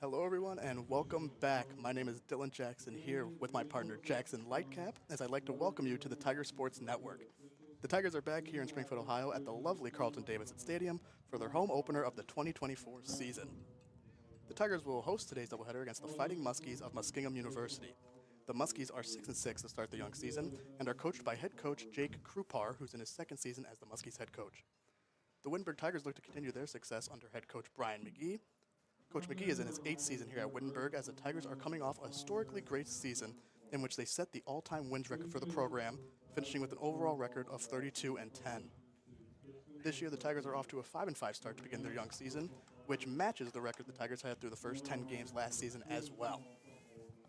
Hello, everyone, and welcome back. My name is Dylan Jackson here with my partner Jackson Lightcap, as I'd like to welcome you to the Tiger Sports Network. The Tigers are back here in Springfield, Ohio at the lovely Carlton-Davidson Stadium for their home opener of the 2024 season. The Tigers will host today's doubleheader against the Fighting Muskies of Muskingum University. The Muskies are 6-6 to start the young season and are coached by head coach Jake Krupar, who's in his second season as the Muskies head coach. The Wittenberg Tigers look to continue their success under head coach Brian McGee. Coach McGee is in his 8th season here at Wittenberg as the Tigers are coming off a historically great season in which they set the all-time wins record for the program, finishing with an overall record of 32-10. This year, the Tigers are off to a 5-5 start to begin their young season, which matches the record the Tigers had through the first 10 games last season as well.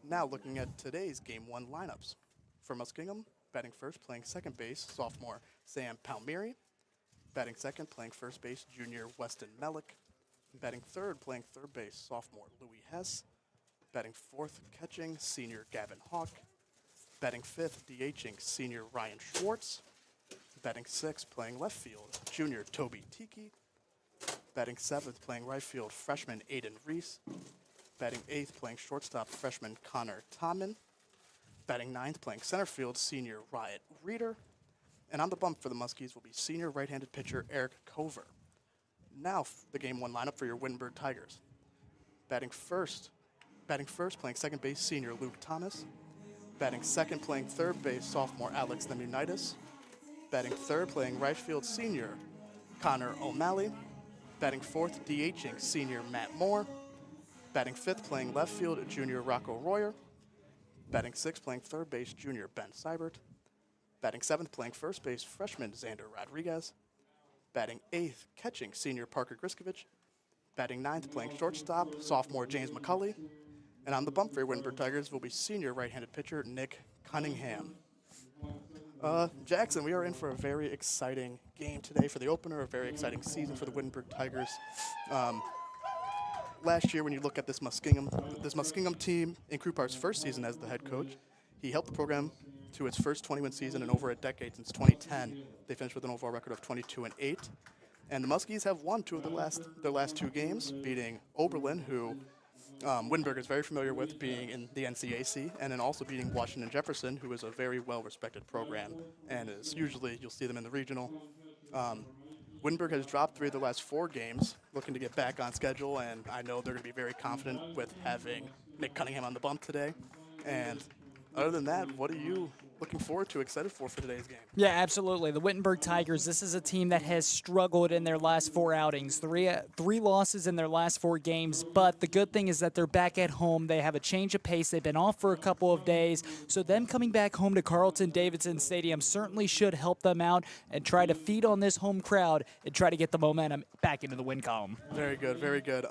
Now, looking at today's Game 1 lineups. For Muskingum, batting first, playing second base, sophomore Sam Palmieri. Batting second, playing first base, junior Weston Melick. Batting third, playing third base, sophomore Louis Hess. Batting fourth, catching, senior Gavin Hawk. Batting fifth, DHing, senior Ryan Schwartz. Batting sixth, playing left field, junior Toby Tiki. Batting seventh, playing right field, freshman Aiden Reese. Batting eighth, playing shortstop, freshman Connor Tommen. Batting ninth, playing center field, senior Riot Reeder. And on the bump for the Muskies will be senior right-handed pitcher Eric Cover. Now, the Game 1 lineup for your Wittenberg Tigers. Batting first, playing second base, senior Luke Thomas. Batting second, playing third base, sophomore Alex Lemunitis. Batting third, playing right field, senior Connor O'Malley. Batting fourth, DHing, senior Matt Moore. Batting fifth, playing left field, junior Rocco Royer. Batting sixth, playing third base, junior Ben Seibert. Batting seventh, playing first base, freshman Xander Rodriguez. Batting eighth, catching, senior Parker Griskovich. Batting ninth, playing shortstop, sophomore James McCulley. And on the bump for your Wittenberg Tigers will be senior right-handed pitcher Nick Cunningham. Jackson, we are in for a very exciting game today for the opener, a very exciting season for the Wittenberg Tigers. Last year, when you look at this Muskingum team in Krupar's first season as the head coach, he helped the program to its first 20-win season in over a decade since 2010. They finished with an overall record of 22-8. And the Muskies have won two of their last two games, beating Oberlin, who Wittenberg is very familiar with being in the NCAC, and then also beating Washington Jefferson, who is a very well-respected program, and is usually you'll see them in the regional. Wittenberg has dropped 3 of the last 4 games, looking to get back on schedule, and I know they're going to be very confident with having Nick Cunningham on the bump today. And other than that, what are you looking forward to, excited for today's game? Yeah, absolutely. The Wittenberg Tigers, this is a team that has struggled in their last 4 outings. Three losses in their last 4 games, but the good thing is that they're back at home. They have a change of pace. They've been off for a couple of days, so them coming back home to Carlton-Davidson Stadium certainly should help them out and try to feed on this home crowd and try to get the momentum back into the win column. Very good, very good.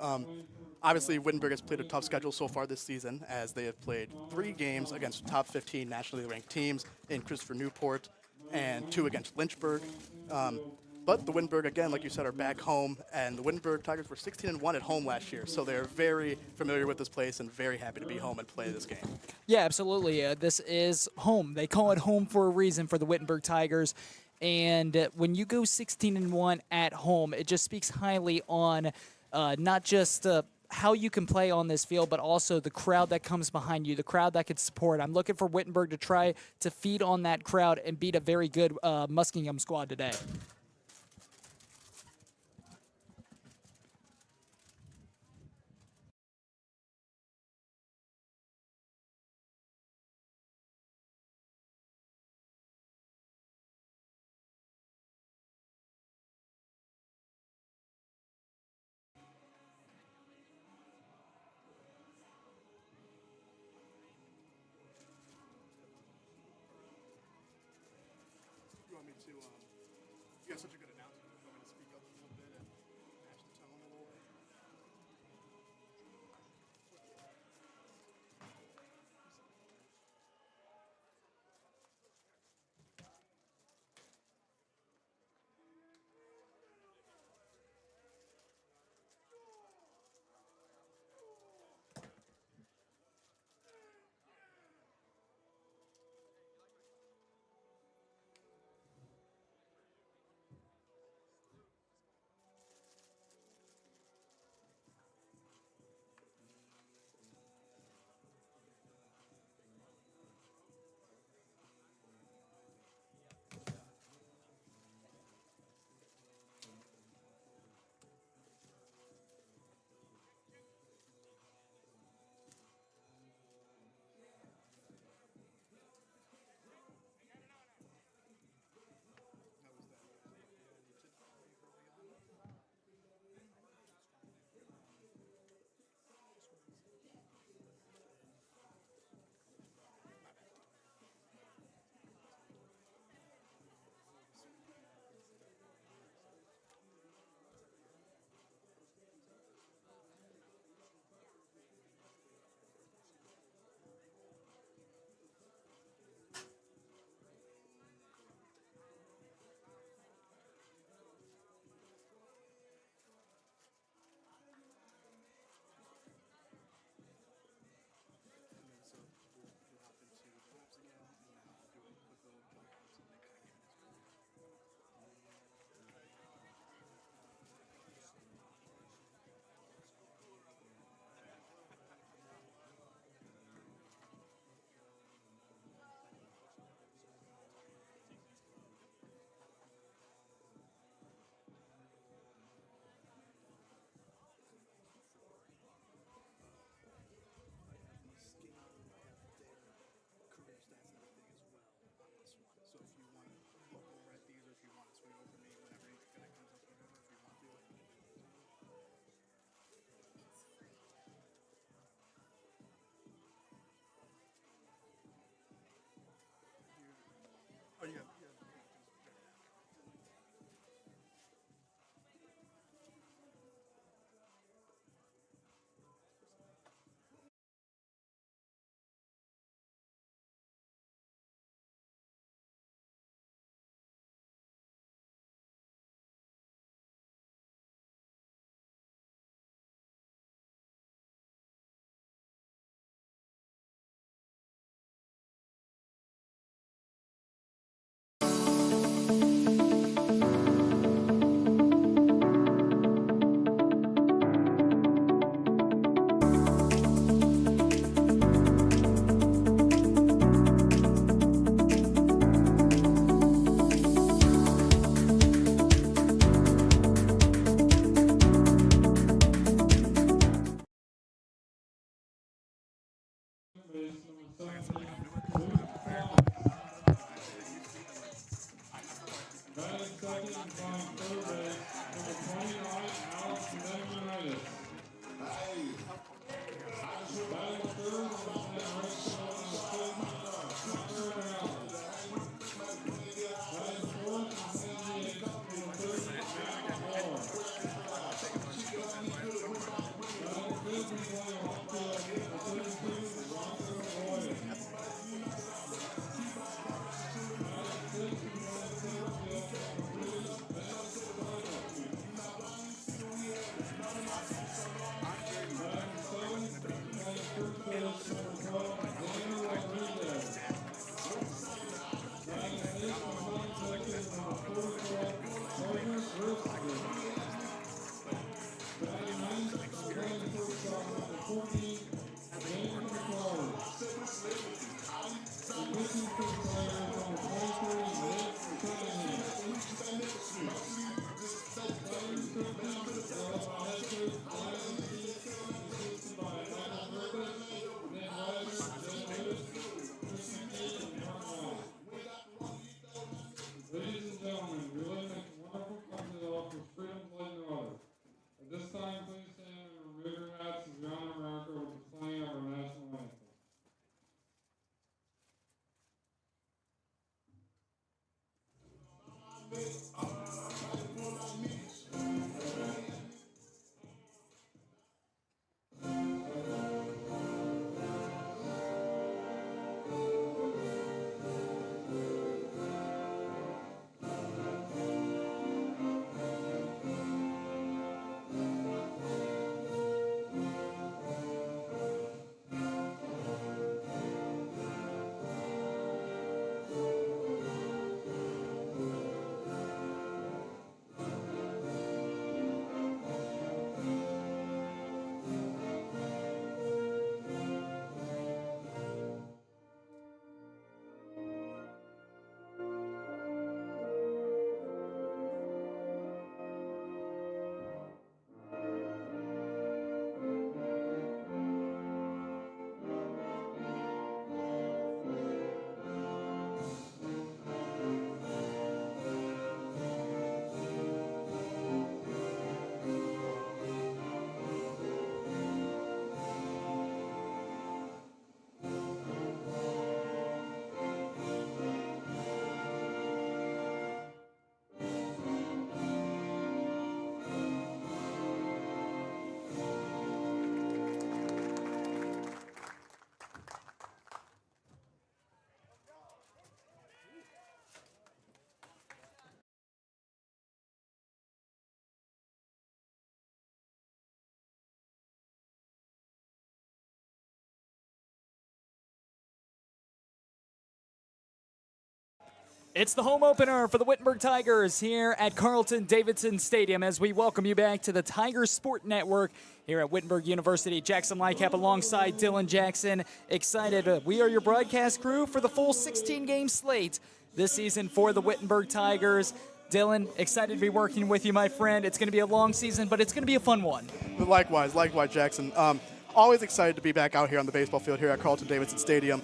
Obviously, Wittenberg has played a tough schedule so far this season, as they have played 3 games against top 15 nationally ranked teams in Christopher Newport and 2 against Lynchburg. But the Wittenberg, again, like you said, are back home, and the Wittenberg Tigers were 16-1 at home last year, so they're very familiar with this place and very happy to be home and play this game. Yeah, absolutely. This is home. They call it home for a reason for the Wittenberg Tigers. And when you go 16-1 at home, it just speaks highly on not just how you can play on this field, but also the crowd that comes behind you, the crowd that can support. I'm looking for Wittenberg to try to feed on that crowd and beat a very good Muskingum squad today. You want me to, you got such a good announcement. You want me to speak up a little bit and match the tone a little bit? It's the home opener for the Wittenberg Tigers here at Carlton-Davidson Stadium as we welcome you back to the Tiger Sport Network here at Wittenberg University. Jackson Lightcap alongside Dylan Jackson. Excited. We are your broadcast crew for the full 16-game slate this season for the Wittenberg Tigers. Dylan, excited to be working with you, my friend. It's going to be a long season, but it's going to be a fun one. Likewise, Jackson. Always excited to be back out here on the baseball field here at Carlton-Davidson Stadium.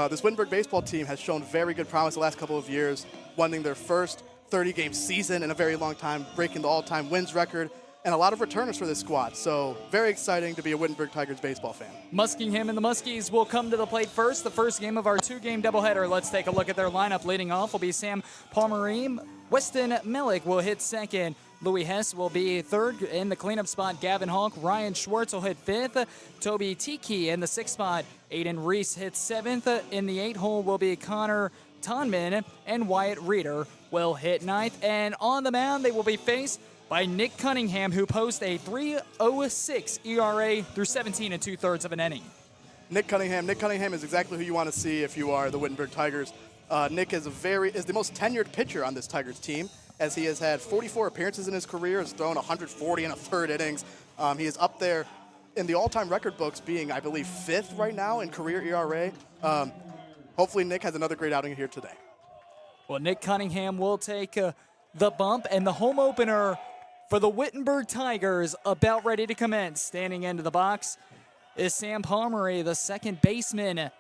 This Wittenberg baseball team has shown very good promise the last couple of years, winning their first 30-game season in a very long time, breaking the all-time wins record, and a lot of returners for this squad. So very exciting to be a Wittenberg Tigers baseball fan. Muskingum and the Muskies will come to the plate first, the first game of our two-game doubleheader. Let's take a look at their lineup. Leading off will be Sam Palmerim. Weston Melick will hit second. Louis Hess will be third in the cleanup spot. Gavin Hawk, Ryan Schwartz will hit fifth. Toby Tiki in the sixth spot. Aiden Reese hits seventh. In the 8-hole will be Connor Tonman, and Wyatt Reeder will hit ninth. And on the mound, they will be faced by Nick Cunningham, who posts a 3.06 ERA through 17 2/3 of an inning. Nick Cunningham is exactly who you want to see if you are the Wittenberg Tigers. Nick is the most tenured pitcher on this Tigers team, as he has had 44 appearances in his career, has thrown 140 and a third innings. He is up there in the all-time record books, being, I believe, fifth right now in career ERA. Hopefully Nick has another great outing here today. Well, Nick Cunningham will take the bump, and the home opener for the Wittenberg Tigers about ready to commence. Standing into the box is Sam Palmery, the second baseman.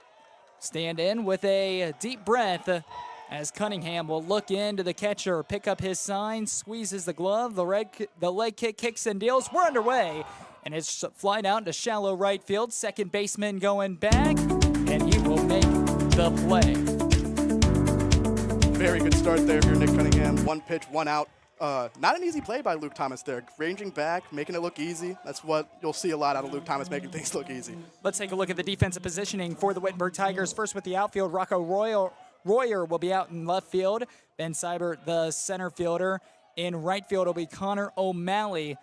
Stand in with a deep breath as Cunningham will look into the catcher, pick up his sign, squeezes the glove, the leg kick kicks and deals. We're underway, and it's flied out into shallow right field. Second baseman going back, and he will make the play. Very good start there for Nick Cunningham. One pitch, one out. Not an easy play by Luke Thomas there. Ranging back, making it look easy. That's what you'll see a lot out of Luke Thomas, making things look easy. Let's take a look at the defensive positioning for the Wittenberg Tigers. First with the outfield, Rocco Royer will be out in left field. Ben Seibert, the center fielder. In right field will be Connor O'Malley.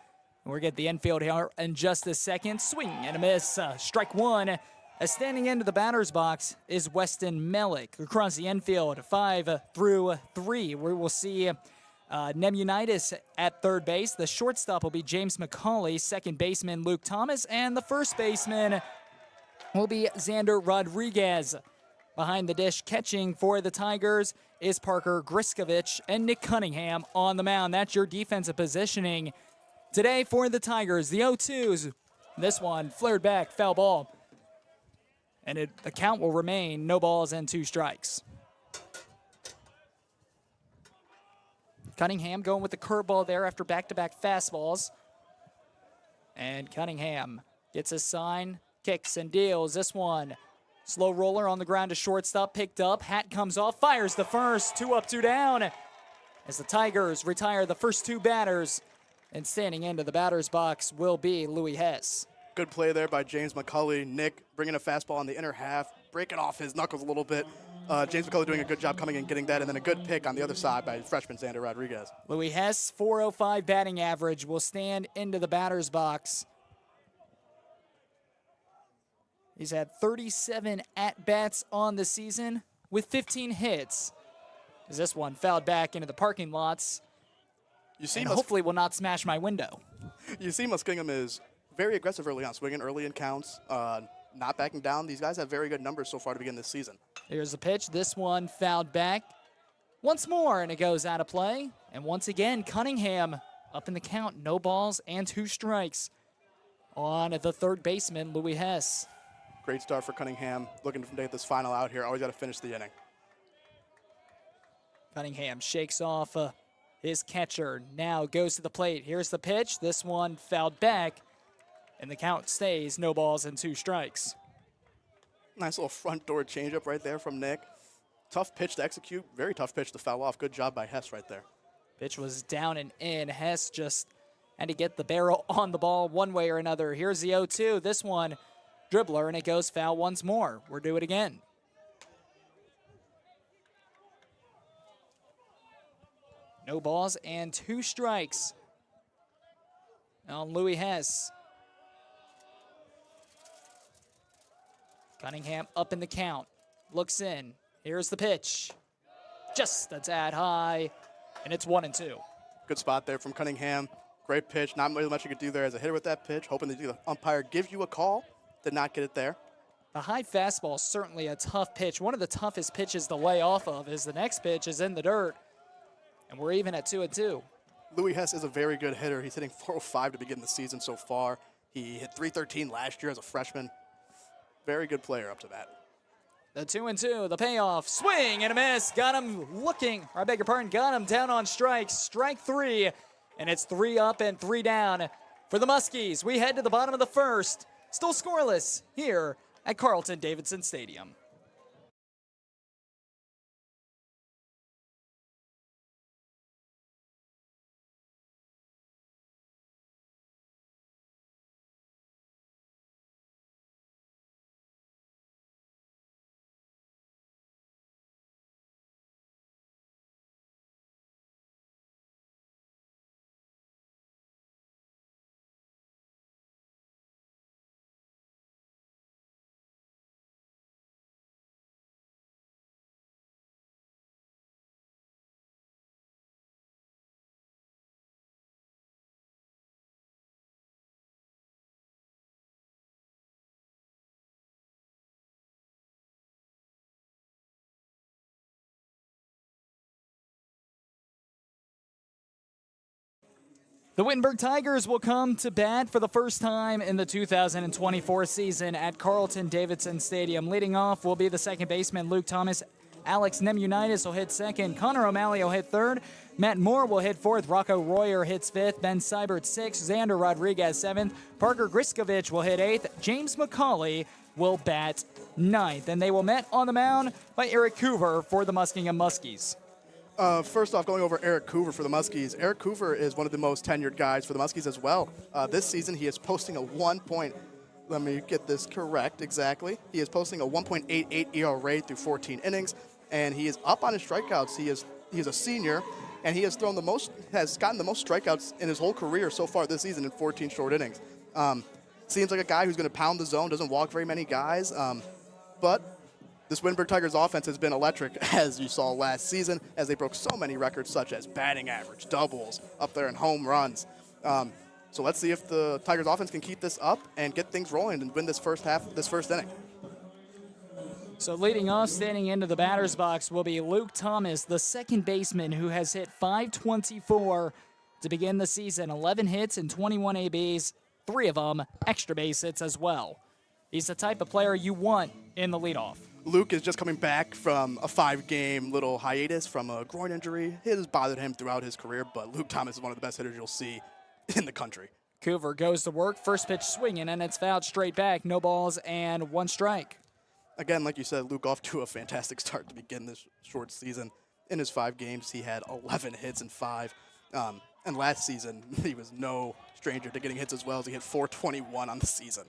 We'll get the infield here in just a second. Swing and a miss. Strike one. Standing into the batter's box is Weston Melick. Across the infield, 5 through 3. We will see Nemunitis at third base. The shortstop will be James McCauley. Second baseman Luke Thomas. And the first baseman will be Xander Rodriguez. Behind the dish, catching for the Tigers is Parker Griskovich and Nick Cunningham on the mound. That's your defensive positioning today for the Tigers. The 0-2s. This one flared back, foul ball. And the count will remain no balls and 2 strikes. Cunningham going with the curveball there after back-to-back fastballs. And Cunningham gets his sign, kicks and deals. This one, slow roller on the ground to shortstop, picked up. Hat comes off, fires the first. 2 up, 2 down. As the Tigers retire the first 2 batters. And standing into the batter's box will be Louis Hess. Good play there by James McCauley. Nick bringing a fastball on the inner half, breaking off his knuckles a little bit. James McCauley doing a good job coming and getting that, and then a good pick on the other side by freshman Xander Rodriguez. Louis Hess, 405 batting average, will stand into the batter's box. He's had 37 at-bats on the season with 15 hits. As this one fouled back into the parking lots. You see, hopefully will not smash my window. You see Muskingum is very aggressive early on, swinging early in counts, not backing down. These guys have very good numbers so far to begin this season. Here's the pitch. This one fouled back once more, and it goes out of play. And once again, Cunningham up in the count. No balls and 2 strikes on the third baseman, Louis Hess. Great start for Cunningham. Looking to get this final out here. Always got to finish the inning. Cunningham shakes off his catcher. Now goes to the plate. Here's the pitch. This one fouled back. And the count stays no balls and 2 strikes. Nice little front door changeup right there from Nick. Tough pitch to execute. Very tough pitch to foul off. Good job by Hess right there. Pitch was down and in. Hess just had to get the barrel on the ball one way or another. Here's the 0-2. This one, dribbler, and it goes foul once more. We'll do it again. No balls and 2 strikes on Louis Hess. Cunningham up in the count, looks in. Here's the pitch. Just a tad high, and it's 1-2. Good spot there from Cunningham. Great pitch. Not really much you could do there as a hitter with that pitch. Hoping the umpire gives you a call. Did not get it there. The high fastball is certainly a tough pitch. One of the toughest pitches to lay off of is the next pitch is in the dirt, and we're even at 2-2. Louis Hess is a very good hitter. He's hitting 405 to begin the season so far. He hit 313 last year as a freshman. Very good player up to that. The 2-2, the payoff, swing and a miss. Got him looking, or I beg your pardon, got him down on strikes. Strike 3, and it's 3 up and 3 down for the Muskies. We head to the bottom of the first. Still scoreless here at Carlton-Davidson Stadium. The Wittenberg Tigers will come to bat for the first time in the 2024 season at Carlton-Davidson Stadium. Leading off will be the second baseman, Luke Thomas, Alex Nemunitis will hit second. Connor O'Malley will hit third. Matt Moore will hit fourth. Rocco Royer hits fifth. Ben Seibert sixth. Xander Rodriguez seventh. Parker Griskovich will hit eighth. James McCauley will bat ninth. And they will met on the mound by Eric Coover for the Muskingum Muskies. First off, going over Eric Coover for the Muskies. Eric Coover is one of the most tenured guys for the Muskies as well. This season, he is posting a let me get this correct exactly. He is posting a 1.88 ERA through 14 innings, and he is up on his strikeouts. He is a senior, and he has gotten the most strikeouts in his whole career so far this season in 14 short innings. Seems like a guy who's going to pound the zone, doesn't walk very many guys, but this Wittenberg Tigers offense has been electric, as you saw last season, as they broke so many records such as batting average, doubles, up there in home runs. So let's see if the Tigers offense can keep this up and get things rolling and win this first inning. So leading off, standing into the batter's box will be Luke Thomas, the second baseman who has hit .524 to begin the season. 11 hits and 21 ABs, 3 of them extra base hits as well. He's the type of player you want in the leadoff. Luke is just coming back from a 5-game little hiatus from a groin injury. It has bothered him throughout his career, but Luke Thomas is one of the best hitters you'll see in the country. Coover goes to work, first pitch swinging, and it's fouled straight back. No balls and 1 strike. Again, like you said, Luke off to a fantastic start to begin this short season. In his 5 games, he had 11 hits in 5. And last season, he was no stranger to getting hits as well, as he hit .421 on the season.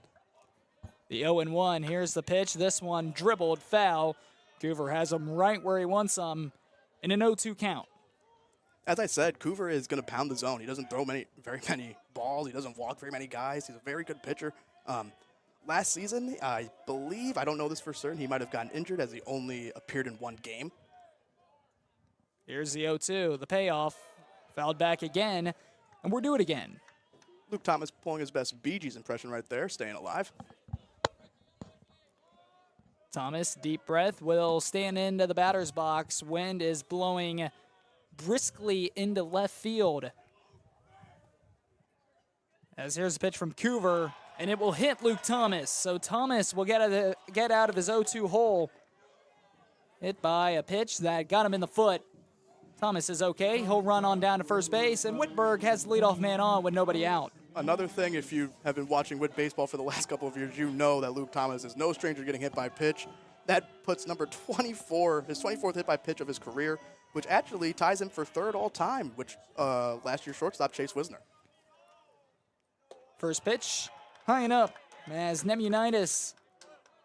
The 0-1, here's the pitch. This one dribbled, foul. Coover has him right where he wants him in an 0-2 count. As I said, Coover is going to pound the zone. He doesn't throw very many balls. He doesn't walk very many guys. He's a very good pitcher. Last season, I believe, I don't know this for certain, he might have gotten injured as he only appeared in 1 game. Here's the 0-2, the payoff. Fouled back again, and we'll do it again. Luke Thomas pulling his best Bee Gees impression right there, staying alive. Thomas, deep breath, will stand into the batter's box. Wind is blowing briskly into left field. As here's a pitch from Coover, and it will hit Luke Thomas. So Thomas will get out of his 0-2 hole. Hit by a pitch that got him in the foot. Thomas is okay. He'll run on down to first base, and Wittenberg has the leadoff man on with nobody out. Another thing, if you have been watching Witt baseball for the last couple of years, you know that Luke Thomas is no stranger to getting hit by pitch. That puts number 24, his 24th hit by pitch of his career, which actually ties him for 3rd all time, which last year's shortstop Chase Wisner. First pitch, high and up, as Nemunitis,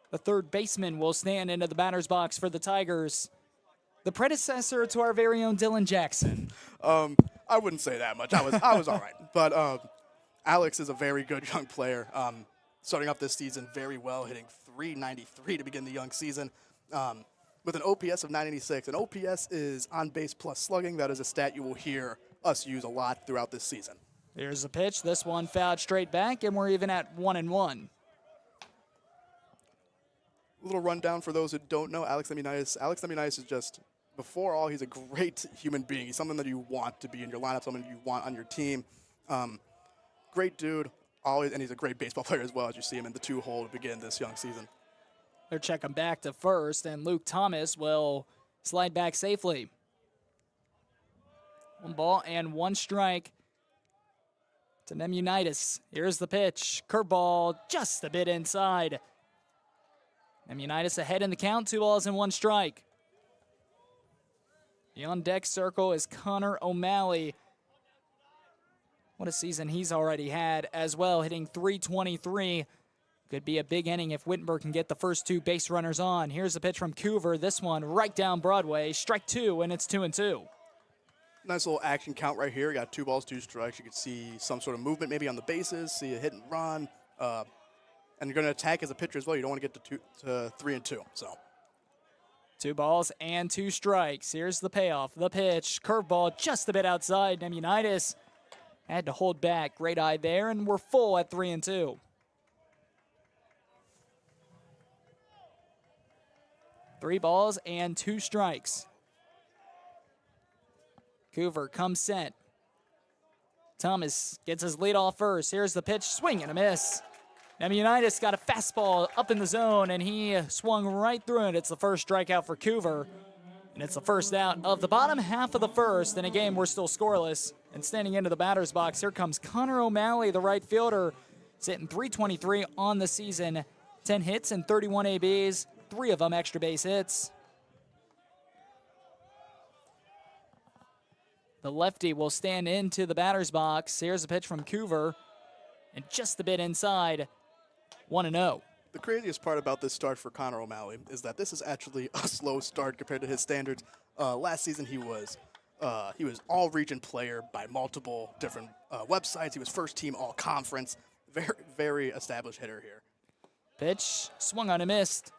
the 3rd baseman, will stand into the batter's box for the Tigers. The predecessor to our very own Dylan Jackson. I wouldn't say that much. I was all right. But Alex is a very good young player. Starting off this season very well, hitting .393 to begin the young season with an OPS of 986. And OPS is on base plus slugging. That is a stat you will hear us use a lot throughout this season. Here's the pitch. This one fouled straight back, and we're even at 1-1. A little rundown for those who don't know Alex Nemunitis. Alex Nemunitis is just, before all, he's a great human being. He's someone that you want to be in your lineup, someone you want on your team. Great dude, always, and he's a great baseball player as well, as you see him in the 2-hole to begin this young season. They're checking back to first, and Luke Thomas will slide back safely. 1 ball and 1 strike to Nemunitis. Here's the pitch. Curveball just a bit inside. Nemunitis ahead in the count, 2 balls and 1 strike. The on-deck circle is Connor O'Malley. What a season he's already had as well, hitting .323. Could be a big inning if Wittenberg can get the first 2 base runners on. Here's a pitch from Coover. This one right down Broadway. Strike 2, and it's 2-2. Nice little action count right here. You got 2 balls, 2 strikes. You can see some sort of movement maybe on the bases, see a hit and run. And you're going to attack as a pitcher as well. You don't want to get to 3-2. So 2 balls and 2 strikes. Here's the payoff. The pitch. Curveball just a bit outside. Nemunitis had to hold back. Great eye there, and we're full at 3-2. 3 balls and 2 strikes. Coover comes set. Thomas gets his lead off first. Here's the pitch. Swing and a miss. Nemunitis got a fastball up in the zone, and he swung right through it. It's the first strikeout for Coover. And it's the first out of the bottom half of the first. In a game, we're still scoreless. And standing into the batter's box, here comes Connor O'Malley, the right fielder. He's hitting .323 on the season. 10 hits and 31 ABs, 3 of them extra base hits. The lefty will stand into the batter's box. Here's a pitch from Coover. And just a bit inside, 1-0. The craziest part about this start for Connor O'Malley is that this is actually a slow start compared to his standards. Last season he was all-region player by multiple different websites. He was first team all-conference. Very, very established hitter here. Pitch, swung on and missed.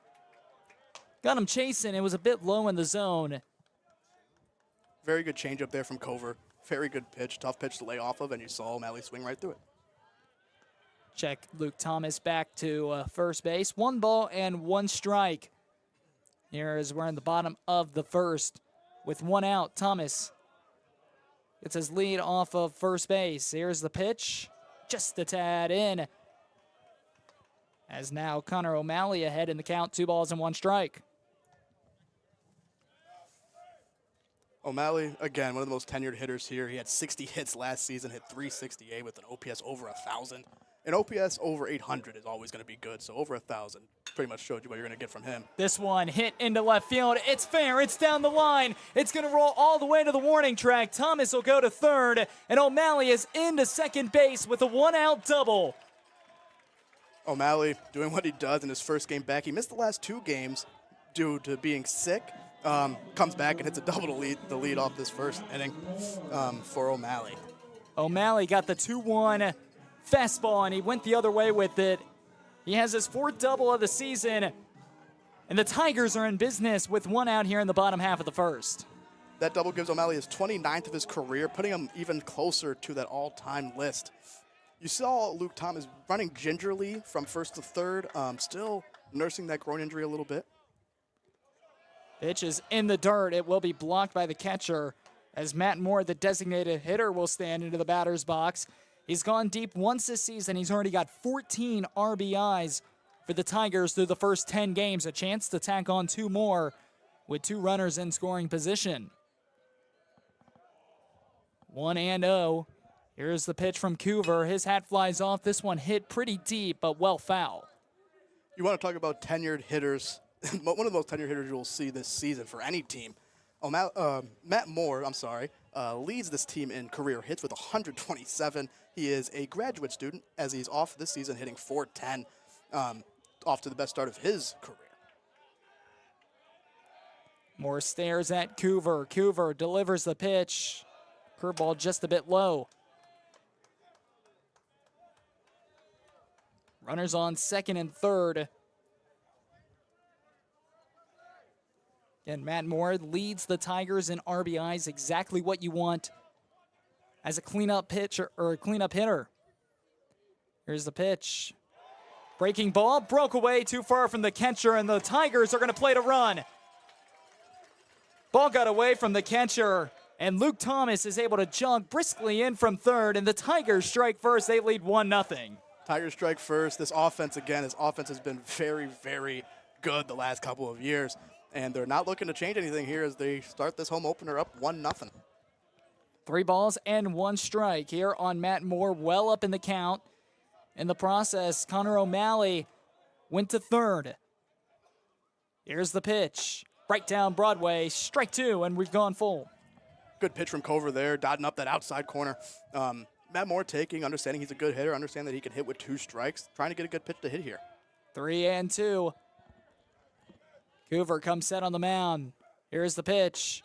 Got him chasing. It was a bit low in the zone. Very good changeup there from Cover. Very good pitch, tough pitch to lay off of, and you saw O'Malley swing right through it. Check Luke Thomas back to first base. 1 ball and 1 strike. Here as we're in the bottom of the first. With 1 out, Thomas gets his lead off of first base. Here's the pitch. Just a tad in. As now Connor O'Malley ahead in the count. 2 balls and 1 strike. O'Malley, again, one of the most tenured hitters here. He had 60 hits last season, hit .368 with an OPS over 1,000. An OPS over 800 is always going to be good, so over 1,000 pretty much showed you what you're going to get from him. This one hit into left field. It's fair. It's down the line. It's going to roll all the way to the warning track. Thomas will go to third, and O'Malley is into second base with a 1-out double. O'Malley doing what he does in his first game back. He missed the last 2 games due to being sick. Comes back and hits a double to lead the lead off this first inning for O'Malley. O'Malley got the 2-1 fastball, and he went the other way with it. He has his 4th double of the season, and the Tigers are in business with 1 out here in the bottom half of the first. That double gives O'Malley his 29th of his career, putting him even closer to that all-time list. You saw Luke Thomas running gingerly from first to third, still nursing that groin injury a little bit. Pitch is in the dirt. It will be blocked by the catcher as Matt Moore, the designated hitter, will stand into the batter's box. He's gone deep once this season. He's already got 14 RBIs for the Tigers through the first 10 games. A chance to tack on 2 more with 2 runners in scoring position. 1-0. Here's the pitch from Coover. His hat flies off. This one hit pretty deep, but well foul. You want to talk about tenured hitters. One of the most tenured hitters you'll see this season for any team. Matt Moore, leads this team in career hits with 127. He is a graduate student as he's off this season hitting .410, off to the best start of his career. Moore stares at Coover. Coover delivers the pitch. Curveball just a bit low. Runners on second and third. And Matt Moore leads the Tigers in RBIs, exactly what you want as a cleanup pitcher or a cleanup hitter. Here's the pitch. Breaking ball, broke away too far from the catcher, and the Tigers are going to play to run. Ball got away from the catcher, and Luke Thomas is able to jog briskly in from third, and the Tigers strike first. They lead 1-0. Tigers strike first. This offense has been very, very good the last couple of years. And they're not looking to change anything here as they start this home opener up 1-0. 3 balls and 1 strike here on Matt Moore, well up in the count. In the process, Connor O'Malley went to third. Here's the pitch. Right down Broadway, strike 2, and we've gone full. Good pitch from Cover there, dotting up that outside corner. Matt Moore understanding he's a good hitter, understanding that he can hit with 2 strikes, trying to get a good pitch to hit here. 3-2. Coover comes set on the mound. Here's the pitch.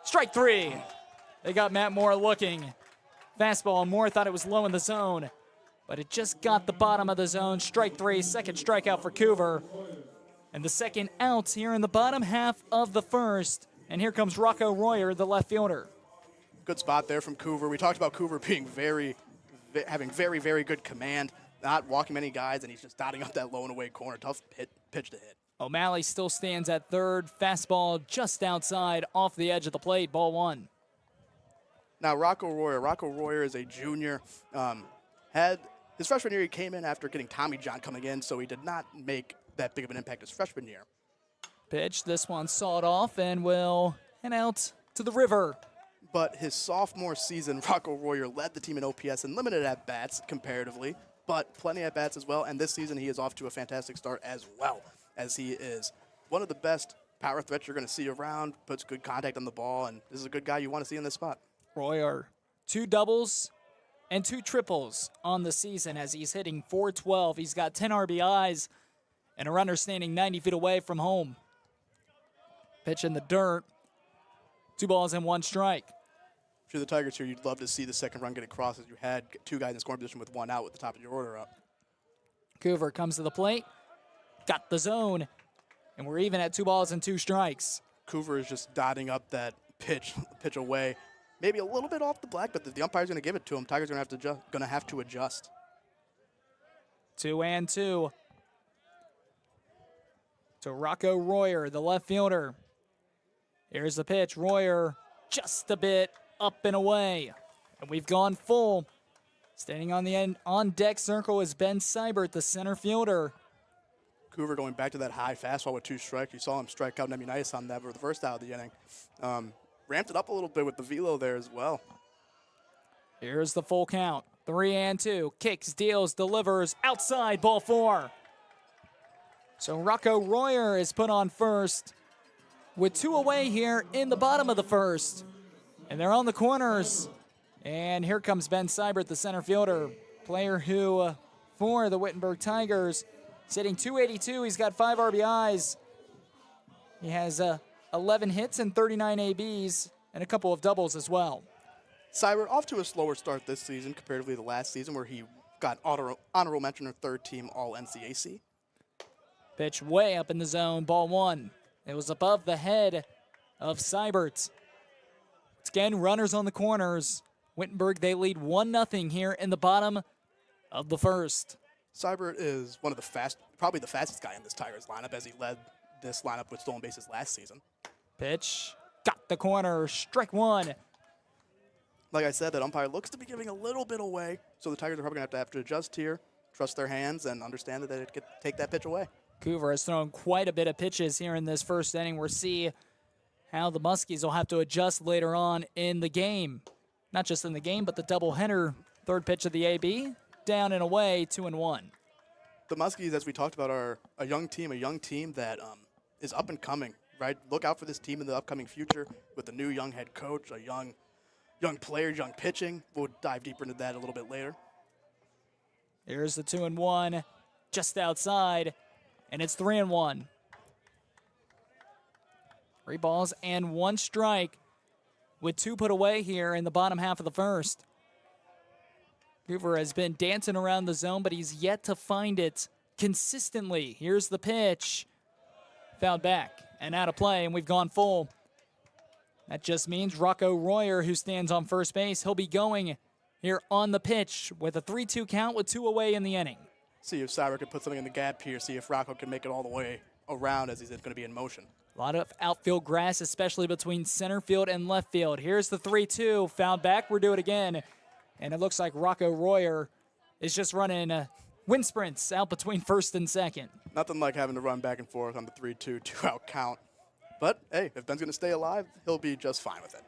Strike 3. They got Matt Moore looking. Fastball, Moore thought it was low in the zone, but it just got the bottom of the zone. Strike 3, second strikeout for Coover. And the second out here in the bottom half of the first. And here comes Rocco Royer, the left fielder. Good spot there from Coover. We talked about Coover being having very, very good command, not walking many guys, and he's just dotting up that low and away corner. Tough pitch to hit. O'Malley still stands at third. Fastball just outside off the edge of the plate. Ball 1. Now Rocco Royer is a junior. Had his freshman year, he came in after getting Tommy John coming in, so he did not make that big of an impact his freshman year. Pitch. This one sawed off and will and out to the river. But his sophomore season, Rocco Royer led the team in OPS and limited at-bats comparatively, but plenty at-bats as well. And this season, he is off to a fantastic start as well, as he is one of the best power threats you're going to see around, puts good contact on the ball, and this is a good guy you want to see in this spot. Royer, 2 doubles and 2 triples on the season as he's hitting .412. He's got 10 RBIs and a runner standing 90 feet away from home. Pitch in the dirt. 2 balls and 1 strike. If you're the Tigers here, you'd love to see the second run get across as you had 2 guys in scoring position with 1 out at the top of your order up. Coover comes to the plate, got the zone, and we're even at 2 balls and 2 strikes. Coover is just dotting up that pitch away. Maybe a little bit off the black, but the umpire's going to give it to him. Tigers are going to have to adjust. 2-2. To Rocco Royer, the left fielder. Here's the pitch. Royer just a bit up and away. And we've gone full. Standing on the on-deck circle is Ben Seibert, the center fielder. Coover going back to that high fastball with 2 strikes. You saw him strike out Nemunitis on that for the first out of the inning. Ramped it up a little bit with the velo there as well. Here's the full count. 3-2. Kicks, deals, delivers. Outside, ball 4. So Rocco Royer is put on first with 2 away here in the bottom of the first. And they're on the corners. And here comes Ben Seibert, the center fielder, player who, for the Wittenberg Tigers, is hitting .282. He's got 5 RBIs. He has 11 hits and 39 ABs and a couple of doubles as well. Seibert off to a slower start this season comparatively to last season where he got honorable mention or 3rd team All-NCAC. Pitch way up in the zone, ball 1. It was above the head of Seibert. Again, runners on the corners. Wittenberg, they lead 1-0 here in the bottom of the first. Seibert is one of the probably the fastest guy in this Tigers lineup as he led this lineup with stolen bases last season. Pitch, got the corner, strike 1. Like I said, that umpire looks to be giving a little bit away, so the Tigers are probably going to have to adjust here, trust their hands, and understand that they could take that pitch away. Coover has thrown quite a bit of pitches here in this first inning. We'll see how the Muskies will have to adjust later on in the game. Not just in the game, but the doubleheader. 3rd pitch of the AB, down and away, 2-1. The Muskies, as we talked about, are a young team that is up and coming, right? Look out for this team in the upcoming future with a new young head coach, a young players, young pitching. We'll dive deeper into that a little bit later. Here's the 2-1, just outside, and it's 3-1. 3 balls and 1 strike with 2 put away here in the bottom half of the first. Coover has been dancing around the zone, but he's yet to find it consistently. Here's the pitch. Fouled back and out of play, and we've gone full. That just means Rocco Royer, who stands on first base, he'll be going here on the pitch with a 3-2 count with 2 away in the inning. See if Seibert can put something in the gap here, see if Rocco can make it all the way around as he's going to be in motion. A lot of outfield grass, especially between center field and left field. Here's the 3-2, fouled back, we'll do it again. And it looks like Rocco Royer is just running wind sprints out between first and second. Nothing like having to run back and forth on the 3-2, 2-out count. But, hey, if Ben's going to stay alive, he'll be just fine with it.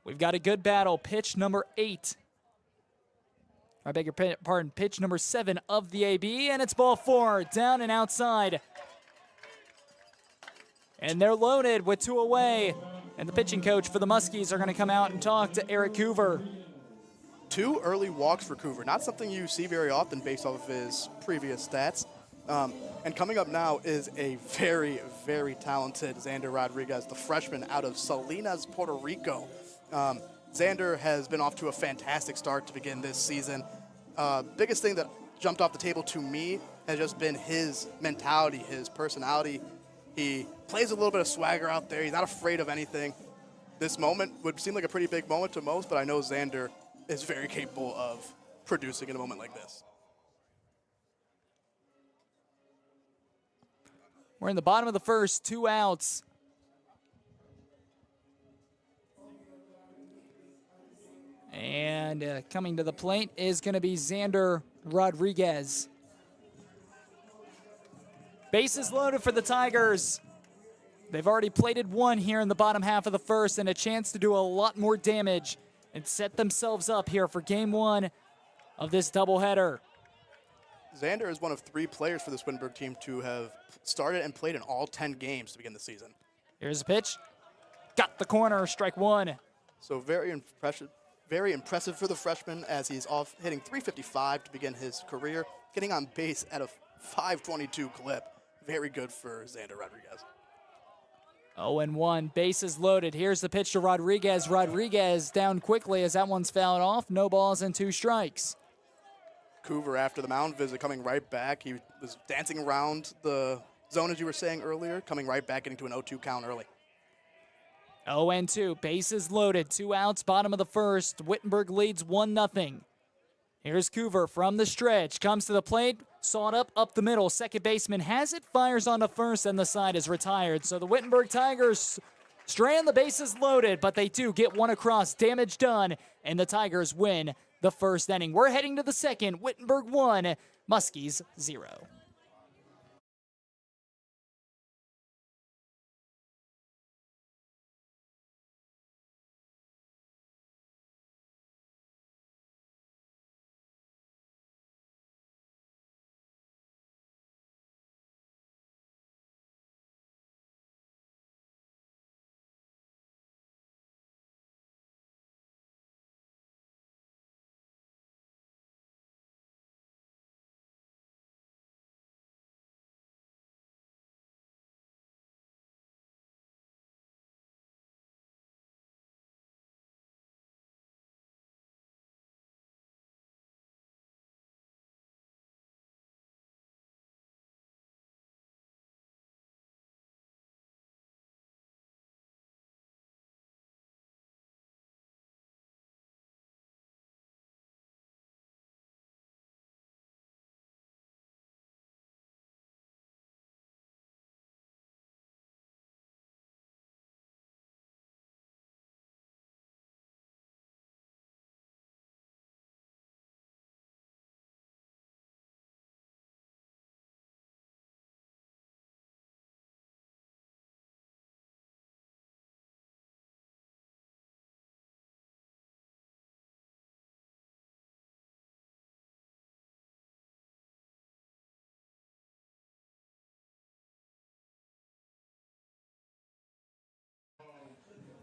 We've got a good battle. Pitch number 8. I beg your pardon. Pitch number 7 of the AB, and it's ball 4, down and outside. And they're loaded with 2 away. And the pitching coach for the Muskies are going to come out and talk to Eric Coover. 2 early walks for Coover, not something you see very often based off of his previous stats. And coming up now is a very, very talented Xander Rodriguez, the freshman out of Salinas, Puerto Rico. Xander has been off to a fantastic start to begin this season. Biggest thing that jumped off the table to me has just been his mentality, his personality. He plays a little bit of swagger out there. He's not afraid of anything. This moment would seem like a pretty big moment to most, but I know Xander is very capable of producing in a moment like this. We're in the bottom of the first, 2 outs. And coming to the plate is going to be Xander Rodriguez. Bases loaded for the Tigers. They've already plated one here in the bottom half of the first and a chance to do a lot more damage and set themselves up here for game one of this doubleheader. Xander is one of 3 players for this Wittenberg team to have started and played in all 10 games to begin the season. Here's a pitch. Got the corner, strike one. So very impressive for the freshman as he's off hitting .355 to begin his career, getting on base at a .522 clip. Very good for Xander Rodriguez. 0-1, bases loaded. Here's the pitch to Rodriguez. Rodriguez down quickly as that one's fouled off. No balls and 2 strikes. Coover after the mound visit coming right back. He was dancing around the zone as you were saying earlier, coming right back getting to an 0-2 count early. 0-2, bases loaded. 2 outs, bottom of the first. Wittenberg leads 1-0. Here's Coover from the stretch. Comes to the plate, sawed up the middle. Second baseman has it, fires on the first, and the side is retired. So the Wittenberg Tigers strand the bases loaded, but they do get one across. Damage done, and the Tigers win the first inning. We're heading to the second. Wittenberg 1, Muskies 0.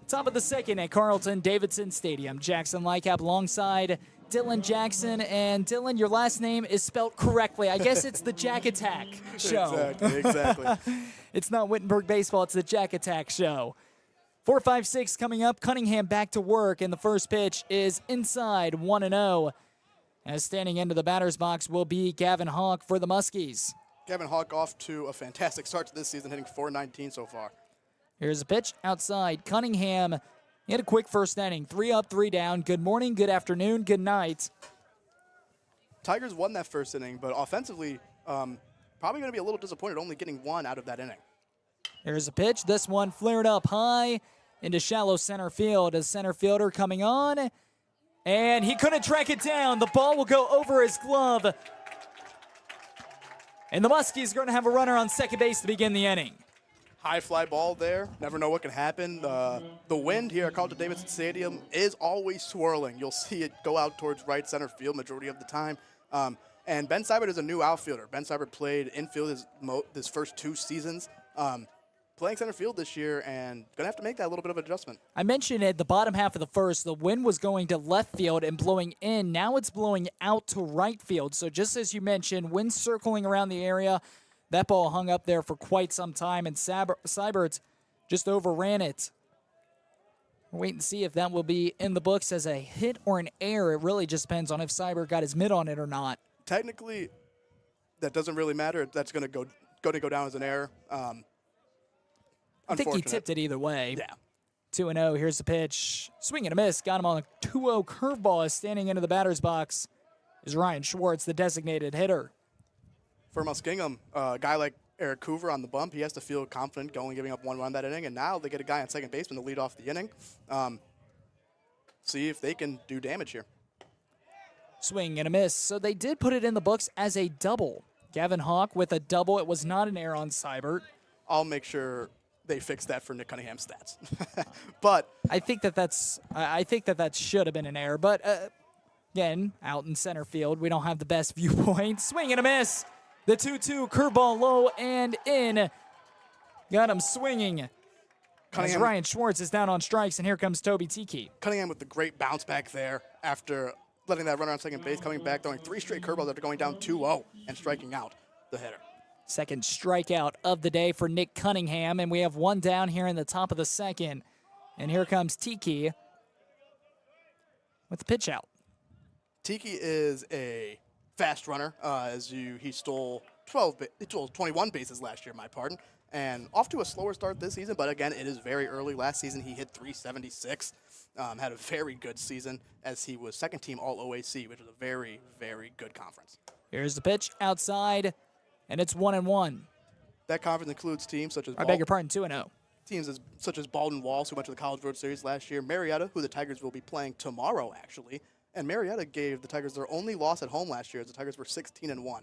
Top of the second at Carlton-Davidson Stadium. Jackson Lycap alongside Dylan Jackson. And Dylan, your last name is spelled correctly. I guess it's the Jack Attack Show. Exactly. It's not Wittenberg baseball, it's the Jack Attack Show. 4-5-6 coming up. Cunningham back to work, and the first pitch is inside 1-0. As standing into the batter's box will be Gavin Hawk for the Muskies. Gavin Hawk off to a fantastic start to this season, hitting .419 so far. Here's a pitch outside. Cunningham, he had a quick first inning. 3 up, 3 down. Good morning, good afternoon, good night. Tigers won that first inning, but offensively, probably going to be a little disappointed only getting 1 out of that inning. Here's a pitch. This one flared up high into shallow center field. A center fielder coming on, and he couldn't track it down. The ball will go over his glove. And the Muskies are going to have a runner on second base to begin the inning. High fly ball there. Never know what can happen. The wind here at Carlton-Davidson Stadium is always swirling. You'll see it go out towards right center field majority of the time. And Ben Seibert is a new outfielder. Ben Seibert played infield his first 2 seasons. Playing center field this year and going to have to make that a little bit of an adjustment. I mentioned at the bottom half of the first, the wind was going to left field and blowing in. Now it's blowing out to right field. So just as you mentioned, wind circling around the area. That ball hung up there for quite some time, and Seibert just overran it. We'll wait and see if that will be in the books as a hit or an error. It really just depends on if Seibert got his mitt on it or not. Technically, that doesn't really matter. That's going to go down as an error. I think he tipped it either way. Yeah. 2-0. Here's the pitch. Swing and a miss. Got him on a 2-0 curveball. As standing into the batter's box is Ryan Schwartz, the designated hitter. For Muskingum, a guy like Eric Coover on the bump, he has to feel confident giving up 1 run that inning, and now they get a guy on second baseman to lead off the inning. See if they can do damage here. Swing and a miss. So they did put it in the books as a double. Gavin Hawk with a double. It was not an error on Seibert. I'll make sure they fixed that for Nick Cunningham's stats. But I think that should have been an error. But again, out in center field, we don't have the best viewpoint. Swing and a miss. The 2-2 curveball low and in. Got him swinging. As Ryan Schwartz is down on strikes, and here comes Toby Tiki. Cunningham with the great bounce back there after letting that runner on second base, coming back, throwing 3 straight curveballs after going down 2-0 and striking out the hitter. Second strikeout of the day for Nick Cunningham, and we have one down here in the top of the second. And here comes Tiki with the pitch out. Tiki is a fast runner. He stole 21 bases last year, my pardon. And off to a slower start this season, but again, it is very early. Last season, he hit 376, had a very good season as he was second team All-OAC, which was a very, very good conference. Here's the pitch outside, and it's 1-1. That conference includes teams such as I beg your pardon, 2-0. Teams such as Baldwin Walls, who went to the College World Series last year, Marietta, who the Tigers will be playing tomorrow, actually. And Marietta gave the Tigers their only loss at home last year as the Tigers were 16-1.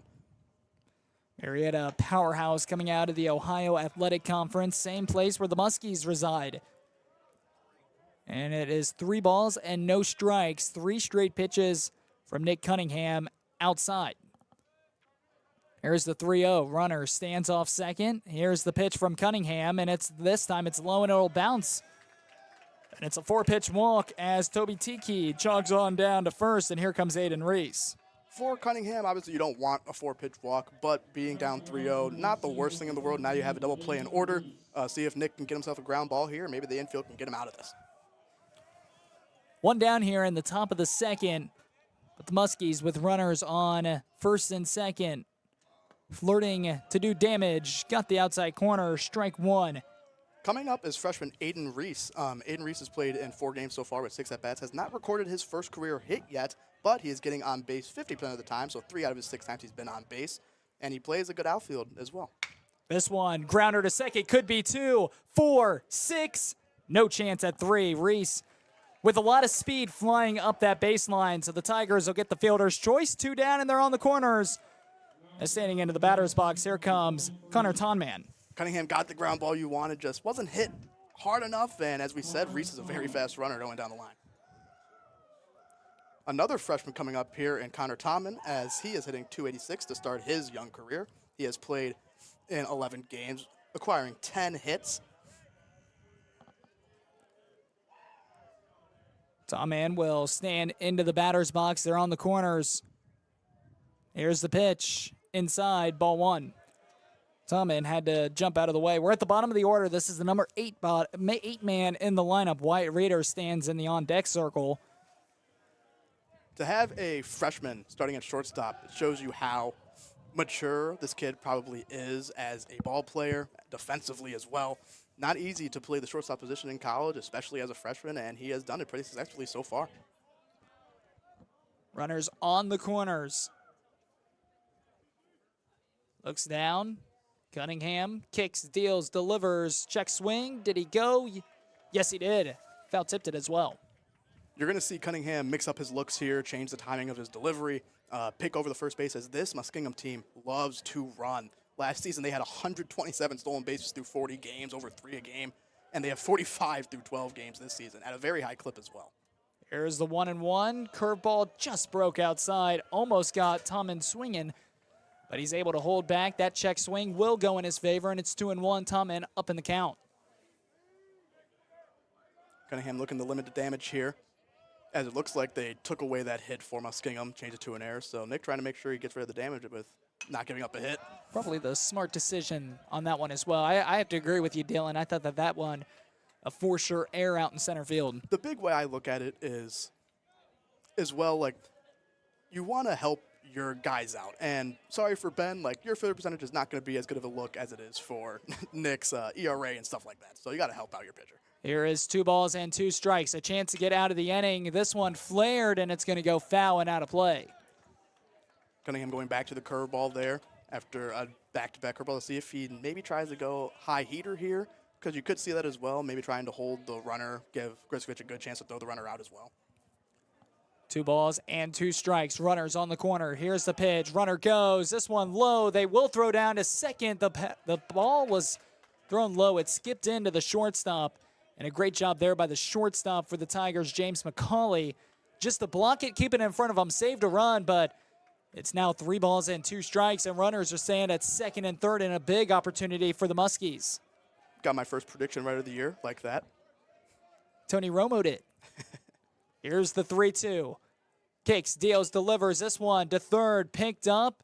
Marietta, powerhouse coming out of the Ohio Athletic Conference, same place where the Muskies reside. And it is 3 balls and no strikes, 3 straight pitches from Nick Cunningham outside. Here's the 3-0. Runner stands off second. Here's the pitch from Cunningham, and this time it's low and it'll bounce. And it's a 4-pitch walk as Toby Tiki jogs on down to first, and here comes Aiden Reese. For Cunningham, obviously you don't want a 4-pitch walk, but being down 3-0, not the worst thing in the world. Now you have a double play in order. See if Nick can get himself a ground ball here. Maybe the infield can get him out of this. One down here in the top of the second, but the Muskies with runners on first and second, flirting to do damage. Got the outside corner, strike 1. Coming up is freshman Aiden Reese. Aiden Reese has played in 4 games so far with 6 at-bats, has not recorded his first career hit yet, but he is getting on base 50% of the time, so 3 out of his 6 times he's been on base, and he plays a good outfield as well. This one, grounder to second, could be 2, 4, 6. No chance at 3. Reese with a lot of speed flying up that baseline, so the Tigers will get the fielder's choice. 2 down, and they're on the corners. And standing into the batter's box, here comes Connor Tonman. Cunningham got the ground ball you wanted, just wasn't hit hard enough, and as we said, Reese is a very fast runner going down the line. Another freshman coming up here in Connor Tomlin, as he is hitting .286 to start his young career. He has played in 11 games, acquiring 10 hits. Tomlin will stand into the batter's box. They're on the corners. Here's the pitch. Inside, ball 1. Tomlin had to jump out of the way. We're at the bottom of the order. This is the number 8 man in the lineup. Wyatt Rader stands in the on-deck circle. To have a freshman starting at shortstop, it shows you how mature this kid probably is as a ball player, defensively as well. Not easy to play the shortstop position in college, especially as a freshman, and he has done it pretty successfully so far. Runners on the corners. Looks down. Cunningham kicks, deals, delivers, check swing. Did he go? Yes, he did. Foul tipped it as well. You're going to see Cunningham mix up his looks here, change the timing of his delivery, pick over the first base, as this Muskingum team loves to run. Last season, they had 127 stolen bases through 40 games, over 3 a game, and they have 45 through 12 games this season at a very high clip as well. Here's the 1-1. Curveball just broke outside, almost got Tomlin swinging, but he's able to hold back. That check swing will go in his favor, and it's 2-1. Tomlin up in the count. Cunningham looking to limit the damage here, as it looks like they took away that hit for Muskingum, changed it to an error. So Nick trying to make sure he gets rid of the damage with not giving up a hit. Probably the smart decision on that one as well. I have to agree with you, Dylan. I thought that one, a for sure error out in center field. The big way I look at it is, as well, like, you want to help your guys out. And sorry for Ben, like, your field percentage is not going to be as good of a look as it is for Nick's ERA and stuff like that. So you got to help out your pitcher. Here is 2 balls and 2 strikes. A chance to get out of the inning. This one flared, and it's going to go foul and out of play. Cunningham going back to the curveball there after a back-to-back curveball to see if he maybe tries to go high heater here, because you could see that as well, maybe trying to hold the runner, give Griskovich a good chance to throw the runner out as well. 2 balls and 2 strikes. Runners on the corner. Here's the pitch. Runner goes. This one low. They will throw down to second. The ball was thrown low. It skipped into the shortstop, and a great job there by the shortstop for the Tigers, James McCauley. Just to block it, keep it in front of him, saved a run, but it's now 3 balls and 2 strikes, and runners are staying at second and third, and a big opportunity for the Muskies. Got my first prediction right of the year, like that. Tony Romo did. Here's the 3-2. Kicks, deals, delivers this one to third, picked up,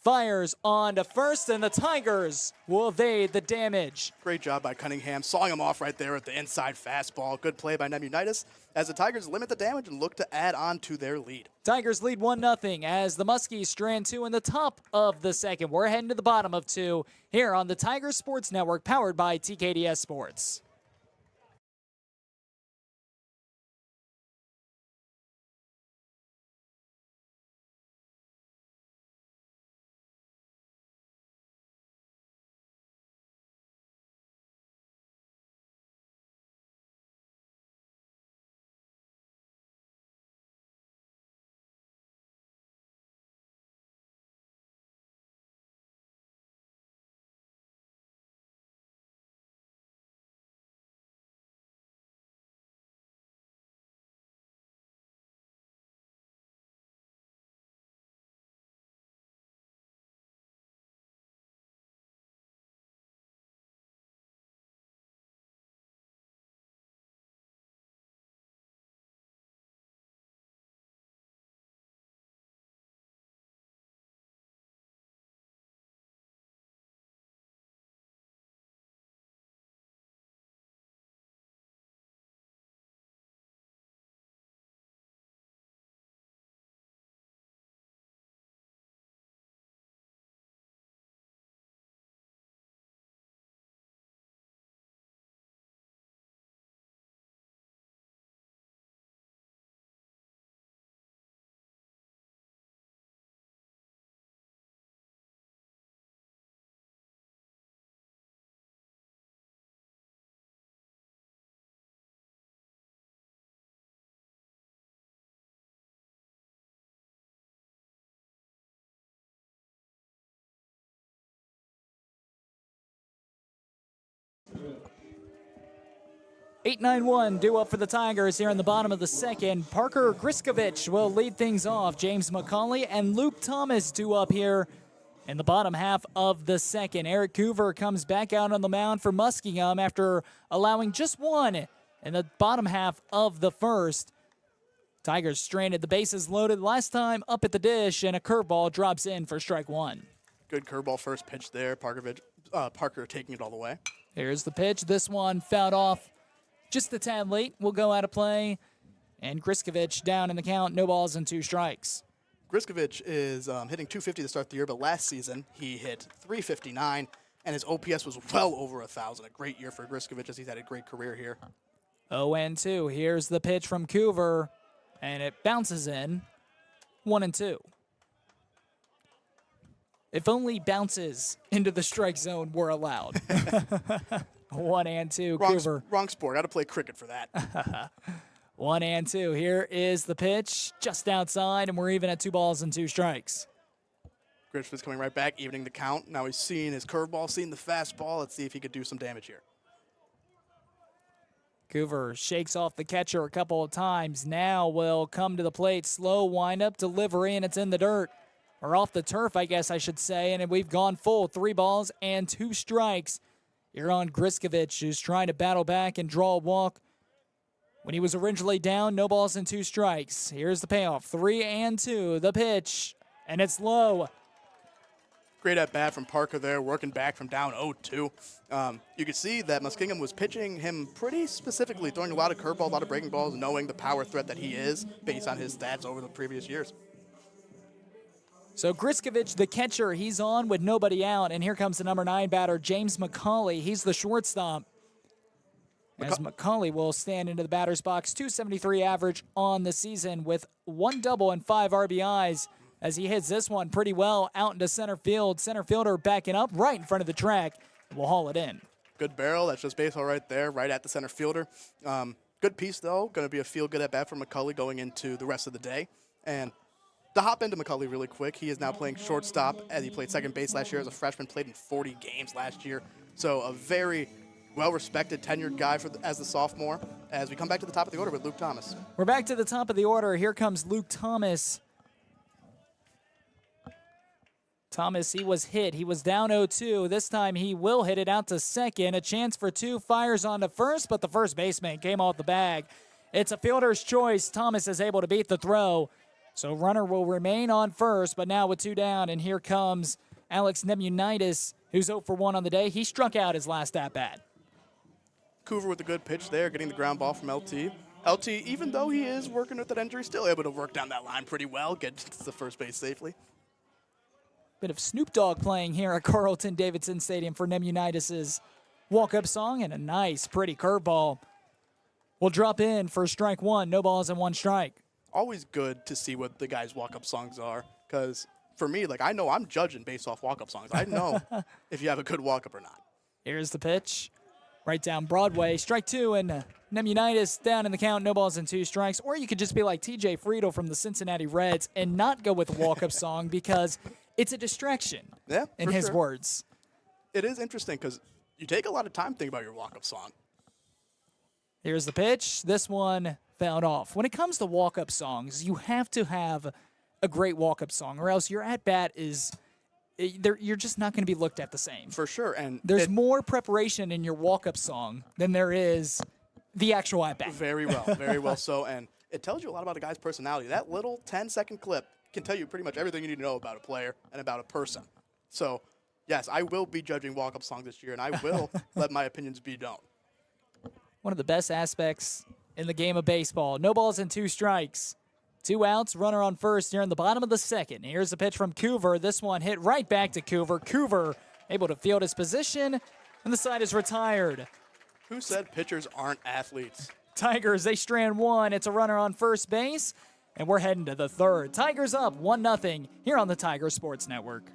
fires on to first, and the Tigers will evade the damage. Great job by Cunningham, sawing him off right there with the inside fastball. Good play by Nemunitis as the Tigers limit the damage and look to add on to their lead. Tigers lead 1-0 as the Muskies strand 2 in the top of the second. We're heading to the bottom of 2 here on the Tigers Sports Network, powered by TKDS Sports. (8-9-1) due up for the Tigers here in the bottom of the second. Parker Griskovich will lead things off. James McCauley and Luke Thomas due up here in the bottom half of the second. Eric Coover comes back out on the mound for Muskingum after allowing just 1 in the bottom half of the first. Tigers stranded, the bases loaded last time up at the dish, and a curveball drops in for strike 1. Good curveball first pitch there. Parker taking it all the way. Here's the pitch. This one fouled off just a tad late. Will go out of play, and Griskovich down in the count. No balls and 2 strikes. Griskovich is hitting .250 to start the year, but last season he hit .359, and his OPS was well over 1,000. A great year for Griskovich as he's had a great career here. 0-2. Here's the pitch from Coover, and it bounces in. 1-2. If only bounces into the strike zone were allowed. 1-2. Coover. Wrong sport. Got to play cricket for that. 1-2. Here is the pitch, just outside, and we're even at 2 balls and 2 strikes. Griswold's coming right back, evening the count. Now he's seeing his curveball, seeing the fastball. Let's see if he could do some damage here. Coover shakes off the catcher a couple of times. Now will come to the plate. Slow windup, delivery, and it's in the dirt. Or off the turf, I guess I should say. And we've gone full. 3 balls and 2 strikes. You're on Griskovich, who's trying to battle back and draw a walk. When he was originally down, no balls and 2 strikes. Here's the payoff. 3-2. The pitch, and it's low. Great at bat from Parker there, working back from down 0-2. You could see that Muskingum was pitching him pretty specifically, throwing a lot of curveballs, a lot of breaking balls, knowing the power threat that he is based on his stats over the previous years. So Griskovich, the catcher, he's on with nobody out, and here comes the number 9 batter, James McCauley. He's the shortstop. As McCauley will stand into the batter's box, .273 average on the season with 1 double and 5 RBIs as he hits this one pretty well out into center field. Center fielder backing up right in front of the track. We'll haul it in. Good barrel. That's just baseball right there, right at the center fielder. Good piece, though. Going to be a feel-good at-bat for McCauley going into the rest of the day. And to hop into McCauley really quick, he is now playing shortstop as he played second base last year as a freshman, played in 40 games last year. So a very well-respected, tenured guy as the sophomore. As we come back to the top of the order with Luke Thomas. We're back to the top of the order. Here comes Luke Thomas. Thomas, he was hit. He was down 0-2. This time he will hit it out to second. A chance for two. Fires on to first, but the first baseman came off the bag. It's a fielder's choice. Thomas is able to beat the throw. So runner will remain on first, but now with two down, and here comes Alex Nemunitis, who's 0 for 1 on the day. He struck out his last at-bat. Coover with a good pitch there, getting the ground ball from LT. LT, even though he is working with that injury, still able to work down that line pretty well, get to the first base safely. Bit of Snoop Dogg playing here at Carlton Davidson Stadium for Nemunitis' walk-up song, and a nice, pretty curveball will drop in for strike one. No balls and one strike. Always good to see what the guys' walk-up songs are, because for me, like, I know I'm judging based off walk-up songs. I know if you have a good walk-up or not. Here's the pitch. Right down Broadway. Strike two, and Nemunitis down in the count. No balls and two strikes. Or you could just be like TJ Friedel from the Cincinnati Reds and not go with a walk-up song because it's a distraction, in his words. It is interesting because you take a lot of time thinking about your walk-up song. Here's the pitch. This one fouled off. When it comes to walk-up songs, you have to have a great walk-up song, or else your at-bat is you're just not going to be looked at the same. For sure. And there's more preparation in your walk-up song than there is the actual at-bat. Very well so. And it tells you a lot about a guy's personality. That little 10-second clip can tell you pretty much everything you need to know about a player and about a person. So, yes, I will be judging walk-up songs this year, and I will let my opinions be known. One of the best aspects in the game of baseball. No balls and two strikes. 2 outs, runner on first here in the bottom of the second. Here's the pitch from Coover. This one hit right back to Coover. Coover able to field his position, and the side is retired. Who said pitchers aren't athletes? Tigers, they strand one. It's a runner on first base, and we're heading to the third. Tigers up 1-0 here on the Tiger Sports Network.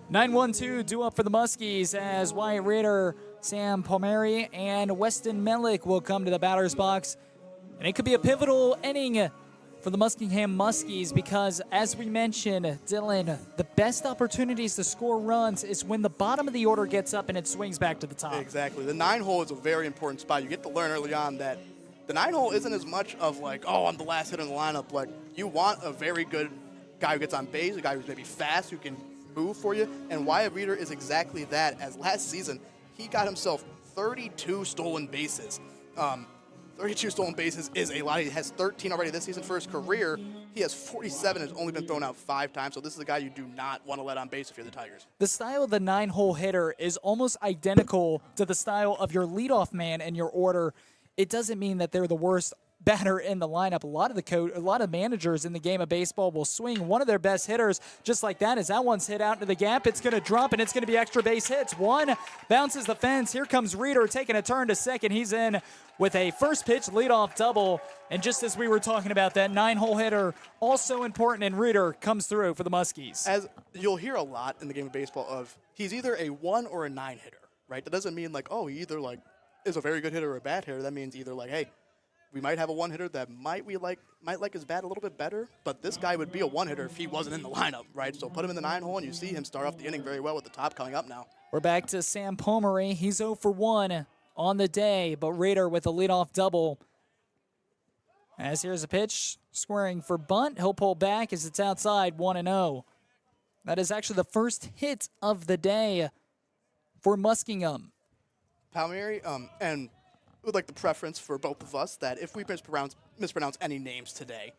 (9-1-2) due up for the Muskies as Wyatt Rader, Sam Palmieri, and Weston Mellick will come to the batter's box. And it could be a pivotal inning for the Muskingum Muskies because, as we mentioned, Dylan, the best opportunities to score runs is when the bottom of the order gets up and it swings back to the top. Exactly. The 9-hole is a very important spot. You get to learn early on that the 9-hole isn't as much of like, oh, I'm the last hitter in the lineup. Like, you want a very good guy who gets on base, a guy who's maybe fast, who can move for you, and Wyatt Reeder is exactly that. As last season, he got himself 32 stolen bases. 32 stolen bases is a lot. He has 13 already this season for his career. He has 47 and has only been thrown out 5 times, so this is a guy you do not want to let on base if you're the Tigers. The style of the 9-hole hitter is almost identical to the style of your leadoff man in your order. It doesn't mean that they're the worst batter in the lineup. A lot of managers in the game of baseball will swing one of their best hitters just like that. As that one's hit out into the gap, it's going to drop, and it's going to be extra base hits. One bounces the fence. Here comes Reeder taking a turn to second. He's in with a first pitch leadoff double. And just as we were talking about, that 9-hole hitter, also important, and Reeder comes through for the Muskies. As you'll hear a lot in the game of baseball of, he's either a 1 or a 9 hitter, right? That doesn't mean like, oh, he either like is a very good hitter or a bad hitter. That means either like, hey, we might have a 1 hitter that might like his bat a little bit better, but this guy would be a 1 hitter if he wasn't in the lineup, right? So put him in the 9-hole, and you see him start off the inning very well with the top coming up now. We're back to Sam Palmieri. He's 0 for 1 on the day, but Rader with a leadoff double. As here's a pitch, squaring for bunt. He'll pull back as it's outside, 1-0. That is actually the first hit of the day for Muskingum. Palmieri, and would like the preference for both of us that if we mispronounce any names today,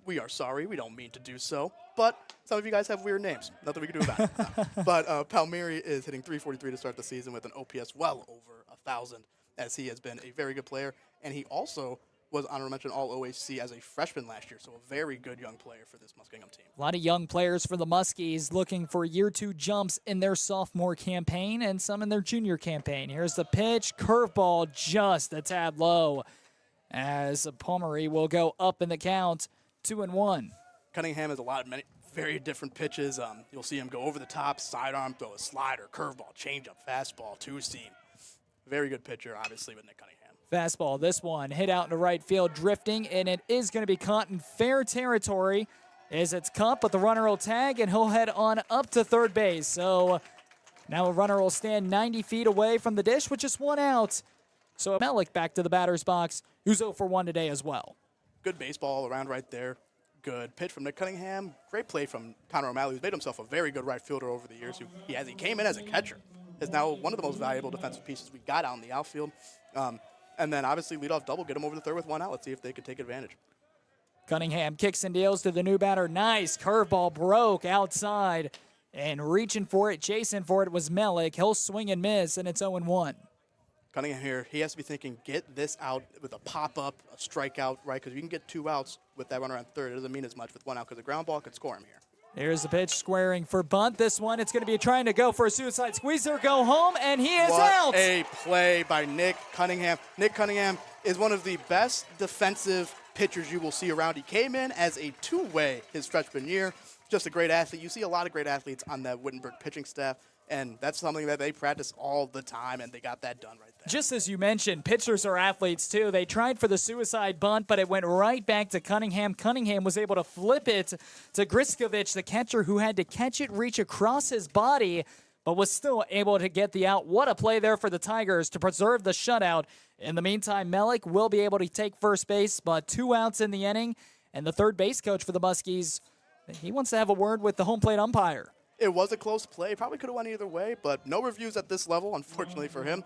we are sorry. We don't mean to do so. But some of you guys have weird names. Nothing we can do about it. But Palmieri is hitting 343 to start the season with an OPS well over 1,000, as he has been a very good player. And he also was honorable mention All-OAC as a freshman last year, so a very good young player for this Muskingum team. A lot of young players for the Muskies looking for year 2 jumps in their sophomore campaign and some in their junior campaign. Here's the pitch, curveball just a tad low, as Palmieri will go up in the count, 2-1. Cunningham has many very different pitches. You'll see him go over the top, sidearm, throw a slider, curveball, changeup, fastball, two-seam. Very good pitcher, obviously, with Nick Cunningham. Fastball, this one hit out into right field, drifting, and it is going to be caught in fair territory as it's caught, but the runner will tag, and he'll head on up to third base. So now a runner will stand 90 feet away from the dish with just 1 out. So Melik back to the batter's box, who's 0 for 1 today as well. Good baseball all around right there. Good pitch from Nick Cunningham. Great play from Connor O'Malley, who's made himself a very good right fielder over the years. He came in as a catcher. Is now one of the most valuable defensive pieces we got out in the outfield. And then obviously leadoff double, get him over the third with 1 out. Let's see if they can take advantage. Cunningham kicks and deals to the new batter. Nice curveball, broke outside, and reaching for it, chasing for it was Melik. He'll swing and miss, and it's 0-1. Cunningham here, he has to be thinking, get this out with a pop-up, a strikeout, right? Because you can get 2 outs with that runner on third. It doesn't mean as much with 1 out because the ground ball could score him here. Here's the pitch, squaring for bunt. This one, it's going to be trying to go for a suicide squeezer, go home, and he is out. What a play by Nick Cunningham. Nick Cunningham is one of the best defensive pitchers you will see around. He came in as a two-way his freshman year. Just a great athlete. You see a lot of great athletes on that Wittenberg pitching staff, and that's something that they practice all the time, and they got that done right there. Just as you mentioned, pitchers are athletes too. They tried for the suicide bunt, but it went right back to Cunningham. Cunningham was able to flip it to Griskovich, the catcher, who had to catch it, reach across his body, but was still able to get the out. What a play there for the Tigers to preserve the shutout. In the meantime, Melik will be able to take first base, but 2 outs in the inning, and the third base coach for the Muskies, he wants to have a word with the home plate umpire. It was a close play. Probably could have went either way, but no reviews at this level, unfortunately for him.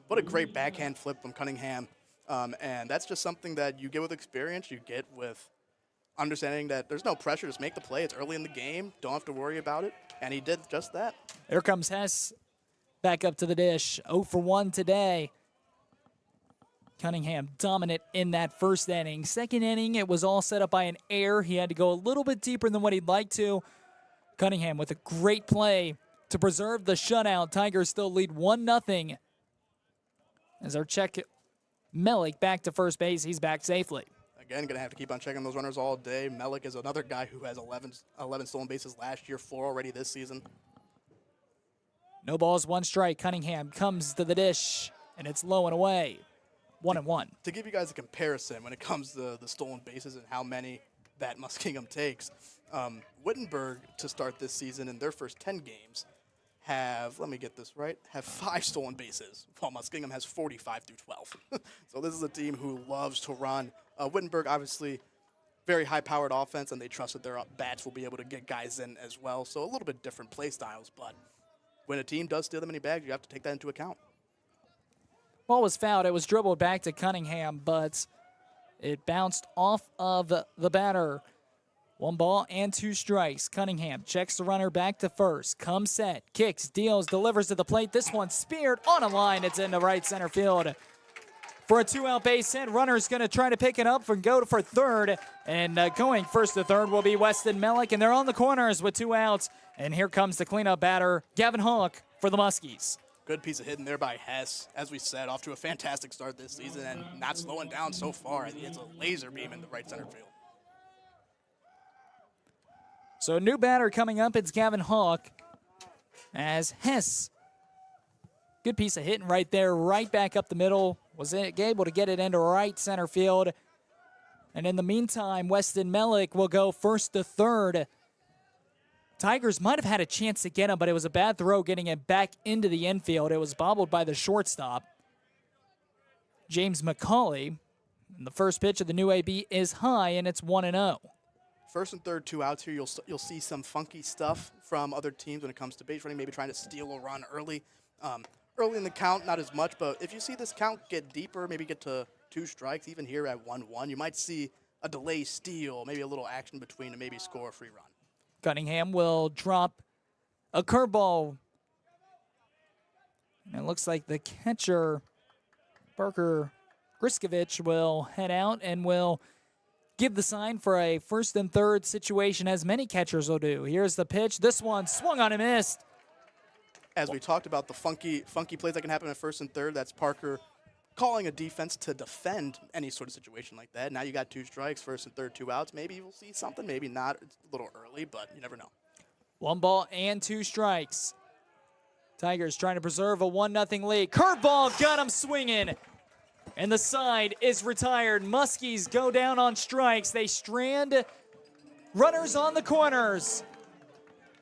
What a great backhand flip from Cunningham. And that's just something that you get with experience. You get with understanding that there's no pressure. Just make the play. It's early in the game. Don't have to worry about it. And he did just that. Here comes Hess back up to the dish. 0 for 1 today. Cunningham dominant in that first inning. Second inning, it was all set up by an error. He had to go a little bit deeper than what he'd like to. Cunningham with a great play to preserve the shutout. Tigers still lead 1-0. As our check Melik back to first base, he's back safely. Again, going to have to keep on checking those runners all day. Melik is another guy who has 11 stolen bases last year, 4 already this season. No balls, 1 strike. Cunningham comes to the dish, and it's low and away. 1-1. To give you guys a comparison when it comes to the stolen bases and how many that Muskingum takes, Wittenberg, to start this season in their first 10 games, have 5 stolen bases, while Muskingum has 45 through 12. So this is a team who loves to run. Wittenberg, obviously, very high-powered offense, and they trust that their bats will be able to get guys in as well. So a little bit different play styles, but when a team does steal that many bags, you have to take that into account. Ball was fouled. It was dribbled back to Cunningham, but it bounced off of the batter. 1 ball and 2 strikes. Cunningham checks the runner back to first. Comes set, kicks, deals, delivers to the plate. This one speared on a line. It's into right center field. For a 2-out base hit, runner's going to try to pick it up and go for third. And going first to third will be Weston Melik, and they're on the corners with 2 outs. And here comes the cleanup batter, Gavin Hawk, for the Muskies. Good piece of hitting there by Hess. As we said, off to a fantastic start this season and not slowing down so far. It's a laser beam in the right center field. So a new batter coming up, it's Gavin Hawk. As Hess, good piece of hitting right there, right back up the middle. Was able to get it into right center field. And in the meantime, Weston Melik will go first to third. Tigers might have had a chance to get him, but it was a bad throw getting it back into the infield. It was bobbled by the shortstop, James McCauley. And the first pitch of the new AB is high, and it's 1-0. First and third, 2 outs here. You'll see some funky stuff from other teams when it comes to base running, maybe trying to steal a run early. Early in the count, not as much, but if you see this count get deeper, maybe get to 2 strikes, even here at 1-1, you might see a delay steal, maybe a little action between, and maybe score a free run. Cunningham will drop a curveball. And it looks like the catcher, Parker Griskovich, will head out and will give the sign for a first and third situation, as many catchers will do. Here's the pitch. This one swung on and missed. As we talked about the funky plays that can happen at first and third, that's Parker calling a defense to defend any sort of situation like that. Now you got 2 strikes, first and third, 2 outs. Maybe you'll see something, maybe not. It's a little early, but you never know. 1 ball and 2 strikes. Tigers trying to preserve a 1-0 lead. Curveball got him swinging. And the side is retired. Muskies go down on strikes. They strand runners on the corners.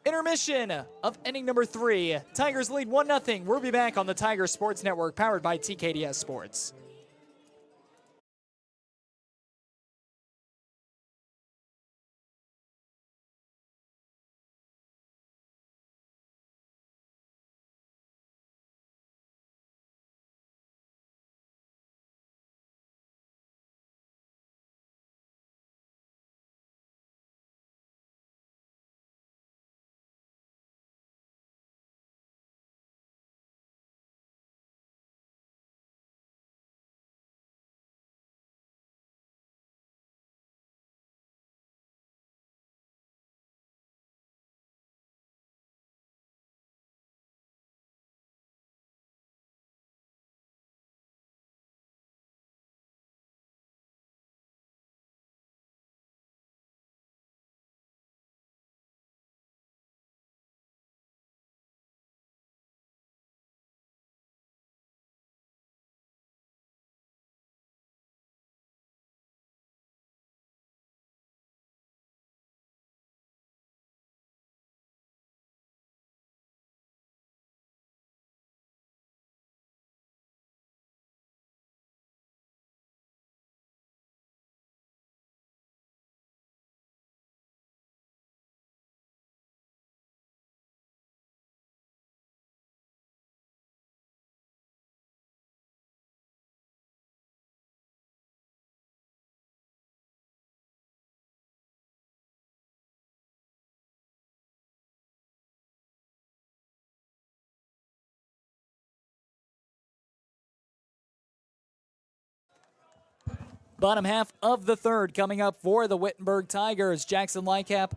Intermission of inning number 3. Tigers lead 1-0. We'll be back on the Tiger Sports Network, powered by TKDS Sports. Bottom half of the third coming up for the Wittenberg Tigers. Jackson Lightcap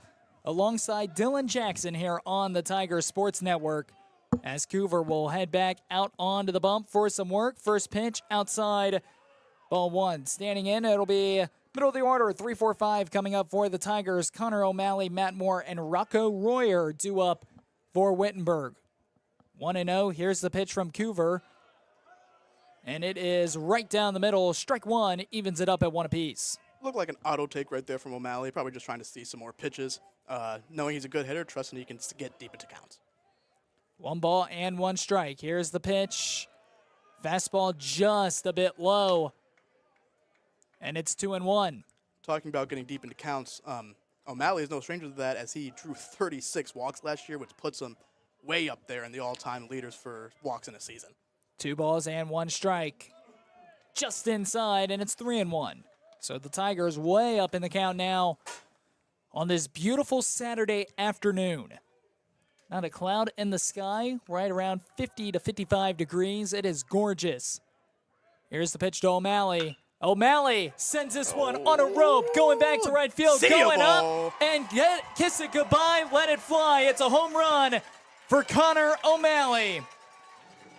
alongside Dylan Jackson here on the Tiger Sports Network, as Coover will head back out onto the bump for some work. First pitch outside, ball 1. Standing in, it'll be middle of the order, 3-4-5 coming up for the Tigers. Connor O'Malley, Matt Moore, and Rocco Royer due up for Wittenberg. 1-0, here's the pitch from Coover. And it is right down the middle. Strike 1 evens it up at 1 apiece. Looked like an auto take right there from O'Malley. Probably just trying to see some more pitches. Knowing he's a good hitter, trusting he can get deep into counts. 1 ball and 1 strike. Here's the pitch. Fastball just a bit low. And it's 2-1. Talking about getting deep into counts, O'Malley is no stranger to that, as he drew 36 walks last year, which puts him way up there in the all-time leaders for walks in a season. 2 balls and 1 strike. Just inside, and it's 3-1. So the Tigers way up in the count now on this beautiful Saturday afternoon. Not a cloud in the sky, right around 50 to 55 degrees. It is gorgeous. Here's the pitch to O'Malley. O'Malley sends this one on a rope, going back to right field, going up, and kiss it goodbye, let it fly. It's a home run for Connor O'Malley.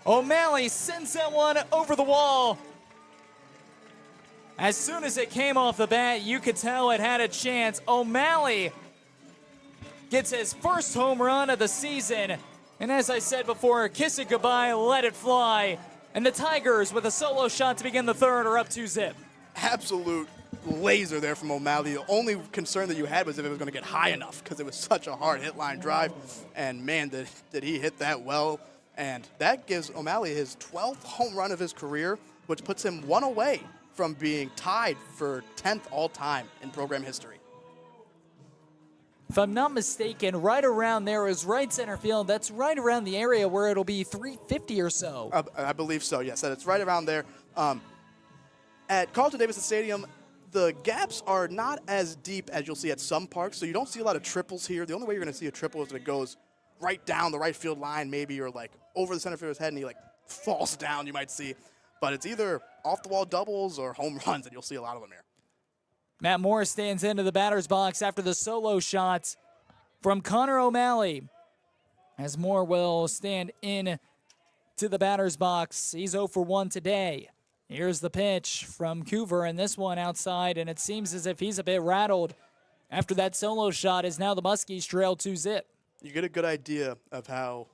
O'Malley sends that one over the wall. As soon as it came off the bat, you could tell it had a chance. O'Malley gets his first home run of the season. And as I said before, kiss it goodbye, let it fly. And the Tigers, with a solo shot to begin the third, are up 2-0. Absolute laser there from O'Malley. The only concern that you had was if it was going to get high enough, because it was such a hard hit line drive. And man, did he hit that well. And that gives O'Malley his 12th home run of his career, which puts him 1 away from being tied for 10th all-time in program history. if I'm not mistaken, right around there is right center field. That's right around the area where it'll be 350 or so. I believe so, yes. That it's right around there. At Carlton-Davidson Stadium, the gaps are not as deep as you'll see at some parks, so you don't see a lot of triples here. The only way you're going to see a triple is that it goes right down the right field line, maybe, or like over the center fielder's head, and he like falls down, you might see. But it's either off-the-wall doubles or home runs, and you'll see a lot of them here. Matt Morris stands into the batter's box after the solo shot from Connor O'Malley. As Moore will stand in to the batter's box. He's 0 for 1 today. Here's the pitch from Coover, and this one outside, and it seems as if he's a bit rattled after that solo shot as now the Muskies trail 2-0. You get a good idea of how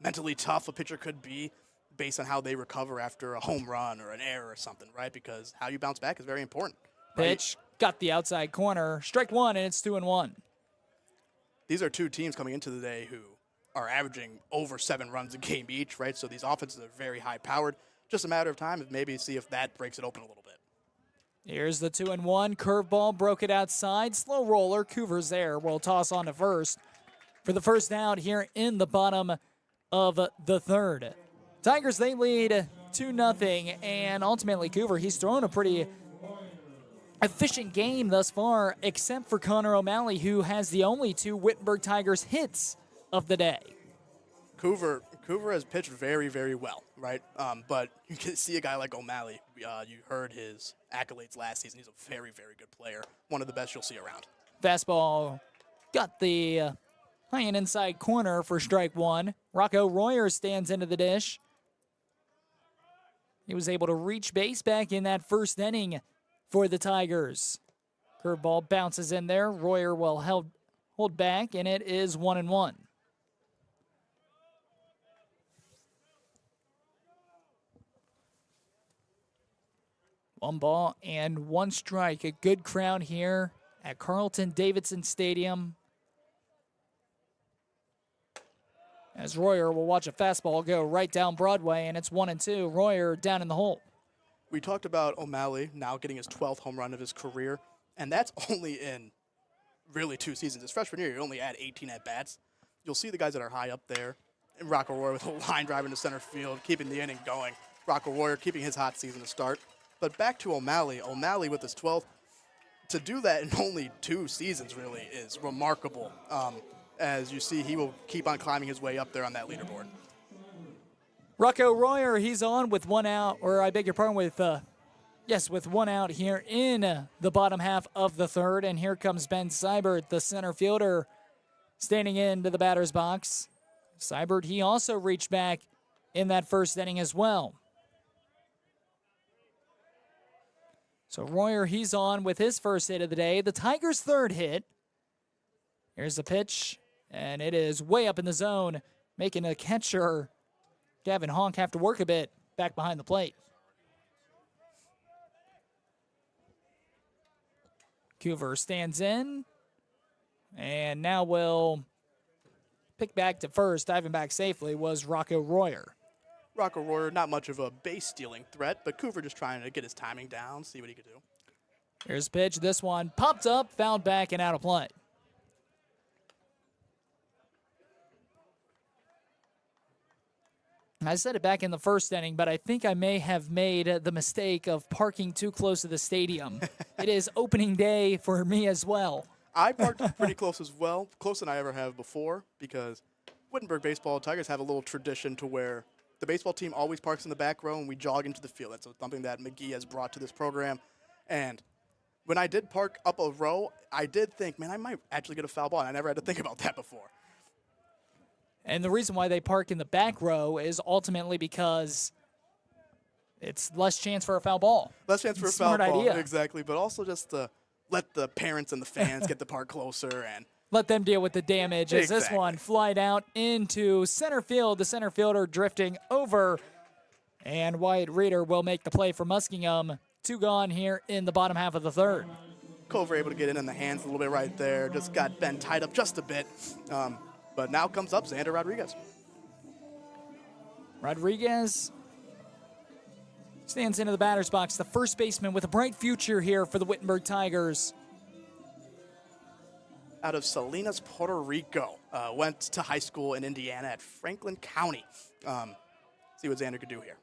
mentally tough a pitcher could be based on how they recover after a home run or an error or something, right? Because how you bounce back is very important. Right? Pitch, got the outside corner, strike one, and it's 2-1. These are two teams coming into the day who are averaging over 7 runs a game each, right? So these offenses are very high-powered. Just a matter of time of maybe see if that breaks it open a little bit. Here's the 2-1. Curveball broke it outside. Slow roller. Coover's there. Will toss on to first for the first out here in the bottom of the third. Tigers, they lead 2-0, and ultimately Coover, he's thrown a pretty efficient game thus far, except for Connor O'Malley, who has the only 2 Wittenberg Tigers hits of the day. Coover has pitched very, very well, right? But you can see a guy like O'Malley. You heard his accolades last season. He's a very, very good player. One of the best you'll see around. Fastball got the high and inside corner for strike one. Rocco Royer stands into the dish. He was able to reach base back in that first inning for the Tigers. Curveball bounces in there. Royer will hold back, and it is 1-1. One ball and one strike. A good crowd here at Carlton-Davidson Stadium. As Royer will watch a fastball go right down Broadway, and it's 1-2. Royer down in the hole. We talked about O'Malley now getting his 12th home run of his career, and that's only in really 2 seasons. His freshman year, he only had 18 at-bats. You'll see the guys that are high up there. And Rocco Royer with a line drive into center field, keeping the inning going. Rocco Royer keeping his hot season to start. But back to O'Malley. O'Malley with his 12th. To do that in only 2 seasons really is remarkable. As you see, he will keep on climbing his way up there on that leaderboard. Rocco Royer, he's on with 1 out, or I beg your pardon, with 1 out here in the bottom half of the third. And here comes Ben Seibert, the center fielder, standing into the batter's box. Seibert, he also reached back in that first inning as well. So Royer, he's on with his first hit of the day. The Tigers' third hit. Here's the pitch, and it is way up in the zone, making a catcher, Gavin Honk, have to work a bit back behind the plate. Coover stands in, and now will pick back to first. Diving back safely was Rocco Royer. Rocco Royer, not much of a base-stealing threat, but Coover just trying to get his timing down, see what he could do. Here's the pitch. This one popped up, fouled back, and out of play. I said it back in the first inning, but I think I may have made the mistake of parking too close to the stadium. It is opening day for me as well. I parked pretty close as well, closer than I ever have before, because Wittenberg baseball, Tigers have a little tradition to where the baseball team always parks in the back row and we jog into the field. That's something that McGee has brought to this program. And when I did park up a row, I did think, man, I might actually get a foul ball. And I never had to think about that before. And the reason why they park in the back row is ultimately because it's less chance for a foul ball. Less chance for a foul ball, idea. Exactly. But also just to let the parents and the fans get the park closer and let them deal with the damage as this one flied out into center field. The center fielder drifting over, and Wyatt Reeder will make the play for Muskingum. 2 gone here in the bottom half of the third. Cover able to get in the hands a little bit right there. Just got Ben tied up just a bit. But now comes up Xander Rodriguez. Rodriguez stands into the batter's box, the first baseman with a bright future here for the Wittenberg Tigers. out of Salinas, Puerto Rico. Went to high school in Indiana at Franklin County. See what Xander could do here.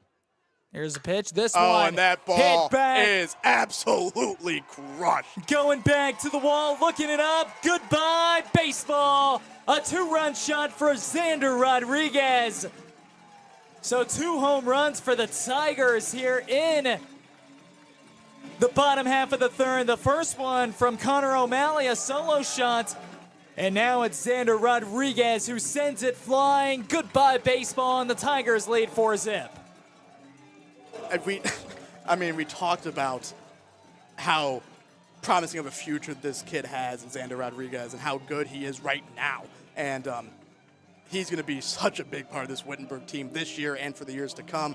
Here's the pitch. This Oh, one and that ball hit back. is absolutely crushed. Going back to the wall, looking it up. Goodbye, baseball. A 2-run shot for Xander Rodriguez. So 2 home runs for the Tigers here in the bottom half of the third. The first one from Connor O'Malley, a solo shot. And now it's Xander Rodriguez who sends it flying. Goodbye, baseball, and the Tigers lead 4-zip. We talked about how promising of a future this kid has in Xander Rodriguez and how good he is right now. And he's going to be such a big part of this Wittenberg team this year and for the years to come.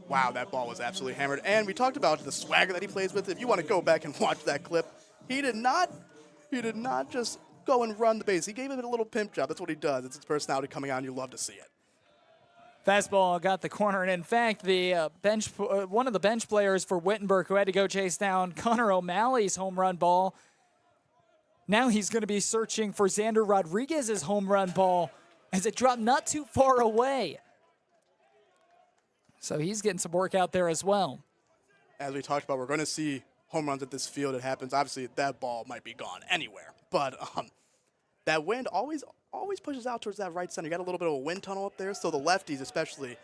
Wow, that ball was absolutely hammered. And we talked about the swagger that he plays with. If you want to go back and watch that clip, he did not just go and run the base. He gave it a little pimp job. That's what he does. It's his personality coming out, and you love to see it. Fastball got the corner, and in fact, the one of the bench players for Wittenberg who had to go chase down Connor O'Malley's home run ball, now he's going to be searching for Xander Rodriguez's home run ball as it dropped not too far away. So he's getting some work out there as well. As we talked about, we're going to see home runs at this field. It happens. Obviously, that ball might be gone anywhere, but that wind always pushes out towards that right center. You got a little bit of a wind tunnel up there, so the lefties, especially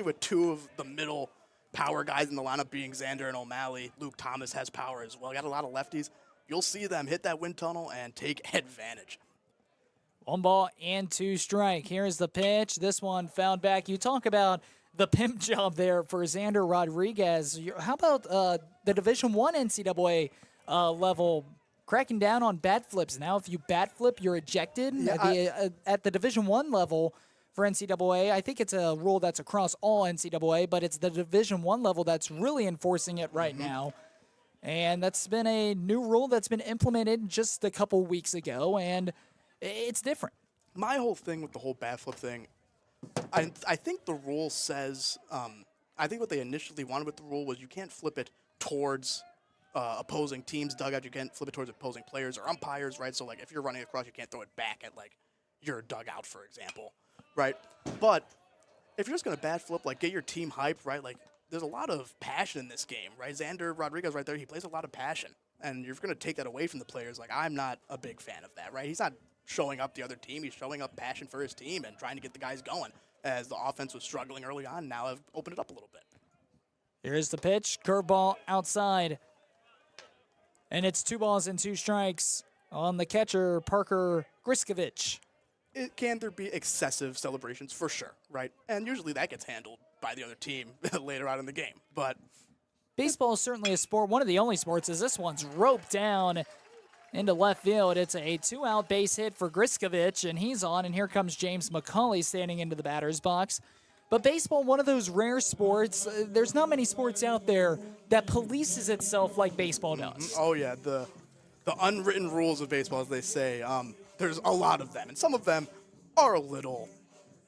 with 2 of the middle power guys in the lineup being Xander and O'Malley. Luke Thomas has power as well. You got a lot of lefties. You'll see them hit that wind tunnel and take advantage. 1 ball and 2 strike. Here's the pitch. This one fouled back. You talk about the pimp job there for Xander Rodriguez. How about the Division I NCAA level cracking down on bat flips? Now, if you bat flip, you're ejected. Yeah, at the Division I level for NCAA, I think it's a rule that's across all NCAA, but it's the Division I level that's really enforcing it right now. And that's been a new rule that's been implemented just a couple weeks ago, and it's different. My whole thing with the whole bat flip thing, I think the rule says, I think what they initially wanted with the rule was you can't flip it towards opposing teams' dugout. You can't flip it towards opposing players or umpires, right? So, like, if you're running across, you can't throw it back at, like, your dugout, for example, right? But if you're just going to bat flip, like, get your team hyped, right? Like, there's a lot of passion in this game, right? Xander Rodriguez right there, he plays a lot of passion. And you're going to take that away from the players. Like, I'm not a big fan of that, right? He's not showing up the other team. He's showing up passion for his team and trying to get the guys going. As the offense was struggling early on, now I've opened it up a little bit. Here's the pitch. Curveball outside. And it's 2 balls and 2 strikes on the catcher, Parker Griskovich. Can there be excessive celebrations? For sure, right? And usually that gets handled by the other team later on in the game. But baseball is certainly a sport. One of the only sports is this one's roped down into left field. It's a 2-out base hit for Griskovich, and he's on, and here comes James McCauley standing into the batter's box. But baseball, one of those rare sports, there's not many sports out there that polices itself like baseball does. Oh, yeah, the unwritten rules of baseball, as they say, there's a lot of them, and some of them are a little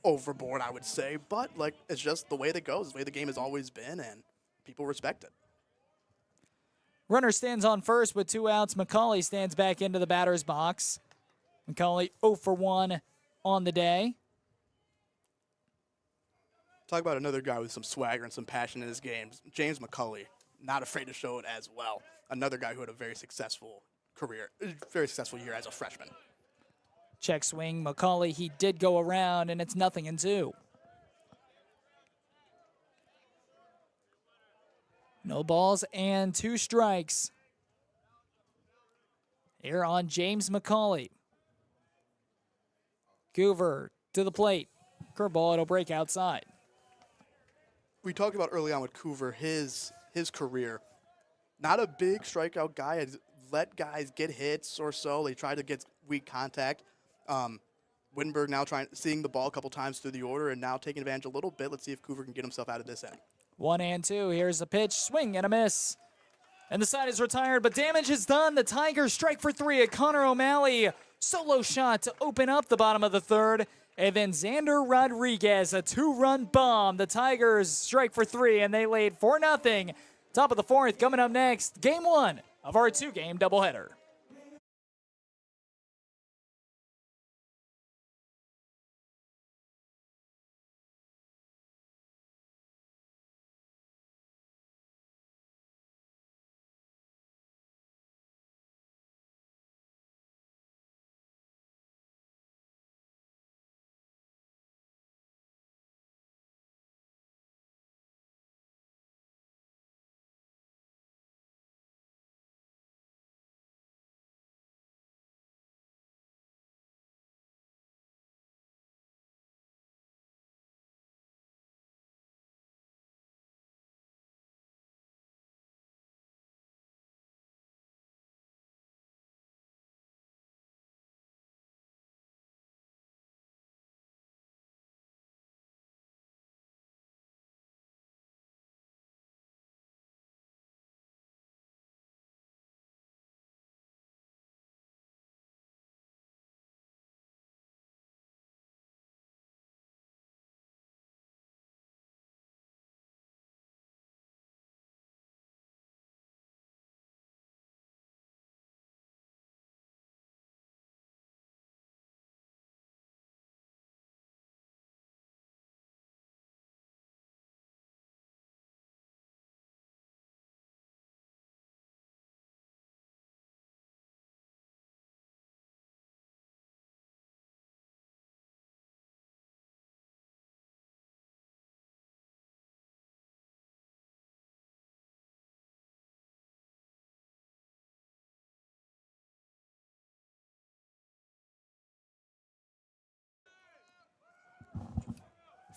overboard, I would say, but like it's just the way that goes, the way the game has always been, and people respect it. Runner stands on first with 2 outs. McCauley stands back into the batter's box. McCauley 0 for 1 on the day. Talk about another guy with some swagger and some passion in his games. James McCauley, not afraid to show it as well. Another guy who had a very successful career, very successful year as a freshman. Check swing. McCauley, he did go around, and it's 0-2. No balls and 2 strikes here on James McCauley. Coover to the plate. Curveball, it'll break outside. We talked about early on with Coover, his career. Not a big strikeout guy. Has let guys get hits or so. They try to get weak contact. Wittenberg now seeing the ball a couple times through the order and now taking advantage a little bit. Let's see if Coover can get himself out of this inning. 1-2. Here's the pitch. Swing and a miss. And the side is retired, but damage is done. The Tigers strike for 3 at Connor O'Malley. Solo shot to open up the bottom of the third. And then Xander Rodriguez, a 2-run bomb. The Tigers strike for 3, and they lead 4-0. Top of the 4th coming up next. Game 1 of our 2-game doubleheader.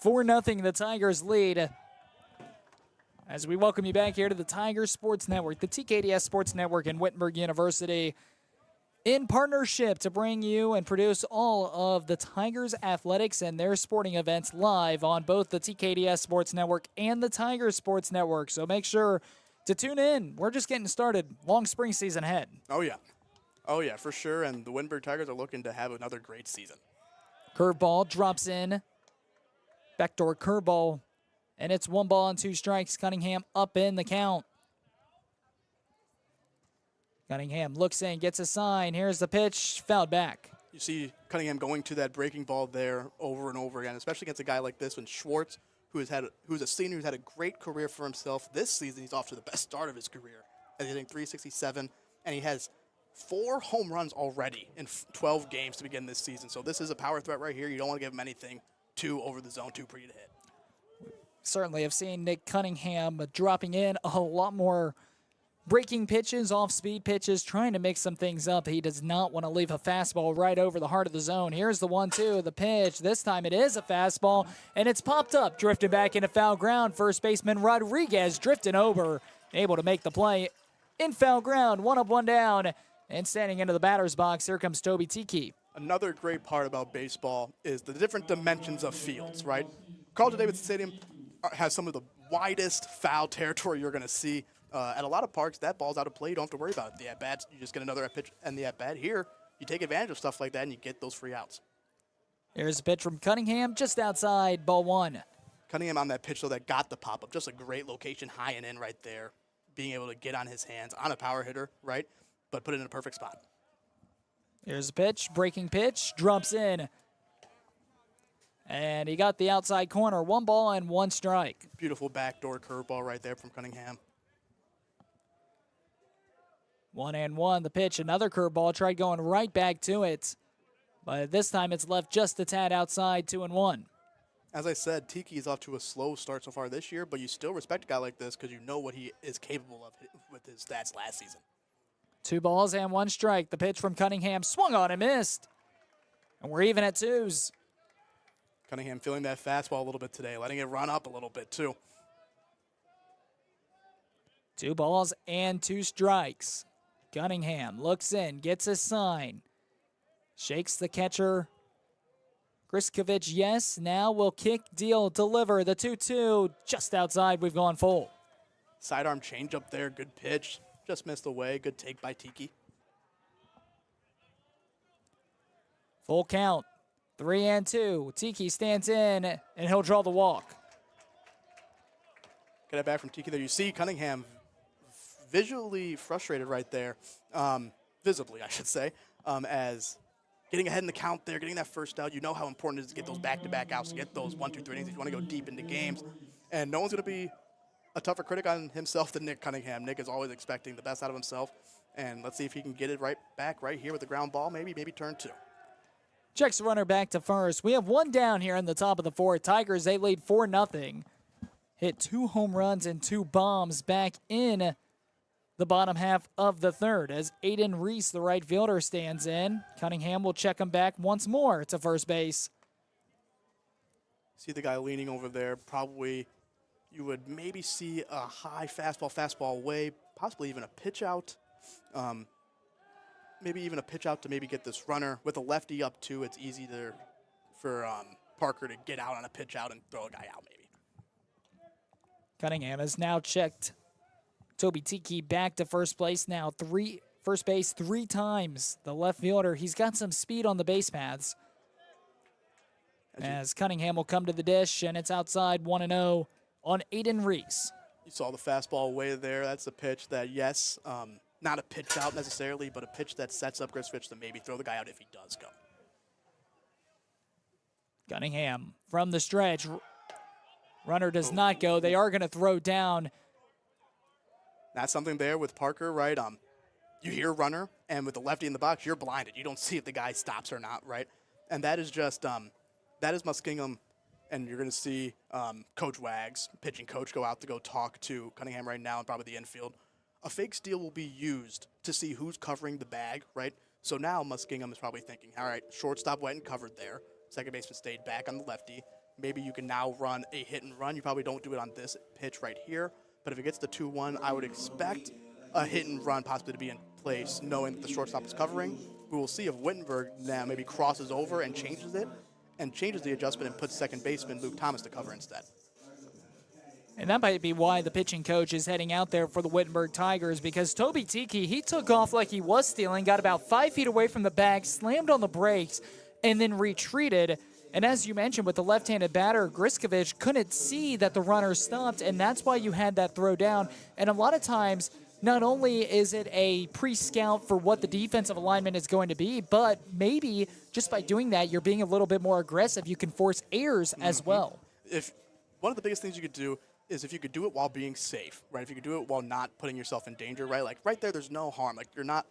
4-0 the Tigers lead. As we welcome you back here to the Tigers Sports Network, the TKDS Sports Network and Wittenberg University, in partnership to bring you and produce all of the Tigers athletics and their sporting events live on both the TKDS Sports Network and the Tigers Sports Network. So make sure to tune in. We're just getting started. Long spring season ahead. Oh, yeah. Oh, yeah, for sure. And the Wittenberg Tigers are looking to have another great season. Curveball drops in. Backdoor curveball. And it's 1 ball and 2 strikes. Cunningham up in the count. Cunningham looks in, gets a sign. Here's the pitch, fouled back. You see Cunningham going to that breaking ball there over and over again, especially against a guy like this one, Schwartz, who's a senior who's had a great career for himself. This season, he's off to the best start of his career. He's hitting .367, and he has 4 home runs already in 12 games to begin this season. So this is a power threat right here. You don't want to give him anything too over the zone, too pretty to hit. Certainly have seen Nick Cunningham dropping in a lot more breaking pitches, off-speed pitches, trying to mix some things up. He does not want to leave a fastball right over the heart of the zone. Here's the 1-2, the pitch. This time it is a fastball, and it's popped up, drifting back into foul ground. First baseman Rodriguez drifting over, able to make the play in foul ground. 1 up, 1 down, and standing into the batter's box, here comes Toby Tiki. Another great part about baseball is the different dimensions of fields, right? Carlton Davidson Stadium has some of the widest foul territory you're going to see. At a lot of parks, that ball's out of play. You don't have to worry about it. The at-bats, you just get another pitch and the at-bat. Here, you take advantage of stuff like that, and you get those free outs. Here's a pitch from Cunningham, just outside, ball 1. Cunningham on that pitch, though, that got the pop-up. Just a great location, high and in right there. Being able to get on his hands on a power hitter, right, but put it in a perfect spot. Here's a pitch, breaking pitch, drops in. And he got the outside corner. 1 ball and 1 strike. Beautiful backdoor curveball right there from Cunningham. 1-1, the pitch, another curveball, tried going right back to it. But this time it's left just a tad outside, 2-1. As I said, Tiki is off to a slow start so far this year, but you still respect a guy like this because you know what he is capable of with his stats last season. 2 balls and 1 strike. The pitch from Cunningham swung on and missed. And we're even at 2s. Cunningham feeling that fastball a little bit today, letting it run up a little bit too. 2 balls and 2 strikes. Cunningham looks in, gets a sign. Shakes the catcher. Griskovich, yes, now will kick, deal, deliver. The 2-2 just outside. We've gone full. Sidearm change up there, good pitch. Just missed away, good take by Tiki. Full count, 3-2. Tiki stands in, and he'll draw the walk. Get it back from Tiki there. You see Cunningham visually frustrated right there, visibly, I should say, as getting ahead in the count there, getting that first out. You know how important it is to get those back-to-back outs, to get those 1, 2, 3 innings if you want to go deep into games. And no one's going to be a tougher critic on himself than Nick Cunningham. Nick is always expecting the best out of himself. And let's see if he can get it right back right here with the ground ball, maybe turn 2. Checks the runner back to first. We have 1 down here in the top of the 4th. Tigers, they lead 4-0. Hit 2 home runs and 2 bombs back in the bottom half of the 3rd as Aiden Reese, the right fielder, stands in. Cunningham will check him back once more to first base. See the guy leaning over there. Probably you would maybe see a high fastball away, possibly even a pitch out. Maybe even a pitch out to maybe get this runner. With a lefty up too, it's easy for Parker to get out on a pitch out and throw a guy out maybe. Cunningham has now checked Toby Tiki back to first place now. First base 3 times. The left fielder, he's got some speed on the base paths. As Cunningham will come to the dish, and it's outside 1-0 on Aiden Reese. You saw the fastball away there. That's a pitch that, yes, not a pitch out necessarily, but a pitch that sets up Griskovich to maybe throw the guy out if he does go. Cunningham from the stretch. Runner does not go. They are going to throw down. That's something there with Parker, right? You hear runner, and with the lefty in the box, you're blinded. You don't see if the guy stops or not, right? And that is just that is Muskingum, and you're going to see Coach Wags, pitching coach, go out to go talk to Cunningham right now and probably the infield. A fake steal will be used to see who's covering the bag, right? So now Muskingum is probably thinking, all right, shortstop went and covered there. Second baseman stayed back on the lefty. maybe you can now run a hit and run. You probably don't do it on this pitch right here, but if it gets to 2-1, I would expect a hit and run possibly to be in place, knowing that the shortstop is covering. We will see if Wittenberg now maybe crosses over and changes the adjustment and puts second baseman Luke Thomas to cover instead. And that might be why the pitching coach is heading out there for the Wittenberg Tigers, because Toby Tiki, he took off like he was stealing, got about 5 feet away from the bag, slammed on the brakes, and then retreated. And as you mentioned, with the left-handed batter, Griskovich couldn't see that the runner stopped, and that's why you had that throw down. And a lot of times, not only is it a pre-scout for what the defensive alignment is going to be, but maybe just by doing that, you're being a little bit more aggressive. You can force errors as well. If one of the biggest things you could do is if you could do it while being safe, right? If you could do it while not putting yourself in danger, right? Like right there, there's no harm. Like you're not,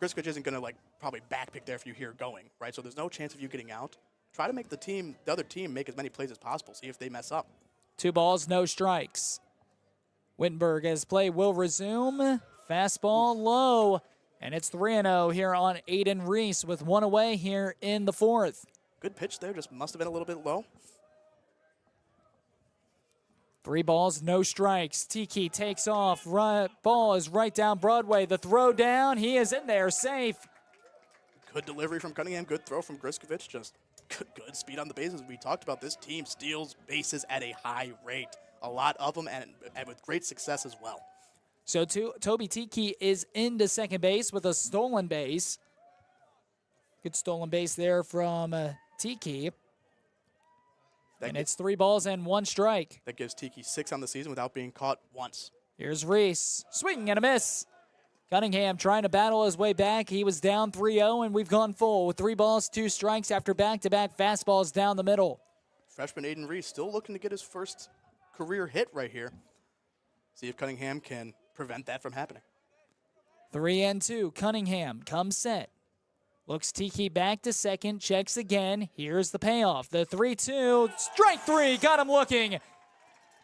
Griskovich isn't going to like probably backpick there if you hear going, right? So there's no chance of you getting out. Try to make the other team make as many plays as possible. See if they mess up. 2 balls, no strikes. Wittenberg as play will resume. Fastball low, and it's 3-0 here on Aiden Reese with 1 away here in the 4th. Good pitch there, just must have been a little bit low. 3 balls, no strikes. Tiki takes off. Ball is right down Broadway. The throw down. He is in there, safe. Good delivery from Cunningham. Good throw from Griskovich. Just good speed on the bases. We talked about this team steals bases at a high rate. A lot of them, and with great success as well. So Toby Tiki is into second base with a stolen base. Good stolen base there from Tiki. And it's 3 balls and 1 strike. That gives Tiki 6 on the season without being caught once. Here's Reese. Swing and a miss. Cunningham trying to battle his way back. He was down 3-0, and we've gone full with 3 balls, 2 strikes after back-to-back fastballs down the middle. Freshman Aiden Reese still looking to get his first career hit right here. See if Cunningham can prevent that from happening. 3-2. Cunningham comes set. Looks Tiki back to second, checks again. Here's the payoff. The 3-2, strike 3, got him looking.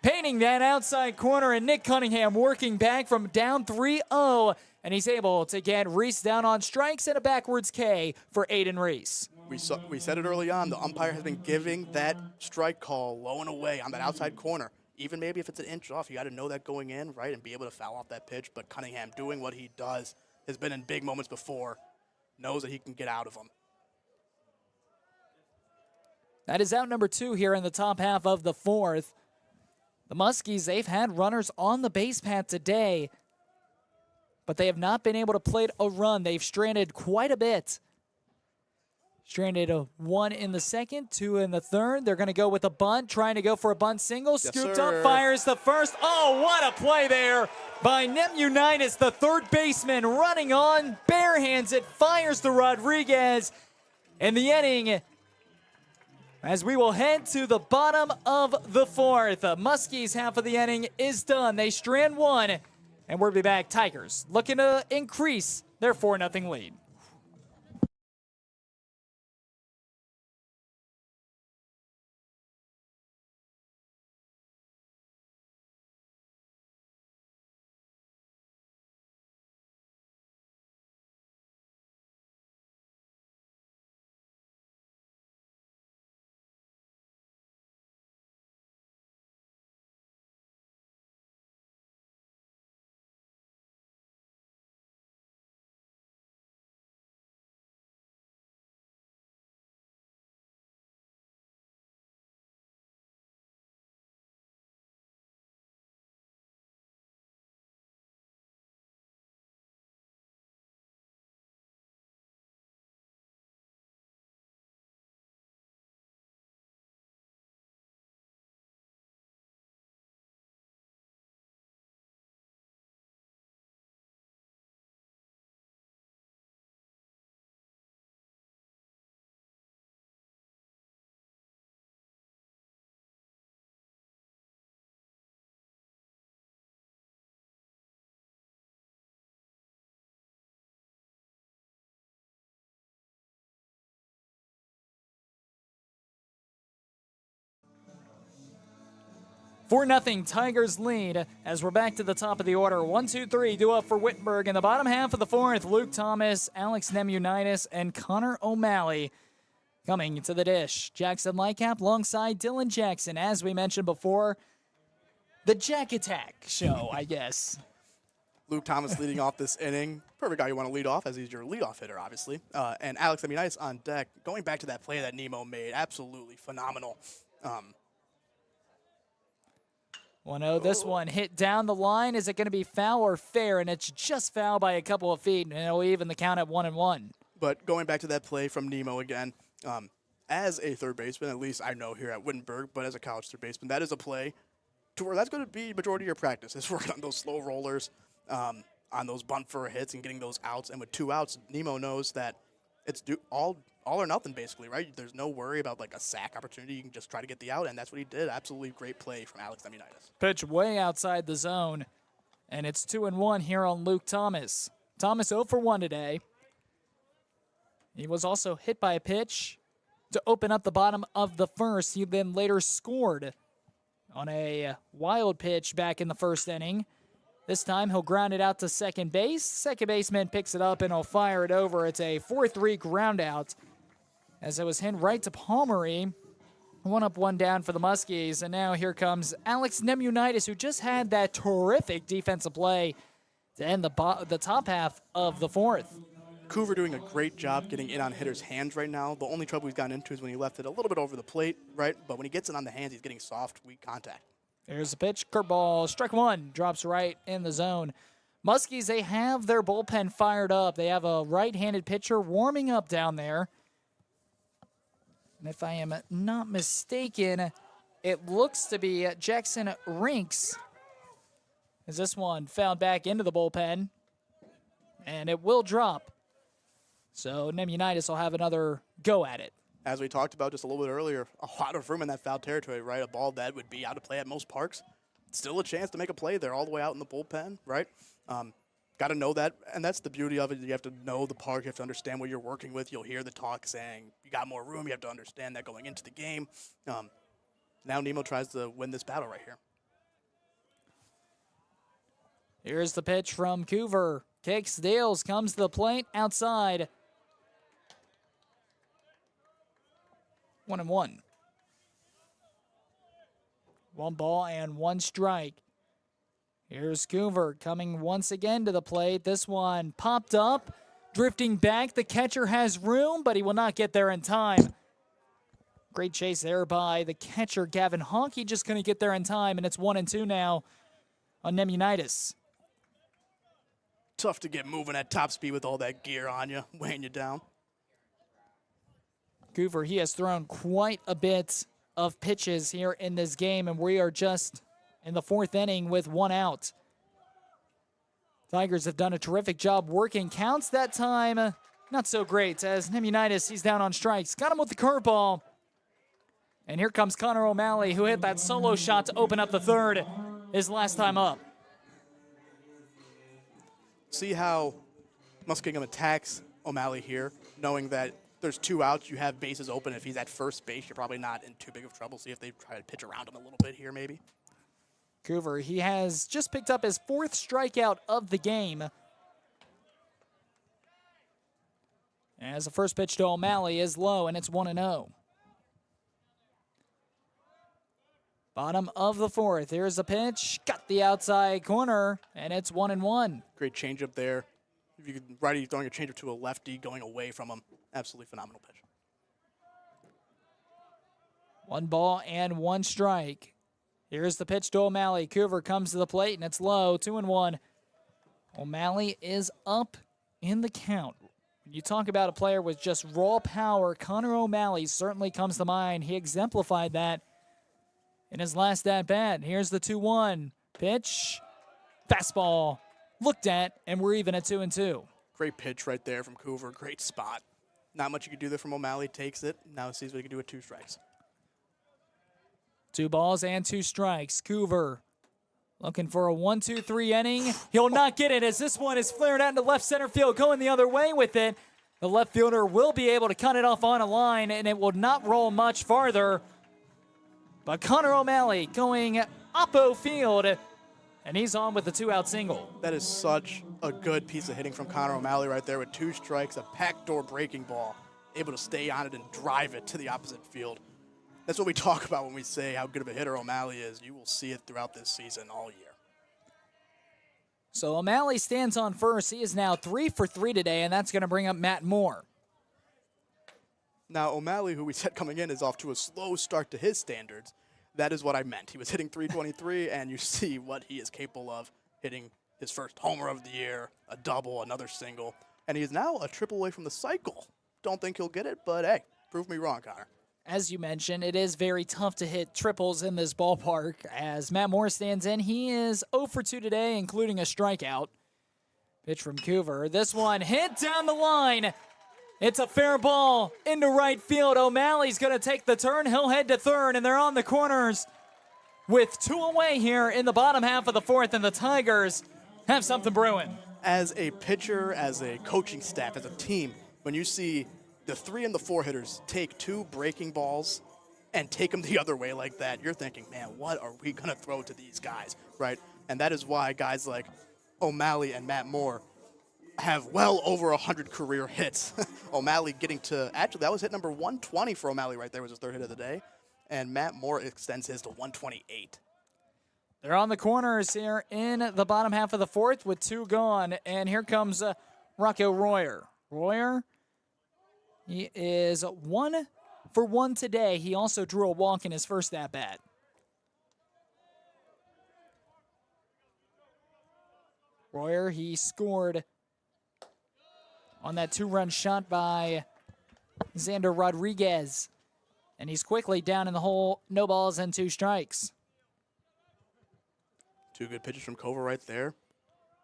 Painting that outside corner, and Nick Cunningham working back from down 3-0, and he's able to get Reese down on strikes and a backwards K for Aiden Reese. We said it early on, the umpire has been giving that strike call low and away on that outside corner. Even maybe if it's an inch off, you got to know that going in, right, and be able to foul off that pitch. But Cunningham doing what he does, has been in big moments before, knows that he can get out of them. That is out number 2 here in the top half of the 4th. The Muskies, they've had runners on the base path today, but they have not been able to plate a run. They've stranded quite a bit. Stranded 1 in the second, 2 in the third. They're going to go with a bunt, trying to go for a bunt single. Scooped up, fires the first. Oh, what a play there by Nemunitis, the third baseman, running on, bare hands it, fires to Rodriguez. And the inning, as we will head to the bottom of the 4th. Muskies half of the inning is done. They strand 1, and we'll be back. Tigers looking to increase their 4-0 lead. Four 0 Tigers lead as we're back to the top of the order. 1, 2, 3 due up for Wittenberg. In the bottom half of the 4th, Luke Thomas, Alex Nemunitis, and Connor O'Malley. Coming to the dish, Jackson Lightcap alongside Dylan Jackson. As we mentioned before, the Jack Attack show, I guess. Luke Thomas leading off this inning. Perfect guy you want to lead off, as he's your leadoff hitter, obviously. And Alex Lemonitis on deck. Going back to that play that Nemo made, absolutely phenomenal. 1-0, this one hit down the line. Is it going to be foul or fair? And it's just foul by a couple of feet, and it'll even the count at 1-1. But going back to that play from Nemo again, as a third baseman, at least I know here at Wittenberg, but as a college third baseman, that is a play to where that's going to be majority of your practice, is working on those slow rollers, on those bunt for hits and getting those outs. And with 2 outs, Nemo knows that it's all or nothing, basically, right? There's no worry about like a sack opportunity. You can just try to get the out, and that's what he did. Absolutely great play from Alex Lemonitis. Pitch way outside the zone, and it's 2-1 here on Luke Thomas. Thomas 0 for 1 today. He was also hit by a pitch to open up the bottom of the first. He then later scored on a wild pitch back in the first inning. This time he'll ground it out to second base. Second baseman picks it up and he'll fire it over. It's a 4-3 ground out as it was hit right to Palmery. 1 up, 1 down for the Muskies. And now here comes Alex Lemonitis, who just had that terrific defensive play to end the top half of the fourth. Coover doing a great job getting in on hitters' hands right now. The only trouble he's gotten into is when he left it a little bit over the plate, right? But when he gets it on the hands, he's getting soft, weak contact. There's a pitch, curveball, strike 1, drops right in the zone. Muskies, they have their bullpen fired up. They have a right-handed pitcher warming up down there. And if I am not mistaken, it looks to be Jackson Rinks. As this one found back into the bullpen, and it will drop. So Lemonitis will have another go at it. As we talked about just a little bit earlier, a lot of room in that foul territory, right? A ball that would be out of play at most parks. Still a chance to make a play there all the way out in the bullpen, right? Got to know that, and that's the beauty of it. You have to know the park. You have to understand what you're working with. You'll hear the talk saying, you got more room. You have to understand that going into the game. Now Nemo tries to win this battle right here. Here's the pitch from Coover. Kicks, deals, comes to the plate, outside. 1-1. 1 ball and 1 strike. Here's Coover coming once again to the plate. This one popped up, drifting back. The catcher has room, but he will not get there in time. Great chase there by the catcher, Gavin Honky, just going to get there in time, and it's 1-2 now on Lemonitis. Tough to get moving at top speed with all that gear on you, weighing you down. Coover, he has thrown quite a bit of pitches here in this game, and we are just in the 4th inning with 1 out. Tigers have done a terrific job working counts that time. Not so great as Lemonitis, he's down on strikes. Got him with the curveball. And here comes Connor O'Malley, who hit that solo shot to open up the 3rd, his last time up. See how Muskingum attacks O'Malley here, knowing that there's 2 outs, you have bases open. If he's at first base, you're probably not in too big of trouble. See if they try to pitch around him a little bit here, maybe. Coover, he has just picked up his 4th strikeout of the game. As the first pitch to O'Malley is low, and it's 1-0. Bottom of the 4th. Here's the pitch. Got the outside corner, and it's 1-1. Great changeup there. If you could righty throwing a changeup to a lefty, going away from him. Absolutely phenomenal pitch. 1 ball and 1 strike. Here's the pitch to O'Malley. Coover comes to the plate, and it's low. 2-1. O'Malley is up in the count. When you talk about a player with just raw power, Connor O'Malley certainly comes to mind. He exemplified that in his last at-bat. Here's the 2-1 pitch. Fastball looked at, and we're even at 2-2. Great pitch right there from Coover. Great spot. Not much you can do there from O'Malley. Takes it. Now sees what he can do with 2 strikes. 2 balls and 2 strikes. Coover looking for a 1-2-3 inning. He'll not get it as this one is flared out into left center field, going the other way with it. The left fielder will be able to cut it off on a line, and it will not roll much farther. But Connor O'Malley going oppo field, and he's on with the 2-out single. That is such a good piece of hitting from Connor O'Malley right there with 2 strikes, a backdoor breaking ball. able to stay on it and drive it to the opposite field. That's what we talk about when we say how good of a hitter O'Malley is. You will see it throughout this season all year. So O'Malley stands on first. He is now 3 for 3 today, and that's going to bring up Matt Moore. Now, O'Malley, who we said coming in, is off to a slow start to his standards. That is what I meant. He was hitting 323, and you see what he is capable of, hitting his first homer of the year, a double, another single, and he is now a triple away from the cycle. Don't think he'll get it, but hey, prove me wrong, Connor. As you mentioned, it is very tough to hit triples in this ballpark. As Matt Moore stands in, he is 0 for 2 today, including a strikeout. Pitch from Coover. This one hit down the line. It's a fair ball into right field. O'Malley's going to take the turn. He'll head to third, and they're on the corners with 2 away here in the bottom half of the fourth, and the Tigers have something brewing. As a pitcher, as a coaching staff, as a team, when you see the 3 and the 4 hitters take 2 breaking balls and take them the other way like that, you're thinking, man, what are we going to throw to these guys, right? And that is why guys like O'Malley and Matt Moore have well over 100 career hits. O'Malley getting to, actually, that was hit number 120 for O'Malley right there, was his 3rd hit of the day. And Matt Moore extends his to 128. They're on the corners here in the bottom half of the fourth with 2 gone. And here comes Rocco Royer. Royer, he is 1 for 1 today. He also drew a walk in his first at-bat. Royer, he scored on that 2-run shot by Xander Rodriguez. And he's quickly down in the hole. No balls and 2 strikes. 2 good pitches from Cover right there.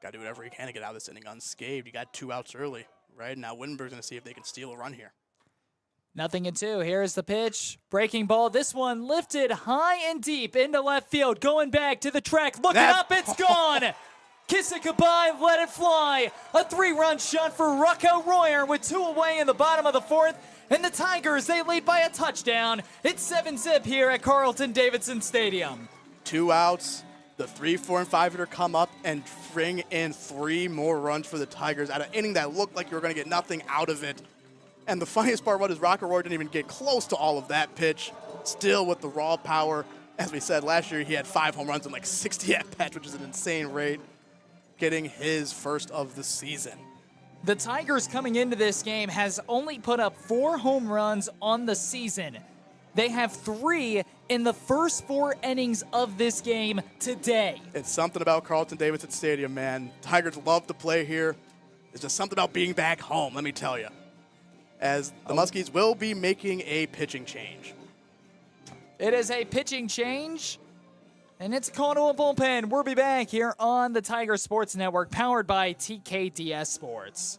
Got to do whatever he can to get out of this inning unscathed. You got 2 outs early, right? Now Wittenberg's going to see if they can steal a run here. 0-2. Here's the pitch. Breaking ball. This one lifted high and deep into left field. Going back to the track. Looking up. It's gone. Kiss it goodbye, let it fly. A 3-run shot for Rocco Royer with 2 away in the bottom of the fourth. And the Tigers, they lead by a touchdown. It's 7-zip here at Carlton-Davidson Stadium. 2 outs. The 3, 4, and 5 hitter come up and bring in 3 more runs for the Tigers out of an inning that looked like you were going to get nothing out of it. And the funniest part was Rocco Royer didn't even get close to all of that pitch. Still with the raw power. As we said, last year he had 5 home runs and like 60 at-bats, which is an insane rate. Getting his first of the season. The Tigers coming into this game has only put up 4 home runs on the season. They have 3 in the first 4 innings of this game today. It's something about Carlton-Davidson Stadium, man. Tigers love to play here. It's just something about being back home, let me tell you. As the Muskies will be making a pitching change. It is a pitching change. And it's a call to a bullpen. We'll be back here on the Tiger Sports Network, powered by TKDS Sports.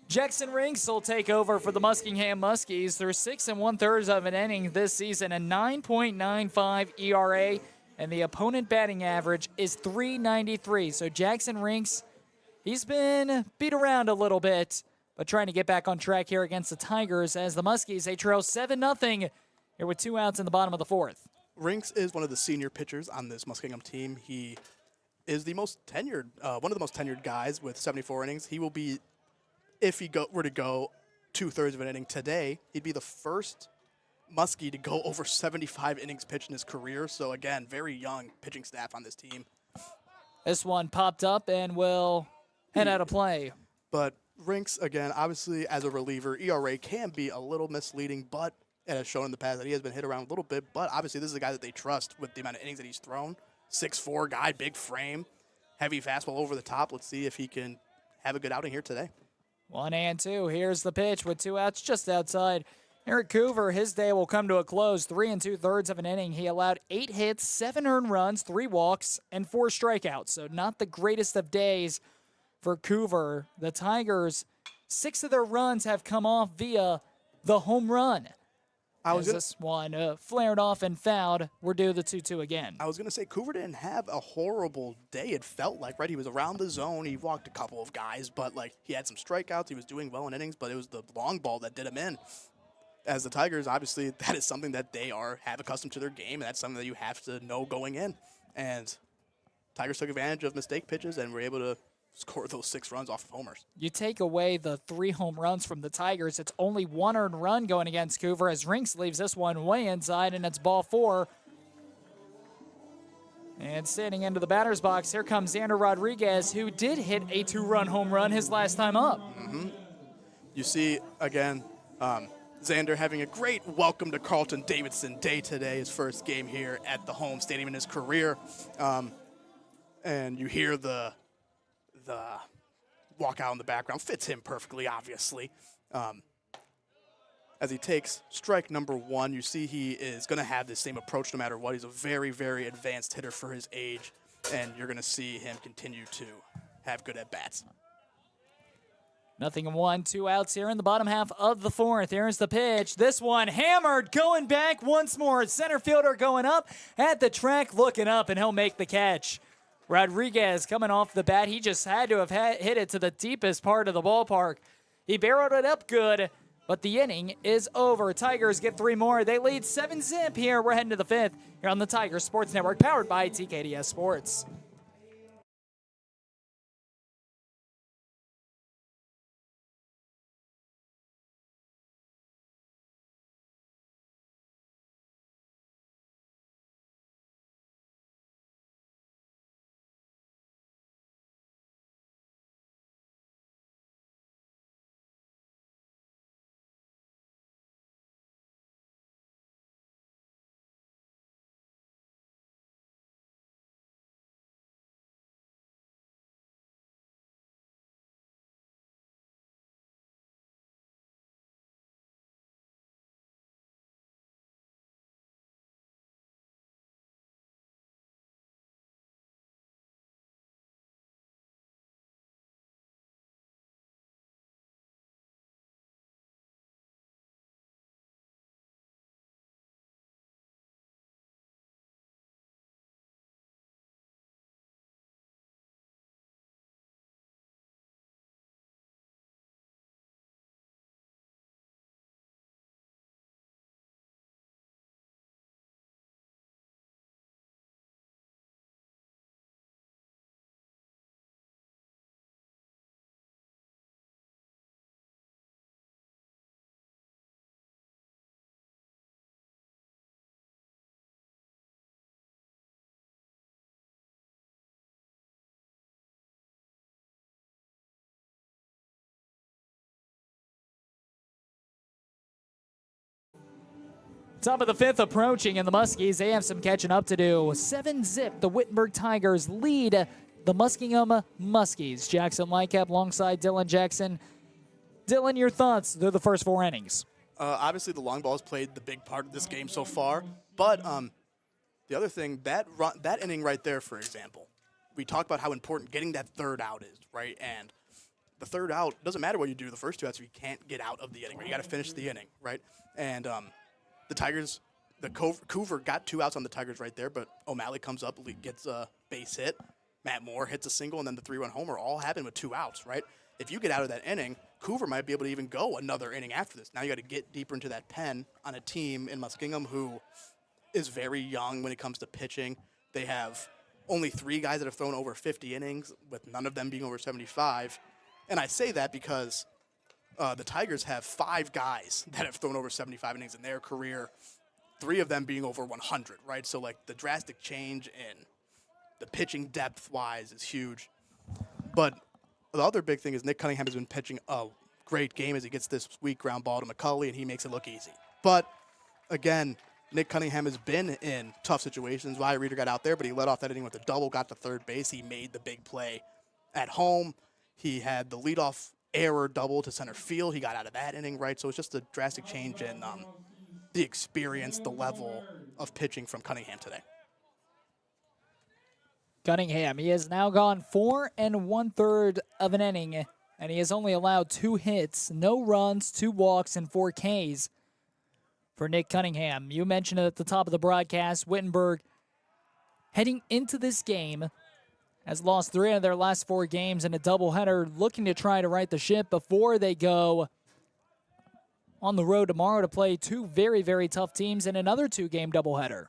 Jackson Rinks will take over for the Muskingum Muskies through 6 1/3 of an inning this season, a 9.95 ERA, and the opponent batting average is .393. So Jackson Rinks, he's been beat around a little bit, but trying to get back on track here against the Tigers as the Muskies, they trail 7-0 here with 2 outs in the bottom of the 4th. Rinks is one of the senior pitchers on this Muskingum team. He is the most tenured, one of the most tenured guys with 74 innings. He will be, if he were to go 2/3 of an inning today, he'd be the first Muskie to go over 75 innings pitched in his career. So again, very young pitching staff on this team. This one popped up and will head out of play. But Rinks, again, obviously as a reliever, ERA can be a little misleading, but it has shown in the past that he has been hit around a little bit. But obviously this is a guy that they trust with the amount of innings that he's thrown. 6'4" guy, big frame, heavy fastball over the top. Let's see if he can have a good outing here today. 1-2. Here's the pitch with 2 outs just outside. Eric Coover, his day will come to a close. 3 2/3 of an inning. He allowed 8 hits, 7 earned runs, 3 walks, and 4 strikeouts. So not the greatest of days for Coover. The Tigers, 6 of their runs have come off via the home run. This one flared off and fouled. We're due the 2-2 again. I was going to say, Coover didn't have a horrible day, it felt like, right? He was around the zone. He walked a couple of guys, but, like, he had some strikeouts. He was doing well in innings, but it was the long ball that did him in. As the Tigers, obviously, that is something that they have accustomed to their game, and that's something that you have to know going in. And Tigers took advantage of mistake pitches and were able to score those 6 runs off of homers. You take away the 3 home runs from the Tigers, it's only 1 earned run going against Coover as Rinks leaves this one way inside, and it's ball 4. And standing into the batter's box, here comes Xander Rodriguez, who did hit a 2-run home run his last time up. You see, again, Xander having a great welcome to Carlton-Davidson day today, his first game here at the home stadium in his career. And you hear the walkout in the background. Fits him perfectly, obviously. As he takes strike number 1, you see he is going to have the same approach no matter what. He's a very, very advanced hitter for his age, and you're going to see him continue to have good at-bats. 0-1, 2 outs here in the bottom half of the 4th. Here's the pitch. This one hammered, going back once more. Center fielder going up at the track, looking up, and he'll make the catch. Rodriguez coming off the bat. He just had to have hit it to the deepest part of the ballpark. He barreled it up good, but the inning is over. Tigers get 3 more. They lead 7-0 here. We're heading to the 5th here on the Tigers Sports Network, powered by TKDS Sports. Top of the 5th approaching, and the Muskies, they have some catching up to do. 7-0, the Wittenberg Tigers lead the Muskingum Muskies. Jackson Lightcap alongside Dylan Jackson. Dylan, your thoughts through the first 4 innings? Obviously, the long ball has played the big part of this game so far. But the other thing, that inning right there, for example, we talked about how important getting that 3rd out is, right? And the third out, doesn't matter what you do the first 2 outs if you can't get out of the inning. Right? You got to finish the inning, right? And the Tigers, Coover got 2 outs on the Tigers right there, but O'Malley comes up, gets a base hit. Matt Moore hits a single, and then the 3-run homer all happened with 2 outs, right? If you get out of that inning, Coover might be able to even go another inning after this. Now you got to get deeper into that pen on a team in Muskingum who is very young when it comes to pitching. They have only 3 guys that have thrown over 50 innings, with none of them being over 75. And I say that because the Tigers have 5 guys that have thrown over 75 innings in their career, 3 of them being over 100, right? So, like, the drastic change in the pitching depth-wise is huge. But the other big thing is Nick Cunningham has been pitching a great game as he gets this weak ground ball to McCulley, and he makes it look easy. But, again, Nick Cunningham has been in tough situations. Wyatt Reeder got out there, but he led off that inning with a double, got to third base. He made the big play at home. He had the leadoff error double to center field. He got out of that inning, right? So it's just a drastic change in the experience, the level of pitching from Cunningham today. Cunningham, he has now gone 4 1/3 of an inning, and he has only allowed 2 hits, no runs, 2 walks, and 4 Ks for Nick Cunningham. You mentioned it at the top of the broadcast. Wittenberg, heading into this game, has lost 3 out of their last 4 games in a doubleheader, looking to try to right the ship before they go on the road tomorrow to play 2 very, very tough teams in another 2-game doubleheader.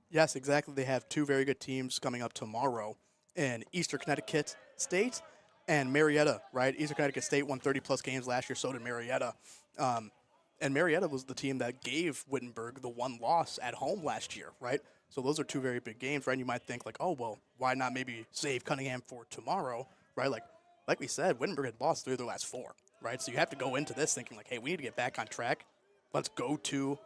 Yes, exactly. They have 2 very good teams coming up tomorrow in Eastern Connecticut State and Marietta, right? Eastern Connecticut State won 30-plus games last year, so did Marietta. And Marietta was the team that gave Wittenberg the 1 loss at home last year, right? So those are 2 very big games, right? And you might think, like, oh, well, why not maybe save Cunningham for tomorrow, right? Like we said, Wittenberg had lost 3 of their last 4, right? So you have to go into this thinking, like, hey, we need to get back on track. Let's go to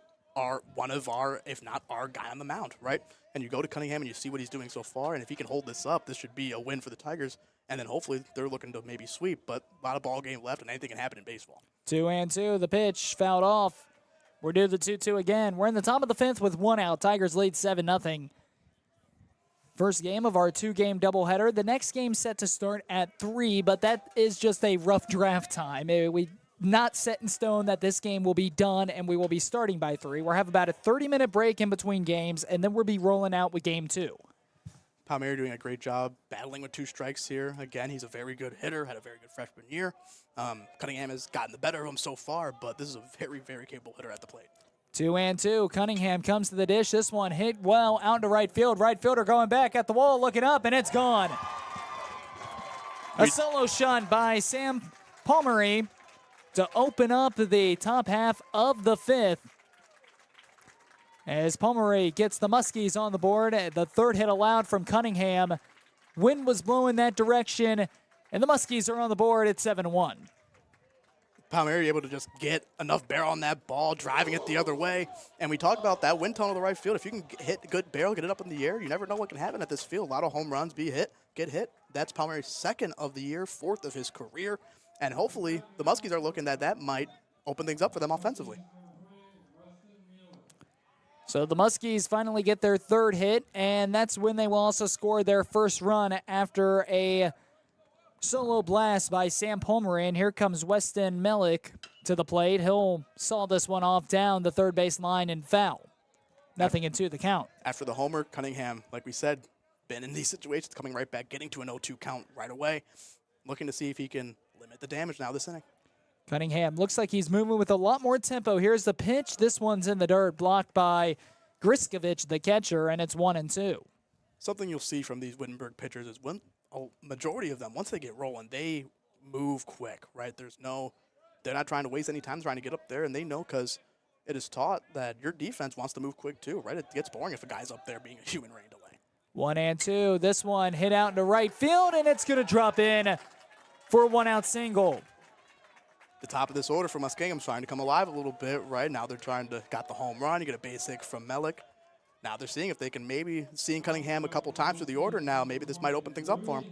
one of our, if not our guy on the mound, right? And you go to Cunningham and you see what he's doing so far, and if he can hold this up, this should be a win for the Tigers, and then hopefully they're looking to maybe sweep, but a lot of ball game left, and anything can happen in baseball. 2-2, the pitch fouled off. We're due the 2-2 again. We're in the top of the 5th with 1 out. Tigers lead 7-0. First game of our 2-game doubleheader. The next game set to start at 3, but that is just a rough draft time. We not set in stone that this game will be done and we will be starting by 3. We'll have about a 30-minute break in between games, and then we'll be rolling out with game 2. Palmieri doing a great job battling with 2 strikes here. Again, he's a very good hitter, had a very good freshman year. Cunningham has gotten the better of him so far, but this is a very, very capable hitter at the plate. 2-2. Cunningham comes to the dish. This one hit well out to right field. Right fielder going back at the wall, looking up, and it's gone. A solo shot by Sam Palmieri to open up the top half of the 5th. As Palmieri gets the Muskies on the board, the 3rd hit allowed from Cunningham. Wind was blowing that direction, and the Muskies are on the board at 7-1. Palmieri able to just get enough barrel on that ball, driving it the other way. And we talk about that wind tunnel to the right field. If you can hit a good barrel, get it up in the air, you never know what can happen at this field. A lot of home runs get hit. That's Palmieri's 2nd of the year, 4th of his career. And hopefully the Muskies are looking that might open things up for them offensively. So the Muskies finally get their 3rd hit, and that's when they will also score their first run after a solo blast by Sam Palmieri. And here comes Weston Melick to the plate. He'll saw this one off down the third base line and foul. Nothing into the count. After the homer, Cunningham, like we said, been in these situations, coming right back, getting to an 0-2 count right away, looking to see if he can limit the damage now this inning. Cunningham looks like he's moving with a lot more tempo. Here's the pitch. This one's in the dirt, blocked by Griskovich, the catcher, and it's 1-2. Something you'll see from these Wittenberg pitchers is when a majority of them, once they get rolling, they move quick, right? They're not trying to waste any time trying to get up there, and they know because it is taught that your defense wants to move quick too, right? It gets boring if a guy's up there being a human rain delay. 1-2. This one hit out into right field, and it's going to drop in for a 1-out single. The top of this order for Muskingum trying to come alive a little bit, right? Now they're got the home run. You get a base hit from Melick. Now they're seeing if they can seeing Cunningham a couple times through the order now. Maybe this might open things up for him.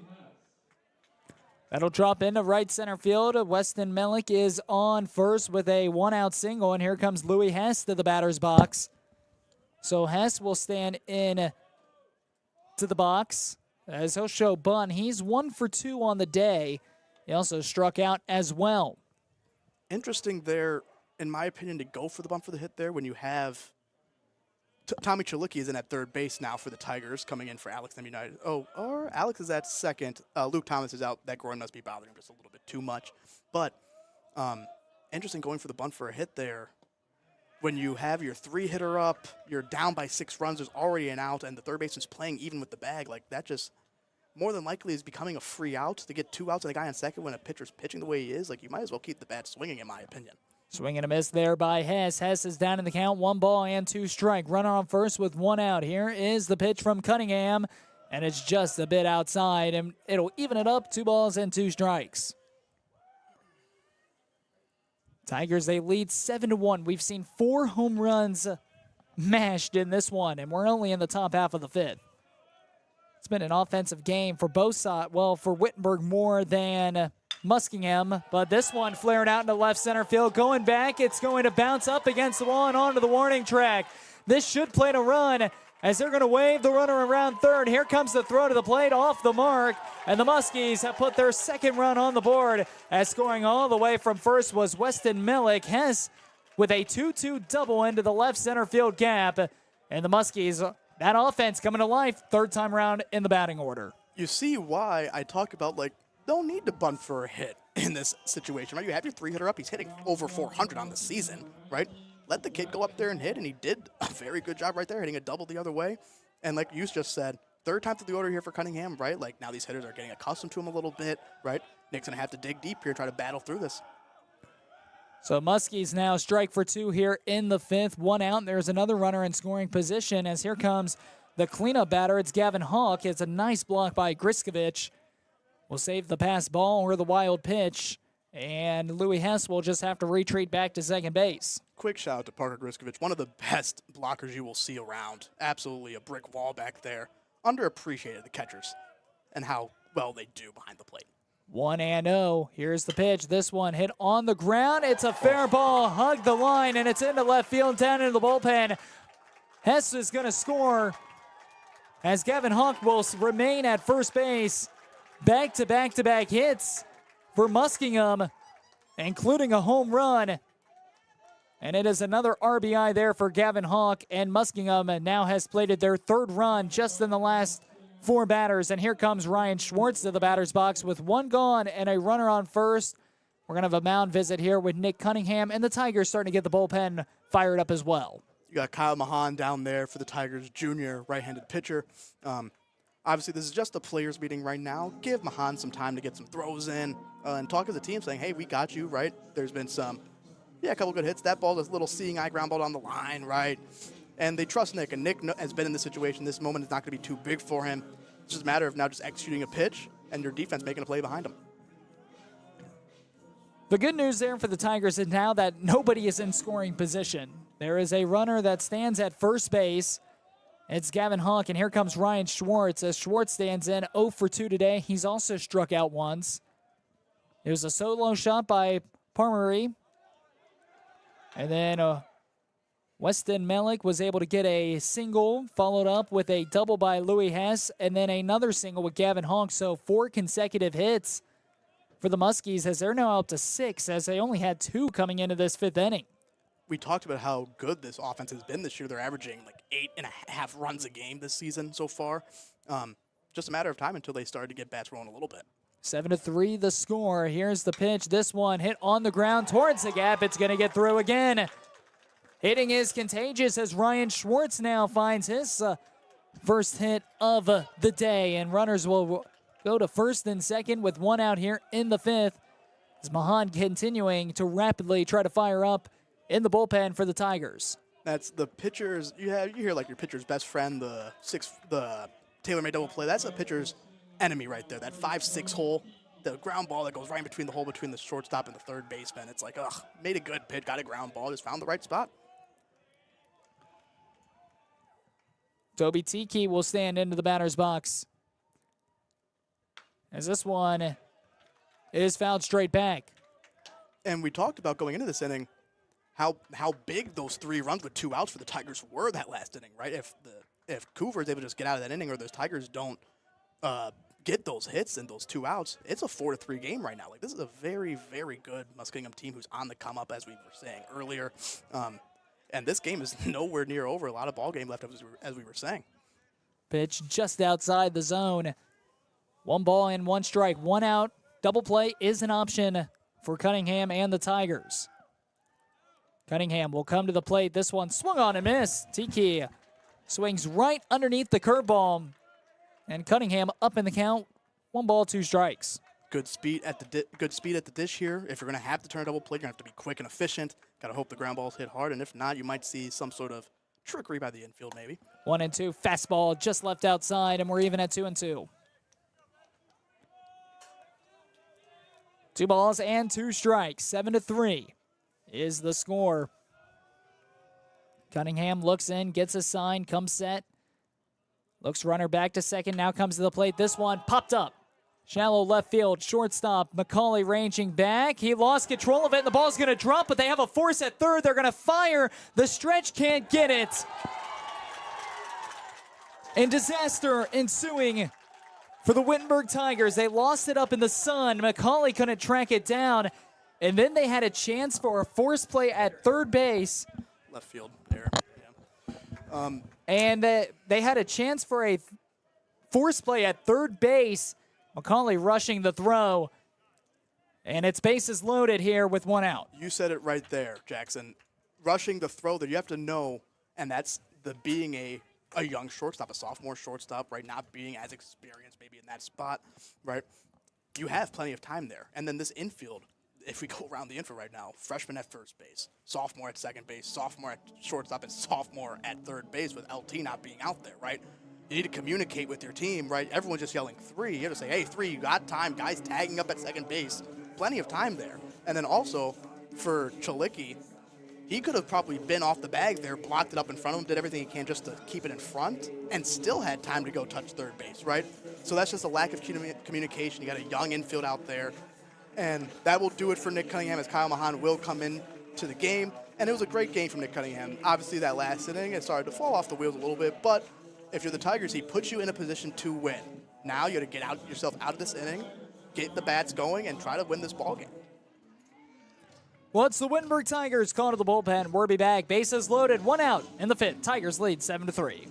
That'll drop into right center field. Weston Melick is on first with a 1-out single, and here comes Louis Hess to the batter's box. So Hess will stand in to the box as he'll show bunt. He's 1 for 2 on the day. He also struck out as well. Interesting there, in my opinion, to go for the bump for the hit there when you have Tommy Chalicki is in at third base now for the Tigers, coming in for Alex M. United. Oh, or Alex is at second. Luke Thomas is out. That groin must be bothering him just a little bit too much. But interesting going for the bunt for a hit there. When you have your 3-hitter up, you're down by 6 runs, there's already an out, and the third baseman's playing even with the bag. Like, that just more than likely is becoming a free out to get 2 outs and a guy on second when a pitcher's pitching the way he is. Like, you might as well keep the bat swinging, in my opinion. Swing and a miss there by Hess. Hess is down in the count, 1 ball and 2 strike. Runner on first with 1 out. Here is the pitch from Cunningham, and it's just a bit outside, and it'll even it up, 2 balls and 2 strikes. Tigers, they lead 7-1. We've seen 4 home runs mashed in this one, and we're only in the top half of the 5th. It's been an offensive game for both sides. Well, for Wittenberg more than Muskingum, but this one flared out into left center field. Going back, it's going to bounce up against the wall and onto the warning track. This should play to run as they're going to wave the runner around third. Here comes the throw to the plate off the mark, and the Muskies have put their 2nd run on the board as scoring all the way from first was Weston Millick. Hess with a 2-2 double into the left center field gap, and the Muskies, that offense coming to life 3rd time around in the batting order. You see why I talk about, like, don't need to bunt for a hit in this situation, right? You have your 3-hitter up. He's hitting over 400 on the season, right? Let the kid go up there and hit, and he did a very good job right there, hitting a double the other way. And like you just said, 3rd time through the order here for Cunningham, right? Like, now these hitters are getting accustomed to him a little bit, right? Nick's going to have to dig deep here, try to battle through this. So Muskies now strike for 2 here in the 5th. 1 out. There's another runner in scoring position as here comes the cleanup batter. It's Gavin Hawk. It's a nice block by Griskovich. Will save the pass ball or the wild pitch, and Louis Hess will just have to retreat back to second base. Quick shout out to Parker Griskovich, one of the best blockers you will see around. Absolutely a brick wall back there. Underappreciated, the catchers, and how well they do behind the plate. 1-0. Here's the pitch. This one hit on the ground. It's a fair ball. Hugged the line, and it's into left field, down into the bullpen. Hess is going to score as Gavin Hawk will remain at first base. Back-to-back-to-back hits for Muskingum, including a home run. And it is another RBI there for Gavin Hawk, and Muskingum now has plated their 3rd run just in the last 4 batters. And here comes Ryan Schwartz to the batter's box with 1 gone and a runner on first. We're going to have a mound visit here with Nick Cunningham, and the Tigers starting to get the bullpen fired up as well. You got Kyle Mahan down there for the Tigers, junior right-handed pitcher. Obviously, this is just a players' meeting right now. Give Mahan some time to get some throws in and talk as a team saying, hey, we got you, right? There's been a couple good hits. That ball, this little seeing eye ground ball on the line, right? And they trust Nick, and Nick has been in this situation. This moment is not going to be too big for him. It's just a matter of now just executing a pitch and your defense making a play behind him. The good news there for the Tigers is now that nobody is in scoring position. There is a runner that stands at first base. It's Gavin Hawk, and here comes Ryan Schwartz as Schwartz stands in 0 for 2 today. He's also struck out once. It was a solo shot by Parmery. And then Weston Mellick was able to get a single, followed up with a double by Louis Hess, and then another single with Gavin Hawk. So 4 consecutive hits for the Muskies as they're now up to 6 as they only had 2 coming into this 5th inning. We talked about how good this offense has been this year. They're averaging like 8.5 runs a game this season so far. Just a matter of time until they start to get bats rolling a little bit. 7-3 the score. Here's the pitch. This one hit on the ground towards the gap. It's going to get through again. Hitting is contagious as Ryan Schwartz now finds his first hit of the day. And runners will go to first and second with 1 out here in the 5th. As Mahan continuing to rapidly try to fire up in the bullpen for the Tigers. That's the pitcher's, you hear like your pitcher's best friend, the tailor-made double play. That's a pitcher's enemy right there. That 5-6 hole, the ground ball that goes right in between the hole between the shortstop and the third baseman. It's like, made a good pitch, got a ground ball, just found the right spot. Toby Tiki will stand into the batter's box as this one is fouled straight back. And we talked about going into this inning how big those 3 runs with 2 outs for the Tigers were that last inning, right? If Coover is able to just get out of that inning or those Tigers don't get those hits and those 2 outs, it's a 4-3 game right now. Like, this is a very, very good Muskingum team who's on the come up, as we were saying earlier. And this game is nowhere near over. A lot of ball game left, as we were saying. Pitch just outside the zone. 1 ball and 1 strike, 1 out. Double play is an option for Cunningham and the Tigers. Cunningham will come to the plate. This one swung on and missed. Tiki swings right underneath the curveball. And Cunningham up in the count. 1 ball, 2 strikes. Good speed at the dish here. If you're going to have to turn a double play, you're going to have to be quick and efficient. Got to hope the ground balls hit hard, and if not, you might see some sort of trickery by the infield maybe. 1-2, fastball just left outside, and we're even at 2-2. 2 balls and 2 strikes. 7-3 is the score. Cunningham looks in, gets a sign, comes set. Looks runner back to second, now comes to the plate. This one popped up. Shallow left field, shortstop, McCauley ranging back. He lost control of it, and the ball's going to drop, but they have a force at third. They're going to fire. The stretch can't get it. And disaster ensuing for the Wittenberg Tigers. They lost it up in the sun. McCauley couldn't track it down, and then they had a chance for a force play at third base. Left field there. Yeah. And they had a chance for a force play at third base. McCauley rushing the throw. And it's bases loaded here with 1 out. You said it right there, Jackson. Rushing the throw that you have to know, and that's the being a young shortstop, a sophomore shortstop, right? Not being as experienced maybe in that spot, right? You have plenty of time there. And then this infield, if we go around the infield right now, freshman at first base, sophomore at second base, sophomore at shortstop, and sophomore at third base with LT not being out there, right? You need to communicate with your team, right? Everyone's just yelling 3. You have to say, hey, 3, you got time. Guys tagging up at second base. Plenty of time there. And then also for Chalicki, he could have probably been off the bag there, blocked it up in front of him, did everything he can just to keep it in front, and still had time to go touch third base, right? So that's just a lack of communication. You got a young infield out there. And that will do it for Nick Cunningham as Kyle Mahan will come in to the game. And it was a great game from Nick Cunningham. Obviously, that last inning, it started to fall off the wheels a little bit, but if you're the Tigers, he puts you in a position to win. Now you got to get yourself out of this inning, get the bats going, and try to win this ball game. Well, it's the Wittenberg Tigers calling to the bullpen. Werby back, bases loaded, 1 out in the 5th. Tigers lead 7-3.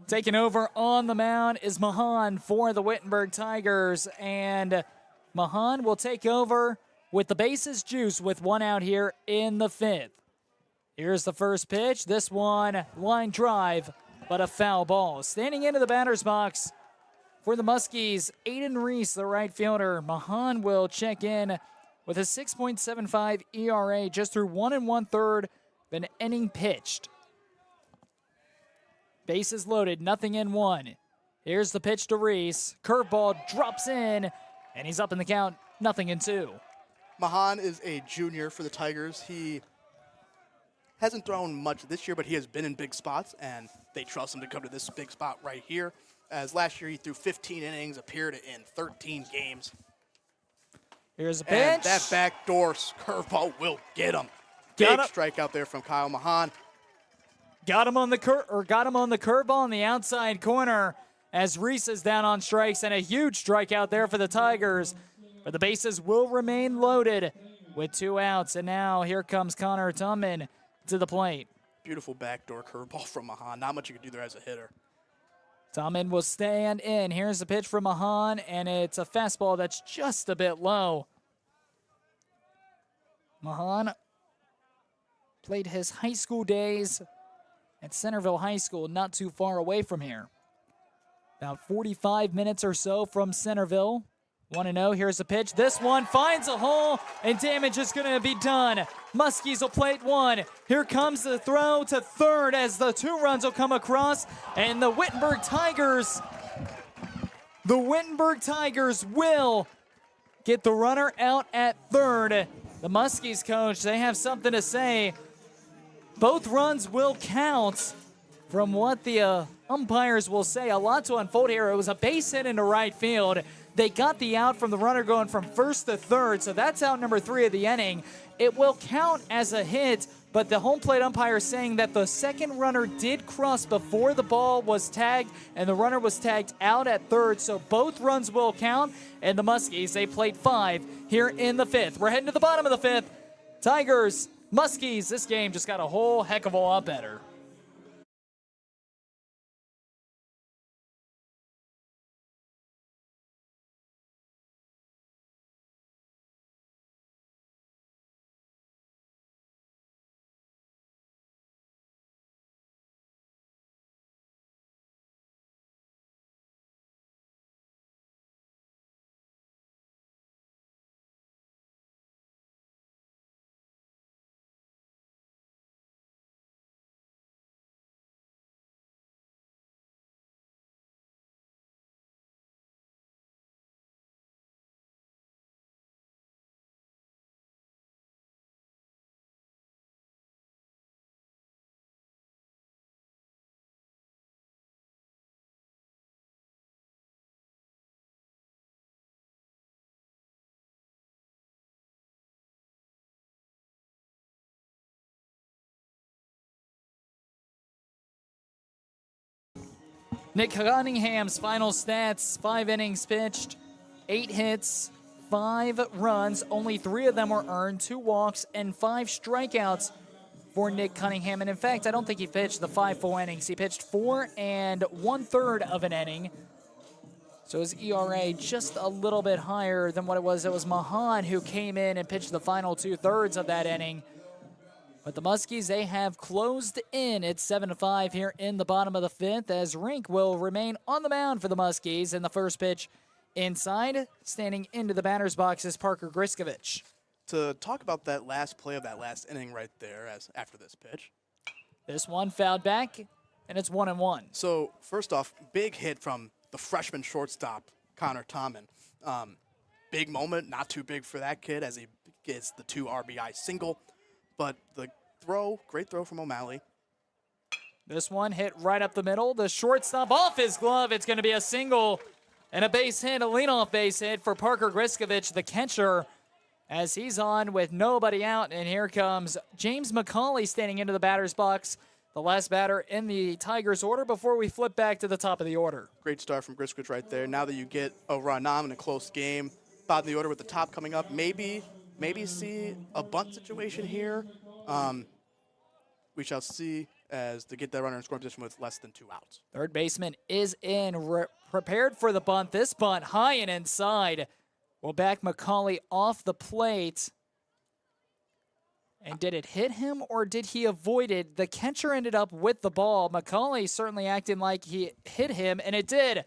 Taking over on the mound is Mahan for the Wittenberg Tigers, and Mahan will take over with the bases juice with 1 out here in the 5th. Here's the first pitch. This one, line drive, but a foul ball. Standing into the batter's box for the Muskies, Aiden Reese, the right fielder. Mahan will check in with a 6.75 ERA just through 1 1/3 of an inning pitched. Bases loaded, nothing in 1. Here's the pitch to Reese. Curveball drops in, and he's up in the count, nothing in 2. Mahan is a junior for the Tigers. He hasn't thrown much this year, but he has been in big spots, and they trust him to come to this big spot right here. As last year he threw 15 innings, appeared in 13 games. Here's a And pitch. that backdoor curveball will get him. Got Big him. strikeout there from Kyle Mahan. Got him on the curveball on the outside corner as Reese is down on strikes, and a huge strikeout there for the Tigers. But the bases will remain loaded with 2 outs. And now here comes Connor Tumman to the plate. Beautiful backdoor curveball from Mahan. Not much you can do there as a hitter. Tumman will stand in. Here's the pitch from Mahan, and it's a fastball that's just a bit low. Mahan played his high school days at Centerville High School, not too far away from here. About 45 minutes or so from Centerville. 1-0, here's the pitch. This one finds a hole, and damage is going to be done. Muskies will plate 1. Here comes the throw to third as the 2 runs will come across, and the Wittenberg Tigers will get the runner out at third. The Muskies coach, they have something to say. Both runs will count. From what the umpires will say, a lot to unfold here. It was a base hit into right field. They got the out from the runner going from first to third, so that's out number 3 of the inning. It will count as a hit, but the home plate umpire saying that the second runner did cross before the ball was tagged, and the runner was tagged out at third, so both runs will count. And the Muskies, they played 5 here in the 5th. We're heading to the bottom of the 5th. Tigers, Muskies, this game just got a whole heck of a lot better. Nick Cunningham's final stats: 5 innings pitched, 8 hits, 5 runs. Only 3 of them were earned, 2 walks, and 5 strikeouts for Nick Cunningham. And in fact, I don't think he pitched the 5 full innings. He pitched 4 1/3 of an inning. So his ERA just a little bit higher than what it was. It was Mahan who came in and pitched the final 2/3 of that inning. But the Muskies, they have closed in. It's 7-5 here in the bottom of the 5th as Rink will remain on the mound for the Muskies. And the first pitch inside, standing into the batter's box, is Parker Griskovich. To talk about that last play of that last inning right there as after this pitch. This one fouled back, and it's 1-1. So first off, big hit from the freshman shortstop, Connor Tommen. Big moment, not too big for that kid as he gets the 2 RBI single. But the throw, great throw from O'Malley. This one hit right up the middle. The shortstop off his glove. It's going to be a single and a base hit, a leadoff base hit for Parker Griskovich, the catcher, as he's on with nobody out. And here comes James McCauley standing into the batter's box, the last batter in the Tigers order before we flip back to the top of the order. Great start from Griskovich right there. Now that you get a run on in a close game, bottom of the order with the top coming up, maybe see a bunt situation here. We shall see as to get that runner in scoring position with less than 2 outs. Third baseman is in, prepared for the bunt. This bunt high and inside will back McCauley off the plate. And did it hit him or did he avoid it? The catcher ended up with the ball. McCauley certainly acting like he hit him, and it did.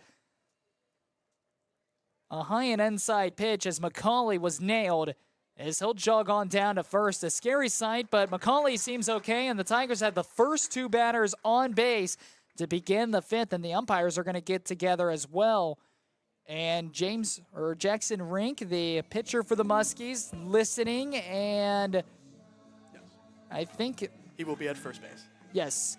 A high and inside pitch as McCauley was nailed as he'll jog on down to first. A scary sight, but McCauley seems okay, and the Tigers have the first 2 batters on base to begin the 5th, and the umpires are going to get together as well. And Jackson Rink, the pitcher for the Muskies, listening, and I think he will be at first base. Yes.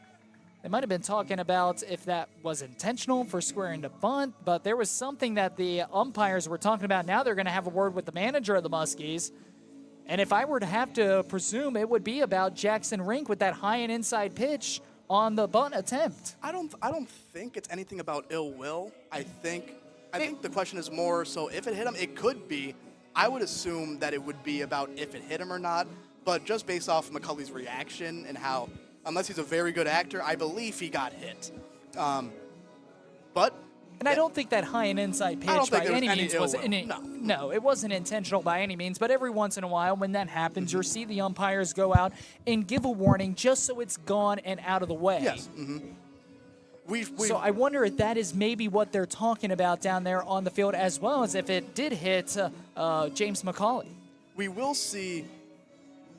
They might have been talking about if that was intentional for squaring to bunt, but there was something that the umpires were talking about. Now they're going to have a word with the manager of the Muskies. And if I were to have to presume, it would be about Jackson Rink with that high and inside pitch on the bunt attempt. I don't think it's anything about ill will. I think the question is more so if it hit him, it could be. I would assume that it would be about if it hit him or not, but just based off McCulley's reaction and how, unless he's a very good actor, I believe he got hit. But And I don't think that high and inside pitch by any means was no, it wasn't intentional by any means. But every once in a while, when that happens, you'll see the umpires go out and give a warning just so it's gone and out of the way. Yes. So I wonder if that is maybe what they're talking about down there on the field, as well as if it did hit James McCauley. We will see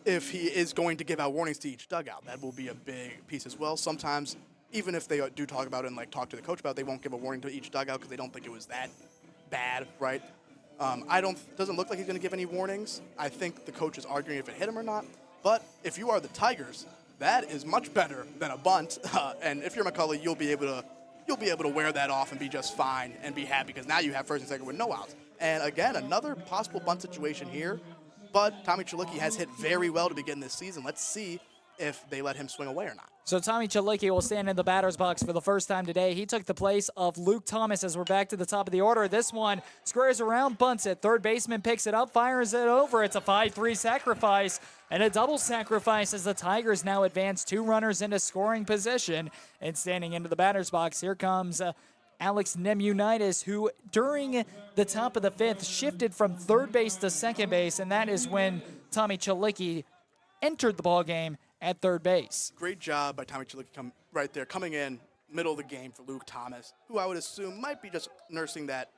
if he is going to give out warnings to each dugout. That will be a big piece as well. Sometimes, even if they do talk about it and like talk to the coach about it, they won't give a warning to each dugout because they don't think it was that bad, right? Doesn't look like he's going to give any warnings. I think the coach is arguing if it hit him or not. But if you are the Tigers, that is much better than a bunt. And if you're McCulley, you'll be able to wear that off and be just fine and be happy because now you have first and second with no outs. And again, another possible bunt situation here. But Tommy Chalicki has hit very well to begin this season. Let's see if they let him swing away or not. So Tommy Chalicki will stand in the batter's box for the first time today. He took the place of Luke Thomas as we're back to the top of the order. This one squares around, bunts it. Third baseman picks it up, fires it over. It's a 5-3 sacrifice and a double sacrifice as the Tigers now advance 2 runners into scoring position. And standing into the batter's box, here comes Alex Nemunitis, who during the top of the 5th shifted from third base to second base, and that is when Tommy Chalicki entered the ballgame at third base. Great job by Tommy Chalicki right there, coming in middle of the game for Luke Thomas, who I would assume might be just nursing that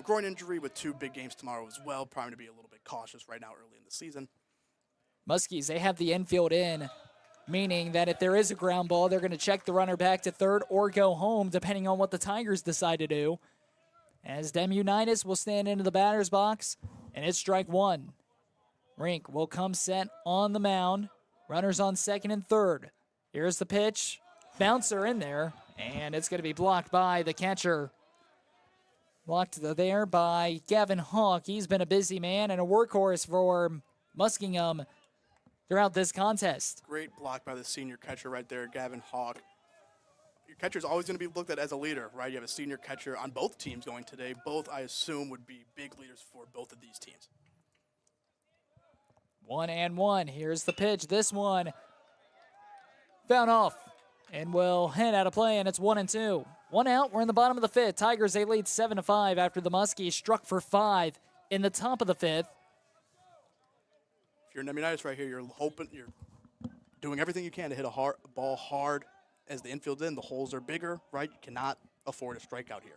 groin injury with 2 big games tomorrow as well, probably to be a little bit cautious right now early in the season. Muskies, they have the infield in, meaning that if there is a ground ball, they're going to check the runner back to third or go home, depending on what the Tigers decide to do. As Nemunitis will stand into the batter's box, and it's strike 1. Rink will come set on the mound. Runners on second and third. Here's the pitch. Bouncer in there, and it's going to be blocked by the catcher. Blocked there by Gavin Hawk. He's been a busy man and a workhorse for Muskingum throughout this contest. Great block by the senior catcher right there, Gavin Hawk. Your catcher's always going to be looked at as a leader, right? You have a senior catcher on both teams going today. Both, I assume, would be big leaders for both of these teams. 1-1. Here's the pitch. This one found off and will head out of play, and it's 1-2. 1 out. We're in the bottom of the 5th. Tigers, they lead 7-5 after the Muskies struck for 5 in the top of the 5th. If you're Nemunitis right here, you're doing everything you can to hit a ball hard as the infield's in. The holes are bigger, right? You cannot afford a strikeout here.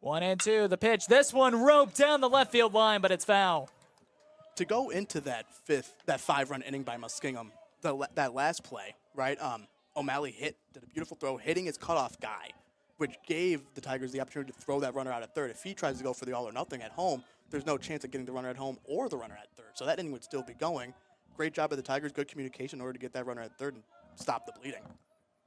1-2. The pitch. This one roped down the left field line, but it's foul. To go into that 5-run inning by Muskingum, that last play, right? O'Malley did a beautiful throw, hitting his cutoff guy, which gave the Tigers the opportunity to throw that runner out at third. If he tries to go for the all or nothing at home, there's no chance of getting the runner at home or the runner at third. So that inning would still be going. Great job by the Tigers, good communication in order to get that runner at third and stop the bleeding.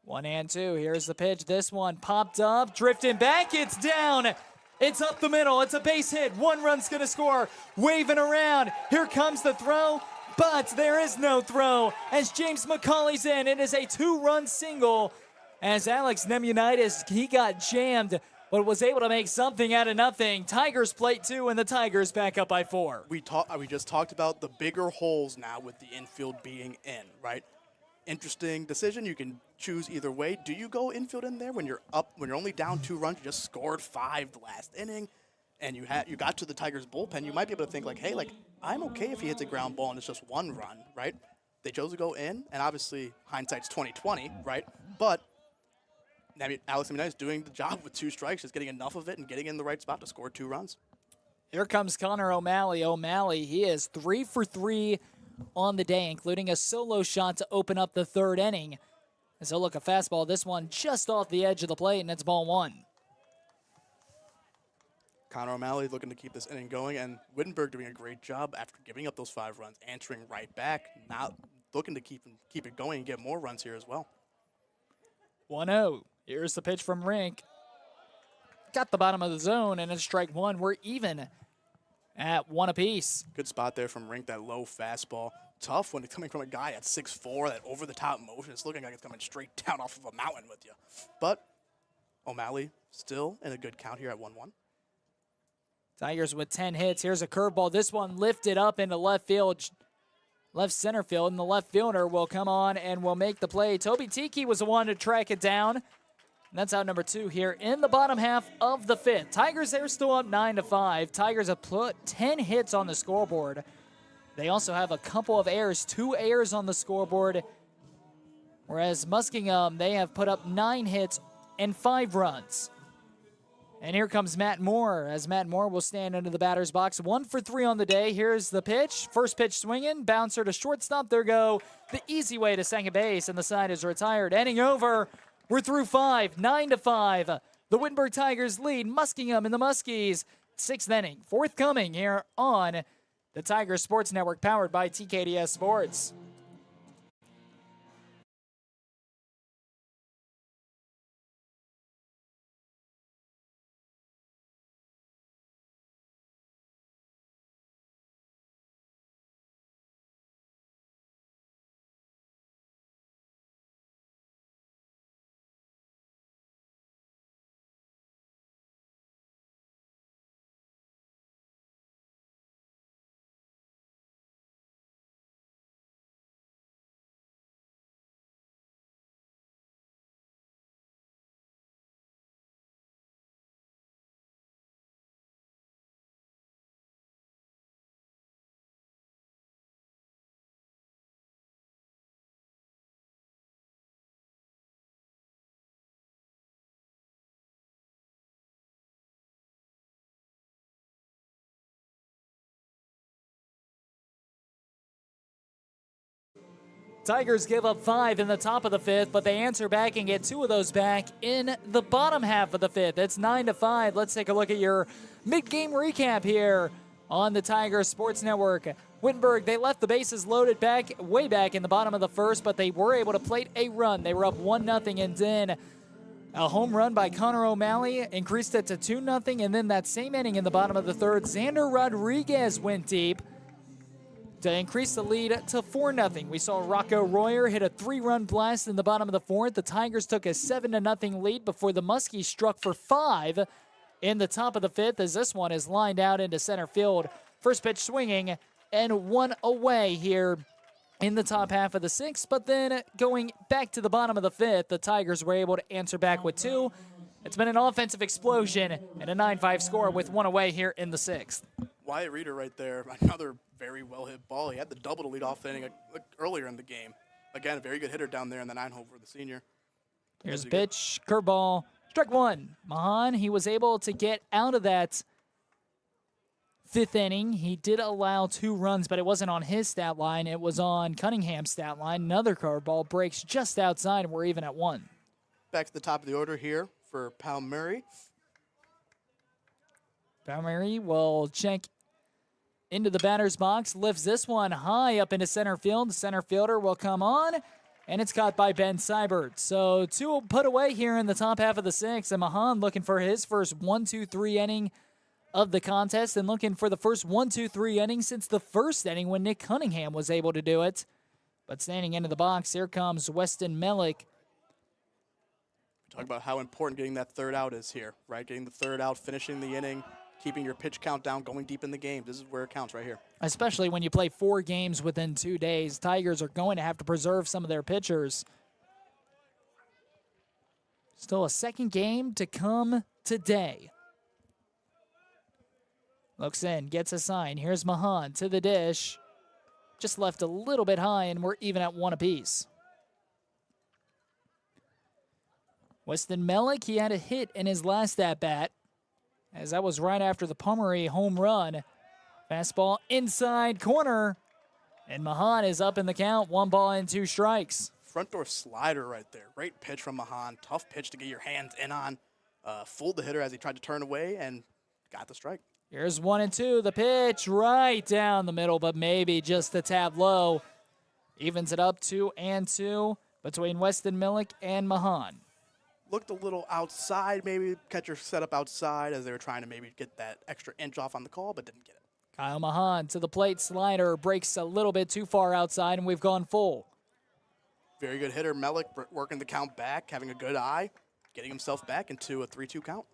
1-2. Here's the pitch. This one popped up, drifting back. It's down. It's up the middle. It's a base hit. 1 run's going to score. Waving around. Here comes the throw, but there is no throw as James McCauley's in. It is a 2-run single as Alex Nemunitis, he got jammed, but was able to make something out of nothing. Tigers plate 2, and the Tigers back up by 4. We just talked about the bigger holes now with the infield being in, right? Interesting decision. You can choose either way. Do you go infield in there when you're up, when you're only down 2 runs, you just scored 5 the last inning, and you got to the Tigers bullpen? You might be able to think like, hey, like I'm okay if he hits a ground ball and it's just 1 run, right? They chose to go in, and obviously hindsight's 20/20, right? But Alex Nemunitis is doing the job with 2 strikes, just getting enough of it and getting in the right spot to score 2 runs. Here comes Connor O'Malley. O'Malley, he is 3 for 3 on the day, including a solo shot to open up the 3rd inning. As he'll look a fastball, this one just off the edge of the plate, and it's ball 1. Connor O'Malley looking to keep this inning going, and Wittenberg doing a great job after giving up those 5 runs, answering right back, not looking to keep it going and get more runs here as well. 1-0. Here's the pitch from Rink. Got the bottom of the zone, and it's strike one. We're even at one apiece. Good spot there from Rink, that low fastball. Tough when it's coming from a guy at 6'4", that over-the-top motion. It's looking like it's coming straight down off of a mountain with you. But O'Malley still in a good count here at 1-1. Tigers with 10 hits. Here's a curveball. This one lifted up into left field, left center field, and the left fielder will come on and will make the play. Toby Tiki was the one to track it down. And that's out number 2 here in the bottom half of the 5th. Tigers, they're still up 9-5. Tigers have put 10 hits on the scoreboard. They also have a couple of errors, 2 errors on the scoreboard. Whereas Muskingum, they have put up 9 hits and 5 runs. And here comes Matt Moore, as Matt Moore will stand into the batter's box. 1 for 3 on the day. Here's the pitch. First pitch swinging. Bouncer to shortstop. There go the easy way to second base, and the side is retired. Inning over. We're through 5, 9-5. The Wittenberg Tigers lead Muskingum and the Muskies. 6th inning, forthcoming here on the Tiger Sports Network, powered by TKDS Sports. Tigers give up 5 in the top of the 5th, but they answer back and get 2 of those back in the bottom half of the 5th. It's 9-5. Let's take a look at your mid-game recap here on the Tiger Sports Network. Wittenberg, they left the bases loaded way back in the bottom of the 1st, but they were able to plate a run. They were up 1-0, and then a home run by Connor O'Malley increased it to 2-0, and then that same inning in the bottom of the 3rd, Xander Rodriguez went deep to increase the lead to 4-0. We saw Rocco Royer hit a 3-run blast in the bottom of the 4th. The Tigers took a 7-0 lead before the Muskies struck for 5 in the top of the 5th, as this one is lined out into center field. First pitch swinging and 1 away here in the top half of the 6th, but then going back to the bottom of the 5th, the Tigers were able to answer back with 2. It's been an offensive explosion and a 9-5 score with 1 away here in the 6th. Wyatt Reeder right there, another very well-hit ball. He had the double to lead off the inning earlier in the game. Again, a very good hitter down there in the 9-hole for the senior. Here's a pitch, curveball, strike 1. Mahan, he was able to get out of that 5th inning. He did allow 2 runs, but it wasn't on his stat line. It was on Cunningham's stat line. Another curveball breaks just outside, and we're even at 1. Back to the top of the order here for Palmieri. Palmieri will check into the batter's box, lifts this one high up into center field. The center fielder will come on, and it's caught by Ben Seibert. So 2 put away here in the top half of the 6th, and Mahan looking for his first 1-2-3 inning of the contest, and looking for the first 1-2-3 inning since the 1st inning when Nick Cunningham was able to do it. But standing into the box, here comes Weston Mellick. Talk about how important getting that 3rd out is here, right? Getting the 3rd out, finishing the inning, keeping your pitch count down, going deep in the game. This is where it counts right here. Especially when you play 4 games within 2 days. Tigers are going to have to preserve some of their pitchers. Still a 2nd game to come today. Looks in, gets a sign. Here's Mahan to the dish. Just left a little bit high, and we're even at 1 apiece. Weston Mellick, he had a hit in his last at-bat, as that was right after the Palmieri home run. Fastball inside corner, and Mahan is up in the count. 1 ball and 2 strikes. Front door slider right there. Great pitch from Mahan. Tough pitch to get your hands in on. Fooled the hitter as he tried to turn away and got the strike. Here's 1 and 2. The pitch right down the middle, but maybe just a tad low. Evens it up 2 and 2 between Weston Mellick and Mahan. looked a little outside, maybe catcher set up outside as they were trying to maybe get that extra inch off on the call, but didn't get it. Kyle Mahan to the plate, slider breaks a little bit too far outside, and we've gone full. Very good hitter, Melik, working the count back, having a good eye, getting himself back into a 3-2 count.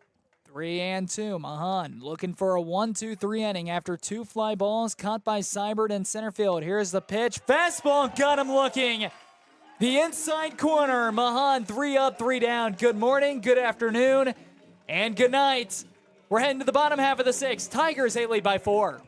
3-2. Mahan looking for a 1-2-3 inning after 2 fly balls caught by Seibert in center field. Here's the pitch. Fastball got him looking. The inside corner. Mahan 3 up, 3 down. Good morning, good afternoon, and good night. We're heading to the bottom half of the 6th. Tigers, they lead by 4.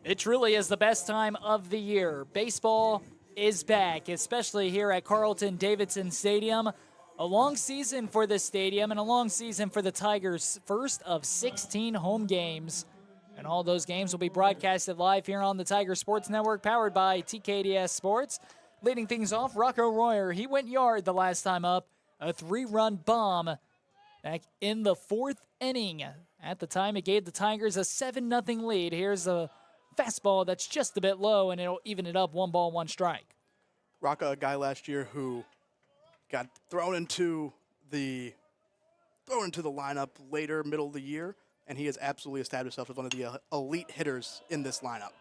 It truly is the best time of the year. Baseball is back, especially here at Carlton-Davidson Stadium. A long season for this stadium and a long season for the Tigers. First of 16 home games. And all those games will be broadcasted live here on the Tiger Sports Network, powered by TKDS Sports. Leading things off, Rocco Royer. He went yard the last time up. A 3-run bomb back in the 4th inning. At the time, it gave the Tigers a 7-0 lead. Here's a fastball that's just a bit low, and it'll even it up. 1 ball, 1 strike. Rocca, a guy last year who got thrown into the lineup later, middle of the year, and he has absolutely established himself as one of the elite hitters in this lineup.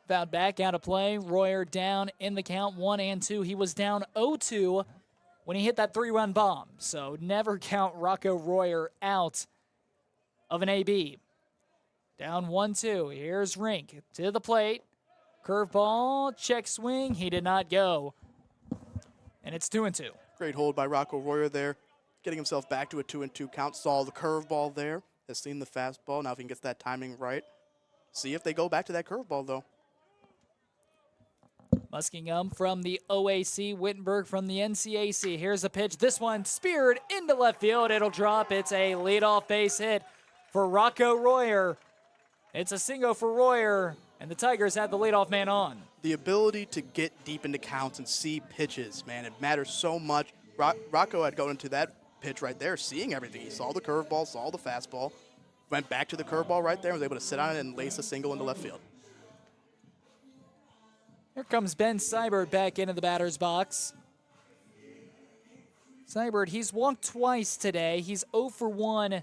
Fouled back, out of play. Royer down in the count, 1-2. He was down 0-2 when he hit that 3-run bomb. So never count Rocco Royer out of an AB. Down 1-2. Here's Rink to the plate. Curveball, check swing. He did not go. And it's 2-2. Great hold by Rocco Royer there, getting himself back to a 2-2 count. Saw the curveball there, has seen the fastball. Now if he gets that timing right, see if they go back to that curveball though. Muskingum from the OAC, Wittenberg from the NCAC. Here's a pitch. This one speared into left field. It'll drop. It's a leadoff base hit for Rocco Royer. It's a single for Royer, and the Tigers have the leadoff man on. The ability to get deep into counts and see pitches, man, it matters so much. Rocco had gone into that pitch right there, seeing everything. He saw the curveball, saw the fastball, went back to the curveball right there, was able to sit on it and lace a single into left field. Here comes Ben Seibert back into the batter's box. Seibert, he's walked twice today. He's 0 for 1.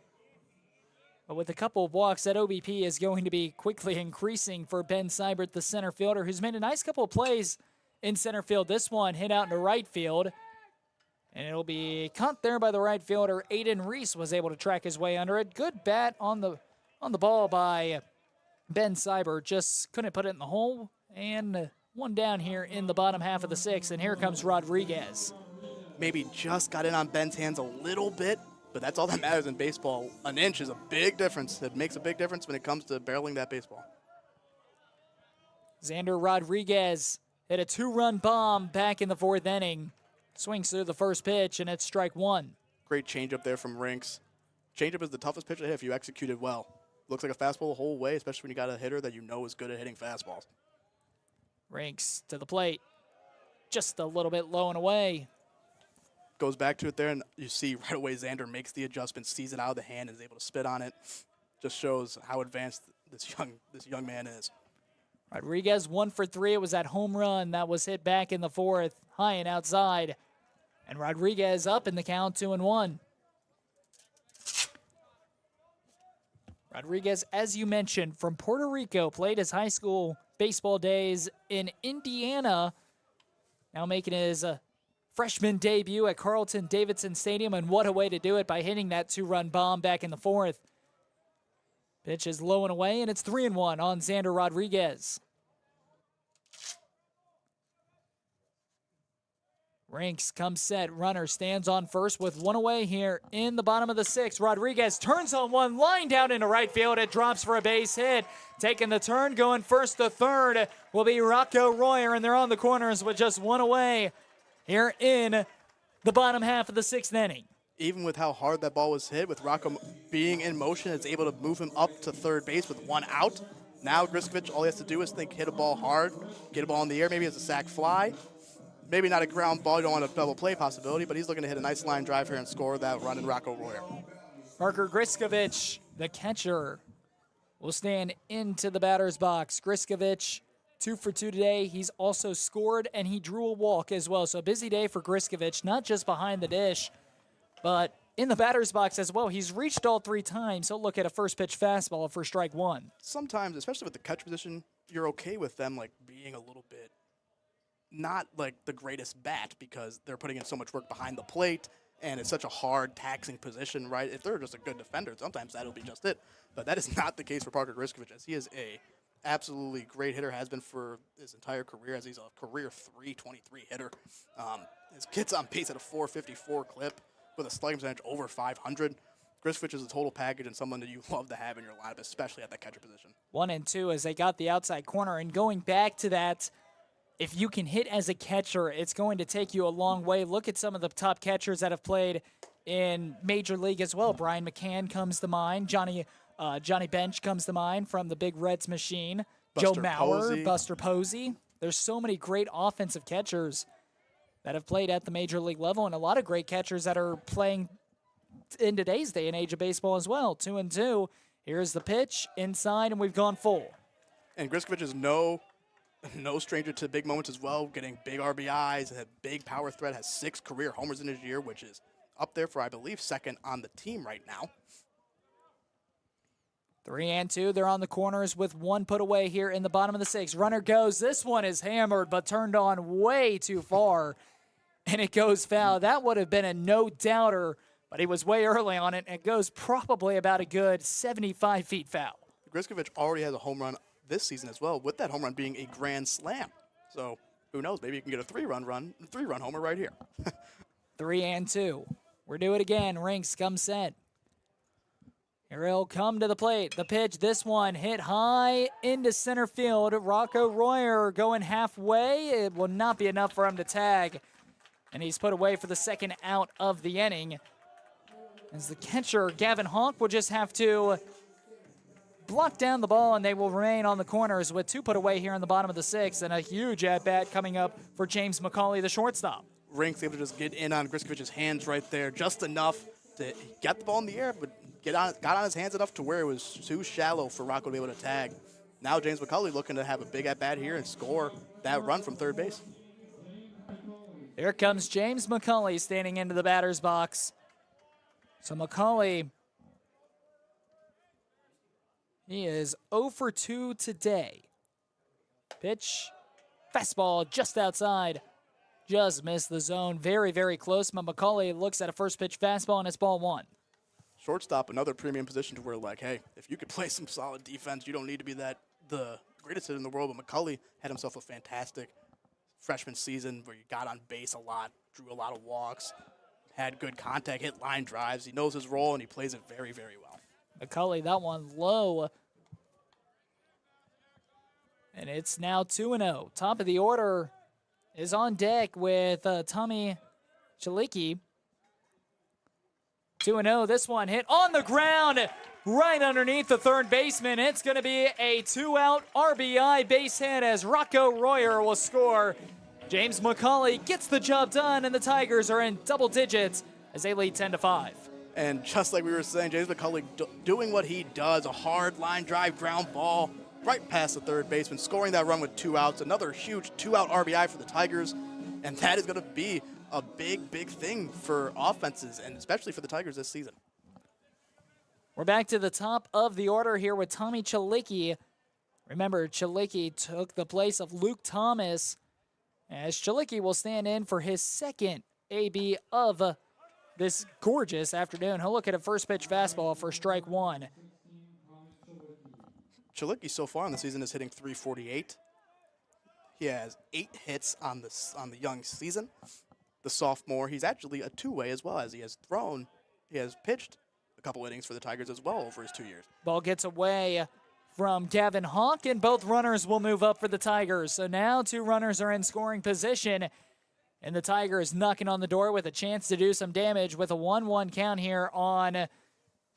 But with a couple of walks, that OBP is going to be quickly increasing for Ben Seibert, the center fielder, who's made a nice couple of plays in center field. This one hit out into right field. And it'll be caught there by the right fielder. Aiden Reese was able to track his way under it. Good bat on the ball by Ben Seibert. Just couldn't put it in the hole. And one down here in the bottom half of the 6th. And here comes Rodriguez. Maybe just got in on Ben's hands a little bit, but that's all that matters in baseball. An inch is a big difference. It makes a big difference when it comes to barreling that baseball. Xander Rodriguez hit a 2-run bomb back in the 4th inning. Swings through the first pitch, and it's strike 1. Great changeup there from Rinks. Changeup is the toughest pitch to hit if you execute it well. Looks like a fastball the whole way, especially when you got a hitter that you know is good at hitting fastballs. Rinks to the plate. Just a little bit low and away. Goes back to it there, and you see right away Xander makes the adjustment, sees it out of the hand, and is able to spit on it. just shows how advanced this young man is. Rodriguez 1 for 3. It was that home run that was hit back in the fourth, high and outside. And Rodriguez up in the count, 2-1. Rodriguez, as you mentioned, from Puerto Rico, played his high school baseball days in Indiana. Now making his freshman debut at Carlton-Davidson Stadium, and what a way to do it by hitting that 2-run bomb back in the fourth. Pitch is low and away, and it's 3-1 on Xander Rodriguez. Rinks comes set. Runner stands on first with one away here in the bottom of the sixth. Rodriguez turns on one, line down into right field. It drops for a base hit. Taking the turn, going first to third will be Rocco Royer, and they're on the corners with just one away here in the bottom half of the sixth inning. Even with how hard that ball was hit, with Rocco being in motion, it's able to move him up to third base with one out. Now Griskovich, all he has to do is hit a ball hard, get a ball in the air, maybe as a sac fly. Maybe not a ground ball, you don't want a double play possibility, but he's looking to hit a nice line drive here and score that run in Rocco Royer. Parker Griskovich, the catcher, will stand into the batter's box. Griskovich, 2 for 2 today. He's also scored, and he drew a walk as well. So a busy day for Griskovich, not just behind the dish, but in the batter's box as well. He's reached all 3 times. He'll look at a first pitch fastball for strike 1. Sometimes, especially with the catch position, you're okay with them being a little bit not the greatest bat because they're putting in so much work behind the plate and it's such a hard, taxing position, right? If they're just a good defender, sometimes that'll be just it. But that is not the case for Parker Griskovich, as he is a absolutely great hitter, has been for his entire career, as he's a career .323 hitter. His kid's on pace at a .454 clip with a slugging percentage over 500. Griskovich is a total package and someone that you love to have in your lineup, especially at that catcher position. 1 and 2 as they got the outside corner. And going back to that, if you can hit as a catcher, it's going to take you a long way. Look at some of the top catchers that have played in Major League as well. Brian McCann comes to mind. Johnny Bench comes to mind from the Big Reds machine. Buster Joe Mauer, Posey. Buster Posey. There's so many great offensive catchers that have played at the Major League level, and a lot of great catchers that are playing in today's day and age of baseball as well. 2 and 2. Here's the pitch inside, and we've gone full. And Griskovich is no stranger to big moments as well, getting big RBIs, and a big power threat, has 6 career homers in his year, which is up there for, I believe, second on the team right now. 3 and 2. They're on the corners with 1 put away here in the bottom of the 6th. Runner goes. This one is hammered, but turned on way too far, and it goes foul. That would have been a no-doubter, but he was way early on it, and it goes probably about a good 75 feet foul. Griskovich already has a home run this season as well, with that home run being a grand slam. So who knows? Maybe you can get a 3-run homer right here. 3 and 2. We're doing it again. Rinks comes set. Here he'll come to the plate. The pitch, this one hit high into center field. Rocco Royer going halfway. It will not be enough for him to tag. And he's put away for the second out of the inning. As the catcher, Gavin Honk, will just have to block down the ball, and they will remain on the corners with 2 put away here in the bottom of the 6th, and a huge at-bat coming up for James McCauley, the shortstop. Rinks able to just get in on Griskovich's hands right there, just enough to get the ball in the air, but got on his hands enough to where it was too shallow for Rocco to be able to tag. Now James McCauley looking to have a big at-bat here and score that run from third base. Here comes James McCauley standing into the batter's box. So McCauley, he is 0 for 2 today. Pitch, fastball just outside. Just missed the zone. Very, very close. But McCauley looks at a first pitch fastball, and it's ball 1. Shortstop, another premium position to where, hey, if you could play some solid defense, you don't need to be the greatest hitter in the world. But McCauley had himself a fantastic freshman season where he got on base a lot, drew a lot of walks, had good contact, hit line drives. He knows his role, and he plays it very, very well. McCauley, that one low. And it's now 2-0. Top of the order is on deck with Tommy Chalicki. 2-0. This one hit on the ground right underneath the third baseman. It's going to be a 2-out RBI base hit as Rocco Royer will score. James McCauley gets the job done, and the Tigers are in double digits as they lead 10-5. And just like we were saying, James McCullough doing what he does, a hard line drive ground ball right past the third baseman, scoring that run with 2 outs, another huge 2-out RBI for the Tigers. And that is going to be a big, big thing for offenses, and especially for the Tigers this season. We're back to the top of the order here with Tommy Chalicki. Remember, Chalicki took the place of Luke Thomas, as Chalicki will stand in for his second AB of this gorgeous afternoon. He'll look at a first pitch fastball for strike one. Chalicki so far in the season is hitting .348. He has 8 hits on the young season. The sophomore, he's actually a two-way as well, as he has pitched a couple innings for the Tigers as well over his 2 years. Ball gets away from Gavin Hawk, and both runners will move up for the Tigers. So now 2 runners are in scoring position, and the Tigers knocking on the door with a chance to do some damage with a 1-1 count here on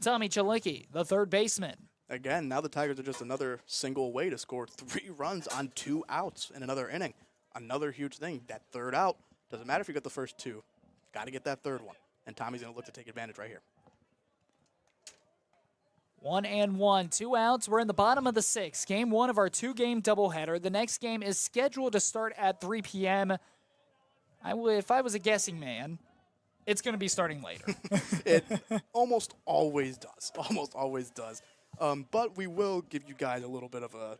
Tommy Chalicki, the third baseman. Again, now the Tigers are just another single way to score 3 runs on 2 outs in another inning. Another huge thing, that third out. Doesn't matter if you get the first 2. Got to get that third one. And Tommy's going to look to take advantage right here. 1-1, 2 outs. We're in the bottom of the 6th. Game 1 of our 2-game doubleheader. The next game is scheduled to start at 3 p.m. If I was a guessing man, it's going to be starting later. It almost always does. Almost always does. But we will give you guys a little bit of a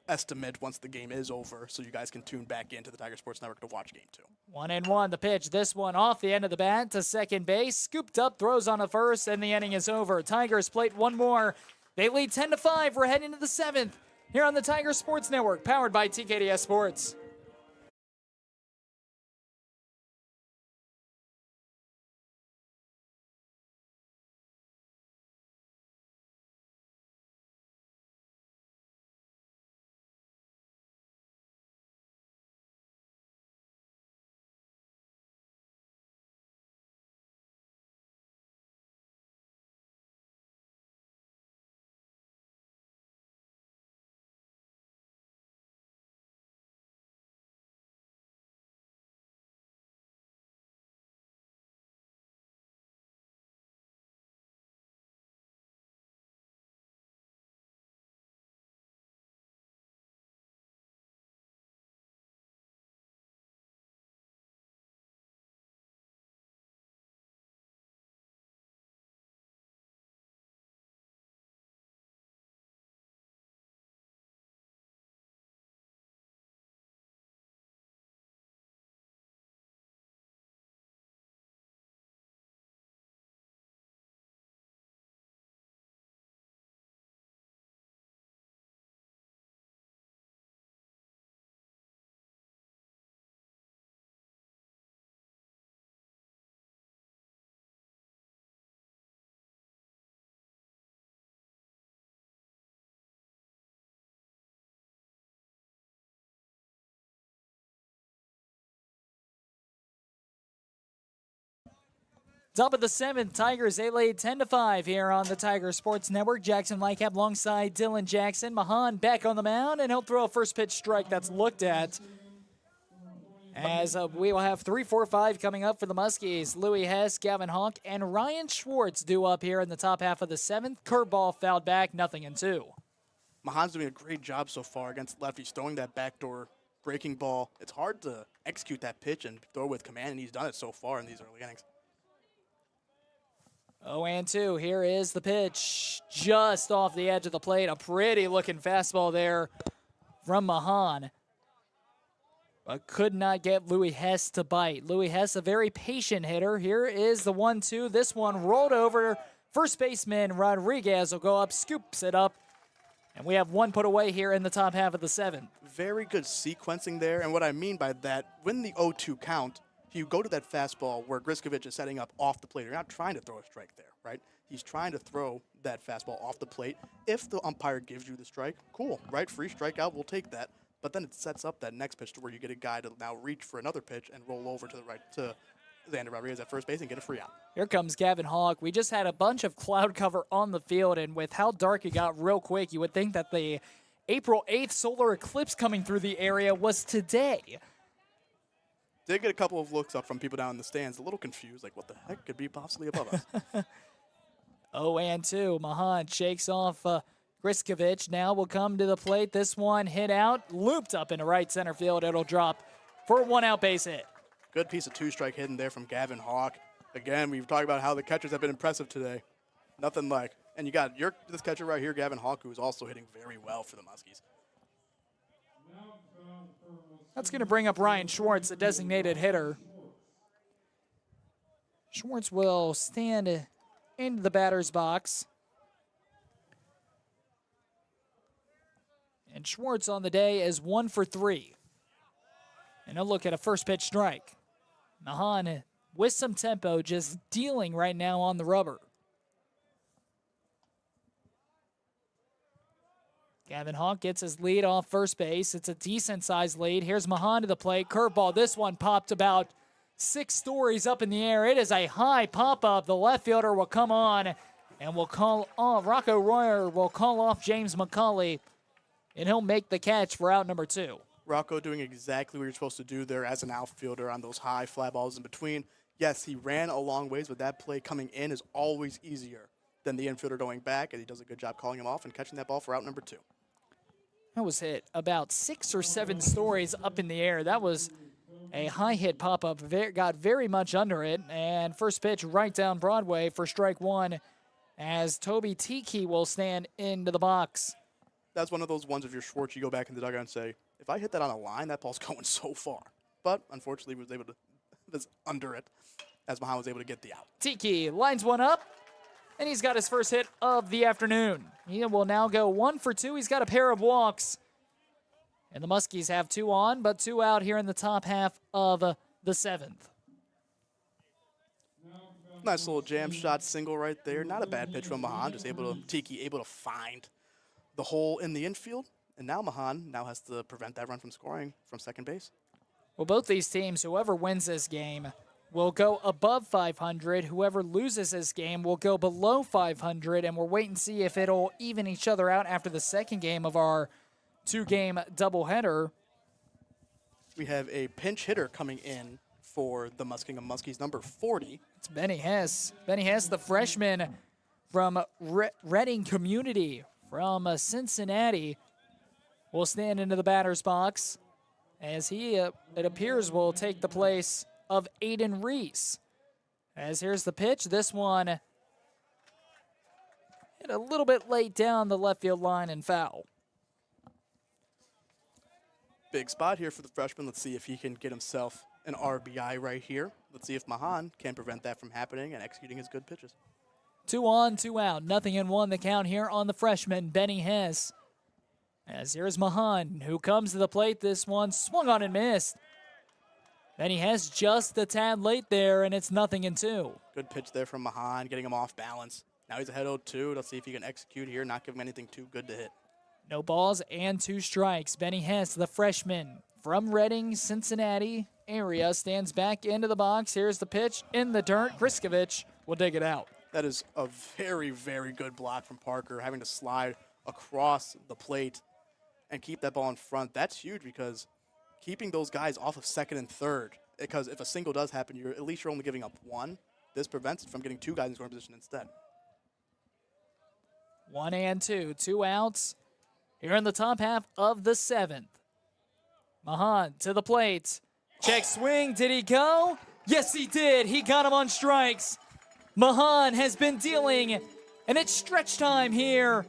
estimate once the game is over, so you guys can tune back into the Tiger Sports Network to watch game 2. 1-1, the pitch. This one off the end of the bat to second base. Scooped up, throws on a first, and the inning is over. Tigers plate one more. They lead 10-5. We're heading to the 7th here on the Tiger Sports Network, powered by TKDS Sports. Top of the 7th, Tigers, they lead 10-5 here on the Tiger Sports Network. Jackson Lightcap alongside Dylan Jackson. Mahan back on the mound, and he'll throw a first pitch strike that's looked at. As we will have 3, 4, 5 coming up for the Muskies. Louis Hess, Gavin Hawk, and Ryan Schwartz due up here in the top half of the 7th. Curveball fouled back, 0-2. Mahan's doing a great job so far against lefties, throwing that backdoor breaking ball. It's hard to execute that pitch and throw with command, and he's done it so far in these early innings. 0-2. Here is the pitch. Just off the edge of the plate. A pretty looking fastball there from Mahan. But could not get Louis Hess to bite. Louis Hess, a very patient hitter. Here is the 1-2. This one rolled over. First baseman Rodriguez will go up, scoops it up. And we have 1 put away here in the top half of the 7th. Very good sequencing there. And what I mean by that, when the 0-2 count, you go to that fastball where Griskovich is setting up off the plate. You're not trying to throw a strike there, right? He's trying to throw that fastball off the plate. If the umpire gives you the strike, cool, right? Free strikeout, we'll take that. But then it sets up that next pitch to where you get a guy to now reach for another pitch and roll over to the right to Xander Rodriguez at first base and get a free out. Here comes Gavin Hawk. We just had a bunch of cloud cover on the field, and with how dark it got real quick, you would think that the April 8th solar eclipse coming through the area was today. Did get a couple of looks up from people down in the stands, a little confused, like what the heck could be possibly above us. 0-2. Mahan shakes off Griskovich. Now will come to the plate. This one hit out, looped up into right center field. It'll drop for a 1-out base hit. Good piece of two-strike hitting there from Gavin Hawk. Again, we've talked about how the catchers have been impressive today. Nothing like. And you got this catcher right here, Gavin Hawk, who is also hitting very well for the Muskies. That's going to bring up Ryan Schwartz, the designated hitter. Schwartz will stand into the batter's box. And Schwartz on the day is 1 for 3. And a look at a first pitch strike. Mahan with some tempo, just dealing right now on the rubber. Gavin Hawk gets his lead off first base. It's a decent-sized lead. Here's Mahan to the plate. Curveball. This one popped about 6 stories up in the air. It is a high pop-up. The left fielder will come on and will call off. Rocco Royer will call off James McCauley, and he'll make the catch for out number 2. Rocco doing exactly what you're supposed to do there as an outfielder on those high fly balls in between. Yes, he ran a long ways, but that play coming in is always easier than the infielder going back, and he does a good job calling him off and catching that ball for out number 2. That was hit about 6 or 7 stories up in the air. That was a high hit pop-up. Got very much under it. And first pitch right down Broadway for strike 1 as Toby Tiki will stand into the box. That's one of those ones if you're Schwartz, you go back in the dugout and say, if I hit that on a line, that ball's going so far. But unfortunately, was under it as Mahan was able to get the out. Tiki lines one up. And he's got his first hit of the afternoon. He will now go 1 for 2. He's got a pair of walks. And the Muskies have 2 on, but 2 out here in the top half of the 7th. Nice little jam shot single right there. Not a bad pitch from Mahan. Tiki able to find the hole in the infield. And now Mahan has to prevent that run from scoring from second base. Well, both these teams, whoever wins this game, will go above 500. Whoever loses this game will go below 500, and we'll wait and see if it'll even each other out after the second game of our 2-game doubleheader. We have a pinch hitter coming in for the Muskingum Muskies, number 40. It's Benny Hess. Benny Hess, the freshman from Reading Community from Cincinnati, will stand into the batter's box as he, it appears, will take the place of Aiden Reese. As here's the pitch. This one hit a little bit late down the left field line and foul. Big spot here for the freshman. Let's see if he can get himself an RBI right here. Let's see if Mahan can prevent that from happening and executing his good pitches. 2 on, 2 out. 0-1 the count here on the freshman, Benny Hess. As here's Mahan, who comes to the plate. This one swung on and missed. Benny Hess just a tad late there, and it's 0-2. Good pitch there from Mahan, getting him off balance. Now he's ahead 0-2. Let's see if he can execute here, not give him anything too good to hit. No balls and 2 strikes. Benny Hess, the freshman from Reading, Cincinnati area, stands back into the box. Here's the pitch in the dirt. Griskovich will dig it out. That is a very, very good block from Parker, having to slide across the plate and keep that ball in front. That's huge because keeping those guys off of second and third, because if a single does happen, at least you're only giving up 1. This prevents it from getting 2 guys in scoring position instead. 1-2, 2 outs here in the top half of the 7th. Mahan to the plate. Check swing. Did he go? Yes, he did. He got him on strikes. Mahan has been dealing, and it's stretch time here.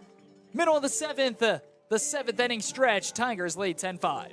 Middle of the 7th, the 7th inning stretch. Tigers lead 10-5.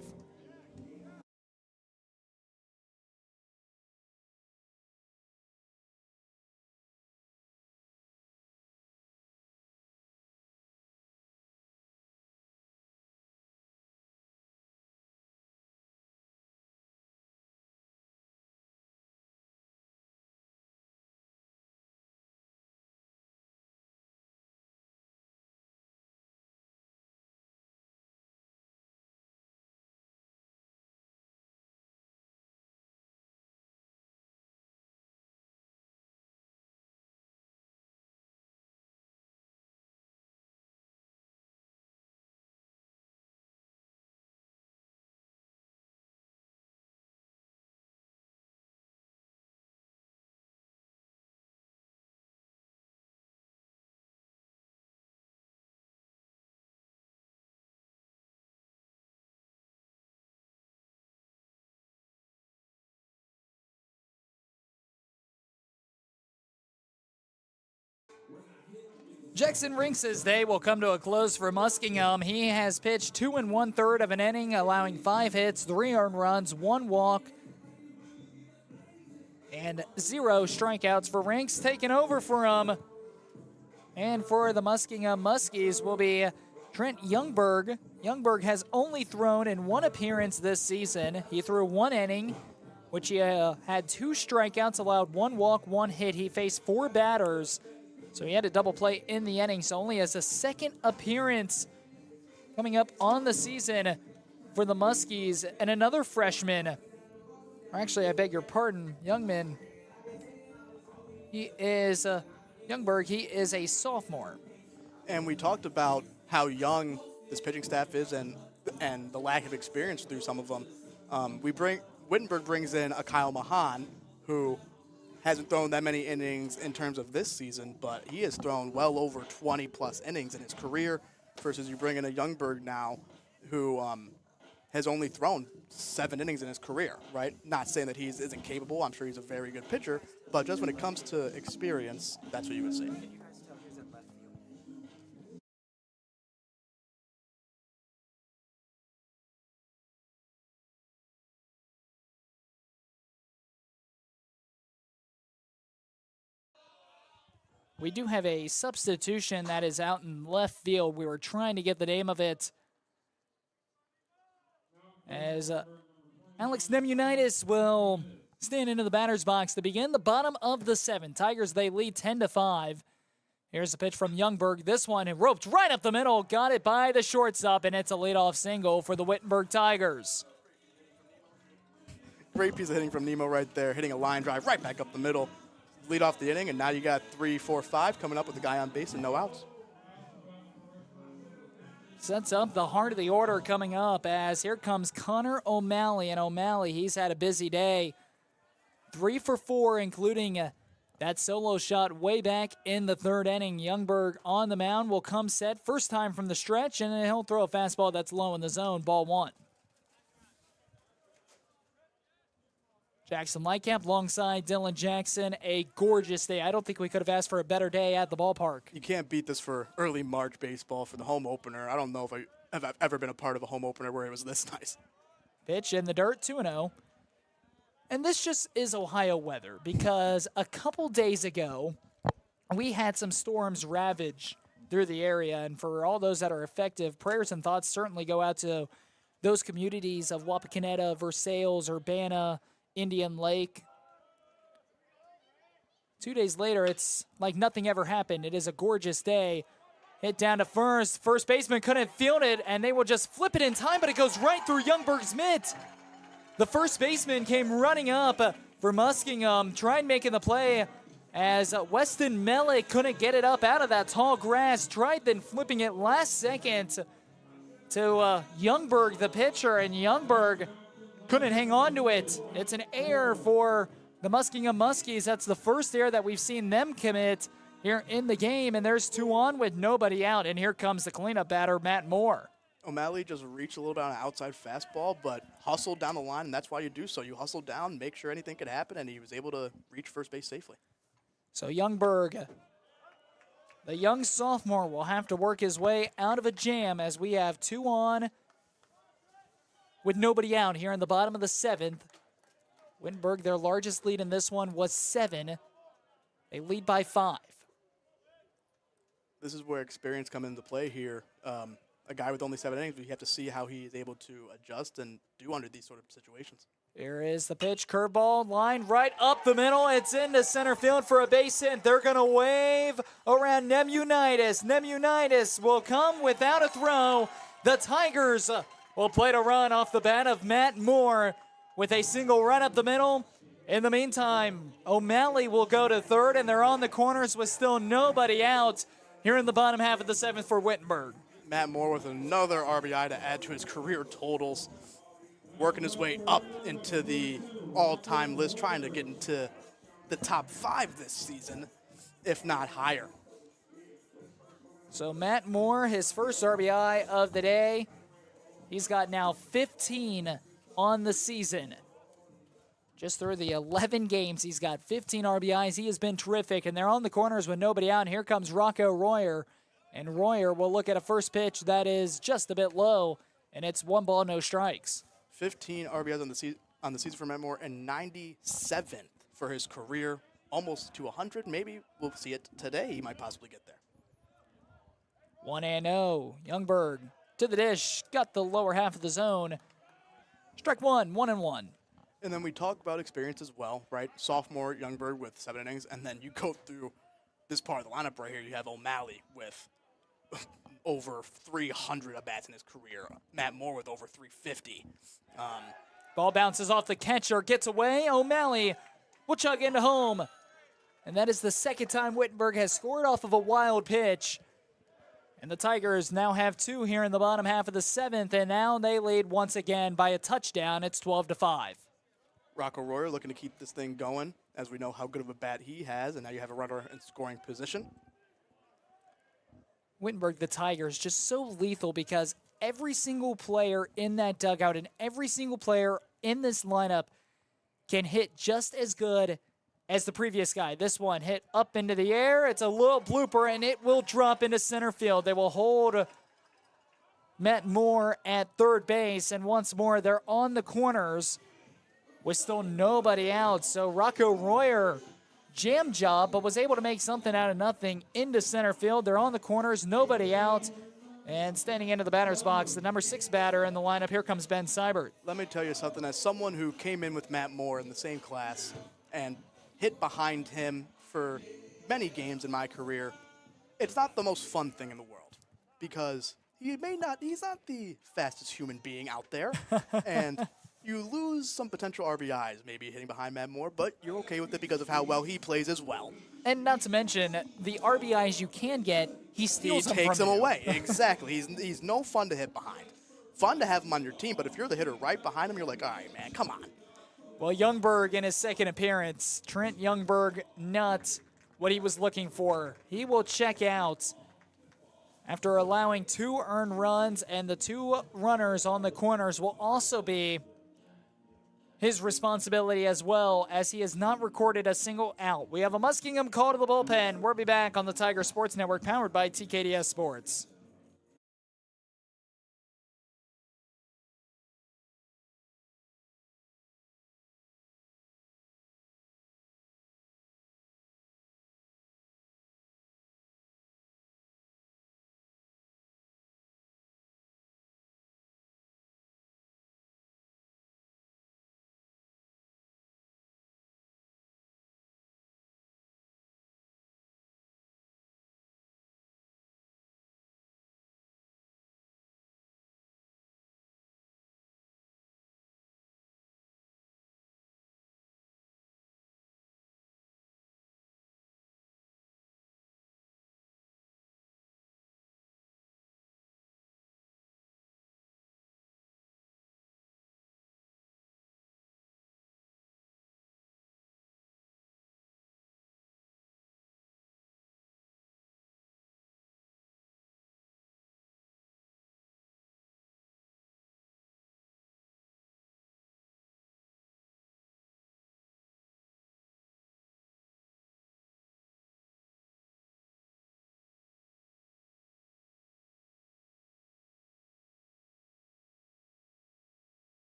Jackson Rinks' day will come to a close for Muskingum. He has pitched 2 1/3 of an inning, allowing 5 hits, 3 earned runs, 1 walk, and 0 strikeouts for Rinks. Taking over for him, and for the Muskingum Muskies will be Trent Youngberg. Youngberg has only thrown in 1 appearance this season. He threw 1 inning, which he had 2 strikeouts, allowed 1 walk, 1 hit. He faced 4 batters, so he had a double play in the inning. So only as a 2nd appearance coming up on the season for the Muskies. And another freshman, or actually, I beg your pardon, youngman. He is Youngberg. He is a sophomore. And we talked about how young this pitching staff is and the lack of experience through some of them. Wittenberg brings in a Kyle Mahan, who hasn't thrown that many innings in terms of this season, but he has thrown well over 20-plus innings in his career, versus you bring in a Youngberg now who has only thrown 7 innings in his career, right? Not saying that he isn't capable. I'm sure he's a very good pitcher, but just when it comes to experience, that's what you would say. We do have a substitution that is out in left field. We were trying to get the name of it, as Alex Nemunitis will stand into the batter's box to begin the bottom of the 7th. Tigers, they lead 10-5. Here's the pitch from Youngberg. This one roped right up the middle, got it by the shortstop, and it's a leadoff single for the Wittenberg Tigers. Great piece of hitting from Nemo right there, hitting a line drive right back up the middle. Lead off the inning, and now you got 3, 4, 5 coming up with a guy on base and no outs. Sets up the heart of the order coming up, as here comes Connor O'Malley. And O'Malley, he's had a busy day. 3 for 4, including that solo shot way back in the 3rd inning. Youngberg on the mound will come set. First time from the stretch, and he'll throw a fastball that's low in the zone, ball 1. Jackson Lightcap alongside Dylan Jackson. A gorgeous day. I don't think we could have asked for a better day at the ballpark. You can't beat this for early March baseball for the home opener. I don't know if I've ever been a part of a home opener where it was this nice. Pitch in the dirt, 2-0. And this just is Ohio weather, because a couple days ago, we had some storms ravage through the area. And for all those that are affected, prayers and thoughts certainly go out to those communities of Wapakoneta, Versailles, Urbana, Indian Lake. 2 days later, it's like nothing ever happened. It is a gorgeous day. Hit down to first. First baseman couldn't field it, and they will just flip it in time, but it goes right through Youngberg's mitt. The first baseman came running up for Muskingum, tried making the play as Weston Mellick couldn't get it up out of that tall grass. Tried then flipping it last second to Youngberg, the pitcher, and Youngberg couldn't hang on to it. It's an error for the Muskingum Muskies. That's the first error that we've seen them commit here in the game, and there's 2 on with nobody out, and here comes the cleanup batter, Matt Moore. O'Malley just reached a little bit on an outside fastball, but hustled down the line, and that's why you do so. You hustle down, make sure anything could happen, and he was able to reach first base safely. So Youngberg, the young sophomore, will have to work his way out of a jam, as we have 2 on with nobody out here in the bottom of the 7th. Wittenberg, their largest lead in this one was 7. They lead by 5. This is where experience comes into play here. A guy with only 7 innings, we have to see how he is able to adjust and do under these sort of situations. Here is the pitch, curveball, line right up the middle. It's into center field for a base hit. They're going to wave around Nemunitis. Nemunitis will come without a throw. The Tigers will play to run off the bat of Matt Moore with a single run up the middle. In the meantime, O'Malley will go to 3rd, and they're on the corners with still nobody out here in the bottom half of the 7th for Wittenberg. Matt Moore with another RBI to add to his career totals, working his way up into the all-time list, trying to get into the top 5 this season, if not higher. So Matt Moore, his first RBI of the day. He's got now 15 on the season. Just through the 11 games, he's got 15 RBIs. He has been terrific, and they're on the corners with nobody out. And here comes Rocco Royer, and Royer will look at a first pitch that is just a bit low, and it's 1 ball, no strikes. 15 RBIs on the season for Matt Moore, and 97th for his career, almost to 100. Maybe we'll see it today. He might possibly get there. 1-0. Youngberg to the dish, got the lower half of the zone. Strike one, 1-1. And then we talk about experience as well, right? Sophomore Youngberg with 7 innings, and then you go through this part of the lineup right here. You have O'Malley with over 300 at-bats in his career. Matt Moore with over 350. Ball bounces off the catcher, gets away. O'Malley will chug into home. And that is the second time Wittenberg has scored off of a wild pitch. And the Tigers now have 2 here in the bottom half of the 7th, and now they lead once again by a touchdown. It's 12-5. Rocco Royer looking to keep this thing going, as we know how good of a bat he has, and now you have a runner in scoring position. Wittenberg, the Tigers, just so lethal because every single player in that dugout and every single player in this lineup can hit just as good as the previous guy. This one hit up into the air. It's a little blooper, and it will drop into center field. They will hold Matt Moore at third base, and once more they're on the corners with still nobody out. So Rocco Royer, jam job, but was able to make something out of nothing into center field. They're on the corners, nobody out. And standing into the batter's box, the number 6 batter in the lineup, here comes Ben Seibert. Let me tell you something. As someone who came in with Matt Moore in the same class and hit behind him for many games in my career, it's not the most fun thing in the world because he's not the fastest human being out there. And you lose some potential RBIs, maybe hitting behind Matt Moore, but you're okay with it because of how well he plays as well. And not to mention, the RBIs you can get, he steals them from you. He takes them away. Exactly. He's no fun to hit behind. Fun to have him on your team, but if you're the hitter right behind him, you're like, all right, man, come on. Well, Youngberg in his second appearance, Trent Youngberg, not what he was looking for. He will check out after allowing 2 earned runs, and the 2 runners on the corners will also be his responsibility as well, as he has not recorded a single out. We have a Muskingum call to the bullpen. We'll be back on the Tiger Sports Network, powered by TKDS Sports.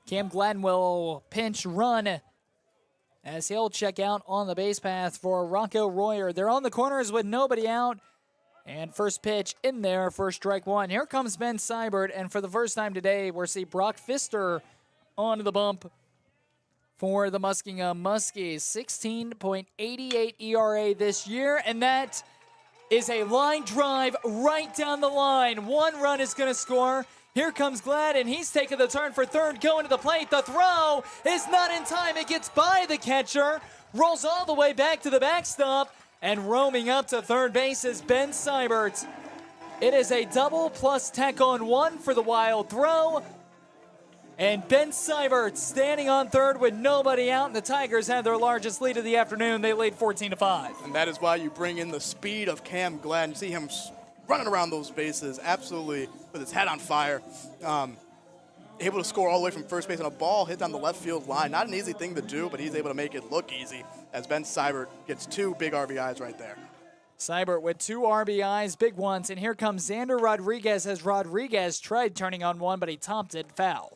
Cam Gladden will pinch run as he'll check out on the base path for Rocco Royer. They're on the corners with nobody out. And first pitch in there for strike 1. Here comes Ben Seibert, and for the first time today, we'll see Brock Pfister on the bump for the Muskingum Muskies. 16.88 ERA this year, and that is a line drive right down the line. 1 run is going to score. Here comes Gladden. He's taking the turn for third, going to the plate. The throw is not in time. It gets by the catcher, rolls all the way back to the backstop, and roaming up to third base is Ben Seibert. It is a double plus tack on 1 for the wild throw. And Ben Seibert standing on third with nobody out. And the Tigers have their largest lead of the afternoon. They lead 14-5. And that is why you bring in the speed of Cam Glenn. You see him running around those bases, absolutely with his head on fire. Able to score all the way from first base on a ball hit down the left field line. Not an easy thing to do, but he's able to make it look easy as Ben Seibert gets 2 big RBIs right there. Seibert with 2 RBIs, big ones. And here comes Xander Rodriguez as Rodriguez tried turning on one, but he topped it foul.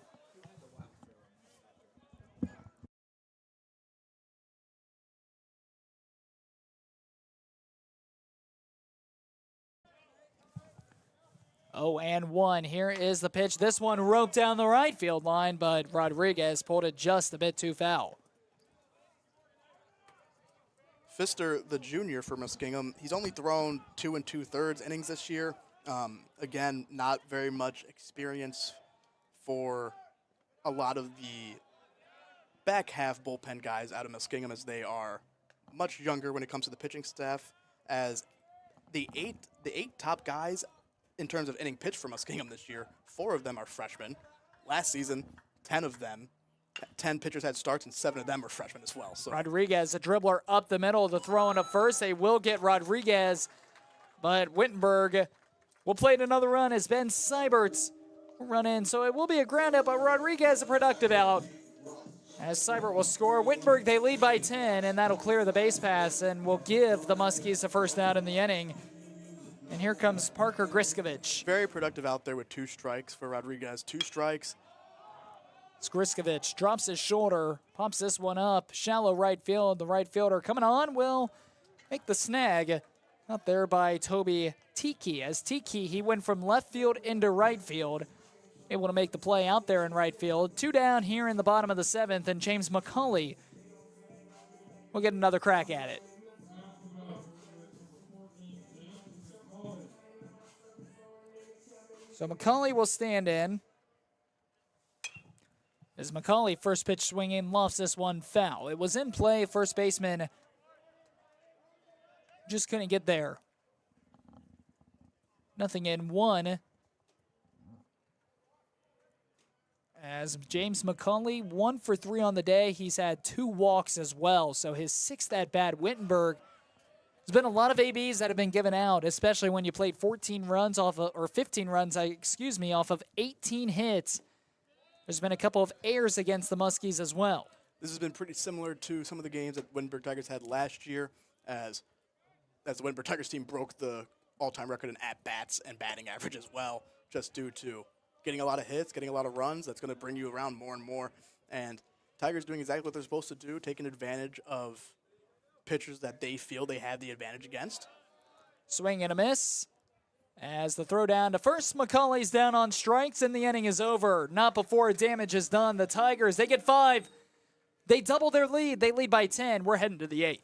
Oh, and 1. Here is the pitch. This one roped down the right field line, but Rodriguez pulled it just a bit too foul. Pfister, the junior for Muskingum, he's only thrown 2 2/3 innings this year. Again, not very much experience for a lot of the back half bullpen guys out of Muskingum, as they are much younger when it comes to the pitching staff. As the eight top guys in terms of inning pitch for Muskingum this year, 4 of them are freshmen. Last season, 10 of them, 10 pitchers had starts, and 7 of them were freshmen as well. So Rodriguez, a dribbler up the middle, the throw into first. They will get Rodriguez, but Wittenberg will play another run as Ben Seibert will run in. So it will be a ground out, but Rodriguez a productive out. As Seibert will score. Wittenberg, they lead by 10, and that'll clear the base pass and will give the Muskies a first out in the inning. And here comes Parker Griskovich. Very productive out there with 2 strikes for Rodriguez. 2 strikes. Griskovich drops his shoulder, pops this one up, shallow right field. The right fielder coming on will make the snag out there by Toby Tiki. As Tiki, he went from left field into right field, able to make the play out there in right field. 2 down here in the bottom of the 7th, and James McCauley will get another crack at it. So McCauley will stand in. As McCauley, first pitch swinging, lofts this one foul. It was in play. First baseman just couldn't get there. Nothing in 1. As James McCauley, 1 for 3 on the day. He's had 2 walks as well. So his 6th at bat. Wittenberg. There's been a lot of ABs that have been given out, especially when you played 14 runs off of, or 15 runs, off of 18 hits. There's been a couple of errors against the Muskies as well. This has been pretty similar to some of the games that Wittenberg Tigers had last year, as the Wittenberg Tigers team broke the all-time record in at-bats and batting average as well, just due to getting a lot of hits, getting a lot of runs. That's going to bring you around more and more. And Tigers doing exactly what they're supposed to do, taking advantage of pitchers that they feel they have the advantage against. Swing and a miss. As the throw down to first, McCauley's down on strikes, and the inning is over. Not before damage is done. The Tigers, they get 5. They double their lead. They lead by 10. We're heading to the 8th.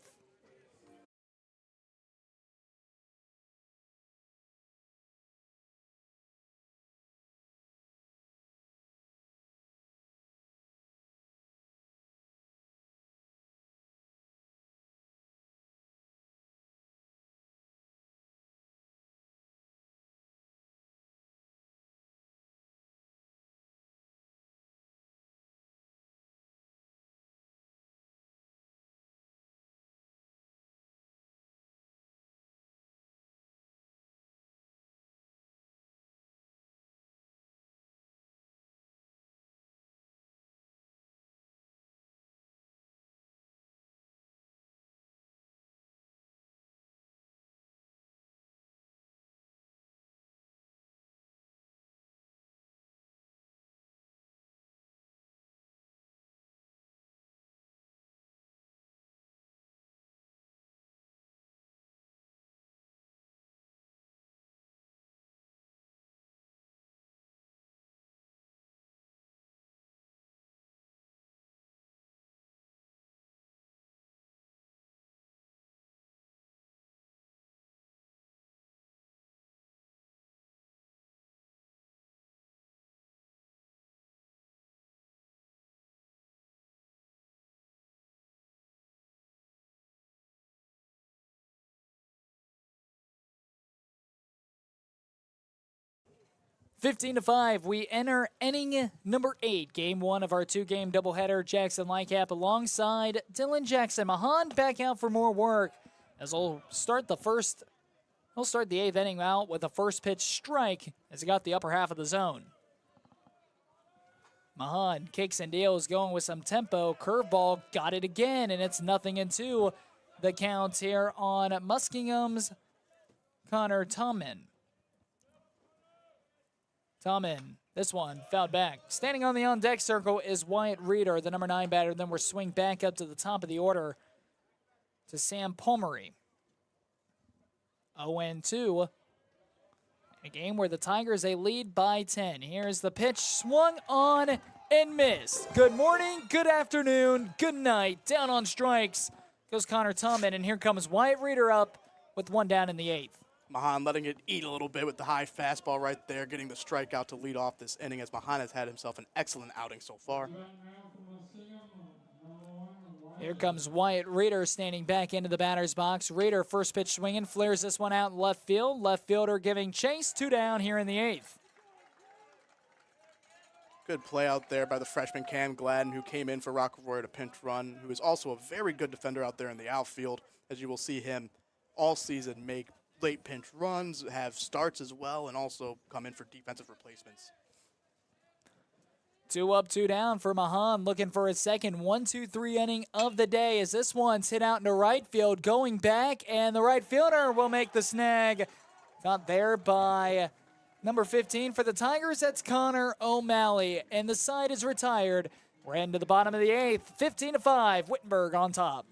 15-5, we enter inning number 8, game 1 of our 2-game doubleheader. Jackson Lightcap alongside Dylan Jackson. Mahan back out for more work as he'll start the 8th inning out with a first pitch strike as he got the upper half of the zone. Mahan kicks and deals, going with some tempo. Curveball, got it again, and it's 0-2 the count here on Muskingum's Connor Tommen. Tommen, this one, fouled back. Standing on the on-deck circle is Wyatt Reeder, the number 9 batter. Then we're swing back up to the top of the order to Sam Palmery. 0-2. A game where the Tigers, they lead by 10. Here's the pitch, swung on and missed. Good morning, good afternoon, good night. Down on strikes goes Connor Tommen, and here comes Wyatt Reeder up with 1 down in the 8th. Mahan letting it eat a little bit with the high fastball right there, getting the strikeout to lead off this inning as Mahan has had himself an excellent outing so far. Here comes Wyatt Reeder standing back into the batter's box. Reeder, first pitch swinging, flares this one out in left field. Left fielder giving chase, 2 down here in the 8th. Good play out there by the freshman Cam Gladden, who came in for Rockroy to pinch run, who is also a very good defender out there in the outfield, as you will see him all season make late pinch runs, have starts as well, and also come in for defensive replacements. 2 up, 2 down for Mahan, looking for his second 1-2-3 inning of the day as this one's hit out into right field, going back, and the right fielder will make the snag. Got there by number 15 for the Tigers, that's Connor O'Malley, and the side is retired. We're into the bottom of the 8th, 15-5, Wittenberg on top.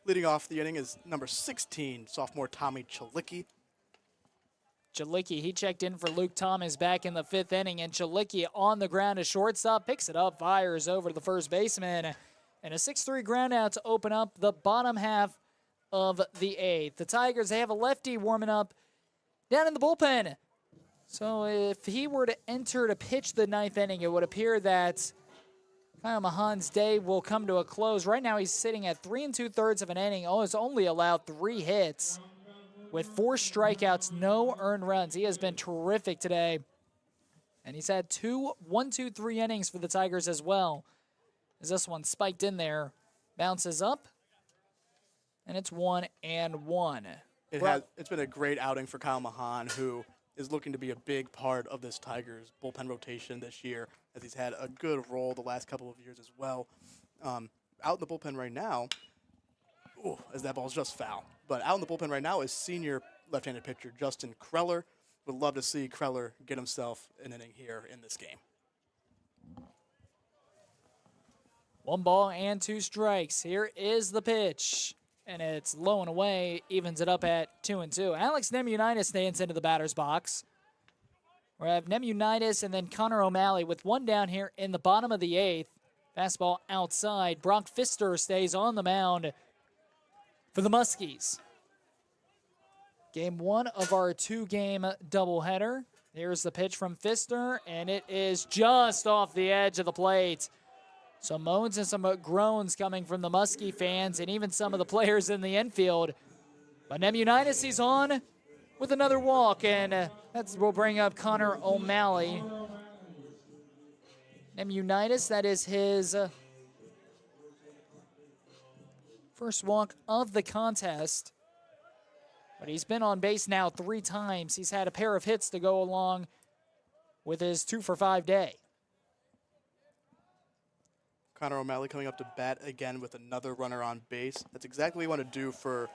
Leading off the inning is number 16, sophomore Tommy Chalicki. Chalicki, he checked in for Luke Thomas back in the 5th inning, and Chalicki on the ground to shortstop, picks it up, fires over to the first baseman, and a 6-3 ground out to open up the bottom half of the 8th. The Tigers, they have a lefty warming up down in the bullpen. So if he were to enter to pitch the 9th inning, it would appear that Kyle Mahan's day will come to a close. Right now he's sitting at 3 2/3 of an inning. Has only allowed 3 hits with 4 strikeouts, no earned runs. He has been terrific today. And he's had 2 1-2-3 innings for the Tigers as well. As this one spiked in there, bounces up, and it's 1-1. It's been a great outing for Kyle Mahan, who is looking to be a big part of this Tigers bullpen rotation this year, as he's had a good role the last couple of years as well. Out in the bullpen right now, as that ball's just foul, but out in the bullpen right now is senior left-handed pitcher Justin Kreller. Would love to see Kreller get himself an inning here in this game. 1 ball and 2 strikes. Here is the pitch. And it's low and away, evens it up at 2-2. Alex Nemunitis stands into the batter's box. We have Nemunitis and then Connor O'Malley with 1 down here in the bottom of the 8th. Fastball outside. Brock Pfister stays on the mound for the Muskies. Game one of our two-game doubleheader. Here's the pitch from Pfister, and it is just off the edge of the plate. Some moans and some groans coming from the Muskie fans and even some of the players in the infield. But Nemunitis, he's on with another walk, and that will bring up Connor O'Malley. Nemunitis, that is his first walk of the contest. But he's been on base now 3 times. He's had a pair of hits to go along with his 2-for-5 day. Connor O'Malley coming up to bat again with another runner on base. That's exactly what you want to do for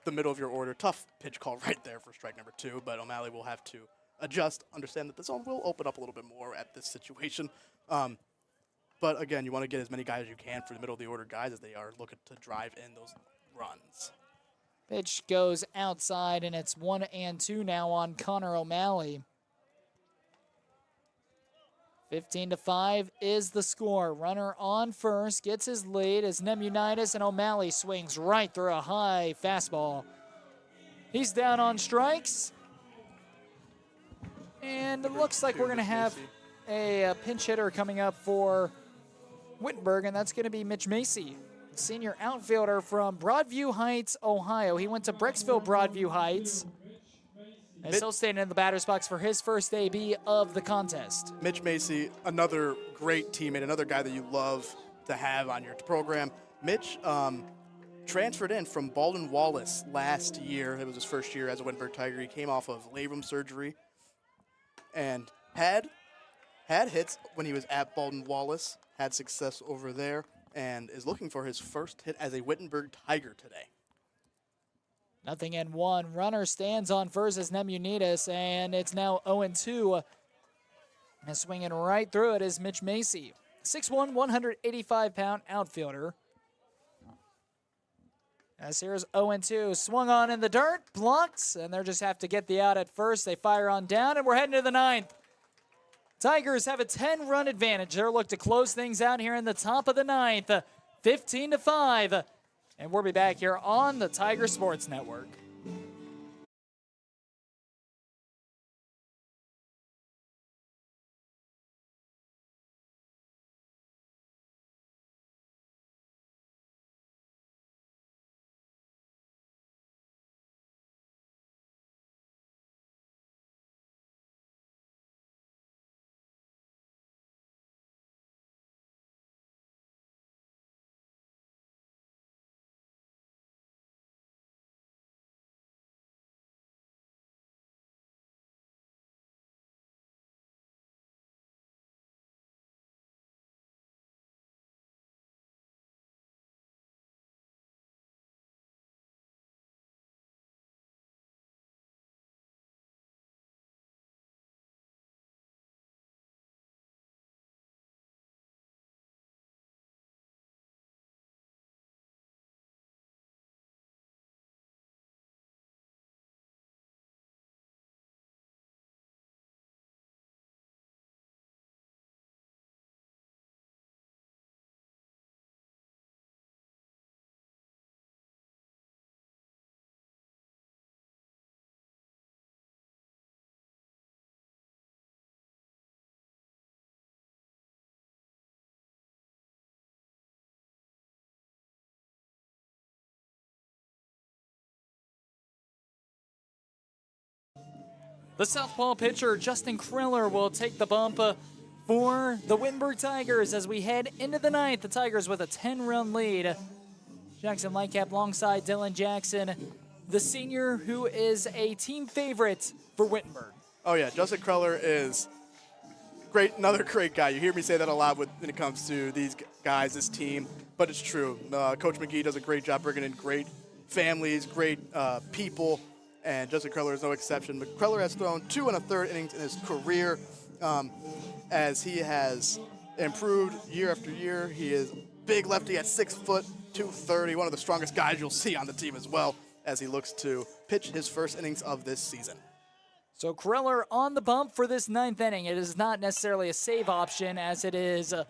the middle of your order. Tough pitch call right there for strike number 2, but O'Malley will have to adjust, understand that the zone will open up a little bit more at this situation. But again, you want to get as many guys as you can for the middle of the order guys as they are looking to drive in those runs. Pitch goes outside, and it's 1-2 now on Connor O'Malley. 15-5 is the score. Runner on first, gets his lead as Nemunitis, and O'Malley swings right through a high fastball. He's down on strikes. And it looks like we're going to have a pinch hitter coming up for Wittenberg, and that's going to be Mitch Macy, senior outfielder from Broadview Heights, Ohio. He went to Brecksville Broadview Heights. And still standing in the batter's box for his first AB of the contest. Mitch Macy, another great teammate, another guy that you love to have on your program. Mitch transferred in from Baldwin Wallace last year. It was his first year as a Wittenberg Tiger. He came off of labrum surgery and had hits when he was at Baldwin Wallace, had success over there, and is looking for his first hit as a Wittenberg Tiger today. 0-1. Runner stands on first as Nemunitis, and it's now 0-2. And swinging right through it is Mitch Macy, 6'1", 185-pound outfielder. As here's 0-2. Swung on in the dirt, blocked, and they just have to get the out at first. They fire on down, and we're heading to the 9th. Tigers have a 10-run advantage. They'll look to close things out here in the top of the 9th, 15-5. And we'll be back here on the Tiger Sports Network. The southpaw pitcher, Justin Kriller, will take the bump for the Wittenberg Tigers as we head into the 9th. The Tigers with a 10-run lead. Jackson Lightcap alongside Dylan Jackson, the senior who is a team favorite for Wittenberg. Oh, yeah, Justin Kriller is great, another great guy. You hear me say that a lot when it comes to these guys, this team, but it's true. Coach McGee does a great job bringing in great families, great people, and Justin Kriller is no exception. But Kriller has thrown 2 1/3 innings in his career as he has improved year after year. He is big lefty at 6 foot, 230, one of the strongest guys you'll see on the team as well as he looks to pitch his first innings of this season. So Kriller on the bump for this 9th inning. It is not necessarily a save option as it is a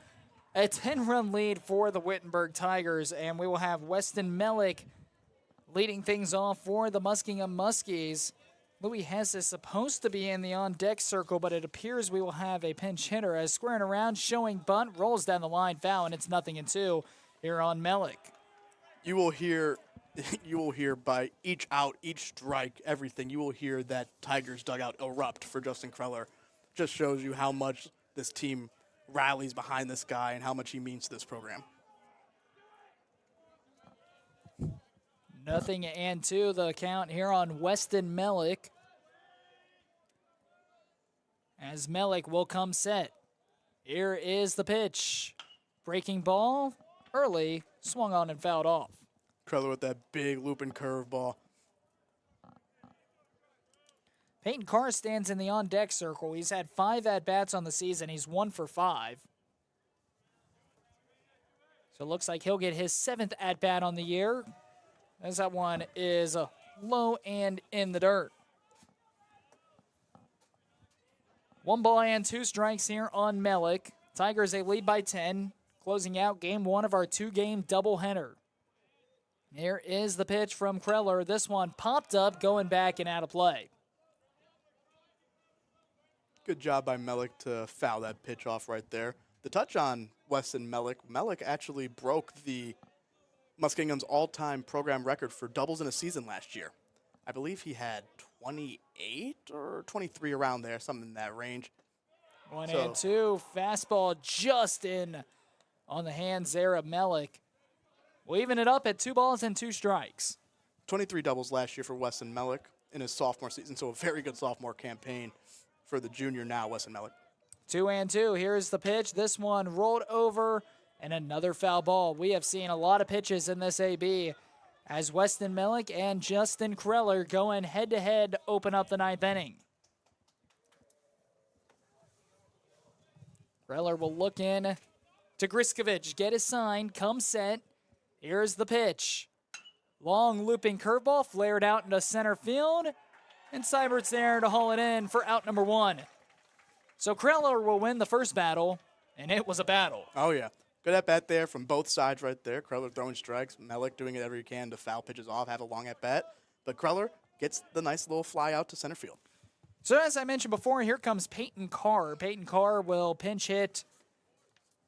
10-run lead for the Wittenberg Tigers, and we will have Weston Mellick Leading things off for the Muskingum Muskies. Louis Hess is supposed to be in the on-deck circle, but it appears we will have a pinch hitter as squaring around, showing bunt, rolls down the line, foul, and it's 0-2 here on Melick. You will hear by each out, each strike, everything, you will hear that Tigers dugout erupt for Justin Kreller. Just shows you how much this team rallies behind this guy and how much he means to this program. 0-2 the count here on Weston Melick. As Melick will come set. Here is the pitch. Breaking ball early, swung on and fouled off. Kreller with that big looping curveball. Peyton Carr stands in the on-deck circle. He's had 5 at-bats on the season. He's 1 for 5. So it looks like he'll get his 7th at-bat on the year, as that one is low and in the dirt. 1 ball and 2 strikes here on Melick. Tigers, they lead by 10, closing out game 1 of our 2-game doubleheader. Here is the pitch from Kreller. This one popped up, going back and out of play. Good job by Melick to foul that pitch off right there. The touch on Weston Melick. Melick actually broke the Muskingum's all-time program record for doubles in a season last year. I believe he had 28 or 23 around there, something in that range. 1-2, fastball just in on the hands there of Melick. We'll even it up at 2 balls and 2 strikes. 23 doubles last year for Weston Melick in his sophomore season, so a very good sophomore campaign for the junior now, Weston Melick. 2-2, here's the pitch. This one rolled over and another foul ball. We have seen a lot of pitches in this AB as Weston Melick and Justin Kreller going head-to-head, open up the 9th inning. Kreller will look in to Griskovich, get his sign, come set. Here's the pitch. Long looping curveball flared out into center field, and Seibert's there to haul it in for out number 1. So Kreller will win the first battle, and it was a battle. Oh, yeah. Good at-bat there from both sides right there. Kreller throwing strikes, Melick doing whatever he can to foul pitches off, have a long at-bat. But Kreller gets the nice little fly out to center field. So as I mentioned before, here comes Peyton Carr. Peyton Carr will pinch hit.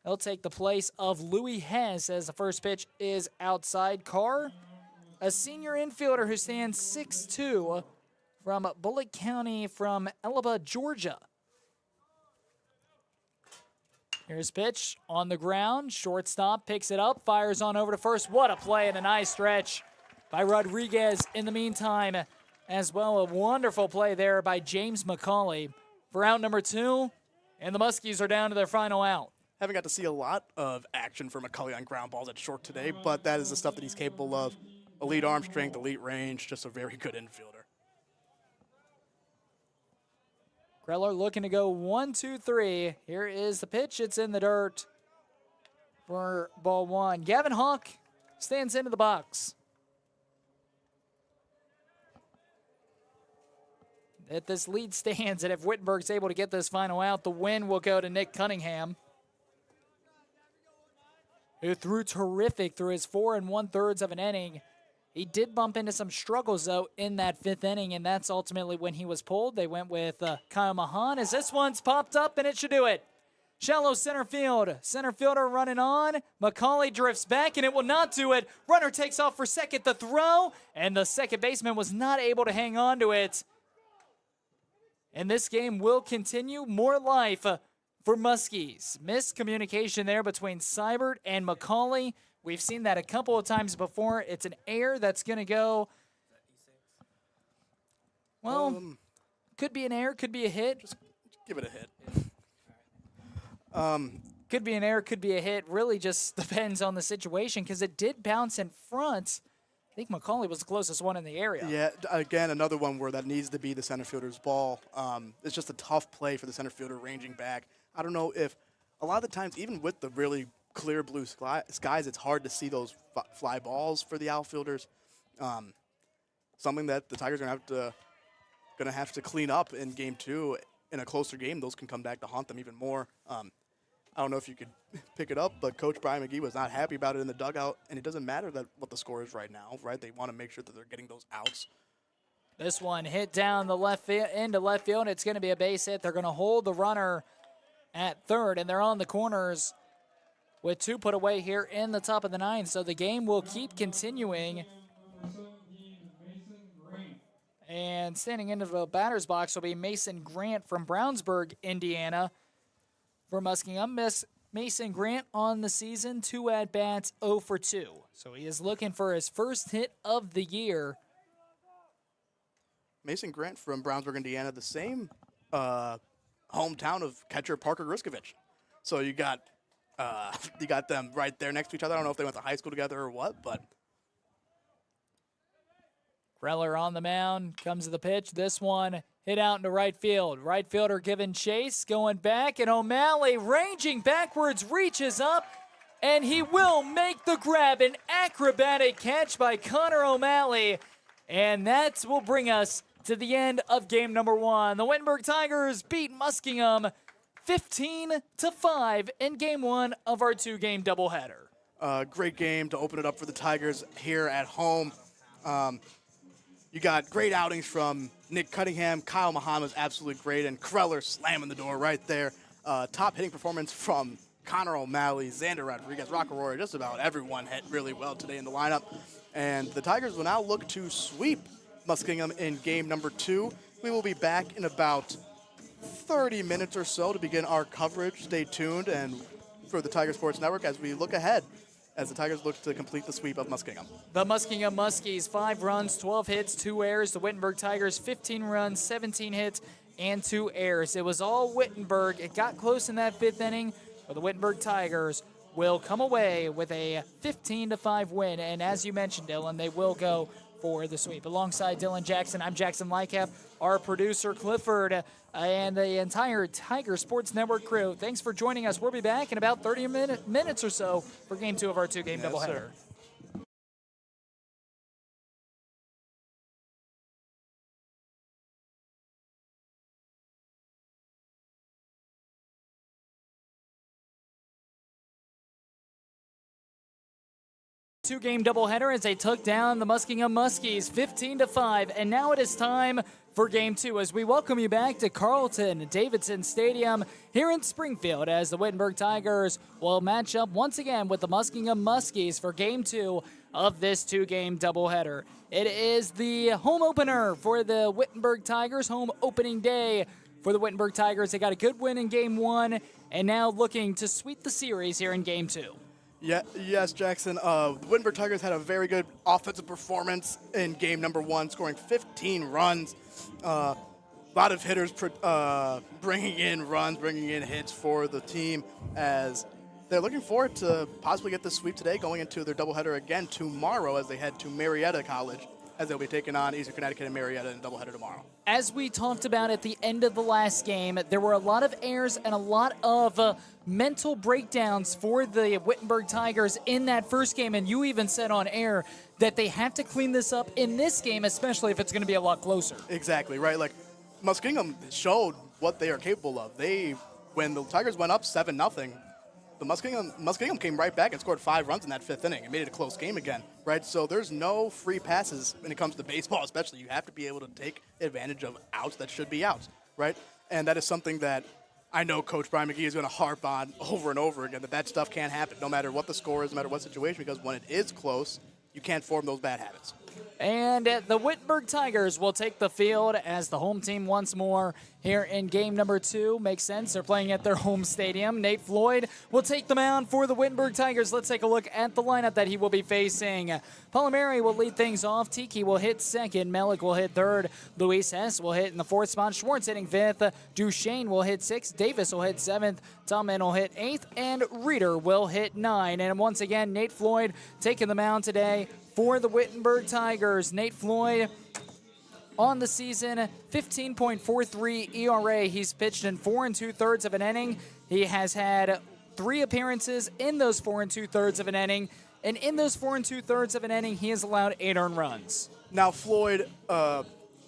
He'll take the place of Louis Hess as the first pitch is outside. Carr, a senior infielder who stands 6'2", from Bullitt County from Elba, Georgia. Here's pitch on the ground. Shortstop picks it up, fires on over to first. What a play and a nice stretch by Rodriguez in the meantime. As well, a wonderful play there by James McCauley for out number 2. And the Muskies are down to their final out. Haven't got to see a lot of action for McCauley on ground balls at short today, but that is the stuff that he's capable of. Elite arm strength, elite range, just a very good infielder. Kreller looking to go 1-2-3. Here is the pitch. It's in the dirt for ball 1. Gavin Hawk stands into the box. That this lead stands, and if Wittenberg's able to get this final out, the win will go to Nick Cunningham, who threw terrific through his 4 1/3 of an inning. He did bump into some struggles, though, in that 5th inning, and that's ultimately when he was pulled. They went with Kyle Mahan, as this one's popped up, and it should do it. Shallow center field. Center fielder running on. McCauley drifts back, and it will not do it. Runner takes off for second. The throw, and the second baseman was not able to hang on to it. And this game will continue. More life for Muskies. Miscommunication there between Seibert and McCauley. We've seen that a couple of times before. It's an error that's going to go, well, could be an error, could be a hit. Just give it a hit. Could be an error, could be a hit. Really just depends on the situation because it did bounce in front. I think McCauley was the closest one in the area. Yeah, again, another one where that needs to be the center fielder's ball. It's just a tough play for the center fielder ranging back. I don't know if a lot of the times, even with the really clear blue skies, it's hard to see those fly balls for the outfielders. Something that the Tigers are gonna have to clean up in game 2. In a closer game, those can come back to haunt them even more. I don't know if you could pick it up, but Coach Brian McGee was not happy about it in the dugout, and it doesn't matter what the score is right now, right? They want to make sure that they're getting those outs. This one hit down the into left field. It's going to be a base hit. They're going to hold the runner at third, and they're on the corners with 2 put away here in the top of the 9th. So the game will keep continuing. And standing into the batter's box will be Mason Grant from Brownsburg, Indiana. For Muskingum, Mason Grant on the season, 2 at-bats, 0 for 2. So he is looking for his first hit of the year. Mason Grant from Brownsburg, Indiana, the same hometown of catcher Parker Griskovich. So you got them right there next to each other. I don't know if they went to high school together or what, but Greller on the mound, comes to the pitch. This one hit out into right field. Right fielder giving chase, going back, and O'Malley ranging backwards, reaches up, and he will make the grab. An acrobatic catch by Connor O'Malley, and that will bring us to the end of game number 1. The Wittenberg Tigers beat Muskingum 15-5 in game 1 of our 2-game doubleheader. Great game to open it up for the Tigers here at home. You got great outings from Nick Cunningham. Kyle Muhammad's absolutely great, and Kreller slamming the door right there. Top hitting performance from Connor O'Malley, Xander Rodriguez, Rock'n'Roll. Just about everyone hit really well today in the lineup. And the Tigers will now look to sweep Muskingum in game number 2. We will be back in about 30 minutes or so to begin our coverage. Stay tuned and for the Tiger Sports Network as we look ahead as the Tigers look to complete the sweep of Muskingum. The Muskingum Muskies, 5 runs, 12 hits, 2 errors. The Wittenberg Tigers, 15 runs, 17 hits, and 2 errors. It was all Wittenberg. It got close in that 5th inning, but the Wittenberg Tigers will come away with a 15-5 win. And as you mentioned, Dylan, they will go for the sweep. Alongside Dylan Jackson, I'm Jackson Lycap, our producer Clifford, and the entire Tiger Sports Network crew. Thanks for joining us. We'll be back in about 30 minutes or so for game 2 of our 2-game doubleheader. Sir. Two-game doubleheader as they took down the Muskingum Muskies 15-5, and now it is time for game 2 as we welcome you back to Carlton-Davidson Stadium here in Springfield as the Wittenberg Tigers will match up once again with the Muskingum Muskies for game 2 of this 2-game doubleheader. It is the home opener for the Wittenberg Tigers, home opening day for the Wittenberg Tigers. They got a good win in game 1 and now looking to sweep the series here in game 2. Yeah, yes, Jackson. The Wittenberg Tigers had a very good offensive performance in game number 1, scoring 15 runs. A lot of hitters bringing in runs, bringing in hits for the team as they're looking forward to possibly get the sweep today, going into their doubleheader again tomorrow as they head to Marietta College, as they'll be taking on Eastern Connecticut and Marietta in doubleheader tomorrow. As we talked about at the end of the last game, there were a lot of errors and a lot of mental breakdowns for the Wittenberg Tigers in that first game, and you even said on air that they have to clean this up in this game, especially if it's going to be a lot closer. Exactly, right? Like, Muskingum showed what they are capable of. When the Tigers went up 7-0, the Muskingum came right back and scored 5 runs in that 5th inning and made it a close game again, right? So there's no free passes when it comes to baseball, especially. You have to be able to take advantage of outs that should be outs, right? And that is something that I know Coach Brian McGee is going to harp on over and over again, that stuff can't happen no matter what the score is, no matter what situation, because when it is close, you can't form those bad habits. And the Wittenberg Tigers will take the field as the home team once more here in game number 2. Makes sense. They're playing at their home stadium. Nate Floyd will take the mound for the Wittenberg Tigers. Let's take a look at the lineup that he will be facing. Palomari will lead things off. Tiki will hit second. Melik will hit third. Luis Hess will hit in the 4th spot. Schwartz hitting 5th. Duchesne will hit 6th. Davis will hit 7th. Tallman will hit 8th. And Reeder will hit 9. And once again, Nate Floyd taking the mound today for the Wittenberg Tigers. Nate Floyd on the season, 15.43 ERA. He's pitched in 4 2/3 of an inning. He has had 3 appearances in those 4 2/3 of an inning. And in those 4 2/3 of an inning, he has allowed 8 earned runs. Now, Floyd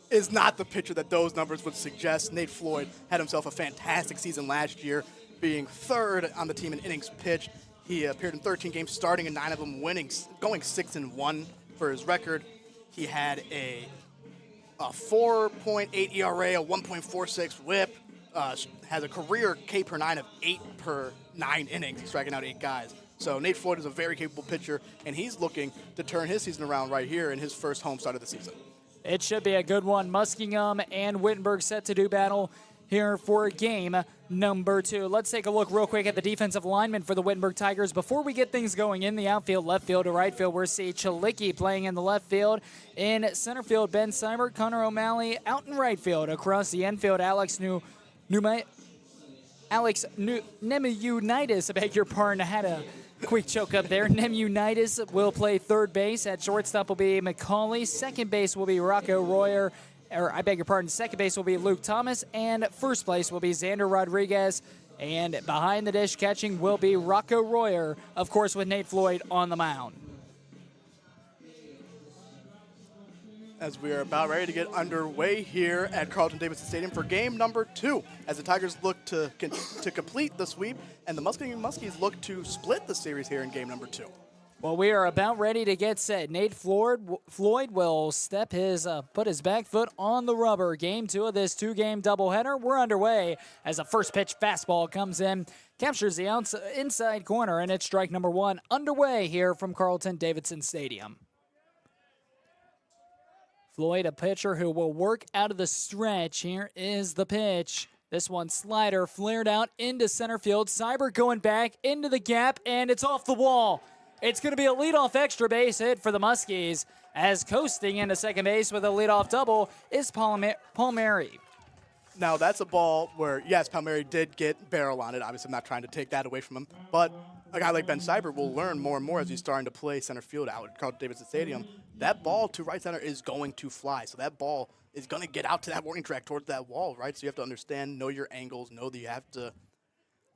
is not the pitcher that those numbers would suggest. Nate Floyd had himself a fantastic season last year. being third on the team in innings pitched. He appeared in 13 games, starting in 9 of them, winning, going 6-1 for his record. He had a 4.8 ERA, a 1.46 WHIP, has a career K per 9 of 8 per 9 innings. He's striking out 8 guys. So Nate Floyd is a very capable pitcher, and he's looking to turn his season around right here in his first home start of the season. It should be a good one. Muskingum and Wittenberg set to do battle here for game number 2. Let's take a look real quick at the defensive linemen for the Wittenberg Tigers. Before we get things going in the outfield, left field to right field, we're seeing Chalicki playing in the left field. In center field, Ben Seibert, Connor O'Malley out in right field. Across the infield, Alex Nemunitis, I beg your pardon, I had a quick choke up there. Nemunitis will play third base. At shortstop will be McCauley. Second base will be Rocco Royer. Second base will be Luke Thomas. And first place will be Xander Rodriguez. And behind the dish catching will be Rocco Royer, of course, with Nate Floyd on the mound. As we are about ready to get underway here at Carlton-Davidson Stadium for game number 2, as the Tigers look to complete the sweep, and the Muskingum Muskies look to split the series here in game number 2. Well, we are about ready to get set. Nate Floyd will put his back foot on the rubber. Game 2 of this 2-game doubleheader. We're underway as a first pitch fastball comes in, captures the inside corner, and it's strike number 1 underway here from Carlton-Davidson Stadium. Floyd, a pitcher who will work out of the stretch. Here is the pitch. This one slider flared out into center field. Seibert going back into the gap, and it's off the wall. It's going to be a leadoff extra base hit for the Muskies, as coasting into second base with a leadoff double is Palmieri. Now, that's a ball where, yes, Palmieri did get barrel on it. Obviously, I'm not trying to take that away from him. But a guy like Ben Seibert will learn more and more as he's starting to play center field out at Carlton-Davidson Stadium. That ball to right center is going to fly. So that ball is going to get out to that warning track towards that wall, right? So you have to understand, know your angles, know that you have to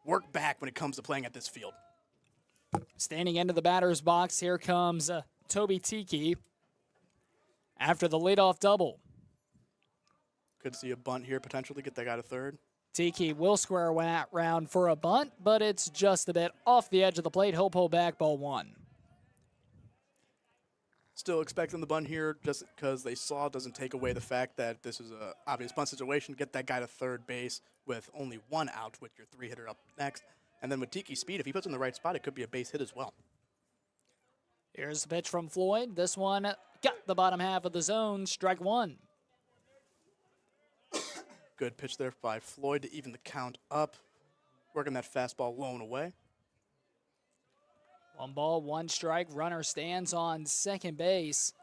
work back when it comes to playing at this field. Standing into the batter's box, here comes Toby Tiki after the leadoff double. Could see a bunt here, potentially get that guy to third. Tiki will square round for a bunt, but it's just a bit off the edge of the plate. He'll pull back, ball 1. Still expecting the bunt here just because they saw doesn't take away the fact that this is an obvious bunt situation. Get that guy to third base with only 1 out with your 3-hitter up next. And then with Tiki's speed, if he puts it in the right spot, it could be a base hit as well. Here's the pitch from Floyd. This one got the bottom half of the zone, strike 1. Good pitch there by Floyd to even the count up. Working that fastball low and away. 1 ball, 1 strike. Runner stands on second base.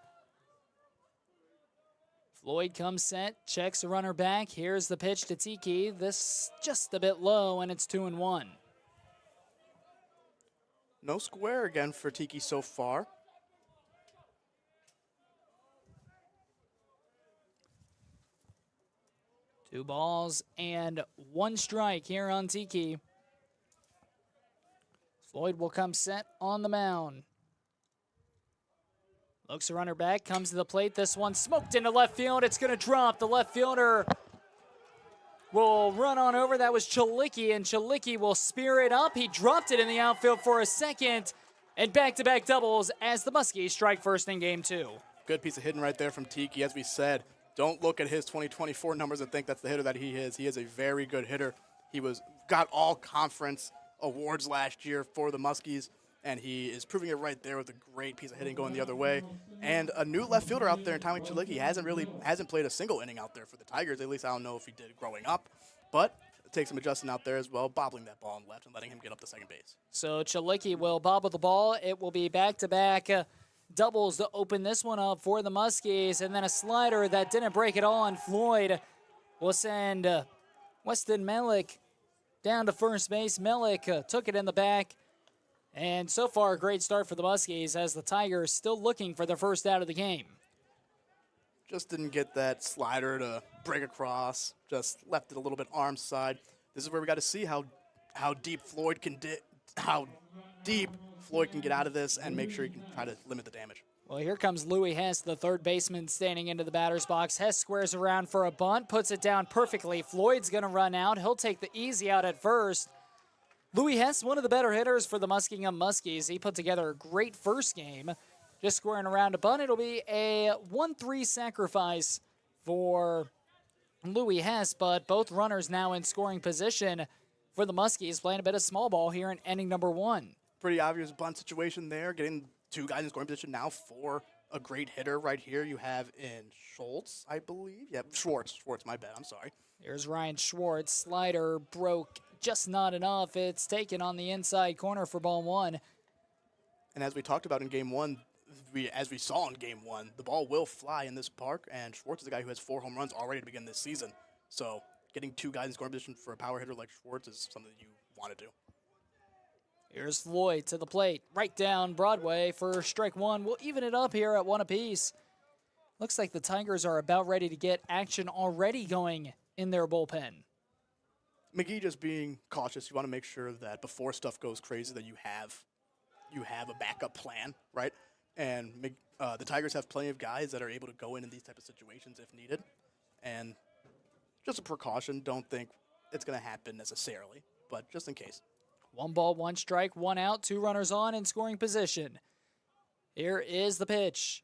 Floyd comes set, checks the runner back. Here's the pitch to Tiki. This just a bit low, and it's 2-1. No square again for Tiki so far. Two balls and 1 strike here on Tiki. Floyd will come set on the mound. Looks the runner back, comes to the plate. This one smoked into left field. It's going to drop. The left fielder will run on over. That was Chalicki, and Chalicki will spear it up. He dropped it in the outfield for a second, and back-to-back doubles as the Muskies strike first in game 2. Good piece of hitting right there from Tiki. As we said, don't look at his 2024 numbers and think that's the hitter that he is. He is a very good hitter. He got all conference awards last year for the Muskies, and he is proving it right there with a great piece of hitting going the other way. And a new left fielder out there in Tommy Chalicki hasn't played a single inning out there for the Tigers. At least I don't know if he did growing up. But it takes some adjusting out there as well, bobbling that ball on left and letting him get up to second base. So Chalicki will bobble the ball. It will be back-to-back doubles to open this one up for the Muskies, and then a slider that didn't break at all, and Floyd will send Weston Melick down to first base. Melick took it in the back, and so far a great start for the Muskies as the Tigers still looking for their first out of the game. Just didn't get that slider to break across, just left it a little bit arm side. This is where we got to see how deep Floyd can get out of this and make sure he can try to limit the damage. Well, here comes Louis Hess, the third baseman, standing into the batter's box. Hess squares around for a bunt, puts it down perfectly. Floyd's going to run out. He'll take the easy out at first. Louis Hess, one of the better hitters for the Muskingum Muskies. He put together a great first game, just squaring around a bunt. It'll be a 1-3 sacrifice for Louis Hess, but both runners now in scoring position for the Muskies, playing a bit of small ball here in inning number 1. Pretty obvious bunt situation there, getting two guys in scoring position now for a great hitter right here. You have in Schultz, I believe. Yep, Schwartz, my bad, I'm sorry. Here's Ryan Schwartz. Slider broke just not enough. It's taken on the inside corner for ball 1. And as we talked about in game 1, as we saw in game 1, the ball will fly in this park, and Schwartz is a guy who has 4 home runs already to begin this season. So getting two guys in scoring position for a power hitter like Schwartz is something that you want to do. Here's Floyd to the plate, right down Broadway for strike 1. We'll even it up here at 1 apiece. Looks like the Tigers are about ready to get action already going in their bullpen. McGee just being cautious. You want to make sure that before stuff goes crazy that you have a backup plan, right? And the Tigers have plenty of guys that are able to go in these type of situations if needed. And just a precaution, don't think it's going to happen necessarily, but just in case. 1 ball, 1 strike, 1 out, 2 runners on in scoring position. Here is the pitch.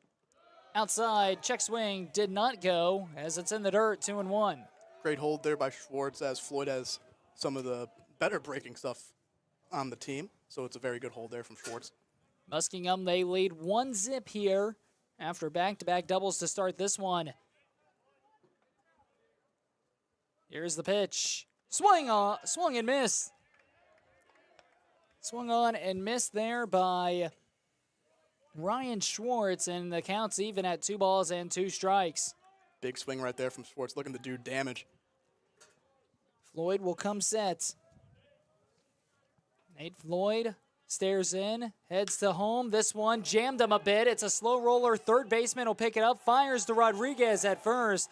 Outside, check swing, did not go as it's in the dirt, 2-1. Great hold there by Schwartz, as Floyd has some of the better breaking stuff on the team. So it's a very good hold there from Schwartz. Muskingum, they lead 1-0 here after back-to-back doubles to start this one. Here's the pitch. Swung and missed. Swung on and missed there by Ryan Schwartz, and the count's even at 2 balls and 2 strikes. Big swing right there from Schwartz, looking to do damage. Floyd will come set. Nate Floyd stares in, heads to home. This one jammed him a bit. It's a slow roller. Third baseman will pick it up, fires to Rodriguez at first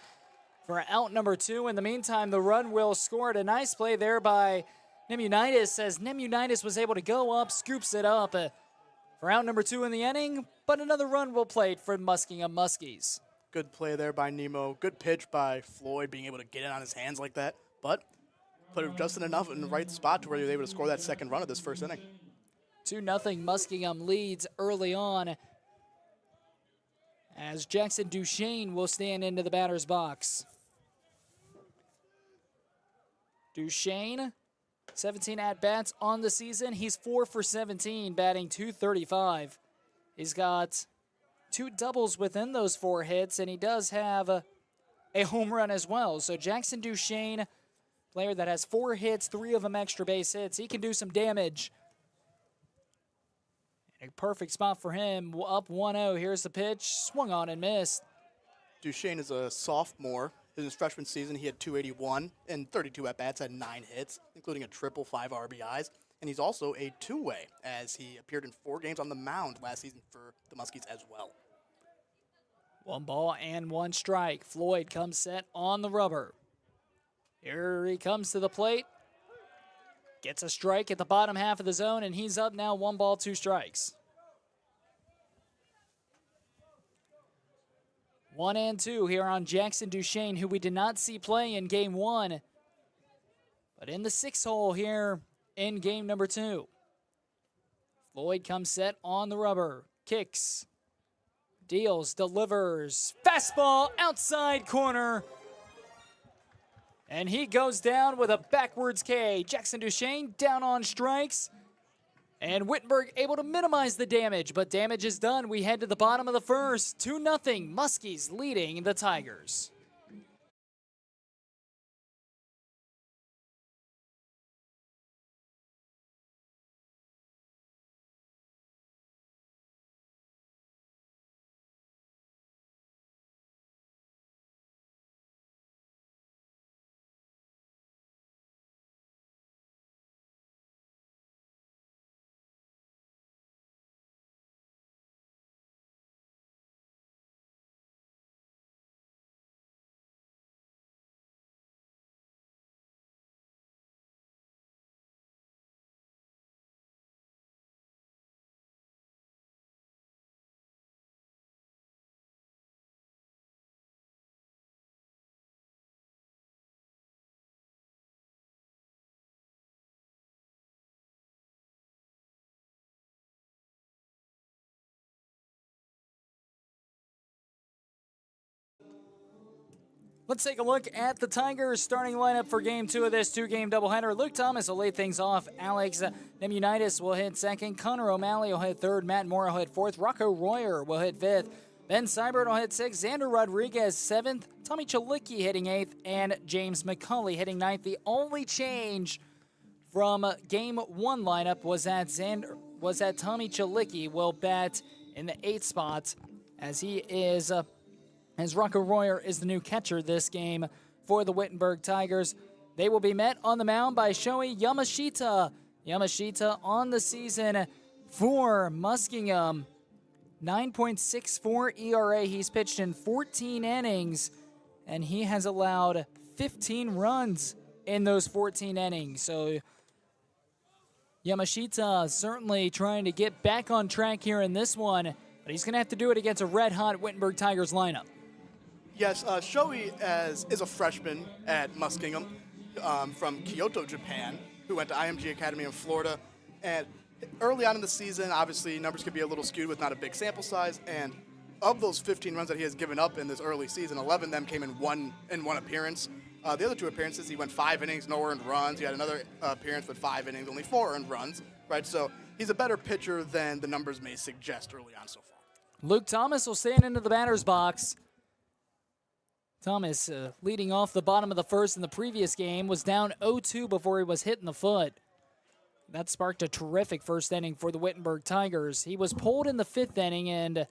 for out number 2. In the meantime, the run will score. A nice play there by Nemunitis, as Nemunitis was able to go up, scoops it up for out number 2 in the inning, but another run will play for Muskingum Muskies. Good play there by Nemo. Good pitch by Floyd, being able to get it on his hands like that, but put it just enough in the right spot to where he was able to score that second run of this first inning. 2-0 Muskingum leads early on as Jackson Duchesne will stand into the batter's box. Duchesne, 17 at-bats on the season. He's 4 for 17, batting .235. He's got 2 doubles within those 4 hits, and he does have a home run as well. So Jackson Duchesne, player that has 4 hits, 3 of them extra base hits. He can do some damage. A perfect spot for him. Up 1-0. Here's the pitch. Swung on and missed. Duchesne is a sophomore. In his freshman season, he had 281 and 32 at-bats, had 9 hits, including a triple, 5 RBIs. And he's also a two-way, as he appeared in 4 games on the mound last season for the Muskies as well. 1 ball and 1 strike. Floyd comes set on the rubber. Here he comes to the plate. Gets a strike at the bottom half of the zone, and he's up now 1 ball, 2 strikes. 1-2 here on Jackson Duchesne, who we did not see play in game 1, but in the 6th hole here in game number 2. Floyd comes set on the rubber, kicks, deals, delivers, fastball outside corner, and he goes down with a backwards K. Jackson Duchesne down on strikes. And Wittenberg able to minimize the damage, but damage is done. We head to the bottom of the first. 2-0, Muskies leading the Tigers. Let's take a look at the Tigers starting lineup for Game 2 of this two-game doubleheader. Luke Thomas will lead things off. Alex Nemunitis will hit second. Connor O'Malley will hit third. Matt Moore will hit fourth. Rocco Royer will hit fifth. Ben Seibert will hit sixth. Xander Rodriguez seventh. Tommy Chalicki hitting eighth. And James McCulley hitting ninth. The only change from Game 1 lineup was that Tommy Chalicki will bat in the eighth spot as he is... as Rocco Royer is the new catcher this game for the Wittenberg Tigers. They will be met on the mound by Shohei Yamashita. Yamashita on the season for Muskingum. 9.64 ERA. He's pitched in 14 innings, and he has allowed 15 runs in those 14 innings. So Yamashita certainly trying to get back on track here in this one, but he's going to have to do it against a red-hot Wittenberg Tigers lineup. Yes, Shohei is a freshman at Muskingum from Kyoto, Japan, who went to IMG Academy in Florida. And early on in the season, obviously, numbers could be a little skewed with not a big sample size. And of those 15 runs that he has given up in this early season, 11 of them came in one appearance. The other two appearances, he went 5 innings, no earned runs. He had another appearance with 5 innings, only 4 earned runs. Right, so he's a better pitcher than the numbers may suggest early on so far. Luke Thomas will stand into the batter's box. Thomas, leading off the bottom of the first in the previous game, was down 0-2 before he was hit in the foot. That sparked a terrific first inning for the Wittenberg Tigers. He was pulled in the 5th inning, and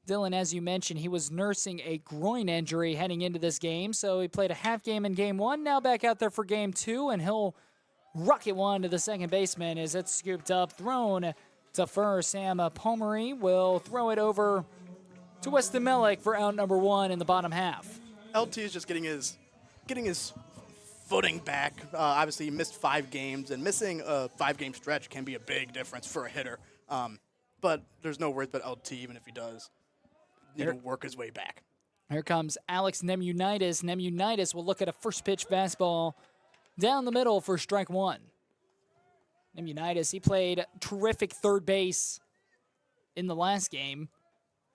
Dylan, as you mentioned, he was nursing a groin injury heading into this game, so he played a half game in Game 1, now back out there for Game 2, and he'll rocket one to the second baseman as it's scooped up, thrown to first. Sam Pomery will throw it over to Weston Mellick for out number 1 in the bottom half. LT is just getting his footing back. Obviously, he missed 5 games, and missing a 5-game stretch can be a big difference for a hitter. But there's no worries about LT, even if he does need to work his way back. Here comes Alex Nemunitis. Nemunitis will look at a first pitch fastball down the middle for strike 1. Nemunitis, he played terrific third base in the last game.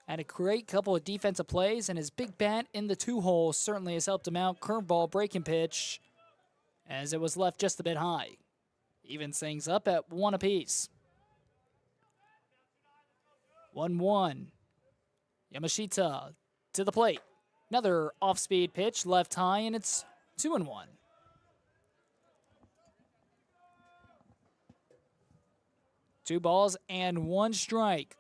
Had a great couple of defensive plays, and his big bat in the 2-hole certainly has helped him out. Curveball, breaking pitch, as it was left just a bit high. Evens things up at 1 apiece. 1-1. Yamashita to the plate. Another off-speed pitch, left high, and it's 2-1. 2 balls and 1 strike.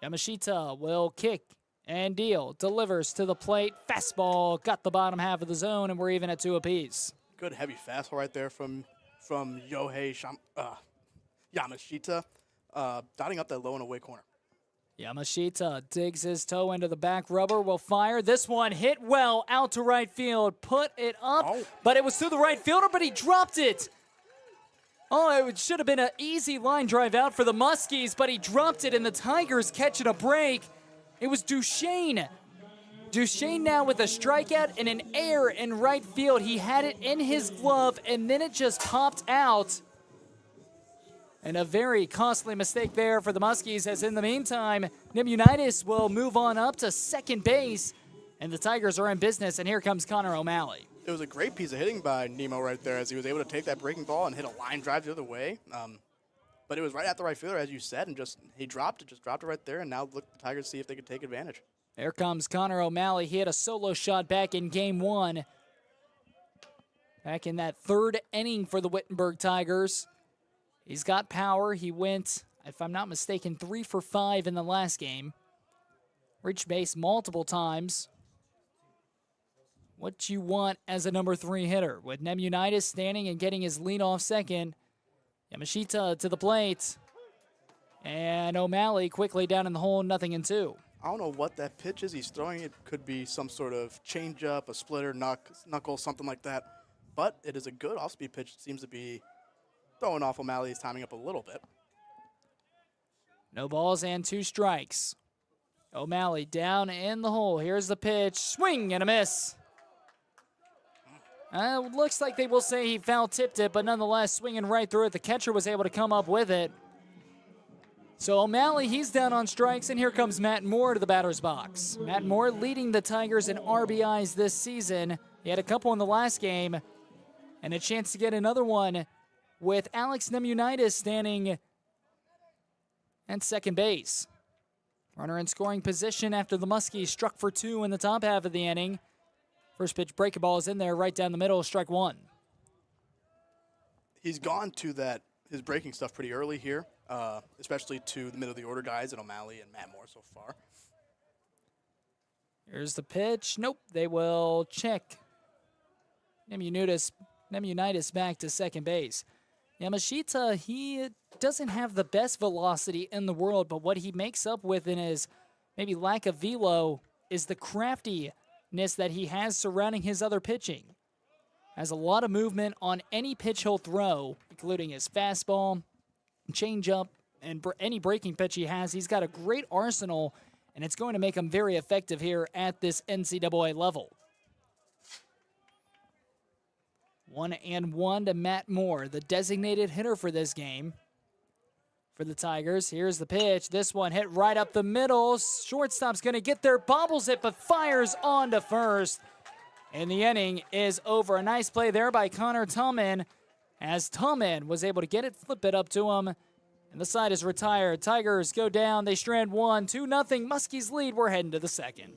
Yamashita will kick and deal. Delivers to the plate. Fastball got the bottom half of the zone, and we're even at 2 apiece. Good heavy fastball right there from Yamashita, dotting up that low and away corner. Yamashita digs his toe into the back rubber, will fire. This one hit well out to right field. Put it up, but it was to the right fielder, but he dropped it. Oh, it should have been an easy line drive out for the Muskies, but he dropped it, and the Tigers catching a break. It was Duchesne. Duchesne now with a strikeout and an error in right field. He had it in his glove, and then it just popped out. And a very costly mistake there for the Muskies, as in the meantime, Nemunitis will move on up to second base, and the Tigers are in business, and here comes Connor O'Malley. It was a great piece of hitting by Nemo right there, as he was able to take that breaking ball and hit a line drive the other way. But it was right at the right fielder, as you said, and he dropped it right there, and now look, the Tigers see if they could take advantage. Here comes Connor O'Malley. He had a solo shot back in Game 1. Back in that 3rd inning for the Wittenberg Tigers. He's got power. He went, if I'm not mistaken, 3 for 5 in the last game. Reached base multiple times. What you want as a number 3 hitter. With Nemunitis standing and getting his lead off second. Yamashita to the plate. And O'Malley quickly down in the hole, 0-2. I don't know what that pitch is he's throwing. It could be some sort of changeup, a splitter, knuckle, something like that. But it is a good off-speed pitch. It seems to be throwing off O'Malley's timing up a little bit. No balls and 2 strikes. O'Malley down in the hole. Here's the pitch. Swing and a miss. Looks like they will say he foul-tipped it, but nonetheless, swinging right through it. The catcher was able to come up with it. So O'Malley, he's down on strikes, and here comes Matt Moore to the batter's box. Matt Moore leading the Tigers in RBIs this season He had a couple in the last game, and a chance to get another one with Alex Nemunitis standing at second base. Runner in scoring position after the Muskies struck for 2 in the top half of the inning. First pitch breaking ball is in there right down the middle, strike 1. He's gone to his breaking stuff pretty early here, especially to the middle of the order guys and O'Malley and Matt Moore so far. Here's the pitch. Nope, they will check. Nemunitis back to second base. Yamashita, he doesn't have the best velocity in the world, but what he makes up with in his maybe lack of velo is the craftiness that he has surrounding his other pitching. Has a lot of movement on any pitch he'll throw, including his fastball, changeup, and any breaking pitch he has. He's got a great arsenal, and it's going to make him very effective here at this NCAA level. 1-1 to Matt Moore, the designated hitter for this game. For the Tigers, here's the pitch. This one hit right up the middle. Shortstop's going to get there, bobbles it, but fires on to first. And the inning is over. A nice play there by Connor Tillman, as Tillman was able to get it, flip it up to him. And the side is retired. Tigers go down. They strand 1, 2-0. Muskies lead. We're heading to the second.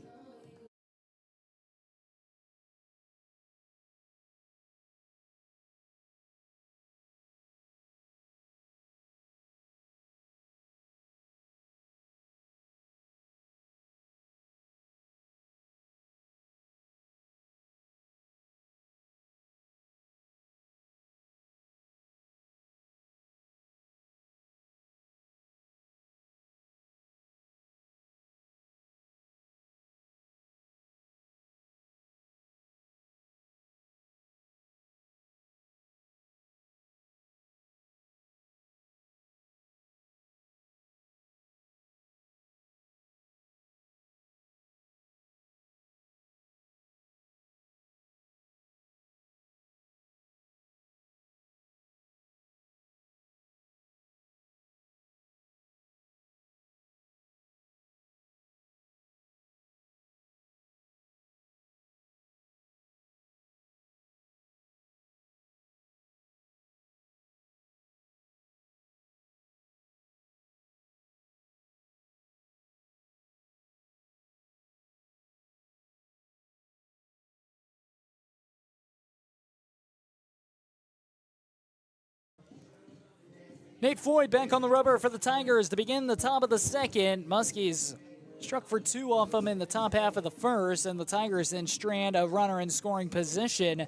Nate Floyd back on the rubber for the Tigers to begin the top of the second. Muskies struck for 2 off him in the top half of the first, and the Tigers then strand a runner in scoring position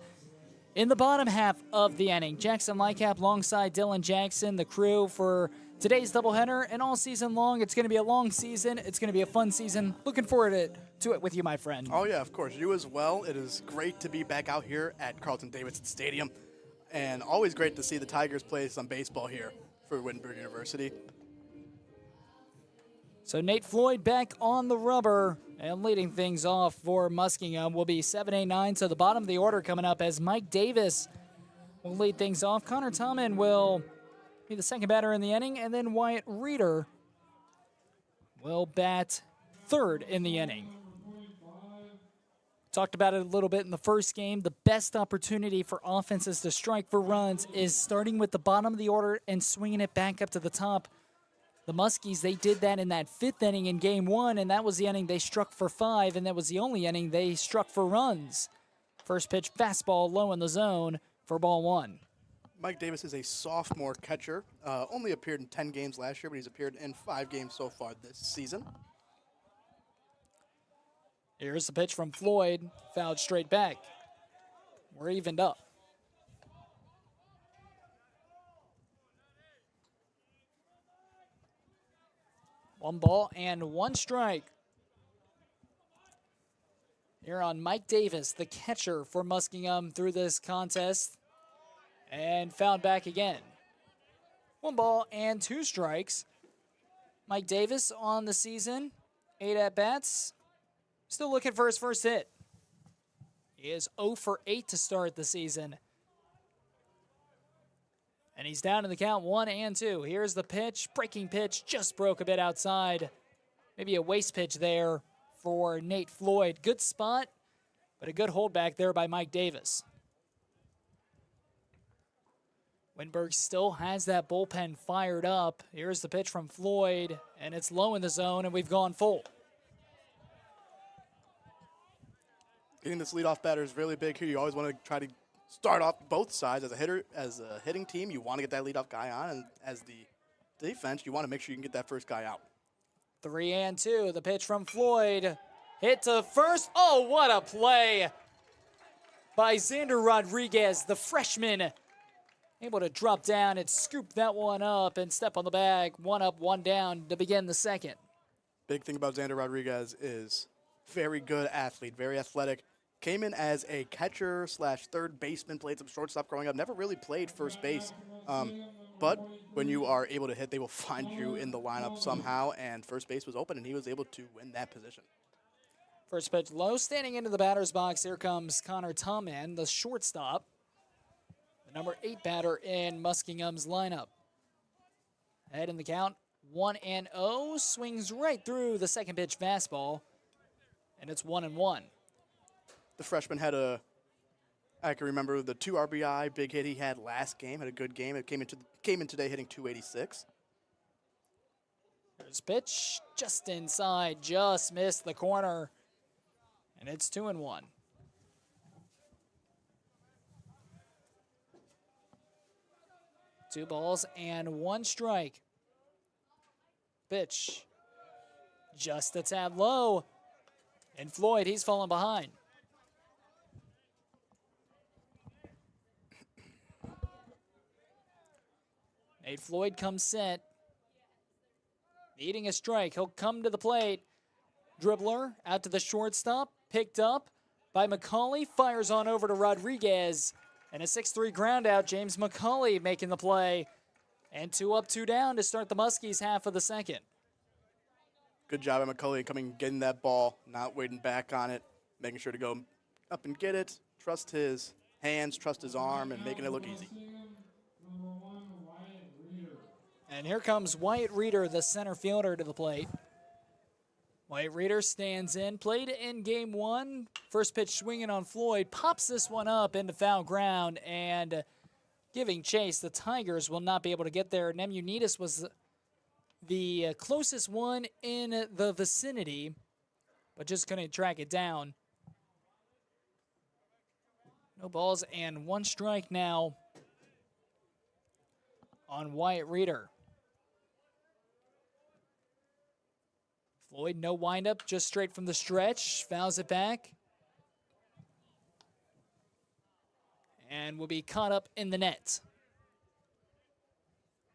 in the bottom half of the inning. Jackson Lightcap alongside Dylan Jackson, the crew for today's doubleheader, and all season long. It's going to be a long season. It's going to be a fun season. Looking forward to it with you, my friend. Oh, yeah, of course. You as well. It is great to be back out here at Carlton-Davidson Stadium, and always great to see the Tigers play some baseball here for Wittenberg University. So Nate Floyd back on the rubber and leading things off for Muskingum will be 7-8-9. So the bottom of the order coming up as Mike Davis will lead things off. Connor Tillman will be the second batter in the inning, and then Wyatt Reeder will bat third in the inning. Talked about it a little bit in the first game. The best opportunity for offenses to strike for runs is starting with the bottom of the order and swinging it back up to the top. The Muskies, they did that in that 5th inning in game 1, and that was the inning they struck for 5, and that was the only inning they struck for runs. First pitch, fastball low in the zone for ball 1. Mike Davis is a sophomore catcher. Only appeared in 10 games last year, but he's appeared in 5 games so far this season. Here's the pitch from Floyd, fouled straight back. We're evened up. One ball and 1 strike. Here on Mike Davis, the catcher for Muskingum through this contest. And fouled back again. 1 ball and 2 strikes. Mike Davis on the season, 8 at-bats. Still looking for his first hit. He is 0 for 8 to start the season. And he's down in the count 1-2. Here's the pitch. Breaking pitch just broke a bit outside. Maybe a waste pitch there for Nate Floyd. Good spot But a good holdback there by Mike Davis. Wittenberg still has that bullpen fired up. Here's the pitch from Floyd, and it's low in the zone, and we've gone full. Getting this leadoff batter is really big here. You always want to try to start off both sides. As a hitter, as a hitting team, you want to get that leadoff guy on, and as the defense, you want to make sure you can get that first guy out. 3-2. The pitch from Floyd. Hit to first. Oh, what a play by Xander Rodriguez, the freshman. Able to drop down and scoop that one up and step on the bag. 1 up, 1 down to begin the second. Big thing about Xander Rodriguez is very good athlete, very athletic. Came in as a catcher slash third baseman, played some shortstop growing up, never really played first base. But when you are able to hit, they will find you in the lineup somehow, and first base was open, and he was able to win that position. First pitch low, standing into the batter's box. Here comes Connor Tumman, the shortstop. The number 8 batter in Muskingum's lineup. Ahead in the count, 1-0. Swings right through the second pitch fastball, and it's 1-1. The freshman had I can remember the 2 RBI big hit he had last game, had a good game. It came in today hitting 286. There's pitch just inside, just missed the corner, and it's 2-1. Two balls and 1 strike. Pitch just a tad low, and Floyd, he's falling behind. Nate Floyd comes set. Needing a strike. He'll come to the plate. Dribbler out to the shortstop. Picked up by McCauley. Fires on over to Rodriguez. And a 6-3 ground out. James McCauley making the play. And 2 up, 2 down to start the Muskies half of the second. Good job by McCauley getting that ball, not waiting back on it, making sure to go up and get it, trust his hands, trust his arm, and making it look easy. And here comes Wyatt Reeder, the center fielder, to the plate. Wyatt Reeder stands in, played in game 1. First pitch swinging on Floyd, pops this one up into foul ground, and giving chase. The Tigers will not be able to get there. Nemunitas was the closest one in the vicinity, but just couldn't track it down. No balls and 1 strike now on Wyatt Reeder. Floyd, no windup, just straight from the stretch. Fouls it back. And will be caught up in the net.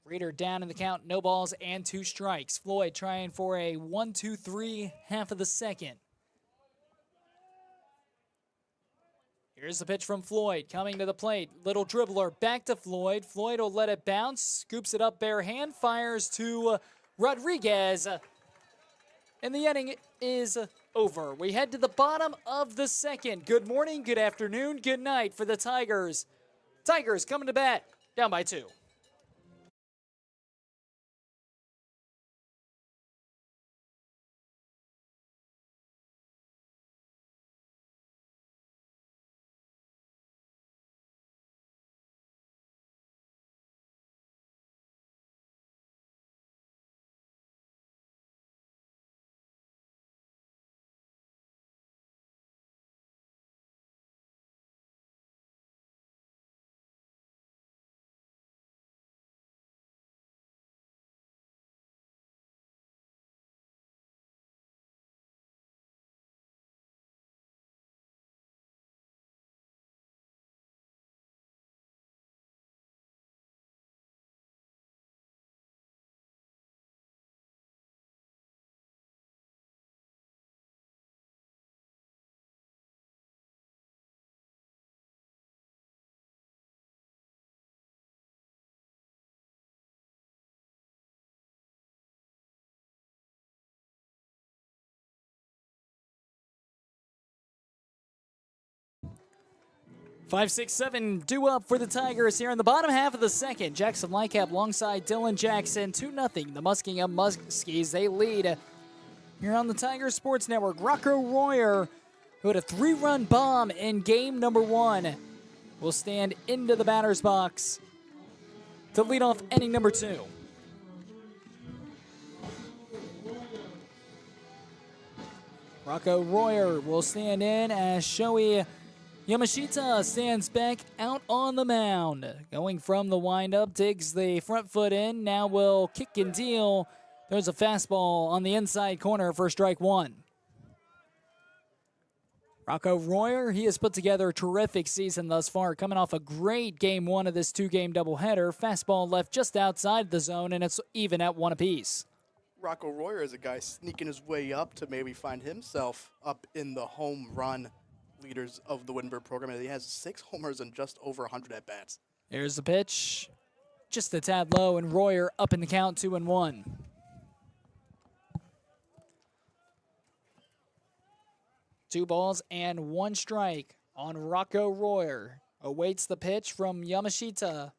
Reeder down in the count, no balls and 2 strikes. Floyd trying for a 1-2-3 half of the second. Here's the pitch from Floyd, coming to the plate. Little dribbler, back to Floyd. Floyd will let it bounce, scoops it up bare hand, fires to Rodriguez. And the inning is over. We head to the bottom of the second. Good morning, good afternoon, good night for the Tigers. Tigers coming to bat, down by 2. Five, 6, 7 due up for the Tigers here in the bottom half of the second. Jackson Lightcap alongside Dylan Jackson, 2-0. The Muskingum Muskies, they lead here on the Tigers Sports Network. Rocco Royer who had a 3-run bomb in game number 1, will stand into the batter's box to lead off inning number 2. Rocco Royer will stand in as Shohei Yamashita stands back out on the mound. Going from the windup, digs the front foot in, now will kick and deal. There's a fastball on the inside corner for strike 1. Rocco Royer, he has put together a terrific season thus far, coming off a great game 1 of this 2-game doubleheader. Fastball left just outside the zone, and it's even at 1 apiece. Rocco Royer is a guy sneaking his way up to maybe find himself up in the home run leaders of the Wittenberg program. And he has 6 homers and just over 100 at-bats. Here's the pitch. Just a tad low, and Royer up in the count, 2-1. Two balls and 1 strike on Rocco Royer. Awaits the pitch from Yamashita.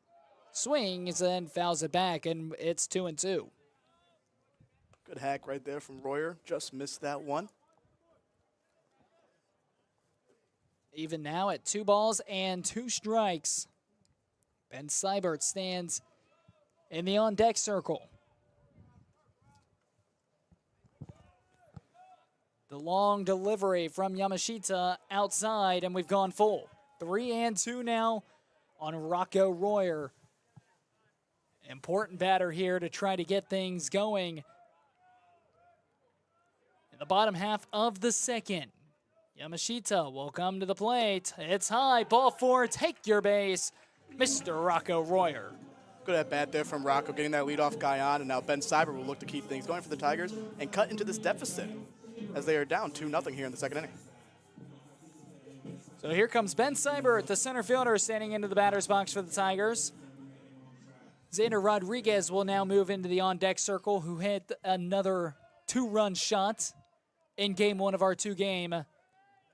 Swings and fouls it back, and it's 2-2. Good hack right there from Royer. Just missed that one. Even now at 2 balls and 2 strikes. Ben Seibert stands in the on-deck circle. The long delivery from Yamashita outside, and we've gone full. 3-2 now on Rocco Royer. Important batter here to try to get things going in the bottom half of the second. Yamashita will come to the plate. It's high, ball 4, take your base, Mr. Rocco Royer. Good at bat there from Rocco, getting that leadoff guy on, and now Ben Seibert will look to keep things going for the Tigers and cut into this deficit as they are down 2-0 here in the second inning. So here comes Ben Seibert, the center fielder, standing into the batter's box for the Tigers. Xander Rodriguez will now move into the on-deck circle, who hit another 2-run shot in game 1 of our 2-game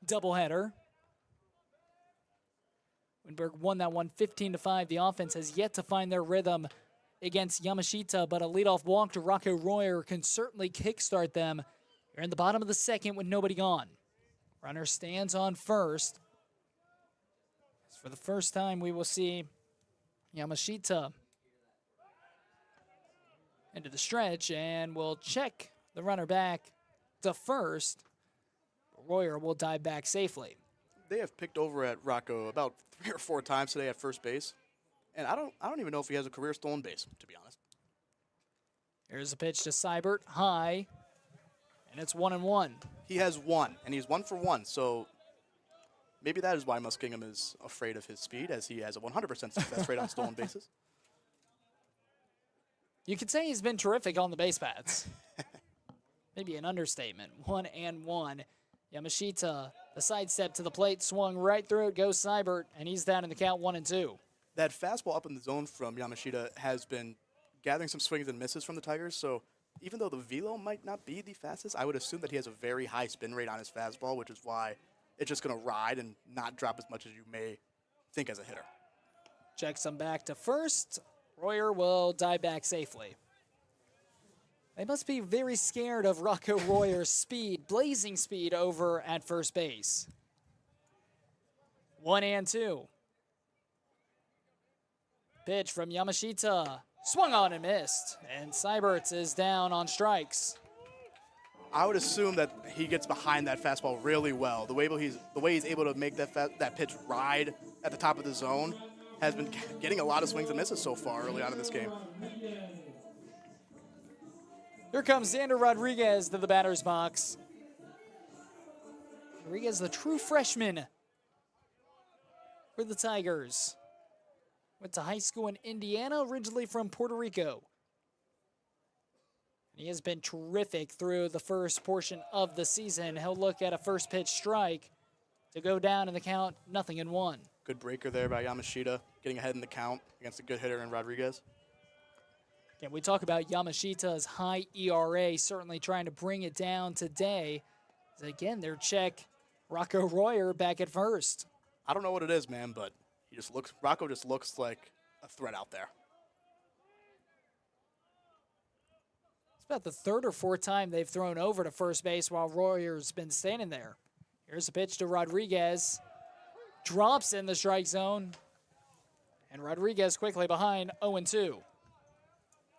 doubleheader. Wittenberg won that one 15-5. The offense has yet to find their rhythm against Yamashita, but a leadoff walk to Rocco Royer can certainly kickstart them. You're in the bottom of the second with nobody gone. Runner stands on first. For the first time, we will see Yamashita into the stretch, and we'll check the runner back to first. Royer will dive back safely. They have picked over at Rocco about 3 or 4 times today at first base, and I don't even know if he has a career stolen base, to be honest. Here's a pitch to Seibert, high, and it's 1-1. He has 1, and he's 1 for 1, so maybe that is why Muskingum is afraid of his speed, as he has a 100% success rate on stolen bases. You could say he's been terrific on the base paths. Maybe an understatement. 1-1. Yamashita, the sidestep to the plate, swung right through it, goes Seibert, and he's down in the count 1-2. That fastball up in the zone from Yamashita has been gathering some swings and misses from the Tigers, so even though the velo might not be the fastest, I would assume that he has a very high spin rate on his fastball, which is why it's just going to ride and not drop as much as you may think as a hitter. Checks him back to first. Royer will dive back safely. They must be very scared of Rocco Royer's speed, blazing speed over at first base. 1-2. Pitch from Yamashita. Swung on and missed. And Seibert is down on strikes. I would assume that he gets behind that fastball really well. The way he's able to make that pitch ride at the top of the zone has been getting a lot of swings and misses so far early on in this game. Here comes Xander Rodriguez to the batter's box. Rodriguez, the true freshman for the Tigers. Went to high school in Indiana, originally from Puerto Rico. He has been terrific through the first portion of the season. He'll look at a first pitch strike to go down in the count, 0-1. Good breaker there by Yamashita, getting ahead in the count against a good hitter in Rodriguez. Again, we talk about Yamashita's high ERA, certainly trying to bring it down today. Again, their check, Rocco Royer back at first. I don't know what it is, man, but Rocco just looks like a threat out there. It's about the 3rd or 4th time they've thrown over to first base while Royer's been standing there. Here's a pitch to Rodriguez. Drops in the strike zone. And Rodriguez quickly behind 0-2.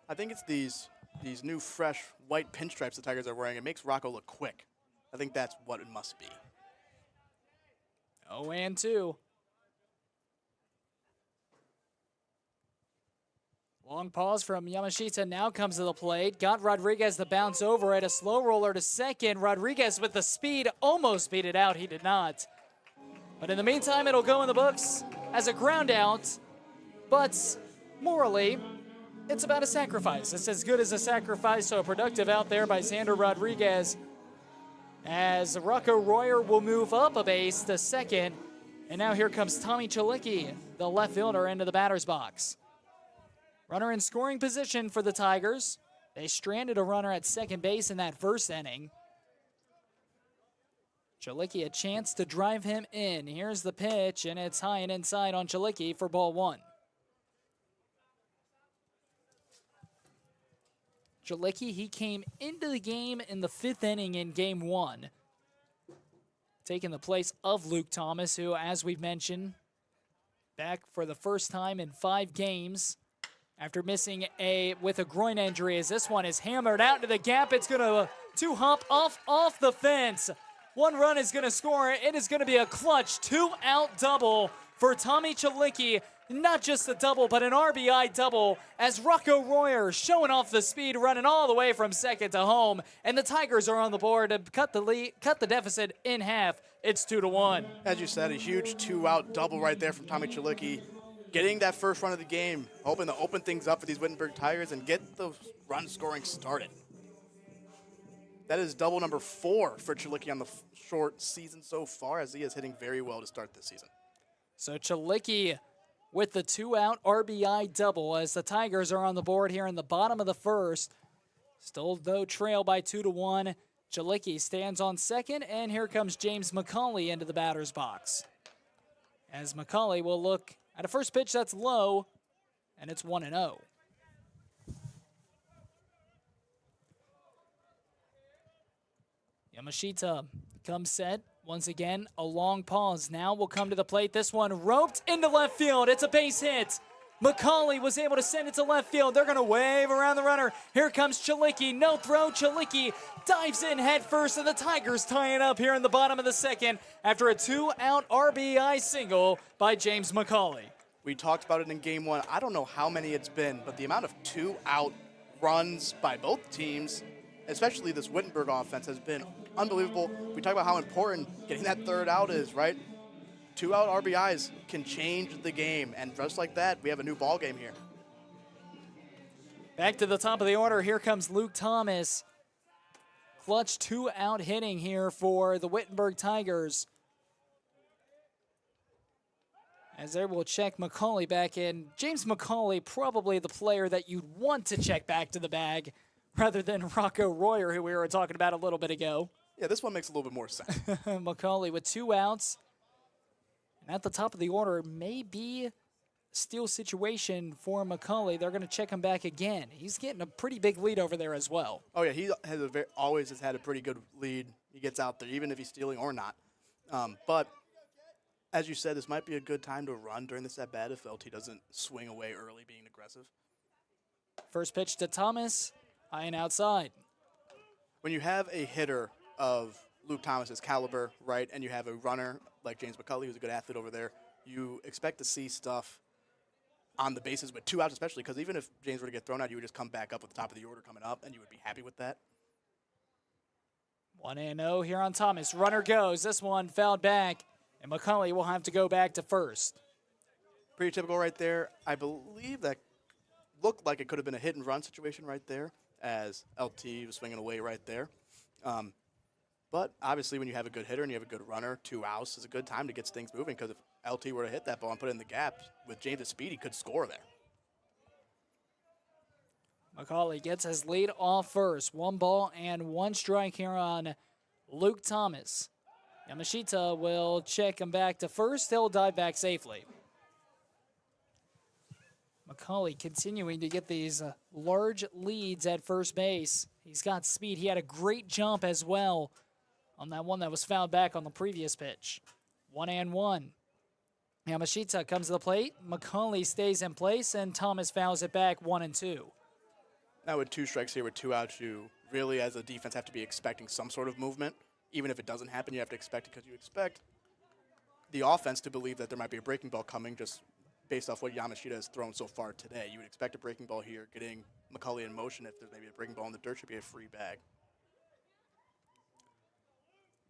I think it's these new fresh white pinstripes the Tigers are wearing. It makes Rocco look quick. I think that's what it must be. 0-2. Long pause from Yamashita now comes to the plate. Got Rodriguez to bounce over it. A slow roller to second. Rodriguez with the speed almost beat it out. He did not. But in the meantime, it'll go in the books as a ground out. But morally, it's about a sacrifice. It's as good as a sacrifice, so a productive out there by Xander Rodriguez. As Rocco Royer will move up a base to second. And now here comes Tommy Chalicki, the left fielder, into the batter's box. Runner in scoring position for the Tigers. They stranded a runner at second base in that first inning. Chalicki a chance to drive him in. Here's the pitch, and it's high and inside on Chalicki for ball one. Chalicki, he came into the game in the fifth inning in game one, taking the place of Luke Thomas, who, as we've mentioned, back for the first time in 5 games after missing with a groin injury, as this one is hammered out into the gap. It's going to two-hop off the fence. 1 run is going to score. It is going to be a clutch 2-out double for Tommy Chalicki. Not just a double, but an RBI double, as Rocco Royer showing off the speed, running all the way from second to home. And the Tigers are on the board to cut the deficit in half. It's 2-1. As you said, a huge 2-out double right there from Tommy Chalicki. Getting that first run of the game, hoping to open things up for these Wittenberg Tigers and get the run scoring started. That is double number 4 for Chalicki on the short season so far, as he is hitting very well to start this season. So Chalicki with the 2-out RBI double, as the Tigers are on the board here in the bottom of the first. Still, though, trail by 2-1. Chalicki stands on second, and here comes James McCauley into the batter's box. As McCauley will look at a first pitch that's low, and it's 1-0. Yamashita comes set. Once again, a long pause. Now will come to the plate. This one roped into left field. It's a base hit. McCauley was able to send it to left field. They're going to wave around the runner. Here comes Chalicki. No throw. Chalicki dives in head first, and the Tigers tie it up here in the bottom of the second after a 2-out RBI single by James McCauley. We talked about it in game 1. I don't know how many it's been, but the amount of 2-out runs by both teams, especially this Wittenberg offense, has been unbelievable. We talk about how important getting that third out is, right? 2-out RBIs can change the game, and just like that, we have a new ball game here. Back to the top of the order. Here comes Luke Thomas. Clutch 2-out hitting here for the Wittenberg Tigers. As they will check McCauley back in. James McCauley, probably the player that you'd want to check back to the bag rather than Rocco Royer, who we were talking about a little bit ago. Yeah, this one makes a little bit more sense. McCauley with 2 outs. And at the top of the order, may be a steal situation for McCauley. They're going to check him back again. He's getting a pretty big lead over there as well. Oh, yeah, he has always has had a pretty good lead. He gets out there, even if he's stealing or not. But as you said, this might be a good time to run during this at-bat if LT doesn't swing away early, being aggressive. First pitch to Thomas, high and outside. When you have a hitter of Luke Thomas's caliber, right, and you have a runner like James McCauley, who's a good athlete over there, you expect to see stuff on the bases with 2 outs, especially because even if James were to get thrown out, you would just come back up with the top of the order coming up, and you would be happy with that. 1-0 here on Thomas. Runner goes. This one fouled back, and McCauley will have to go back to first. Pretty typical right there. I believe that looked like it could have been a hit-and-run situation right there, as LT was swinging away right there. But obviously when you have a good hitter and you have a good runner, 2 outs is a good time to get things moving, because if LT were to hit that ball and put it in the gap, with James' speed, he could score there. McCauley gets his lead off first. 1 ball and 1 strike here on Luke Thomas. Yamashita will check him back to first. He'll dive back safely. McCauley continuing to get these large leads at first base. He's got speed. He had a great jump as well on that one that was fouled back on the previous pitch. 1-1. Yamashita comes to the plate. McCauley stays in place, and Thomas fouls it back 1-2. Now with 2 strikes here with 2 outs, you really, as a defense, have to be expecting some sort of movement. Even if it doesn't happen, you have to expect it because you expect the offense to believe that there might be a breaking ball coming just based off what Yamashita has thrown so far today. You would expect a breaking ball here, getting McCauley in motion. If there's maybe a breaking ball in the dirt, should be a free bag.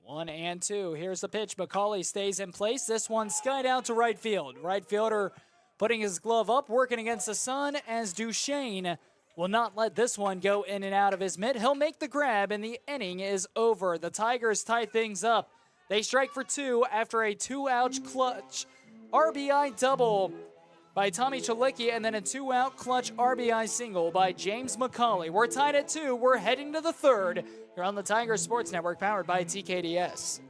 1-2. Here's the pitch. McCauley stays in place. This one skied out to right field. Right fielder putting his glove up, working against the sun, as Duchesne will not let this one go in and out of his mitt. He'll make the grab, and the inning is over. The Tigers tie things up. They strike for 2 after a 2-out clutch RBI double by Tommy Chalicki, and then a 2-out clutch RBI single by James McCauley. We're tied at 2. We're heading to the 3rd. You're on the Tigers Sports Network, powered by TKDS.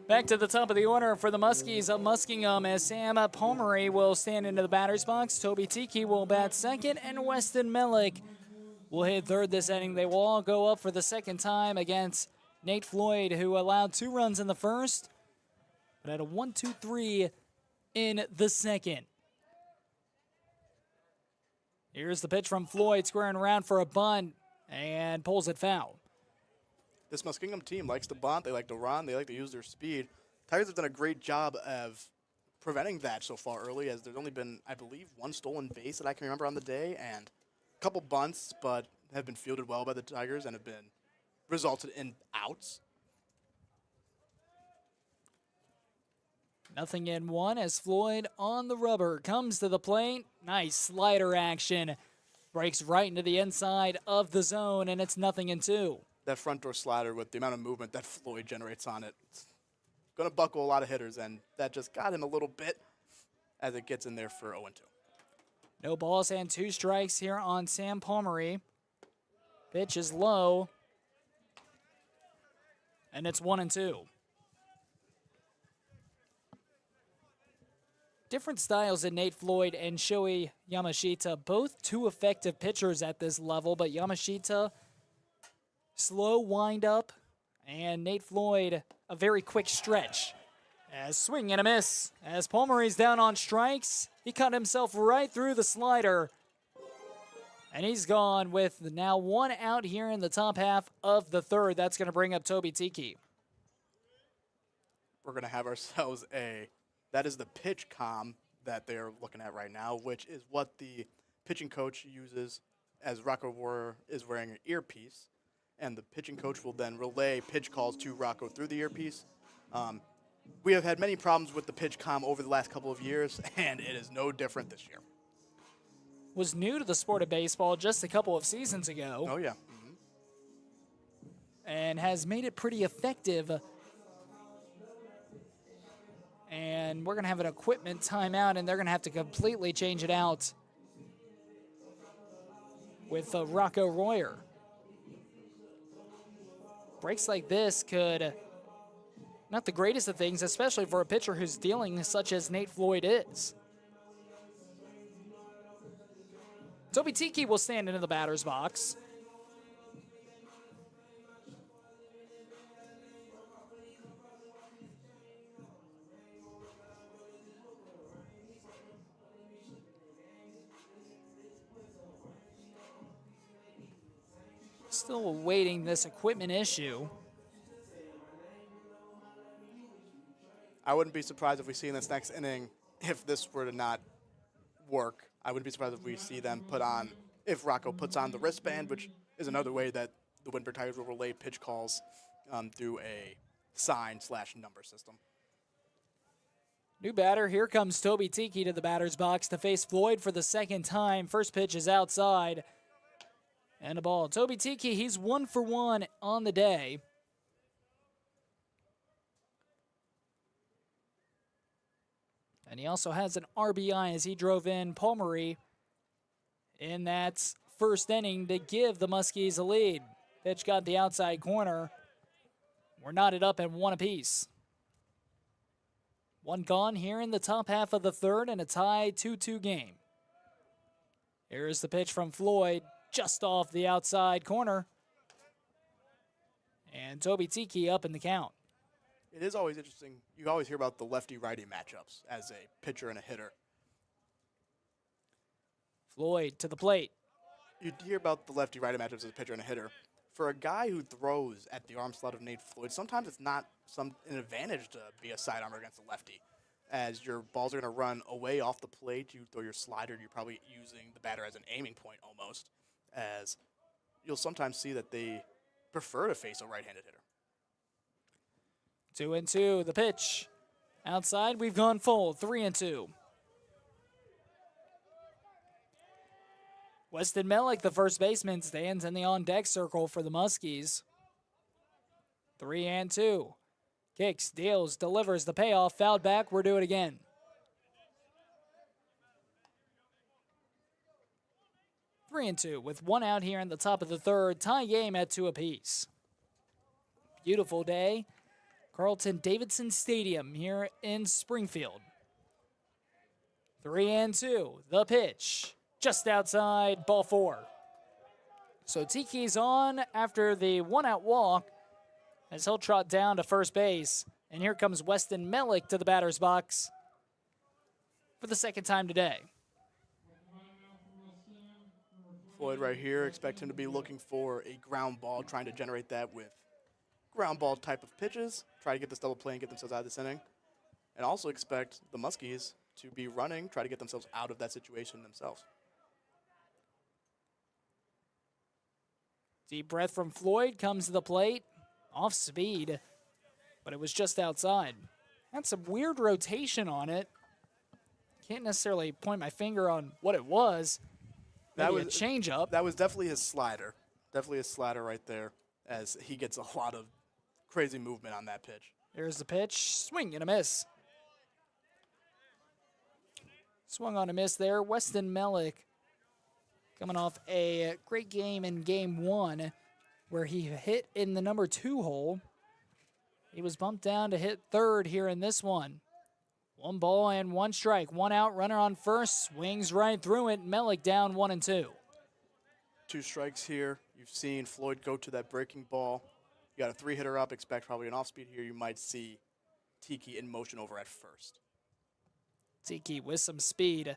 Back to the top of the order for the Muskies of Muskingum, as Sam Pomeroy will stand into the batter's box. Toby Tiki will bat second, and Weston Millick will hit third this inning. They will all go up for the second time against Nate Floyd, who allowed 2 runs in the first, but had a 1-2-3 in the second. Here's the pitch from Floyd, squaring around for a bunt, and pulls it foul. This Muskingum team likes to bunt, they like to run, they like to use their speed. Tigers have done a great job of preventing that so far early, as there's only been, I believe, 1 stolen base that I can remember on the day, and a couple bunts, but have been fielded well by the Tigers and have been resulted in outs. 0-1 as Floyd on the rubber comes to the plate. Nice slider action. Breaks right into the inside of the zone, and it's 0-2. That front door slider with the amount of movement that Floyd generates on it, it's going to buckle a lot of hitters, and that just got him a little bit as it gets in there for 0-2. No balls and 2 strikes here on Sam Pomeroy. Pitch is low, and it's 1-2. Different styles in Nate Floyd and Shohei Yamashita, both 2 effective pitchers at this level, but Yamashita, slow wind-up, and Nate Floyd, a very quick stretch. As swing and a miss. As Pomeroy's down on strikes, he cut himself right through the slider. And he's gone with now 1 out here in the top half of the 3rd. That's going to bring up Toby Tiki. We're going to have ourselves that is the pitch comm that they're looking at right now, which is what the pitching coach uses as Rocco Warrior is wearing an earpiece. And the pitching coach will then relay pitch calls to Rocco through the earpiece. We have had many problems with the pitch comm over the last couple of years, and it is no different this year. Was new to the sport of baseball just a couple of seasons ago. Oh, yeah. And has made it pretty effective. And we're going to have an equipment timeout, and they're going to have to completely change it out with Rocco Royer. Breaks like this could, not the greatest of things, especially for a pitcher who's dealing such as Nate Floyd is. Toby Tiki will stand into the batter's box. Still awaiting this equipment issue. I wouldn't be surprised if we see in this next inning, if this were to not work, I wouldn't be surprised if we see them if Rocco puts on the wristband, which is another way that the Wittenberg Tigers will relay pitch calls through a sign/number system. New batter, here comes Toby Tiki to the batter's box to face Floyd for the second time. First pitch is outside. And a ball. Toby Tiki, he's 1 for 1 on the day. And he also has an RBI as he drove in Palmery in that first inning to give the Muskies a lead. Pitch got the outside corner. We're knotted up at 1 apiece. 1 gone here in the top half of the third and a tie 2-2 game. Here's the pitch from Floyd, just off the outside corner. And Toby Tiki up in the count. It is always interesting. You always hear about the lefty-righty matchups as a pitcher and a hitter. Floyd to the plate. You hear about the lefty-righty matchups as a pitcher and a hitter. For a guy who throws at the arm slot of Nate Floyd, sometimes it's not an advantage to be a sidearmer against a lefty, as your balls are going to run away off the plate. You throw your slider, you're probably using the batter as an aiming point almost, as you'll sometimes see that they prefer to face a right-handed hitter. 2-2, the pitch. Outside, we've gone full, 3-2. Weston Mellick, the first baseman, stands in the on-deck circle for the Muskies. 3-2. Kicks, deals, delivers the payoff, fouled back, we'll do it again. Three and two with 1 out here in the top of the third. Tie game at 2 apiece. Beautiful day. Carlton-Davidson Stadium here in Springfield. 3-2. The pitch. Just outside, ball 4. So Tiki's on after the 1-out walk as he'll trot down to first base. And here comes Weston Mellick to the batter's box for the second time today. Floyd right here, expect him to be looking for a ground ball, trying to generate that with ground ball type of pitches, try to get this double play and get themselves out of this inning. And also expect the Muskies to be running, try to get themselves out of that situation themselves. Deep breath from Floyd, comes to the plate, off speed, but it was just outside. Had some weird rotation on it. Can't necessarily point my finger on what it was. That was a changeup. That was definitely his slider. Definitely his slider right there, as he gets a lot of crazy movement on that pitch. Here's the pitch. Swing and a miss. Swung on a miss there. Weston Mellick coming off a great game in Game 1 where he hit in the number 2 hole. He was bumped down to hit third here in this one. 1 ball and 1 strike. 1 out, runner on first. Swings right through it. Mellick down 1-2. 2 strikes here. You've seen Floyd go to that breaking ball. You got a 3-hitter up. Expect probably an off-speed here. You might see Tiki in motion over at first. Tiki with some speed.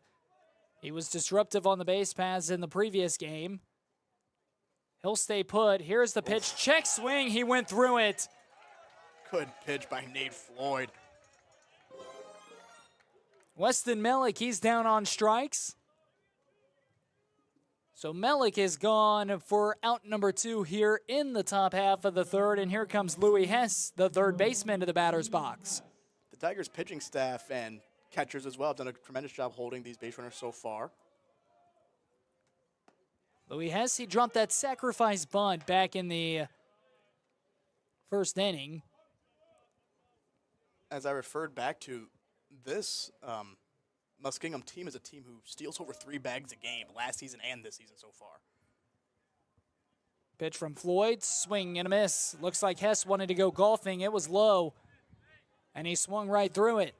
He was disruptive on the base paths in the previous game. He'll stay put. Here's the pitch. Check swing. He went through it. Good pitch by Nate Floyd. Weston Mellick, he's down on strikes. So Mellick is gone for out number 2 here in the top half of the third. And here comes Louis Hess, the third baseman, to the batter's box. The Tigers pitching staff and catchers as well have done a tremendous job holding these base runners so far. Louis Hess, he dropped that sacrifice bunt back in the first inning. As I referred back to, this Muskingum team is a team who steals over 3 bags a game last season and this season so far. Pitch from Floyd, swing and a miss. Looks like Hess wanted to go golfing. It was low, and he swung right through it.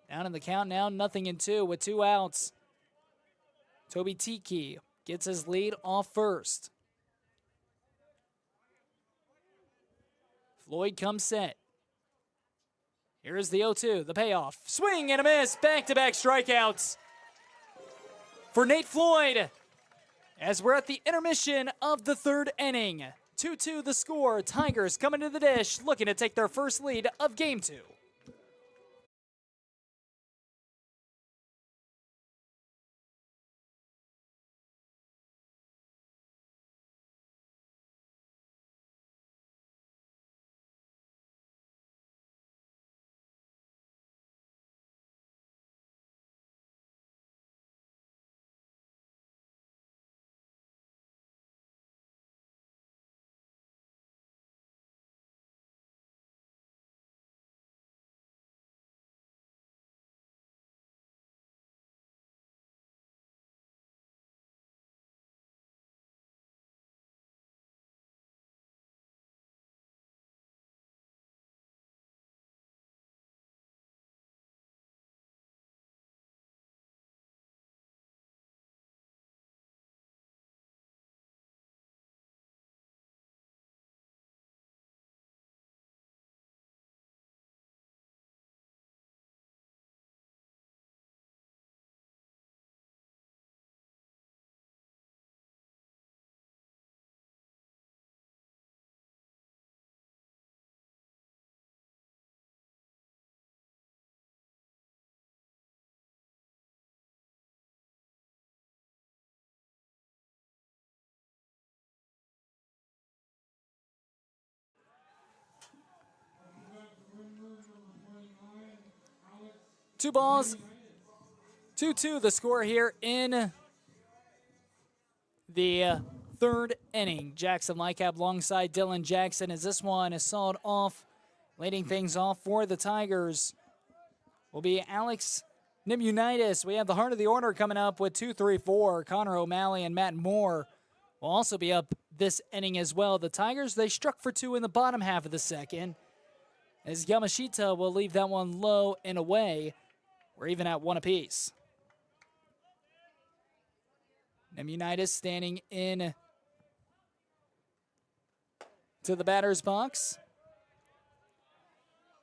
Down in the count now, 0-2 with 2 outs. Toby Tiki gets his lead off first. Floyd comes set. Here's the 0-2, the payoff. Swing and a miss, back-to-back strikeouts for Nate Floyd. As we're at the intermission of the third inning. 2-2 the score. Tigers coming to the dish, looking to take their first lead of game 2. Two balls, 2-2 the score here in the third inning. Jackson Lycab alongside Dylan Jackson as this one is sawed off. Leading things off for the Tigers will be Alex Nimunitis. We have the heart of the order coming up with 2-3-4. Connor O'Malley and Matt Moore will also be up this inning as well. The Tigers, they struck for 2 in the bottom half of the second, as Yamashita will leave that one low and away. We're even at 1 apiece. Nimunitis standing in to the batter's box.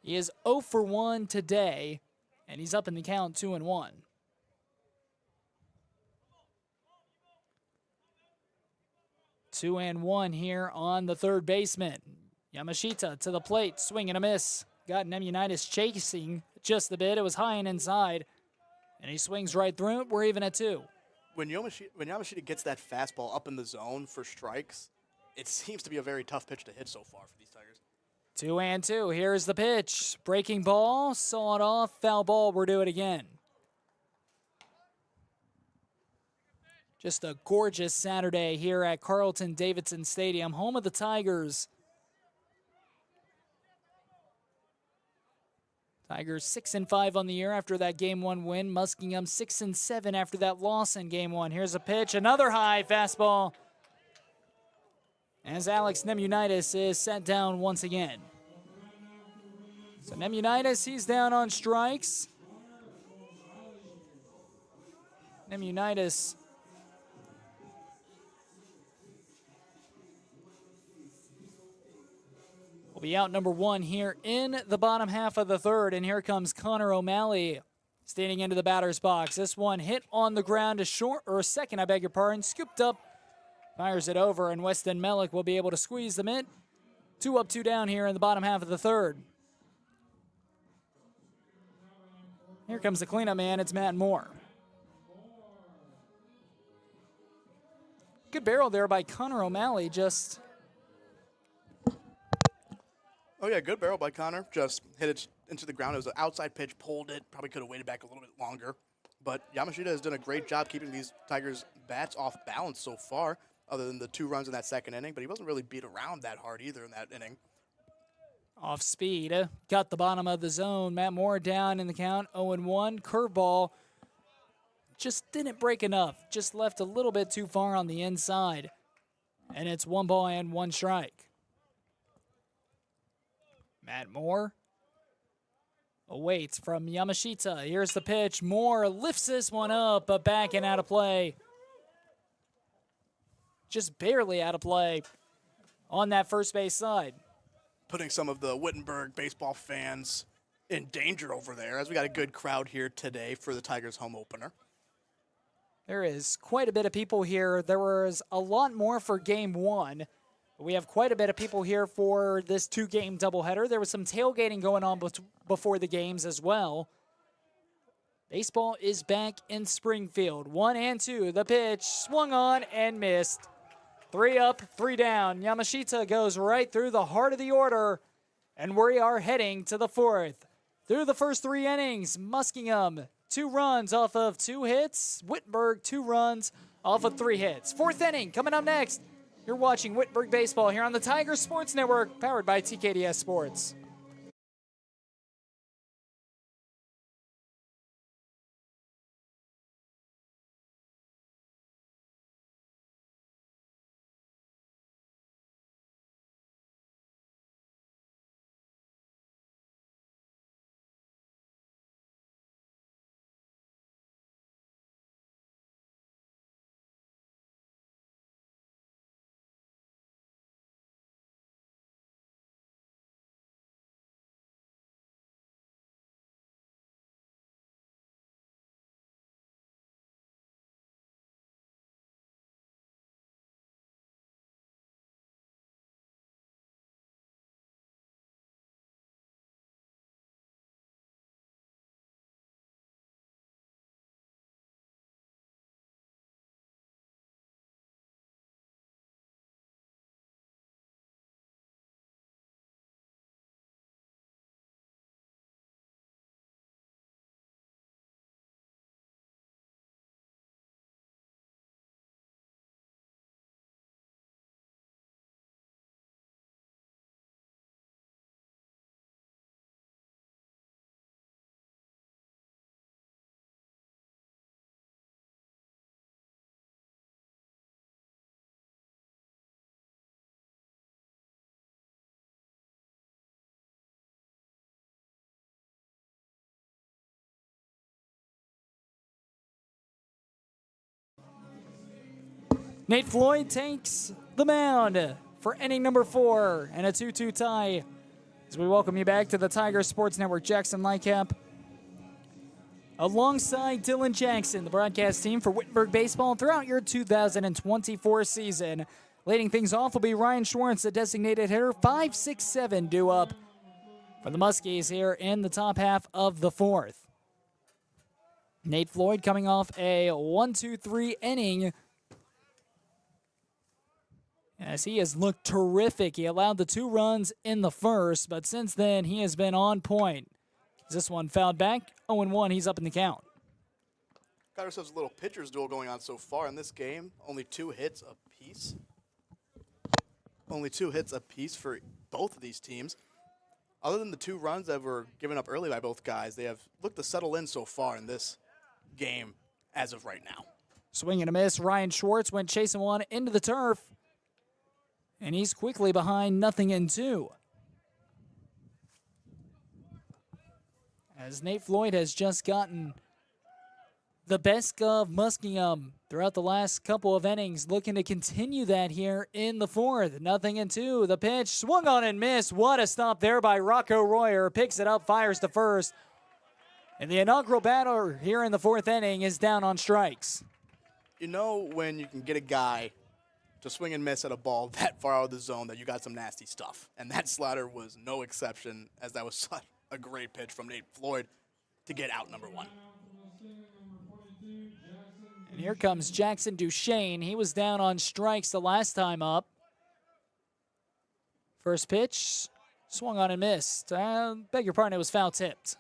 He is 0 for 1 today, and he's up in the count 2-1. Two and one here on the third baseman. Yamashita to the plate, swing and a miss. Got Nimunitis chasing just a bit. It was high and inside, and he swings right through it. We're even at 2. When Yamashita gets that fastball up in the zone for strikes, it seems to be a very tough pitch to hit so far for these Tigers. 2-2. Here's the pitch. Breaking ball, sawed off, foul ball. We're doing it again. Just a gorgeous Saturday here at Carlton-Davidson Stadium, home of the Tigers. Tigers 6-5 on the year after that Game 1 win. Muskingum 6-7 after that loss in Game 1. Here's a pitch, another high fastball, as Alex Nimunitis is set down once again. So Nimunitis, he's down on strikes. Nimunitis will be out number 1 here in the bottom half of the third, and here comes Connor O'Malley standing into the batter's box. This one hit on the ground, second, I beg your pardon, scooped up, fires it over, and Weston Mellick will be able to squeeze them in. 2 up, 2 down here in the bottom half of the third. Here comes the cleanup man, it's Matt Moore. Good barrel there by Connor O'Malley, just... Oh, yeah, good barrel by Connor. Just hit it into the ground. It was an outside pitch, pulled it, probably could have waited back a little bit longer. But Yamashita has done a great job keeping these Tigers' bats off balance so far, other than the 2 runs in that second inning. But he wasn't really beat around that hard either in that inning. Off speed, got the bottom of the zone. Matt Moore down in the count, 0-1. Curveball just didn't break enough. Just left a little bit too far on the inside. And it's 1 ball and 1 strike. Matt Moore awaits from Yamashita. Here's the pitch. Moore lifts this one up, but back and out of play. just barely out of play on that first base side. Putting some of the Wittenberg baseball fans in danger over there, as we got a good crowd here today for the Tigers home opener. There is quite a bit of people here. There was a lot more for game one. We have quite a bit of people here for this two-game doubleheader. There was some tailgating going on before the games as well. Baseball is back in Springfield. 1-2. The pitch swung on and missed. 3 up, 3 down. Yamashita goes right through the heart of the order, and we are heading to the fourth. Through the first 3 innings, Muskingum, 2 runs off of 2 hits. Wittenberg, 2 runs off of 3 hits. 4th inning coming up next. You're watching Wittenberg Baseball here on the Tiger Sports Network, powered by TKDS Sports. Nate Floyd takes the mound for inning number 4 and a 2-2 tie. As we welcome you back to the Tiger Sports Network, Jackson Lightcap, alongside Dylan Jackson, the broadcast team for Wittenberg Baseball throughout your 2024 season. Leading things off will be Ryan Schwartz, the designated hitter, 5-6-7 due up for the Muskies here in the top half of the 4th. Nate Floyd coming off a 1-2-3 inning, as he has looked terrific. He allowed the 2 runs in the first, but since then he has been on point. This one fouled back, 0-1, he's up in the count. Got ourselves a little pitcher's duel going on so far in this game. Only 2 hits apiece. Only 2 hits apiece for both of these teams. Other than the 2 runs that were given up early by both guys, they have looked to settle in so far in this game as of right now. Swing and a miss. Ryan Schwartz went chasing one into the turf, and he's quickly behind 0-2. As Nate Floyd has just gotten the best of Muskingum throughout the last couple of innings, looking to continue that here in the 4th. 0-2. The pitch swung on and missed. What a stop there by Rocco Royer. Picks it up, fires to first. And the inaugural batter here in the 4th inning is down on strikes. You know when you can get a guy to swing and miss at a ball that far out of the zone that you got some nasty stuff. And that slider was no exception, as that was such a great pitch from Nate Floyd to get out number 1. And here comes Jackson Duchesne. He was down on strikes the last time up. First pitch, swung on and missed. Beg your pardon, it was foul-tipped.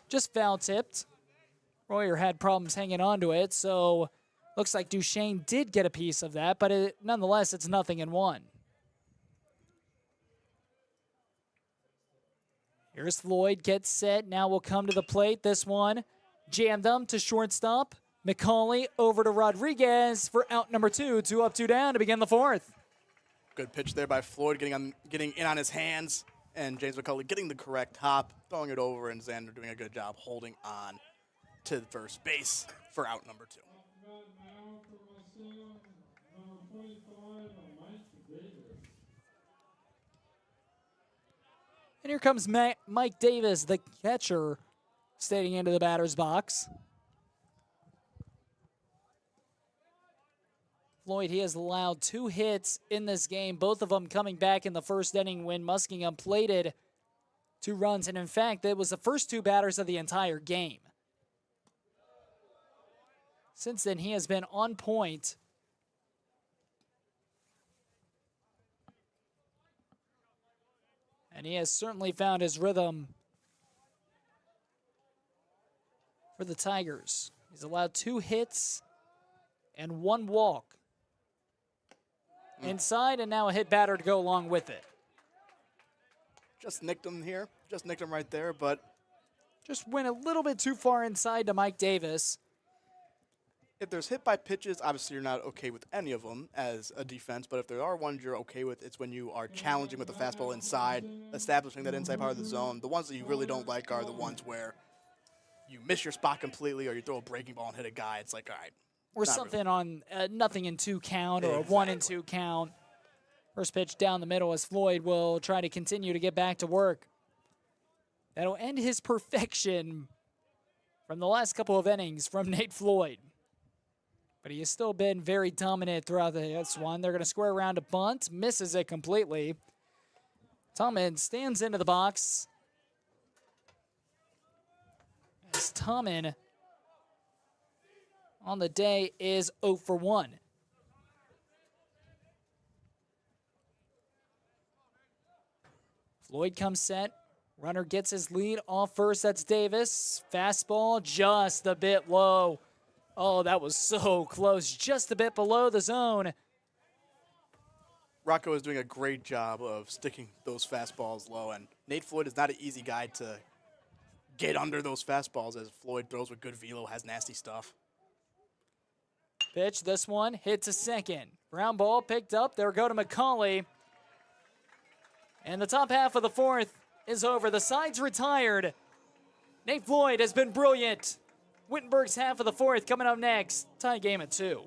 Just foul-tipped. Royer had problems hanging on to it, so looks like Duchesne did get a piece of that, but nonetheless, it's 0-1. Here's Floyd, gets set, now will come to the plate. This one jammed them to shortstop. McCauley over to Rodriguez for out number 2. 2 up, 2 down to begin the 4th. Good pitch there by Floyd, getting in on his hands, and James McCauley getting the correct hop, throwing it over, and Xander doing a good job holding on to first base for out number 2. And here comes Mike Davis, the catcher, standing into the batter's box. Floyd, he has allowed 2 hits in this game, both of them coming back in the first inning when Muskingum plated 2 runs. And in fact, it was the first 2 batters of the entire game. Since then, he has been on point. And he has certainly found his rhythm for the Tigers. He's allowed 2 hits and 1 walk. Inside, and now a hit batter to go along with it. Just nicked him here. Just nicked him right there, but just went a little bit too far inside to Mike Davis. If there's hit by pitches, obviously you're not okay with any of them as a defense, but if there are ones you're okay with, it's when you are challenging with the fastball inside, establishing that inside part of the zone. The ones that you really don't like are the ones where you miss your spot completely or you throw a breaking ball and hit a guy. It's like, all right. Or something really. On nothing in 2 count or exactly. A 1 and 2 count. First pitch down the middle as Floyd will try to continue to get back to work. That'll end his perfection from the last couple of innings from Nate Floyd. But he has still been very dominant throughout this one. They're going to square around a bunt. Misses it completely. Tomlin stands into the box. As Tomlin on the day is 0 for 1. Floyd comes set. Runner gets his lead off first. That's Davis. Fastball just a bit low. Oh, that was so close. Just a bit below the zone. Rocco is doing a great job of sticking those fastballs low, and Nate Floyd is not an easy guy to get under those fastballs as Floyd throws with good velo, has nasty stuff. Pitch, this one, hit to second. Ground ball picked up. There go to McCauley. And the top half of the 4th is over. The side's retired. Nate Floyd has been brilliant. Wittenberg's half of the 4th coming up next. Tie game at 2.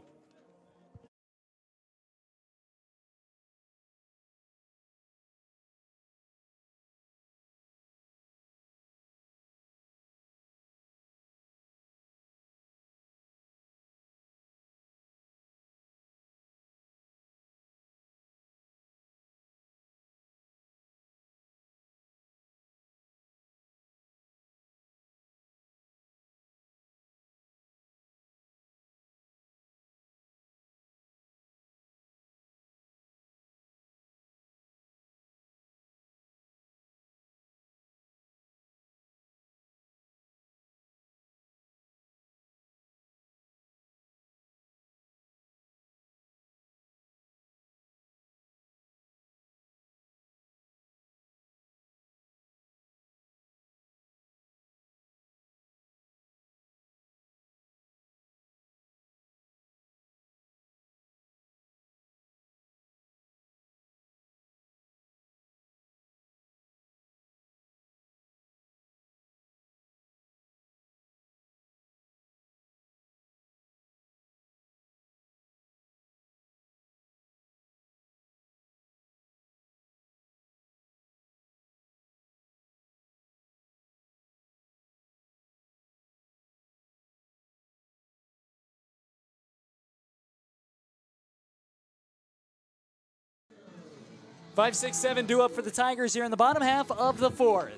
Five, six, seven due up for the Tigers here in the bottom half of the 4th.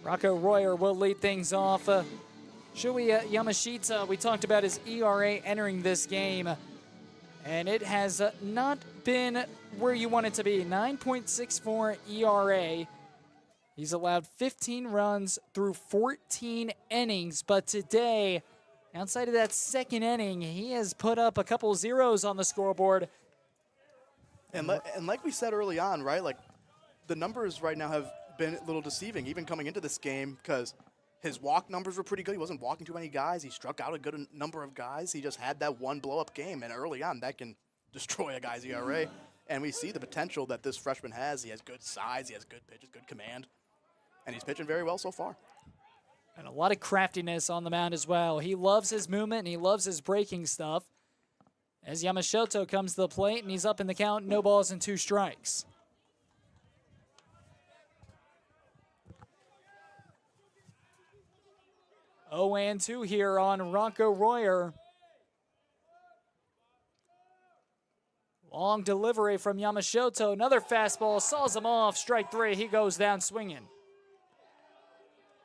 Rocco Royer will lead things off. Shuei Yamashita, we talked about his ERA entering this game, and it has not been where you want it to be. 9.64 ERA. He's allowed 15 runs through 14 innings, but today, outside of that 2nd inning, he has put up a couple zeros on the scoreboard. And like we said early on, right, like the numbers right now have been a little deceiving, even coming into this game, because his walk numbers were pretty good. He wasn't walking too many guys. He struck out a good number of guys. He just had that one blow-up game, and early on, that can destroy a guy's ERA. And we see the potential that this freshman has. He has good size. He has good pitches, good command, and he's pitching very well so far. And a lot of craftiness on the mound as well. He loves his movement, and he loves his breaking stuff. As Yamashita comes to the plate, and he's up in the count, no balls and 2 strikes. 0-2 here on Rocco Royer. Long delivery from Yamashito. Another fastball, saws him off. Strike 3, he goes down swinging.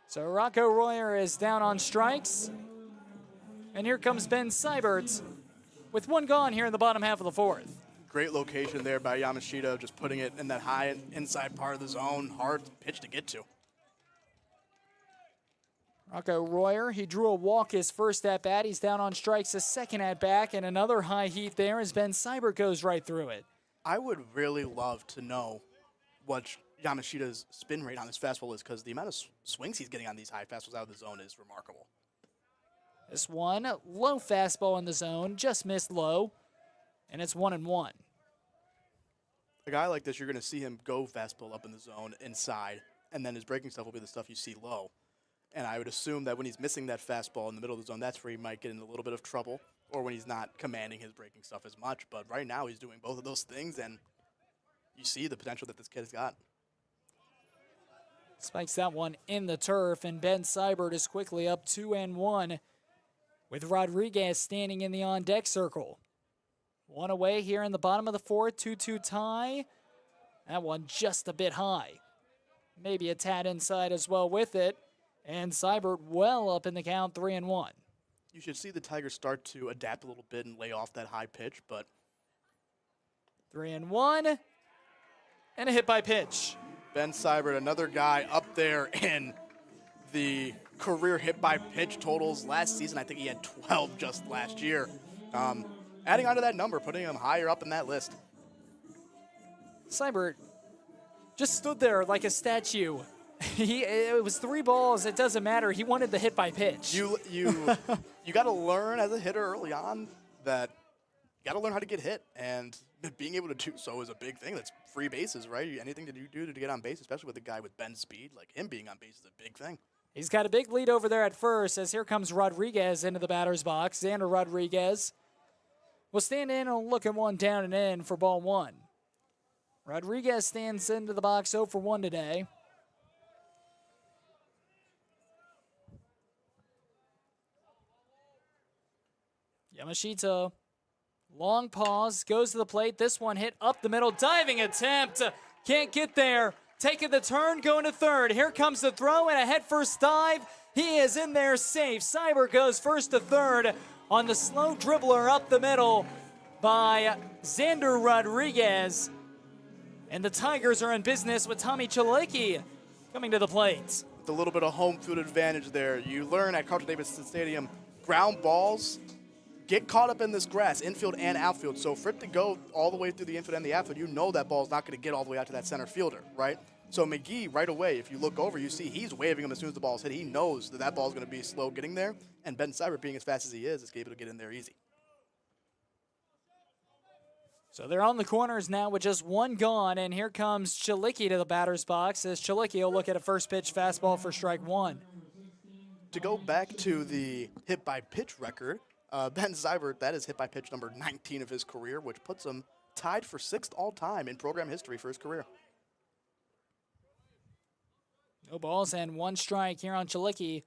So Rocco Royer is down on strikes. And here comes Ben Seibert with one gone here in the bottom half of the 4th. Great location there by Yamashito, just putting it in that high inside part of the zone. Hard pitch to get to. Rocco Royer, he drew a walk his first at-bat. He's down on strikes his second at-bat, and another high heat there as Ben Seibert goes right through it. I would really love to know what Yamashita's spin rate on his fastball is, because the amount of swings he's getting on these high fastballs out of the zone is remarkable. This one, low fastball in the zone, just missed low, and it's 1-1. A guy like this, you're going to see him go fastball up in the zone inside, and then his breaking stuff will be the stuff you see low. And I would assume that when he's missing that fastball in the middle of the zone, that's where he might get in a little bit of trouble, or when he's not commanding his breaking stuff as much. But right now he's doing both of those things, and you see the potential that this kid has got. Spikes that one in the turf, and Ben Seibert is quickly up 2-1 with Rodriguez standing in the on-deck circle. One away here in the bottom of the 4th, 2-2 tie. That one just a bit high. Maybe a tad inside as well with it. And Seibert well up in the count, 3-1. You should see the Tigers start to adapt a little bit and lay off that high pitch, but 3-1, and a hit by pitch. Ben Seibert, another guy up there in the career hit by pitch totals. Last season, I think he had 12 just last year. Adding on to that number, putting him higher up in that list. Seibert just stood there like a statue. It was 3 balls. It doesn't matter. He wanted the hit by pitch. You got to learn as a hitter early on that you got to learn how to get hit, and being able to do so is a big thing. That's free bases, right? Anything that you do to get on base, especially with a guy with Ben's speed, like him being on base is a big thing. He's got a big lead over there at first as here comes Rodriguez into the batter's box. Xander Rodriguez will stand in and look at one down and in for ball 1. Rodriguez stands into the box 0 for 1 today. Yamashita, long pause, goes to the plate. This one hit up the middle, diving attempt. Can't get there. Taking the turn, going to third. Here comes the throw and a head-first dive. He is in there safe. Seibert goes first to third on the slow dribbler up the middle by Xander Rodriguez. And the Tigers are in business with Tommy Chalicki coming to the plate. With a little bit of home field advantage there. You learn at Carlton-Davidson Stadium, ground balls get caught up in this grass, infield and outfield. So for it to go all the way through the infield and the outfield, you know that ball's not going to get all the way out to that center fielder, right? So McGee, right away, if you look over, you see he's waving him as soon as the ball's hit. He knows that that ball's going to be slow getting there. And Ben Seibert, being as fast as he is able to get in there easy. So they're on the corners now with just one gone, and here comes Chalicki to the batter's box as Chalicki will look at a first pitch fastball for strike 1. To go back to the hit by pitch record, Ben Seibert, that is hit by pitch number 19 of his career, which puts him tied for 6th all-time in program history for his career. No balls and 1 strike here on Chalicki,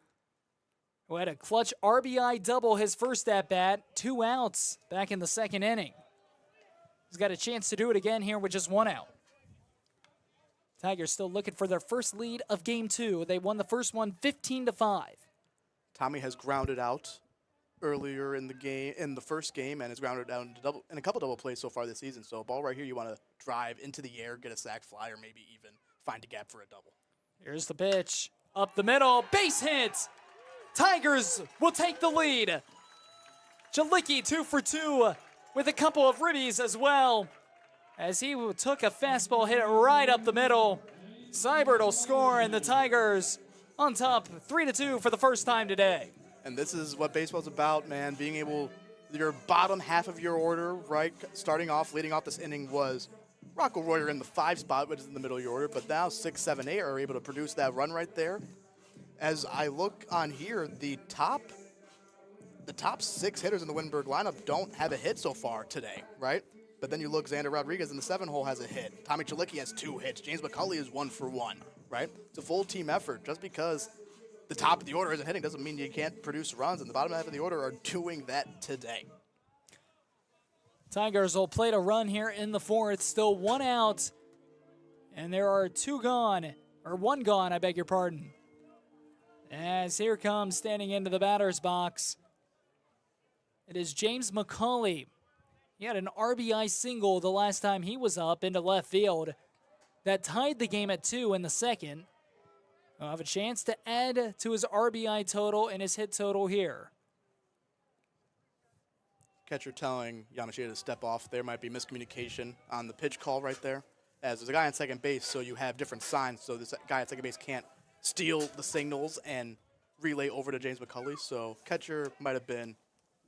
who had a clutch RBI double his first at-bat, 2 outs back in the 2nd inning. He's got a chance to do it again here with just 1 out. Tigers still looking for their first lead of Game 2. They won the first one 15-5. Tommy has grounded out earlier in the game, in the first game, and has grounded out in a couple double plays so far this season. So a ball right here, you want to drive into the air, get a sac fly, or maybe even find a gap for a double. Here's the pitch. Up the middle. Base hit. Tigers will take the lead. Chalicki 2 for 2 with a couple of ribbies as well, as he took a fastball, hit it right up the middle. Seibert will score, and the Tigers on top 3-2 for the first time today. And this is what baseball's about, man. Being able, your bottom half of your order, right, starting off, leading off this inning was Rocco Royer in the 5 spot, which is in the middle of your order, but now 6, 7, 8 are able to produce that run right there. As I look on here, the top 6 hitters in the Wittenberg lineup don't have a hit so far today, right? But then you look, Xander Rodriguez in the 7 hole has a hit. Tommy Chalicki has 2 hits. James McCulley is 1 for 1, right? It's a full team effort. Just because the top of the order isn't hitting doesn't mean you can't produce runs, and the bottom half of the order are doing that today. Tigers will play to run here in the fourth. Still one out. And there are one gone, I beg your pardon. As here comes standing into the batter's box, it is James McCauley. He had an RBI single the last time he was up into left field. That tied the game at 2 in the second. He'll have a chance to add to his RBI total and his hit total here. Catcher telling Yamashita to step off. There might be miscommunication on the pitch call right there. As there's a guy on second base, so you have different signs. So this guy at second base can't steal the signals and relay over to James McCauley. So catcher might have been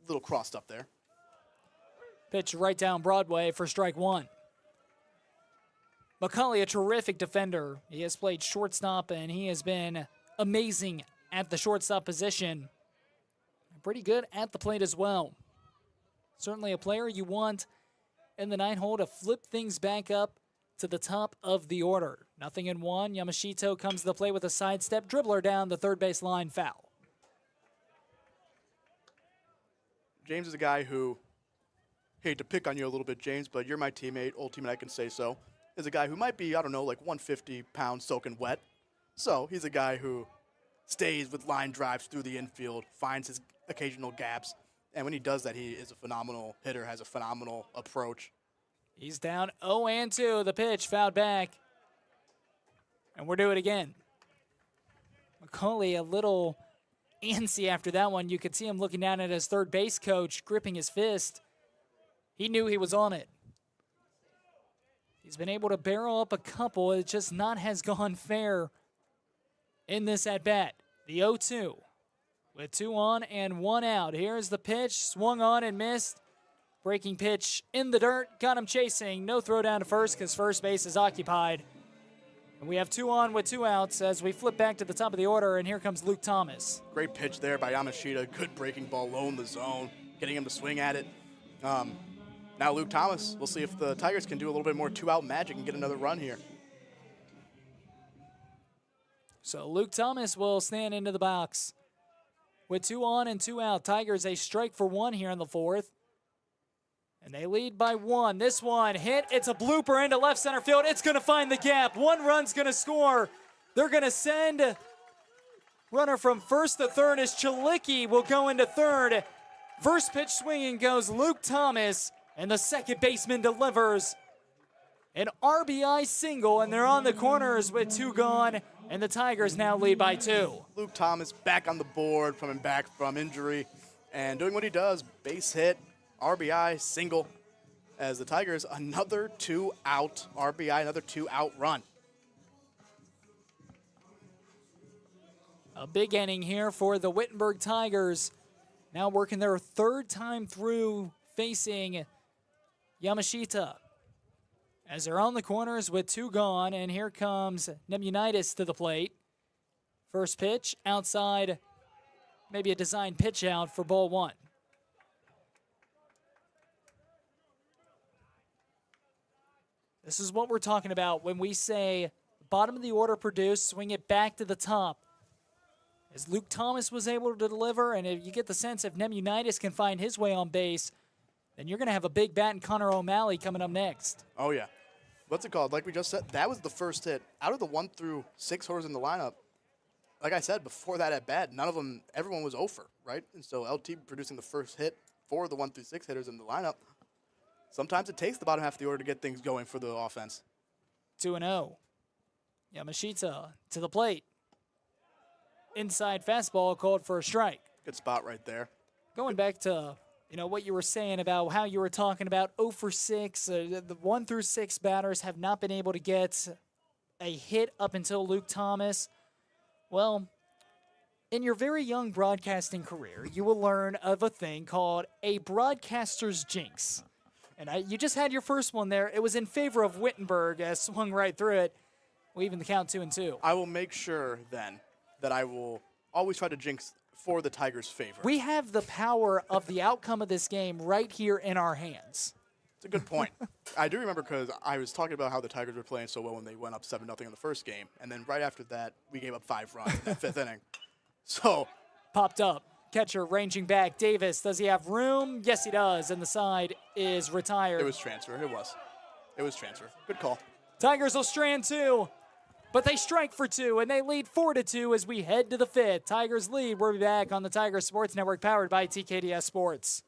a little crossed up there. Pitch right down Broadway for strike one. McCauley, a terrific defender. He has played shortstop, and he has been amazing at the shortstop position. Pretty good at the plate as well. Certainly a player you want in the 9 hole to flip things back up to the top of the order. 0-1. Yamashita comes to the plate with a sidestep dribbler down the third base line, foul. James is a guy who, hate to pick on you a little bit, James, but you're my teammate, old teammate, I can say so. Is a guy who might be, I don't know, like 150 pounds soaking wet. So he's a guy who stays with line drives through the infield, finds his occasional gaps. And when he does that, he is a phenomenal hitter, has a phenomenal approach. He's down 0-2. The pitch fouled back. And we're doing it again. McCauley a little antsy after that one. You could see him looking down at his third base coach, gripping his fist. He knew he was on it. He's been able to barrel up a couple. It just not has gone fair in this at-bat. The 0-2. With 2 on and 1 out. Here's the pitch. Swung on and missed. Breaking pitch in the dirt. Got him chasing. No throw down to first because first base is occupied. And we have 2 on with 2 outs as we flip back to the top of the order. And here comes Luke Thomas. Great pitch there by Yamashita. Good breaking ball low in the zone. Getting him to swing at it. Now Luke Thomas. We'll see if the Tigers can do a little bit more 2-out magic and get another run here. So Luke Thomas will stand into the box. With 2 on and 2 out, Tigers a strike for 1 here in the fourth. And they lead by 1. This one hit. It's a blooper into left center field. It's going to find the gap. 1 run's going to score. They're going to send runner from first to third as Chalicki will go into third. First pitch swinging goes Luke Thomas, and the second baseman delivers an RBI single, and they're on the corners with 2 gone. And the Tigers now lead by 2. Luke Thomas back on the board, coming back from injury, and doing what he does. Base hit, RBI, single. As the Tigers, another 2-out RBI, another 2-out run. A big inning here for the Wittenberg Tigers. Now working their 3rd time through facing Yamashita. As they're on the corners with 2 gone, and here comes Nemunitis to the plate. First pitch, outside, maybe a design pitch out for ball 1. This is what we're talking about when we say bottom of the order produce, swing it back to the top. As Luke Thomas was able to deliver, and if you get the sense if Nemunitis can find his way on base, then you're going to have a big bat in Connor O'Malley coming up next. Oh, yeah. What's it called? Like we just said, that was the first hit. Out of the 1 through 6 hitters in the lineup, like I said, before that at bat, everyone was 0-for, right? And so LT producing the first hit for the 1 through 6 hitters in the lineup. Sometimes it takes the bottom half of the order to get things going for the offense. 2-0. Yamashita to the plate. Inside fastball called for a strike. Good spot right there. Going back to what you were saying about how you were talking about 0 for 6. The 1 through 6 batters have not been able to get a hit up until Luke Thomas. Well, in your very young broadcasting career, you will learn of a thing called a broadcaster's jinx. And you just had your first one there. It was in favor of Wittenberg, swung right through it. We even the count 2-2. I will make sure then that I will always try to jinx for the Tigers' favor. We have the power of the outcome of this game right here in our hands. It's a good point. I do remember because I was talking about how the Tigers were playing so well when they went up 7-0 in the first game. And then right after that, we gave up 5 runs in that 5th inning. So Popped up. Catcher ranging back. Davis, does he have room? Yes, he does. And the side is retired. it was transfer. It was transfer. Good call. Tigers will strand 2, but they strike for 2, and they lead 4-2 as we head to the 5th. Tigers lead. We'll be back on the Tiger Sports Network, powered by TKDS Sports.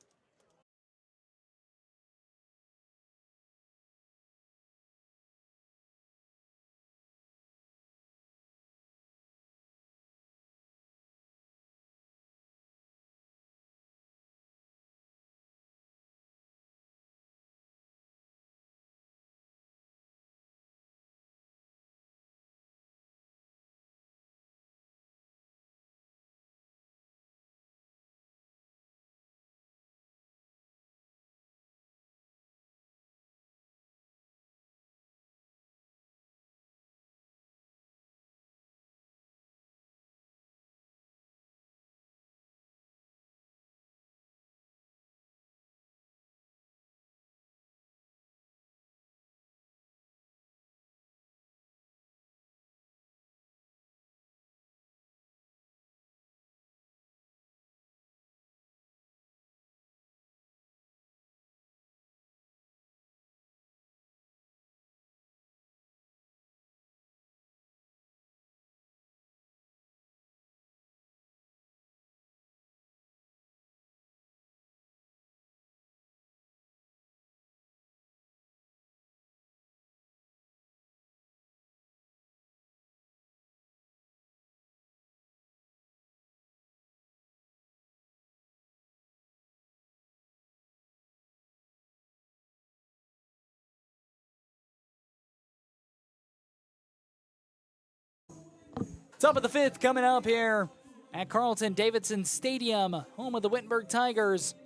Top of the 5th coming up here at Carlton-Davidson Stadium, home of the Wittenberg Tigers.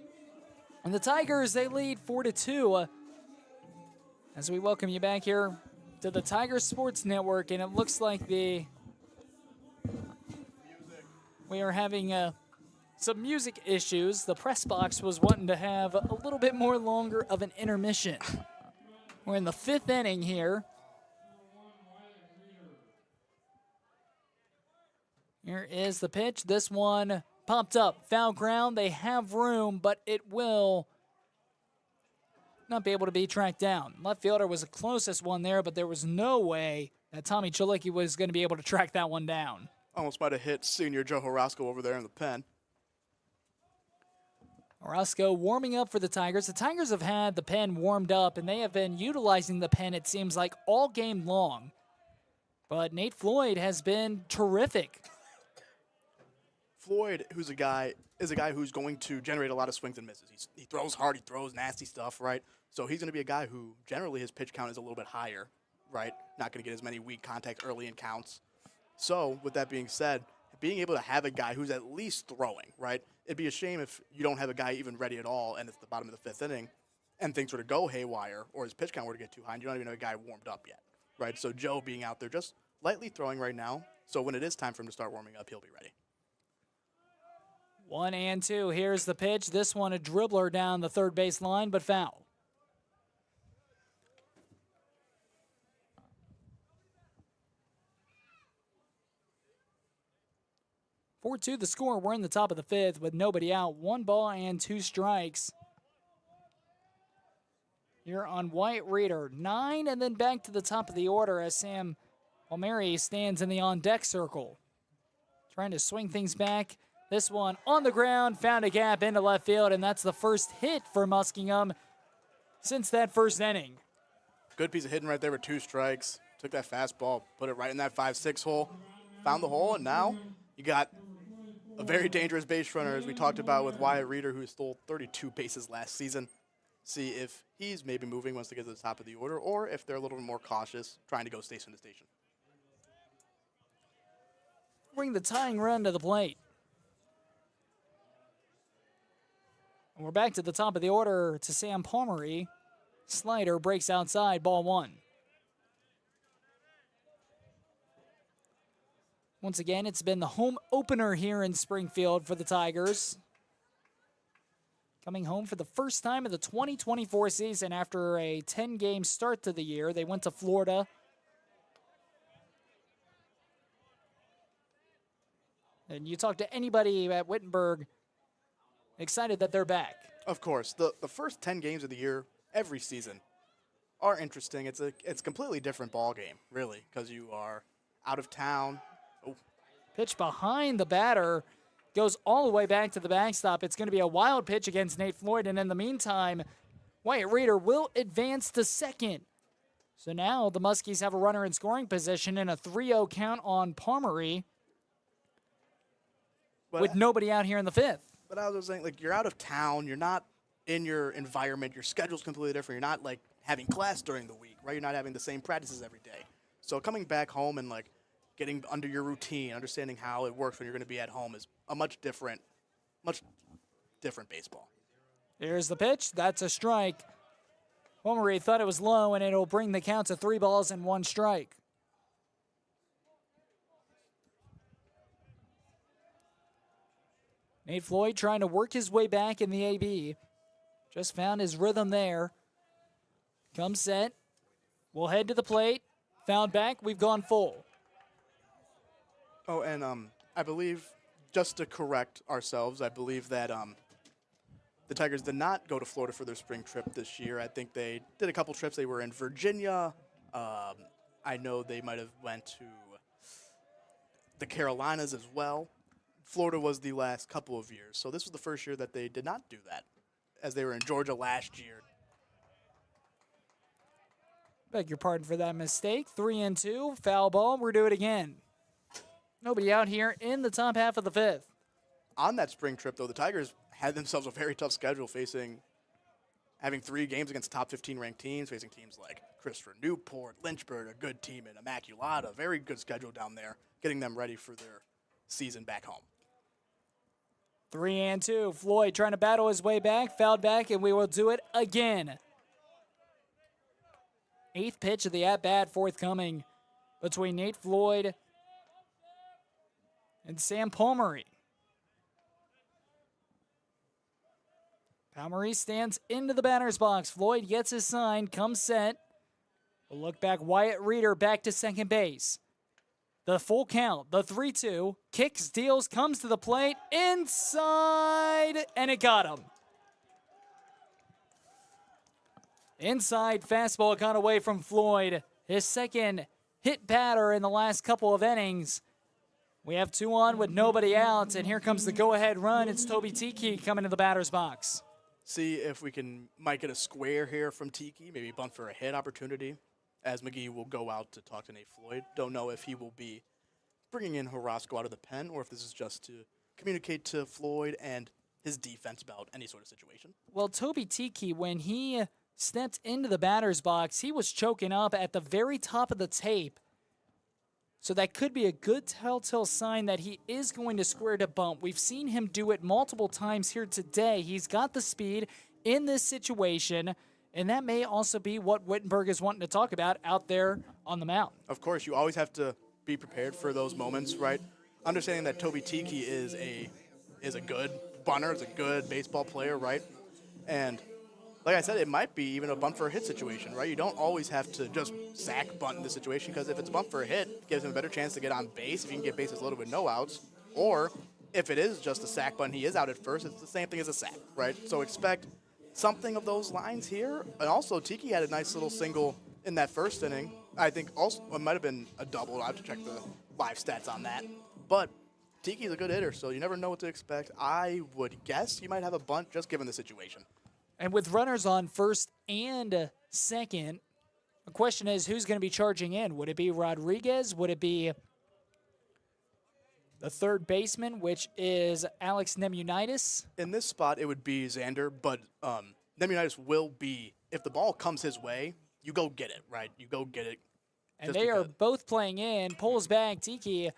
And the Tigers, they lead 4-2 as we welcome you back here to the Tiger Sports Network. And it looks like we are having some music issues. The press box was wanting to have a little bit more longer of an intermission. We're in the 5th inning here. Here is the pitch. This one popped up. Foul ground. They have room, but it will not be able to be tracked down. Left fielder was the closest one there, but there was no way that Tommy Chalicki was going to be able to track that one down. Almost might have hit senior Joe Horosco over there in the pen. Orozco warming up for the Tigers. The Tigers have had the pen warmed up, and they have been utilizing the pen, it seems like, all game long. But Nate Floyd has been terrific. Floyd, is a guy who's going to generate a lot of swings and misses. He throws hard, he throws nasty stuff, right? So he's going to be a guy who generally his pitch count is a little bit higher, right? Not going to get as many weak contacts early in counts. So with that being said, being able to have a guy who's at least throwing, right? It'd be a shame if you don't have a guy even ready at all and it's the bottom of the 5th inning and things were to go haywire or his pitch count were to get too high and you don't even have a guy warmed up yet, right? So Joe being out there just lightly throwing right now, so when it is time for him to start warming up, he'll be ready. 1-2. Here's the pitch. This one a dribbler down the third base line, but foul. (4-2) the score. We're in the top of the 5th with nobody out. 1 ball and 2 strikes. Here on Wyatt Reeder. 9 and then back to the top of the order as Sam Palmieri stands in the on-deck circle. Trying to swing things back. This one on the ground, found a gap into left field, and that's the first hit for Muskingum since that first inning. Good piece of hitting right there with 2 strikes. Took that fastball, put it right in that 5-6 hole. Found the hole, and now you got a very dangerous base runner, as we talked about with Wyatt Reeder, who stole 32 bases last season. See if he's maybe moving once they get to the top of the order, or if they're a little bit more cautious, trying to go station to station. Bring the tying run to the plate. And we're back to the top of the order to Sam Palmieri. Slider breaks outside, ball 1. Once again, it's been the home opener here in Springfield for the Tigers. Coming home for the first time in the 2024 season after a 10-game start to the year. They went to Florida. happen. You talk to anybody at Wittenberg, excited that they're back. Of course, the first 10 games of the year, every season, are interesting. It's a completely different ball game, really, because you are out of town. Oh, Pitch behind the batter, goes all the way back to the backstop. It's going to be a wild pitch against Nate Floyd, and in the meantime, Wyatt Reeder will advance to second. So now the Muskies have a runner in scoring position and a 3-0 count on Palmery with nobody out here in the fifth. But I was just saying, like, you're out of town. You're not in your environment. Your schedule's completely different. You're not, like, having class during the week, right? You're not having the same practices every day. So coming back home and, like, getting under your routine, understanding how it works when you're going to be at home is a much different baseball. Here's the pitch. That's a strike. Palmery thought it was low, and it'll bring the count to 3 balls and 1 strike. Nate Floyd trying to work his way back in the AB. Just found his rhythm there. Comes set. We'll head to the plate. Found back. We've gone full. Oh, and I believe, just to correct ourselves, I believe that the Tigers did not go to Florida for their spring trip this year. I think they did a couple trips. They were in Virginia. I know they might have went to the Carolinas as well. Florida was the last couple of years. So this was the first year that they did not do that, as they were in Georgia last year. Beg your pardon for that mistake. 3-2, foul ball. We're doing it again. Nobody out here in the top half of the fifth. On that spring trip, though, the Tigers had themselves a very tough schedule, having 3 games against top 15 ranked teams, facing teams like Christopher Newport, Lynchburg, a good team in Immaculata, very good schedule down there, getting them ready for their season back home. 3-2. Floyd trying to battle his way back, fouled back, and we will do it again. 8th pitch of the at-bat forthcoming between Nate Floyd and Sam Palmery. Palmery stands into the batter's box. Floyd gets his sign, comes set. A look back, Wyatt Reeder back to second base. The full count, the 3-2, kicks, deals, comes to the plate, inside, and it got him. Inside fastball got away from Floyd. His second hit batter in the last couple of innings. We have 2 on with nobody out, and here comes the go-ahead run. It's Toby Tiki coming to the batter's box. See if we might get a square here from Tiki, maybe bunt for a hit opportunity, as McGee will go out to talk to Nate Floyd. Don't know if he will be bringing in Horosco out of the pen or if this is just to communicate to Floyd and his defense about any sort of situation. Well, Toby Tiki, when he stepped into the batter's box, he was choking up at the very top of the tape. So that could be a good telltale sign that he is going to square to bunt. We've seen him do it multiple times here today. He's got the speed in this situation, and that may also be what Wittenberg is wanting to talk about out there on the mound. Of course, you always have to be prepared for those moments, right? Understanding that Toby Tiki is a good bunter, is a good baseball player, right? And like I said, it might be even a bunt for a hit situation, right? You don't always have to just sack bunt in this situation, because if it's a bunt for a hit, it gives him a better chance to get on base if you can get bases loaded with no outs. Or if it is just a sack bunt, he is out at first, it's the same thing as a sack, right? So expect something of those lines here. And also, Tiki had a nice little single in that first inning. I think also it might have been a double. I have to check the live stats on that. But Tiki's a good hitter, so you never know what to expect. I would guess you might have a bunt just given the situation. And with runners on first and second, the question is, who's going to be charging in? Would it be Rodriguez? Would it be the third baseman, which is Alex Nemunitis? In this spot, it would be Xander, but Nemunitis will be, if the ball comes his way, you go get it, right? You go get it. And they are both playing in, pulls back, Tiki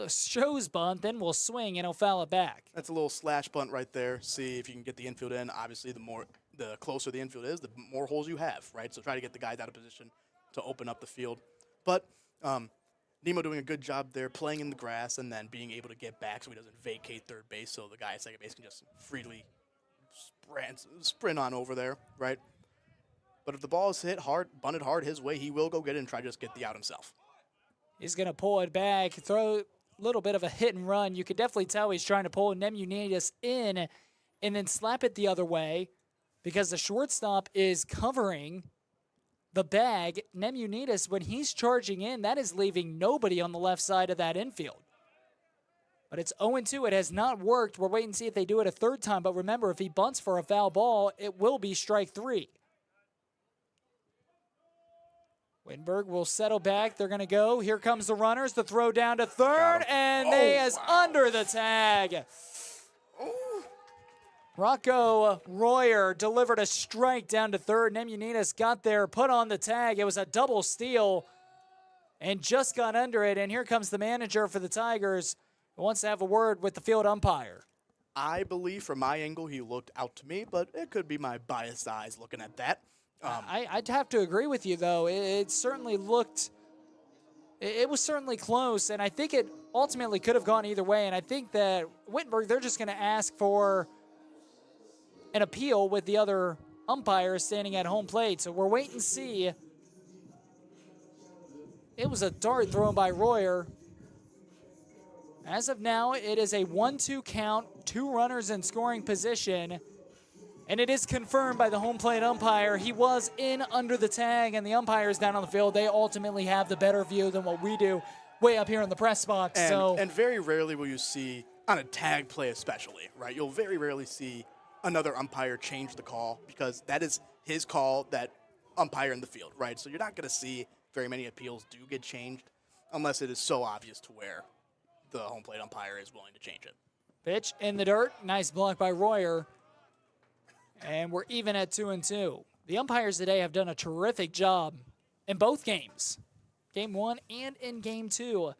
shows bunt, then will swing, and he'll foul it back. That's a little slash bunt right there. See if you can get the infield in. Obviously, the closer the infield is, the more holes you have, right? So try to get the guys out of position to open up the field. But Nemo doing a good job there, playing in the grass, and then being able to get back so he doesn't vacate third base, so the guy at second base can just freely sprint on over there, right? But if the ball is hit hard, bunted hard his way, he will go get it and try to just get the out himself. He's going to pull it back, throw little bit of a hit and run. You could definitely tell he's trying to pull Nemunitas in and then slap it the other way because the shortstop is covering the bag. Nemunitas, when he's charging in, that is leaving nobody on the left side of that infield. But it's 0-2. It has not worked. We're waiting to see if they do it a third time. But remember, if he bunts for a foul ball, it will be strike 3. Wittenberg will settle back. They're going to go. Here comes the runners. The throw down to third, and they is under the tag. Rocco Royer delivered a strike down to third. Nemunitas got there, put on the tag. It was a double steal and just got under it. And here comes the manager for the Tigers who wants to have a word with the field umpire. I believe from my angle he looked out to me, but it could be my biased eyes looking at that. I'd have to agree with you, though. It certainly looked – it was certainly close, and I think it ultimately could have gone either way. And I think that Wittenberg, they're just going to ask for an appeal with the other umpire standing at home plate. So we're waiting to see. It was a dart thrown by Royer. As of now, it is a 1-2 count, 2 runners in scoring position. And it is confirmed by the home plate umpire. He was in under the tag, and the umpires down on the field, they ultimately have the better view than what we do way up here in the press box. And very rarely will you see, on a tag play especially, right? You'll very rarely see another umpire change the call because that is his call, that umpire in the field, right? So you're not going to see very many appeals do get changed unless it is so obvious to where the home plate umpire is willing to change it. Pitch in the dirt. Nice block by Royer. And we're even at 2-2. The umpires today have done a terrific job in both games, Game 1 and in Game 2.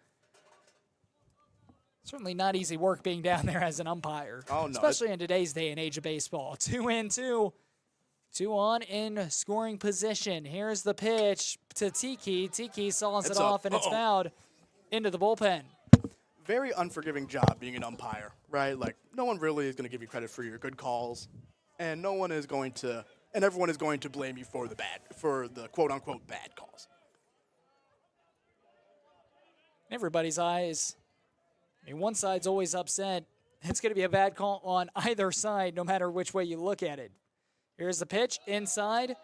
Certainly not easy work being down there as an umpire, especially in today's day and age of baseball. 2-2. 2 on in scoring position. Here's the pitch to Tiki. Tiki saws it off, and it's fouled into the bullpen. Very unforgiving job being an umpire, right? Like, no one really is going to give you credit for your good calls. And no one is going to, and everyone is going to blame you for the quote-unquote bad calls. Everybody's eyes. I mean, one side's always upset. It's going to be a bad call on either side, no matter which way you look at it. Here's the pitch inside.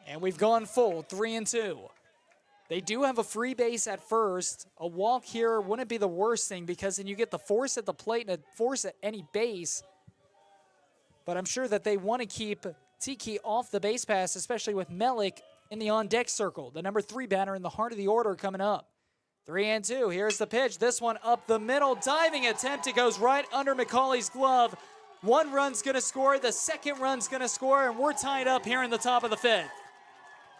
And we've gone full, 3-2. They do have a free base at first. A walk here wouldn't be the worst thing because then you get the force at the plate and a force at any base. But I'm sure that they want to keep Tiki off the base pass, especially with Melik in the on-deck circle, the number 3 batter in the heart of the order coming up. 3-2. Here's the pitch. This one up the middle. Diving attempt. It goes right under McCauley's glove. 1 run's going to score. The 2nd run's going to score, and we're tied up here in the top of the 5th.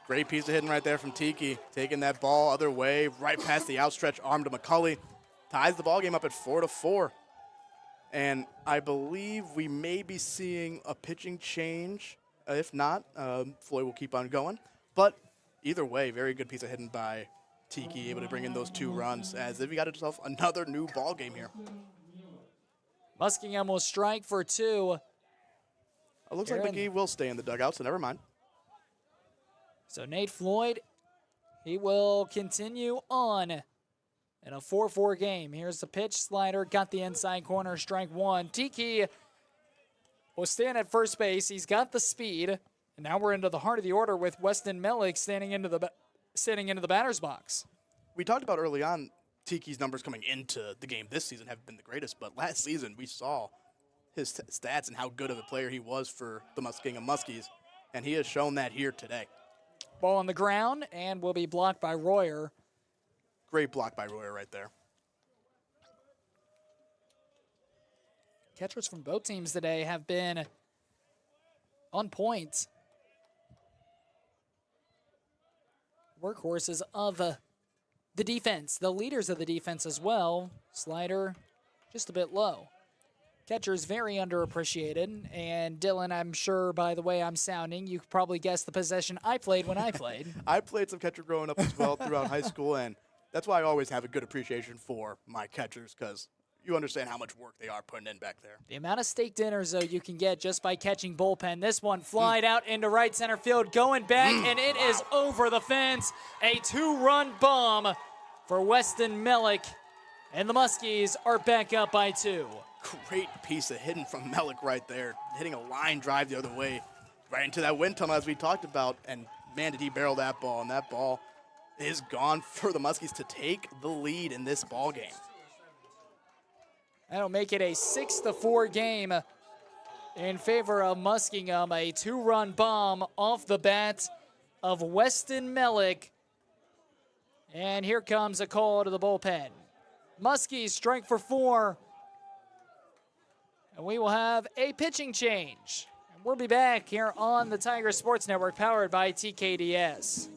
Great piece of hitting right there from Tiki. Taking that ball other way, right past the outstretched arm to McCauley. Ties the ball game up at 4-4. And I believe we may be seeing a pitching change. If not, Floyd will keep on going. But either way, very good piece of hitting by Tiki, able to bring in those 2 runs as if he got himself another new ball game here. Muskingum will strike for 2. It looks like McGee will stay in the dugout, so never mind. So Nate Floyd, he will continue on in a 4-4 game. Here's the pitch, slider, got the inside corner, strike 1. Tiki will stand at first base. He's got the speed. And now we're into the heart of the order with Weston Melik standing into the batter's box. We talked about early on Tiki's numbers coming into the game this season have been the greatest, but last season we saw his stats and how good of a player he was for the Muskingum Muskies, and he has shown that here today. Ball on the ground and will be blocked by Royer. Great block by Royer right there. Catchers from both teams today have been on point. Workhorses of the defense, the leaders of the defense as well. Slider just a bit low. Catcher's very underappreciated. And Dylan, I'm sure by the way I'm sounding, you could probably guess the position I played when I played. I played some catcher growing up as well throughout high school, and that's why I always have a good appreciation for my catchers, because you understand how much work they are putting in back there. The amount of steak dinners, though, you can get just by catching bullpen. This one flied out into right center field, going back, and it is over the fence. A 2-run bomb for Weston Melik. And the Muskies are back up by 2. Great piece of hitting from Melik right there. Hitting a line drive the other way, right into that wind tunnel as we talked about. And man, did he barrel that ball. And that ball is gone for the Muskies to take the lead in this ball game. That'll make it a 6-4 game in favor of Muskingum. A 2-run bomb off the bat of Weston Melik. And here comes a call to the bullpen. Muskies strike for 4. And we will have a pitching change. And we'll be back here on the Tiger Sports Network, powered by TKDS.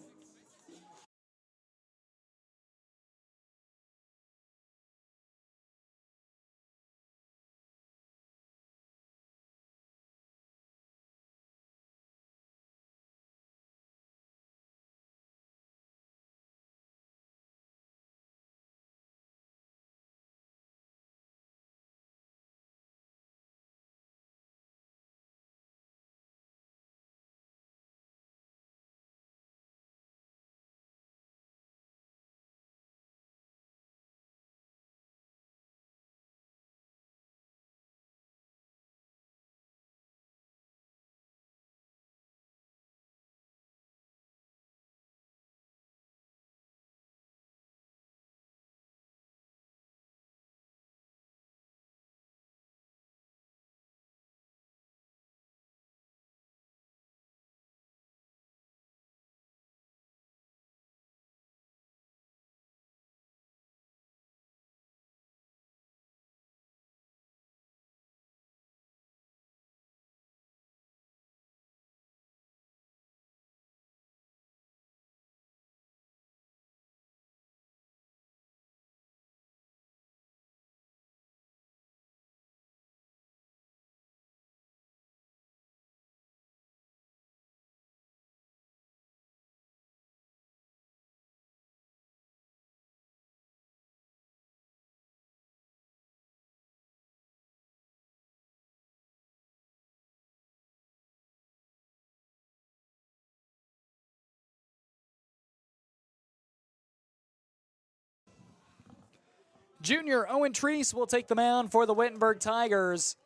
Junior Owen Treese will take the mound for the Wittenberg Tigers.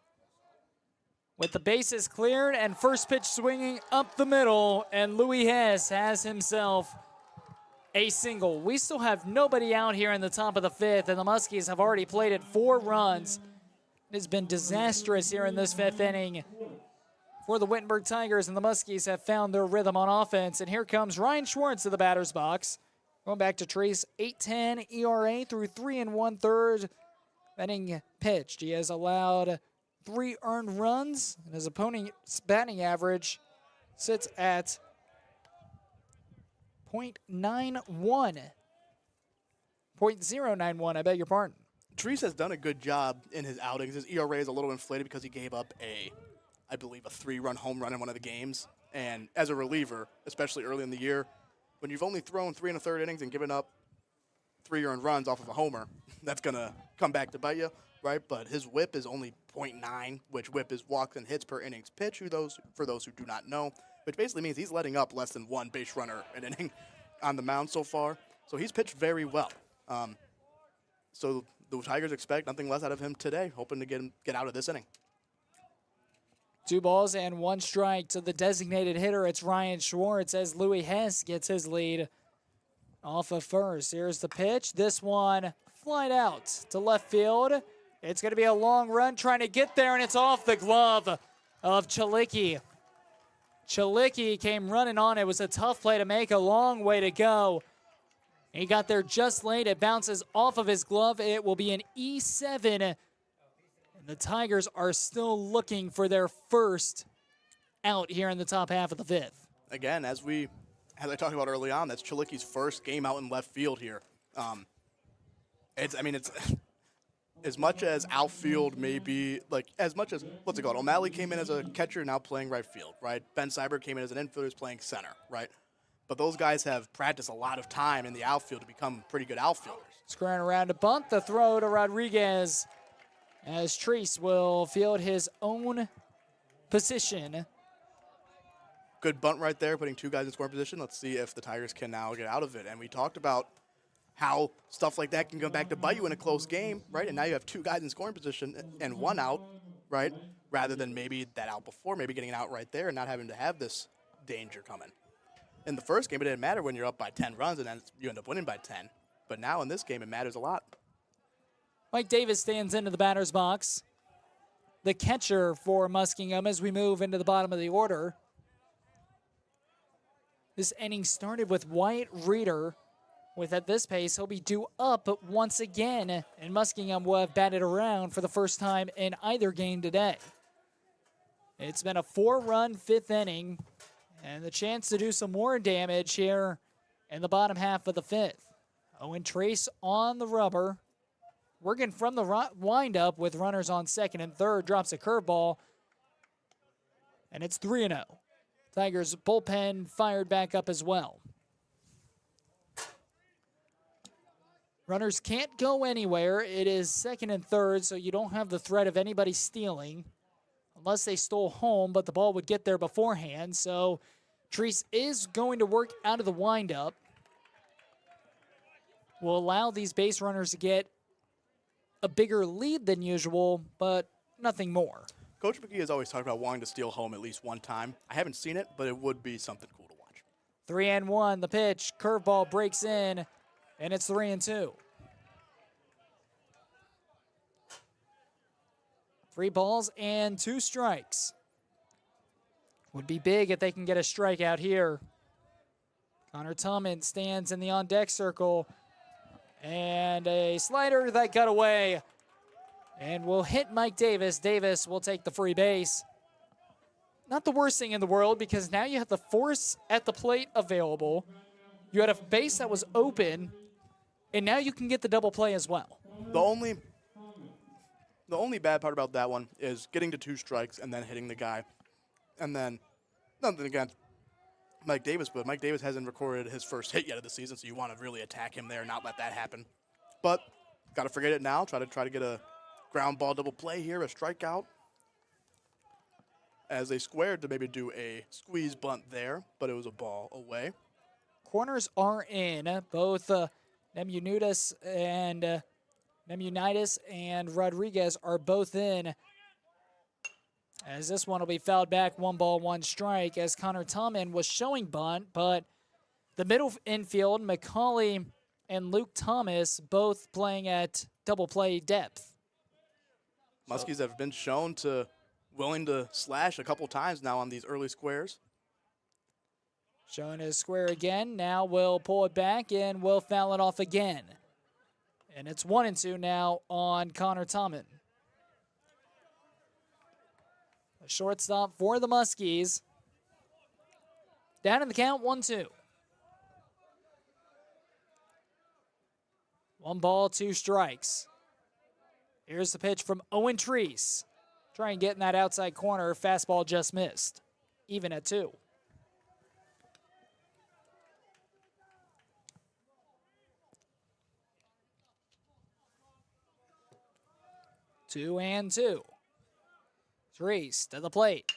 With the bases cleared and first pitch swinging up the middle, and Louis Hess has himself a single. We still have nobody out here in the top of the 5th, and the Muskies have already plated 4 runs. It has been disastrous here in this 5th inning for the Wittenberg Tigers, and the Muskies have found their rhythm on offense. And here comes Ryan Schwartz to the batter's box. Going back to Treese, 8.10 ERA through 3 1/3 inning pitched. He has allowed 3 earned runs, and his opponent's batting average sits at .91. .091, I beg your pardon. Treese has done a good job in his outings. His ERA is a little inflated because he gave up I believe, a 3-run home run in one of the games. And as a reliever, especially early in the year, when you've only thrown 3 1/3 innings and given up 3 earned runs off of a homer, that's going to come back to bite you, right? But his whip is only .9, which whip is walks and hits per innings pitch, for those who do not know, which basically means he's letting up less than 1 base runner an inning on the mound so far. So he's pitched very well. So the Tigers expect nothing less out of him today, hoping to get out of this inning. 2 balls and 1 strike to the designated hitter. It's Ryan Schwartz as Louis Hess gets his lead off of first. Here's the pitch. This one flied out to left field. It's going to be a long run trying to get there, and it's off the glove of Chalicki. Chalicki came running on. It was a tough play to make, a long way to go. He got there just late. It bounces off of his glove. It will be an E7. The Tigers are still looking for their first out here in the top half of the 5th. Again, as I talked about early on, that's Chalicki's first game out in left field here. It's as much as outfield maybe, as much as, O'Malley came in as a catcher, now playing right field, right? Ben Seibert came in as an infielder, is playing center, right? But those guys have practiced a lot of time in the outfield to become pretty good outfielders. Squaring around to bunt, the throw to Rodriguez, as Treese will field his own position. Good bunt right there, putting 2 guys in scoring position. Let's see if the Tigers can now get out of it. And we talked about how stuff like that can come back to bite you in a close game, right? And now you have two guys in scoring position and one out, right? Rather than maybe that out before, maybe getting an out right there and not having to have this danger coming. In the first game, it didn't matter when you're up by 10 runs and then you end up winning by 10. But now in this game, it matters a lot. Mike Davis stands into the batter's box. The catcher for Muskingum as we move into the bottom of the order. This inning started with Wyatt Reeder. With at this pace, he'll be due up once again, and Muskingum will have batted around for the first time in either game today. It's been a 4-run fifth inning, and the chance to do some more damage here in the bottom half of the fifth. Owen Trace on the rubber, working from the windup with runners on second and third, drops a curveball, and it's 3-0. Tigers bullpen fired back up as well. Runners can't go anywhere. It is second and third, so you don't have the threat of anybody stealing unless they stole home, but the ball would get there beforehand. So Treese is going to work out of the windup. Will allow these base runners to get a bigger lead than usual, but nothing more. Coach McGee has always talked about wanting to steal home at least one time. I haven't seen it, but it would be something cool to watch. 3-1, the pitch, curveball breaks in, and it's 3-2. 3 balls and 2 strikes. Would be big if they can get a strikeout here. Connor Tumman stands in the on-deck circle. And a slider that got away. And will hit Mike Davis. Davis will take the free base. Not the worst thing in the world because now you have the force at the plate available. You had a base that was open. And now you can get the double play as well. The only bad part about that one is getting to 2 strikes and then hitting the guy. And then, nothing against Mike Davis, but Mike Davis hasn't recorded his first hit yet of the season, so you want to really attack him there and not let that happen. But got to forget it now. Try to get a ground ball double play here, a strikeout. As they squared to maybe do a squeeze bunt there, but it was a ball away. Corners are in. Both Nemunitas and Rodriguez are both in. As this one will be fouled back, 1 ball, 1 strike, as Connor Tumman was showing bunt, but the middle infield, McCauley and Luke Thomas, both playing at double play depth. Muskies have been shown to willing to slash a couple times now on these early squares. Showing his square again. Now we'll pull it back and we'll foul it off again. And it's 1-2 now on Connor Tumman. A shortstop for the Muskies. Down in the count, 1-2. 1 ball, 2 strikes. Here's the pitch from Owen Treese. Try and get in that outside corner. Fastball just missed. Even at 2. 2-2. Treese to the plate.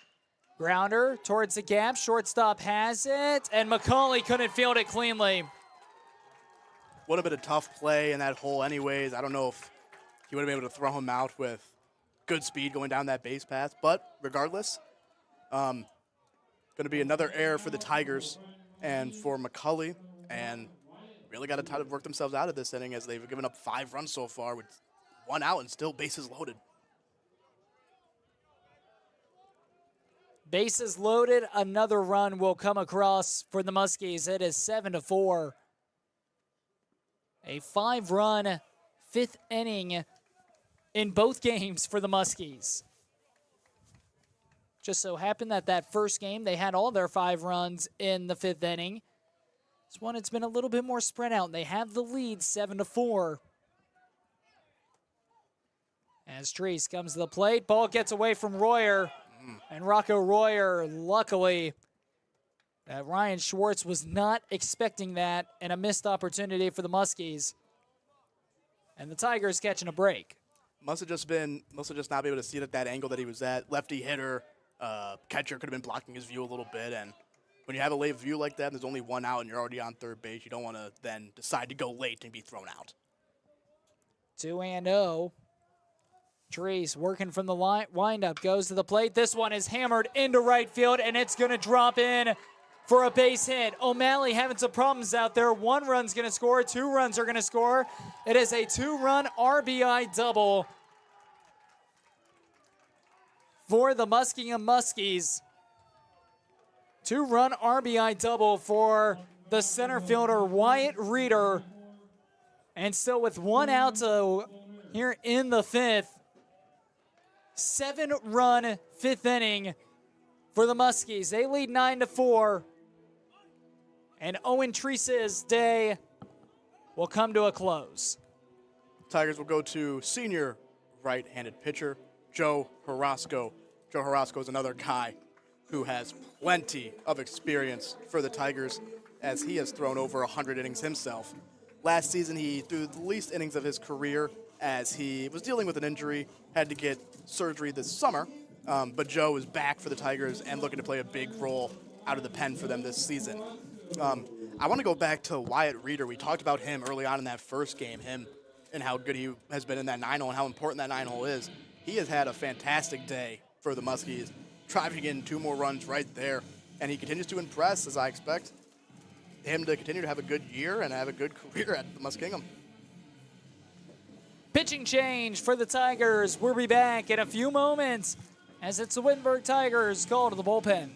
Grounder towards the gap. Shortstop has it, and McCauley couldn't field it cleanly. Would have been a tough play in that hole anyways. I don't know if he would have been able to throw him out with good speed going down that base path. But regardless, going to be another error for the Tigers and for McCauley. And really got to try to work themselves out of this inning as they've given up 5 runs so far with 1 out and still bases loaded. Bases loaded. Another run will come across for the Muskies. It is 7-4. A 5-run 5th inning in both games for the Muskies. Just so happened that first game, they had all their 5 runs in the 5th inning. This one, it's been a little bit more spread out. They have the lead 7-4. As Treese comes to the plate, ball gets away from Royer. And Rocco Royer, luckily, Ryan Schwartz was not expecting that, and a missed opportunity for the Muskies. And the Tigers catching a break. Must have just not been able to see it at that angle that he was at. Lefty hitter, catcher could have been blocking his view a little bit, and when you have a late view like that, and there's only one out and you're already on third base, you don't want to then decide to go late and be thrown out. 2-0. Treese working from the line, windup, goes to the plate. This one is hammered into right field, and it's going to drop in for a base hit. O'Malley having some problems out there. 1 run's going to score, 2 runs are going to score. It is a 2-run RBI double for the Muskingum Muskies. 2-run RBI double for the center fielder, Wyatt Reeder. And still with 1 out to here in the 5th. 7-run 5th inning for the Muskies. They lead 9-4. And Owen Treese's day will come to a close. Tigers will go to senior right-handed pitcher, Joe Horosco. Joe Horosco is another guy who has plenty of experience for the Tigers, as he has thrown over 100 innings himself. Last season, he threw the least innings of his career as he was dealing with an injury, had to get surgery this summer. But Joe is back for the Tigers and looking to play a big role out of the pen for them this season. I want to go back to Wyatt Reeder. We talked about him early on in that first game, him and how good he has been in that 9-hole and how important that 9-hole is. He has had a fantastic day for the Muskies, driving in 2 more runs right there. And he continues to impress, as I expect him to continue to have a good year and have a good career at the Muskingum. Pitching change for the Tigers. We'll be back in a few moments as it's the Wittenberg Tigers call to the bullpen.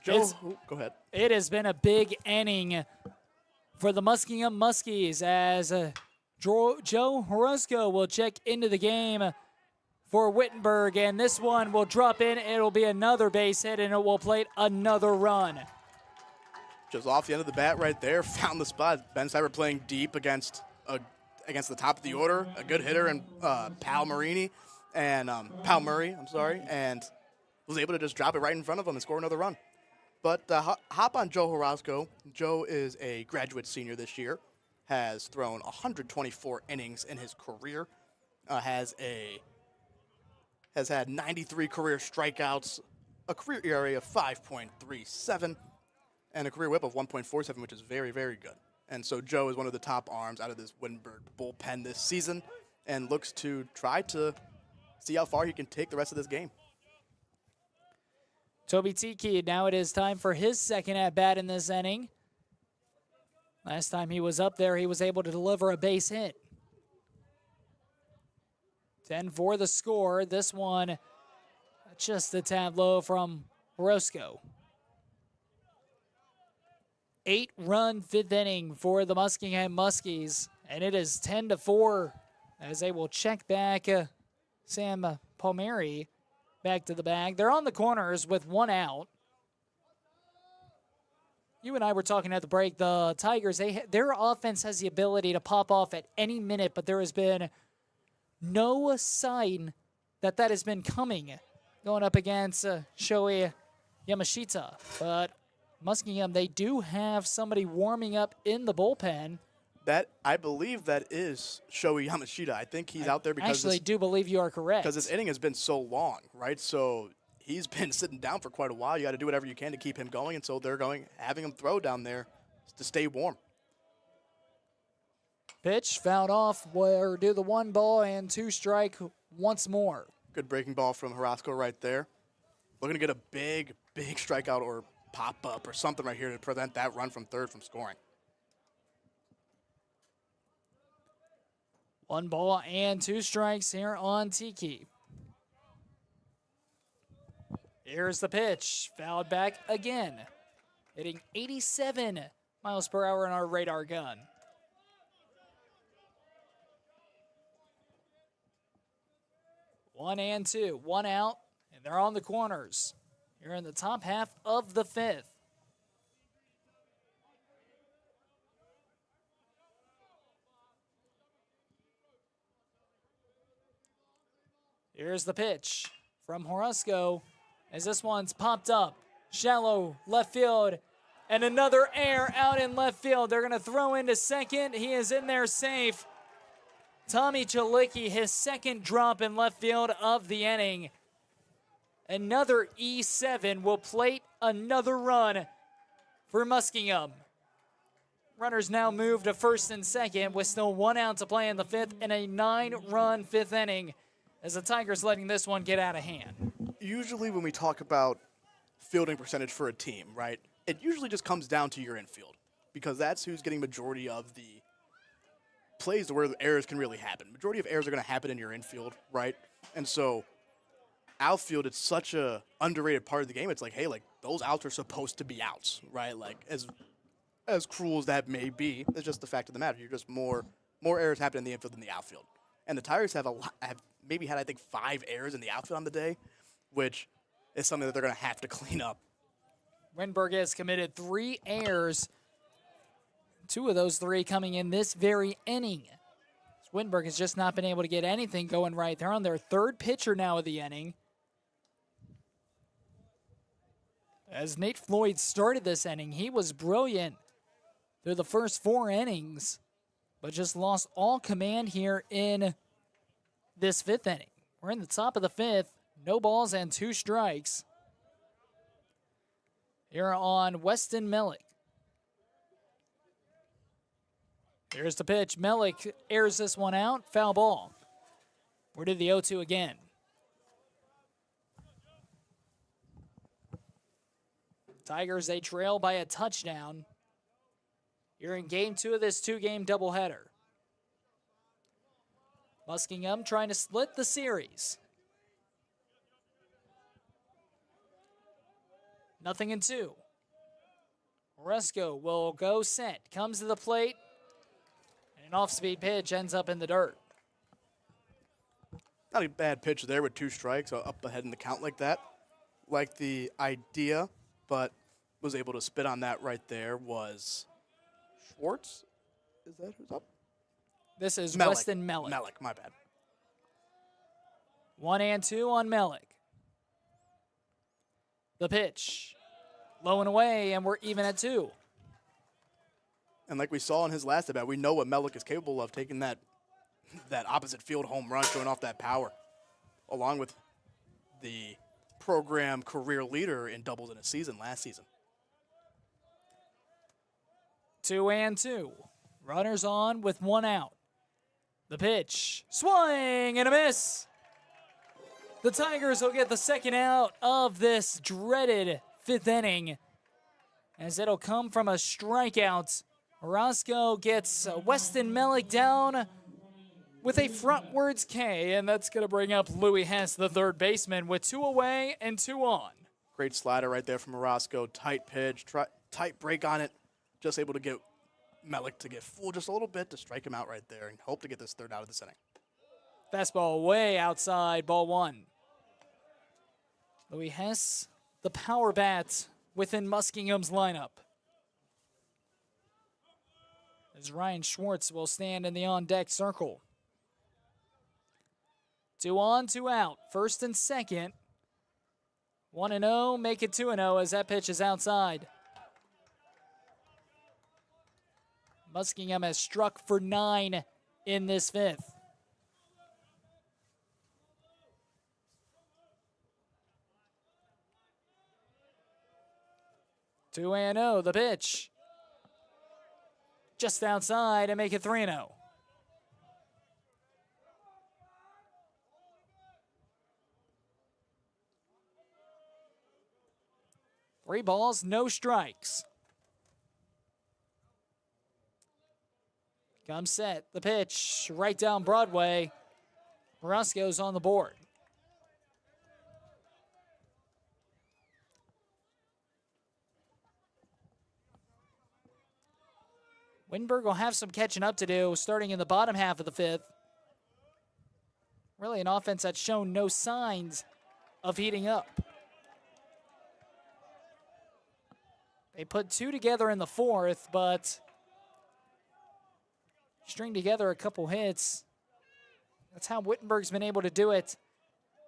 Joe, go ahead. It has been a big inning for the Muskingum Muskies as Joe Horosco will check into the game for Wittenberg, and this one will drop in. It'll be another base hit, and it will plate another run. Just off the end of the bat right there, found the spot. Ben Cyber playing deep against the top of the order, a good hitter, and Pal Murray, and was able to just drop it right in front of him and score another run. But hop on Joe Horosco. Joe is a graduate senior this year, has thrown 124 innings in his career, has had 93 career strikeouts, a career ERA of 5.37, and a career whip of 1.47, which is very, very good. And so Joe is one of the top arms out of this Wittenberg bullpen this season and looks to try to see how far he can take the rest of this game. Toby Tiki, now it is time for his second at-bat in this inning. Last time he was up there, he was able to deliver a base hit. 10 for the score. This one just a tad low from Orozco. 8-run 5th inning for the Muskingum Muskies, and it is 10-4 as they will check back Sam Palmieri back to the bag. They're on the corners with 1 out. You and I were talking at the break. The Tigers, their offense has the ability to pop off at any minute, but there has been no sign that has been coming going up against Shoei Yamashita. But Muskingum, they do have somebody warming up in the bullpen. That, I believe that is Shoei Yamashita. I think he's out there because I do believe you are correct. because this inning has been so long, right? So he's been sitting down for quite a while. You got to do whatever you can to keep him going, and so they're having him throw down there to stay warm. Pitch fouled off. We'll do the 1 ball and 2 strike once more. Good breaking ball from Carrasco right there. Looking to get a big strikeout or pop up or something right here to prevent that run from third from scoring. 1 ball and 2 strikes here on Tiki. Here's the pitch. Fouled back again. Hitting 87 miles per hour in our radar gun. One and 2. 1 out, and they're on the corners. Here in the top half of the 5th. Here's the pitch from Carrasco as this one's popped up. Shallow left field and another air out in left field. They're going to throw into second. He is in there safe. Tommy Chalicki, his second drop in left field of the inning. Another E7 will plate another run for Muskingum. Runners now move to first and second with still 1 out to play in the 5th and a 9-run 5th inning, as the Tigers letting this one get out of hand. Usually when we talk about fielding percentage for a team, right, it usually just comes down to your infield because that's who's getting majority of the plays to where the errors can really happen. Majority of errors are going to happen in your infield, right? And so outfield, it's such a underrated part of the game. It's like, hey, like those outs are supposed to be outs, right? Like as cruel as that may be, it's just the fact of the matter. You're just more errors happen in the infield than the outfield. And the Tigers have maybe had, I think, 5 errors in the outfield on the day, which is something that they're going to have to clean up. Wittenberg has committed 3 errors. 2 of those 3 coming in this very inning. Wittenberg has just not been able to get anything going right. They're on their 3rd pitcher now of the inning. As Nate Floyd started this inning, he was brilliant through the first 4 innings, but just lost all command here in this 5th inning. We're in the top of the 5th, no balls and 2 strikes. Here on Weston Mellick. Here's the pitch. Mellick airs this one out. Foul ball. We're to the 0-2 again. Tigers, they trail by a touchdown. You're in game 2 of this 2-game doubleheader. Muskingum trying to split the series. 0-2. Oresco will go set. Comes to the plate. And an off-speed pitch ends up in the dirt. Not a bad pitch there with 2 strikes up ahead in the count like that. Like the idea, but was able to spit on that right there was Schwartz. Is that who's up? This is Mellick. Weston Mellick. Mellick, my bad. 1-2 on Mellick. The pitch. Low and away, and we're even at 2. And like we saw in his last at bat, we know what Mellick is capable of, taking that opposite field home run, showing off that power, along with the program career leader in doubles in a season last season. 2-2. Runners on with 1 out. The pitch. Swing and a miss. The Tigers will get the 2nd out of this dreaded 5th inning, as it'll come from a strikeout. Orozco gets Weston Mellick down with a frontwards K, and that's going to bring up Louis Hess, the 3rd baseman, with 2 away and 2 on. Great slider right there from Orozco. Tight pitch, tight break on it. Just able to get Mellick to get full just a little bit to strike him out right there and hope to get this 3rd out of this inning. Fastball way outside, ball 1. Louis Hess, the power bat within Muskingum's lineup. As Ryan Schwartz will stand in the on-deck circle. 2 on, 2 out. First and second. 1-0, make it 2-0 as that pitch is outside. Muskingum has struck for 9 in this fifth. Two and 0, the pitch. Just outside and make it 3-0. Three balls, no strikes. Come set, the pitch, right down Broadway. Roscoe's on the board. Wittenberg will have some catching up to do starting in the bottom half of the fifth. Really an offense that's shown no signs of heating up. They put 2 together in the fourth, but string together a couple hits. That's how Wittenberg's been able to do it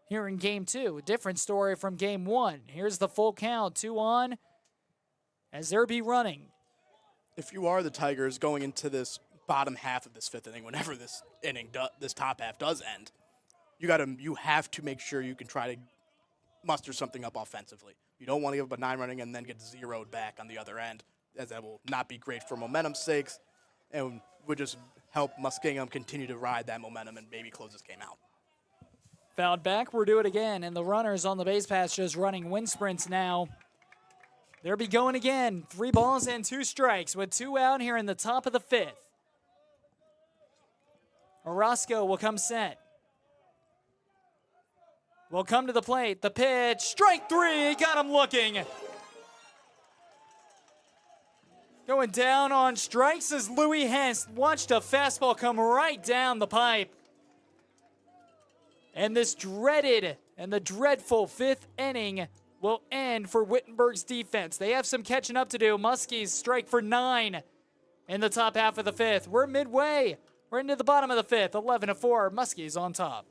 here in game 2. A different story from game 1. Here's the full count, 2 on, as there be running. If you are the Tigers going into this bottom half of this fifth inning, whenever this this top half does end, you have to make sure you can try to muster something up offensively. You don't want to give up a 9 running and then get zeroed back on the other end, as that will not be great for momentum's sakes, and would just help Muskingum continue to ride that momentum and maybe close this game out. Fouled back, we'll do it again, and the runners on the base paths just running wind sprints now. They'll be going again. 3 balls and 2 strikes with 2 out here in the top of the fifth. Orozco will come set. Will come to the plate. The pitch. Strike 3. Got him looking. Going down on strikes as Louis Hess watched a fastball come right down the pipe. And this dreaded and the dreadful fifth inning will end for Wittenberg's defense. They have some catching up to do. Muskies strike for 9 in the top half of the fifth. We're midway. We're into the bottom of the fifth. 11-4. Muskies on top.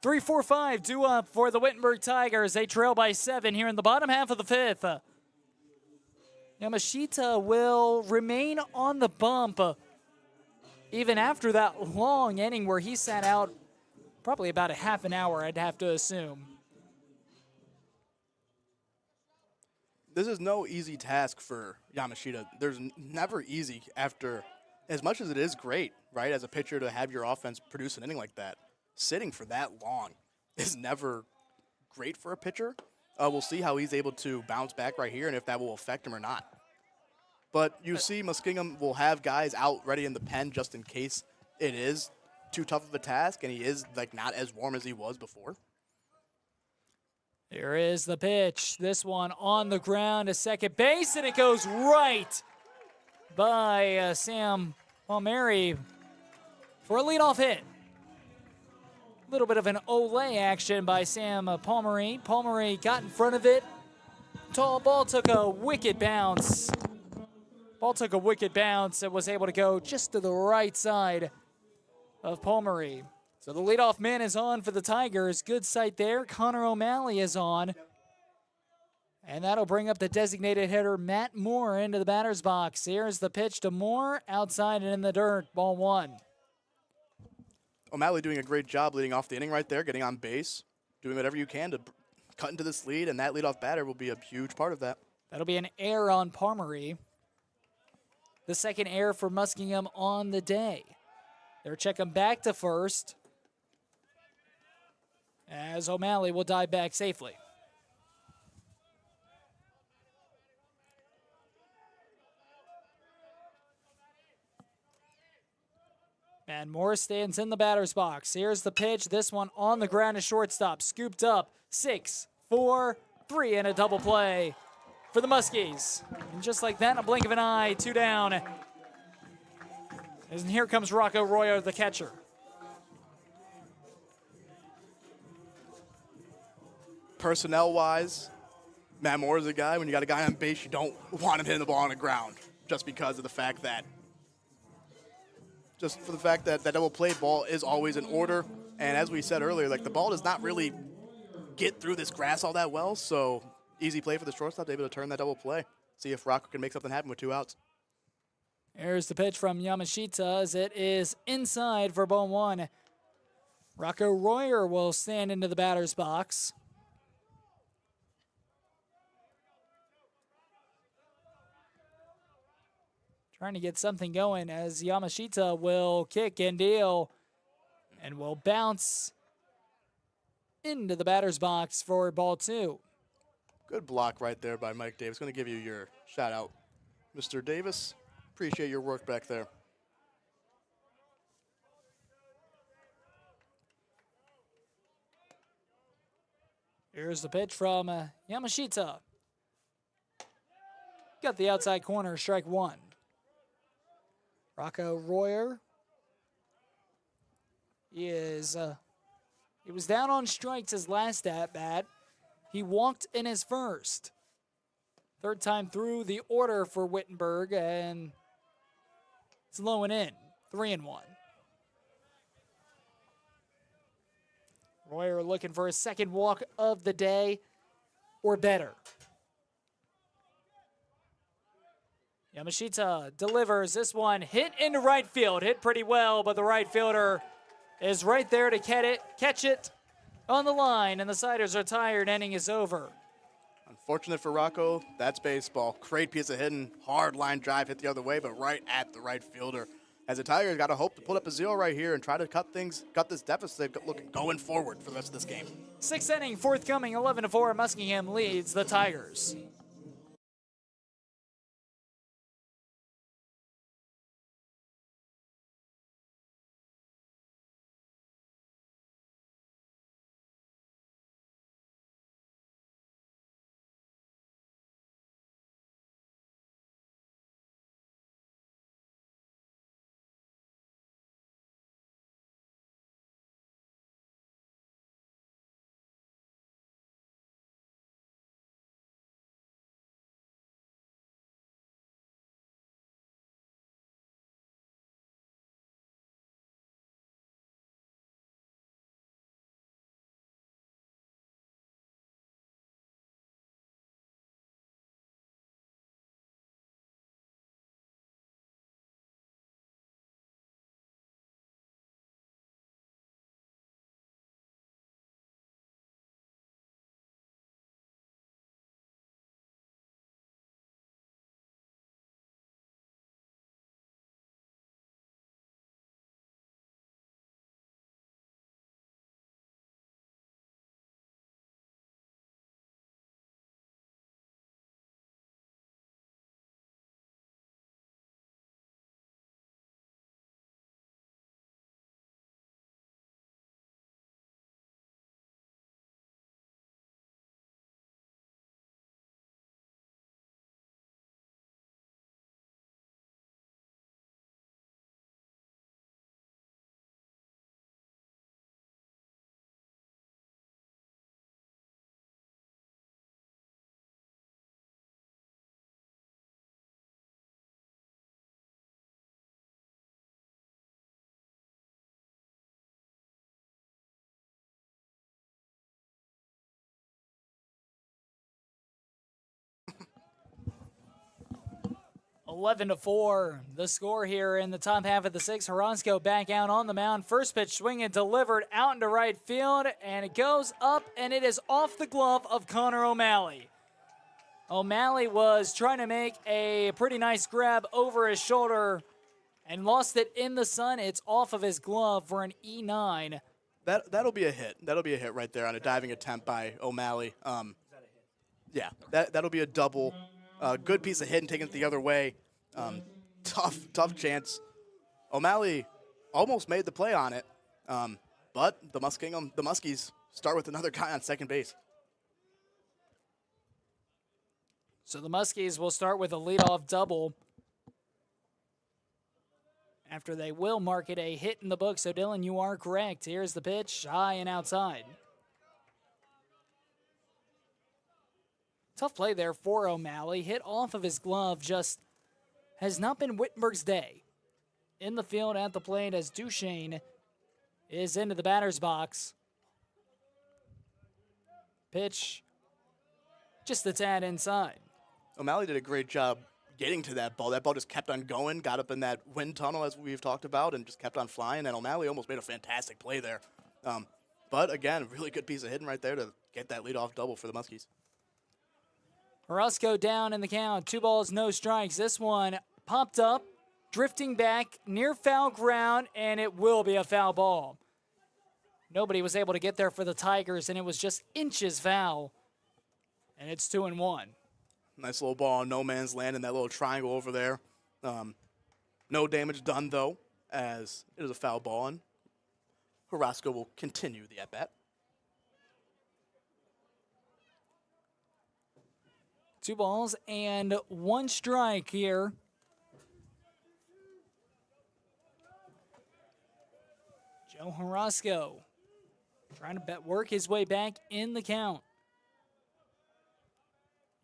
Three, 4, 5, 2 up for the Wittenberg Tigers. They trail by 7 here in the bottom half of the fifth. Yamashita will remain on the bump even after that long inning where he sat out probably about a half an hour, I'd have to assume. This is no easy task for Yamashita. There's never easy after, as much as it is great, right, as a pitcher to have your offense produce an inning like that. Sitting for that long is never great for a pitcher. We'll see how he's able to bounce back right here and if that will affect him or not. But you see Muskingum will have guys out ready in the pen just in case it is too tough of a task and he is like not as warm as he was before. Here is the pitch. This one on the ground to second base, and it goes right by Sam Palmieri for a leadoff hit. Little bit of an Olay action by Sam Palmieri. Palmieri got in front of it. Tall ball took a wicked bounce. Ball took a wicked bounce and was able to go just to the right side of Palmieri. So the leadoff man is on for the Tigers. Good sight there. Connor O'Malley is on. And that'll bring up the designated hitter, Matt Moore, into the batter's box. Here's the pitch to Moore, outside and in the dirt, ball one. O'Malley doing a great job leading off the inning right there, getting on base, doing whatever you can to cut into this lead, and that leadoff batter will be a huge part of that. That'll be an error on Parmery. The second error for Muskingum on the day. They're checking back to first, as O'Malley will dive back safely. And Moore stands in the batter's box. Here's the pitch. This one on the ground to shortstop. Scooped up. 6, 4, 3, and a double play for the Muskies. And just like that, in a blink of an eye, 2 down. And here comes Rocco Royer, the catcher. Personnel-wise, Matt Moore is a guy, when you got a guy on base, you don't want him hitting the ball on the ground just because of the fact that that double play ball is always in order. And as we said earlier, like the ball does not really get through this grass all that well, so easy play for the shortstop, able to turn that double play. See if Rocco can make something happen with 2 outs. Here's the pitch from Yamashita as it is inside for ball 1. Rocco Royer will stand into the batter's box. Trying to get something going as Yamashita will kick and deal and will bounce into the batter's box for ball 2. Good block right there by Mike Davis. Going to give you your shout out, Mr. Davis. Appreciate your work back there. Here's the pitch from Yamashita. Got the outside corner, strike 1. Rocco Royer he was down on strikes his last at bat. He walked in his first. Third time through the order for Wittenberg, and it's low and in, 3-1. Royer looking for his second walk of the day or better. Yamashita delivers this one, hit into right field. Hit pretty well, but the right fielder is right there to catch it on the line, and the Siders are tired. Inning is over. Unfortunate for Rocco, that's baseball. Great piece of hitting, hard line drive, hit the other way, but right at the right fielder. As the Tigers got to hope to put up a 0 right here and try to cut this deficit going forward for the rest of this game. 6th inning, forthcoming, 11-4. Muskingum leads the Tigers. 11-4, the score here in the top half of the sixth. Horosco back out on the mound. First pitch swing and delivered out into right field, and it goes up, and it is off the glove of Connor O'Malley. O'Malley was trying to make a pretty nice grab over his shoulder and lost it in the sun. It's off of his glove for an E9. That'll be a hit. That'll be a hit right there on a diving attempt by O'Malley. Yeah, that'll be a double. Good piece of hit and taking it the other way. Tough chance. O'Malley almost made the play on it, but the Muskies start with another guy on second base. So the Muskies will start with a leadoff double after they will mark it a hit in the book. So, Dylan, you are correct. Here's the pitch, high and outside. Tough play there for O'Malley. Hit off of his glove, just has not been Wittenberg's day. In the field at the plate as Duchesne is into the batter's box. Pitch just a tad inside. O'Malley did a great job getting to that ball. That ball just kept on going, got up in that wind tunnel as we've talked about, and just kept on flying, and O'Malley almost made a fantastic play there. But again, really good piece of hitting right there to get that leadoff double for the Muskies. Horosco down in the count. 2 balls, no strikes. This one popped up, drifting back near foul ground, and it will be a foul ball. Nobody was able to get there for the Tigers, and it was just inches foul. And it's 2-1. Nice little ball on no man's land in that little triangle over there. No damage done, though, as it is a foul ball, and Horosco will continue the at-bat. 2 balls and 1 strike here. Joe Horosco trying to work his way back in the count.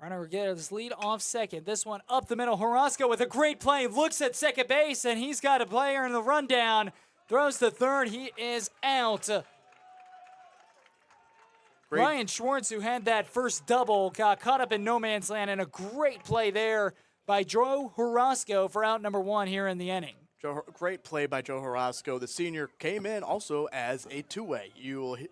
Runner gets his lead off second. This one up the middle. Horosco with a great play. Looks at second base, and he's got a player in the rundown. Throws to third. He is out. Great. Ryan Schwartz, who had that first double, got caught up in no man's land, and a great play there by Joe Horosco for out number 1 here in the inning. Great play by Joe Horosco. The senior came in also as a two-way. You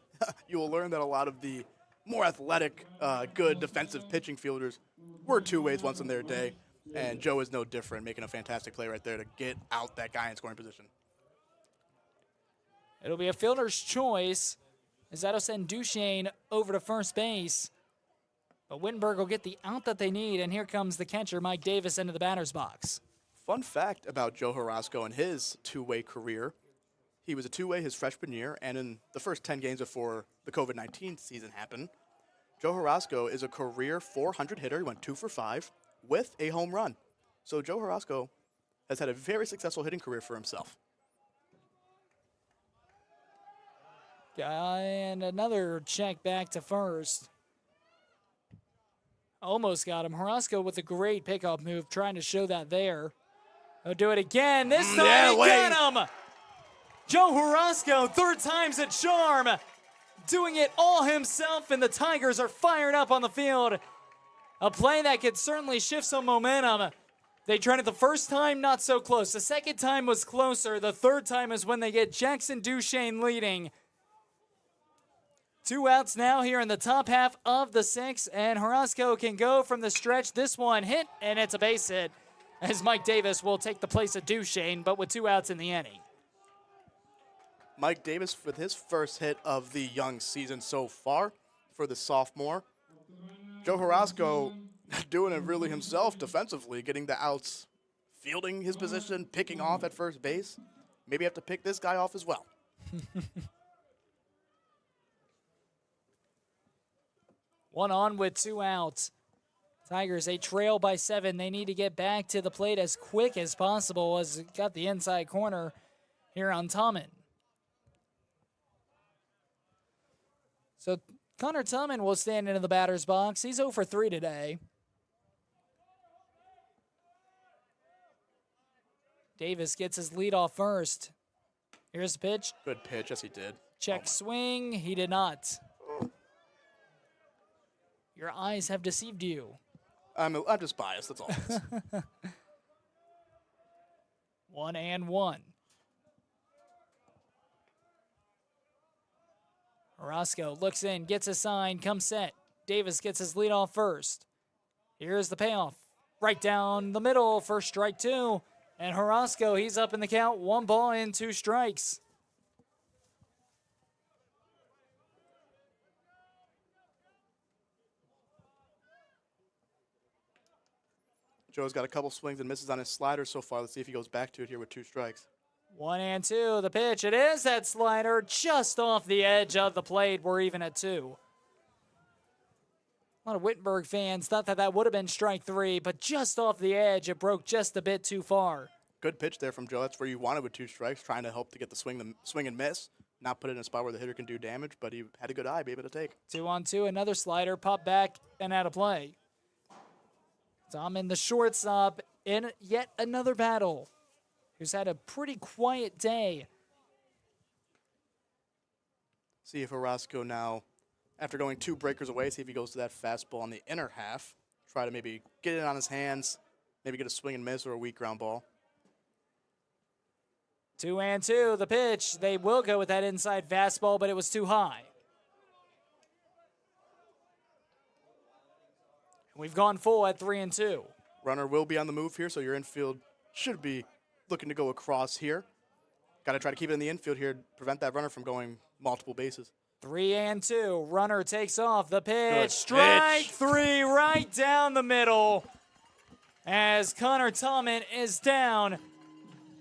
will learn that a lot of the more athletic, good defensive pitching fielders were two-ways once in their day, and Joe is no different, making a fantastic play right there to get out that guy in scoring position. It'll be a fielder's choice as that'll send Duchesne over to first base. But Wittenberg will get the out that they need, and here comes the catcher, Mike Davis, into the batter's box. Fun fact about Joe Horosco and his two-way career. He was a two-way his freshman year, and in the first 10 games before the COVID-19 season happened, Joe Horosco is a career 400 hitter. He went 2 for 5 with a home run. So Joe Horosco has had a very successful hitting career for himself. And another check back to first. Almost got him. Horosco with a great pickoff move, trying to show that there. He'll do it again. This time he got him. Joe Horosco, 3rd time's a charm. Doing it all himself, and the Tigers are fired up on the field. A play that could certainly shift some momentum. They tried it the first time, not so close. The second time was closer. The 3rd time is when they get Jackson Duchesne leading. 2 outs now here in the top half of the 6th, and Horosco can go from the stretch. This one hit, and it's a base hit, as Mike Davis will take the place of Duchesne, but with 2 outs in the inning. Mike Davis with his first hit of the young season so far for the sophomore. Joe Horosco doing it really himself defensively, getting the outs, fielding his position, picking off at first base. Maybe have to pick this guy off as well. One on with 2 outs. Tigers, a trail by 7. They need to get back to the plate as quick as possible as it got the inside corner here on Tommen. So Connor Tommen will stand into the batter's box. He's 0 for 3 today. Davis gets his lead off first. Here's the pitch. Good pitch, yes he did. Check swing, he did not. Your eyes have deceived you. I'm just biased, that's all it is. 1-1. Orozco looks in, gets a sign, comes set. Davis gets his lead off first. Here's the payoff. Right down the middle for strike 2. And Orozco, he's up in the count. 1 ball and 2 strikes. Joe's got a couple swings and misses on his slider so far. Let's see if he goes back to it here with 2 strikes. 1-2, the pitch. It is that slider just off the edge of the plate. We're even at 2. A lot of Wittenberg fans thought that would have been strike 3, but just off the edge, it broke just a bit too far. Good pitch there from Joe. That's where you wanted with 2 strikes, trying to help to get the swing and miss, not put it in a spot where the hitter can do damage, but he had a good eye, be able to take. 2-2, another slider, pop back and out of play. Tom in the shortstop in yet another battle, who's had a pretty quiet day. See if Orozco now, after going 2 breakers away, see if he goes to that fastball on the inner half. Try to maybe get it on his hands, maybe get a swing and miss or a weak ground ball. 2-2, the pitch. They will go with that inside fastball, but it was too high. We've gone full at 3-2. Runner will be on the move here, so your infield should be looking to go across here. Got to try to keep it in the infield here, prevent that runner from going multiple bases. 3-2. Runner takes off. The pitch. Good Strike pitch. 3 right down the middle as Connor Tallman is down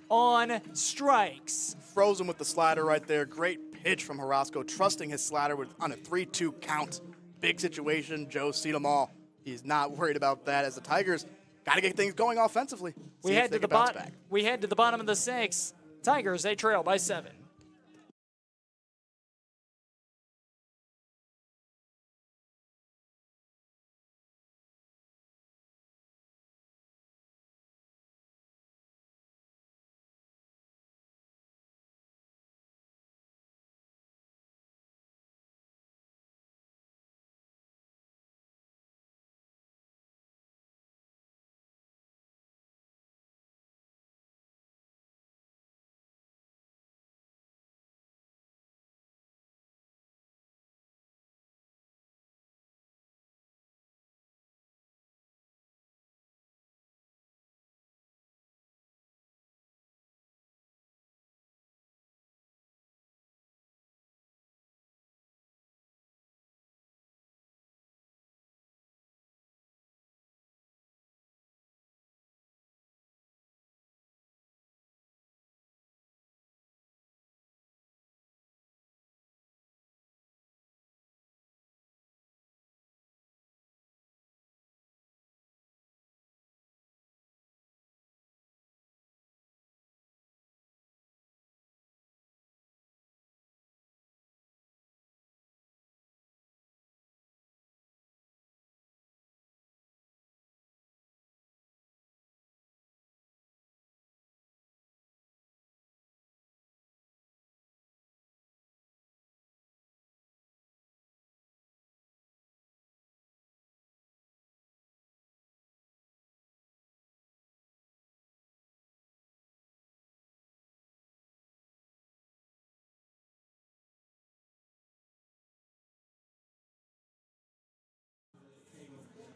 on strikes. Frozen with the slider right there. Great pitch from Orozco, trusting his slider on a 3-2 count. Big situation. Joe's seen them all. He's not worried about that as the Tigers got to get things going offensively. We head to the bottom of the 6th. Tigers, they trail by 7.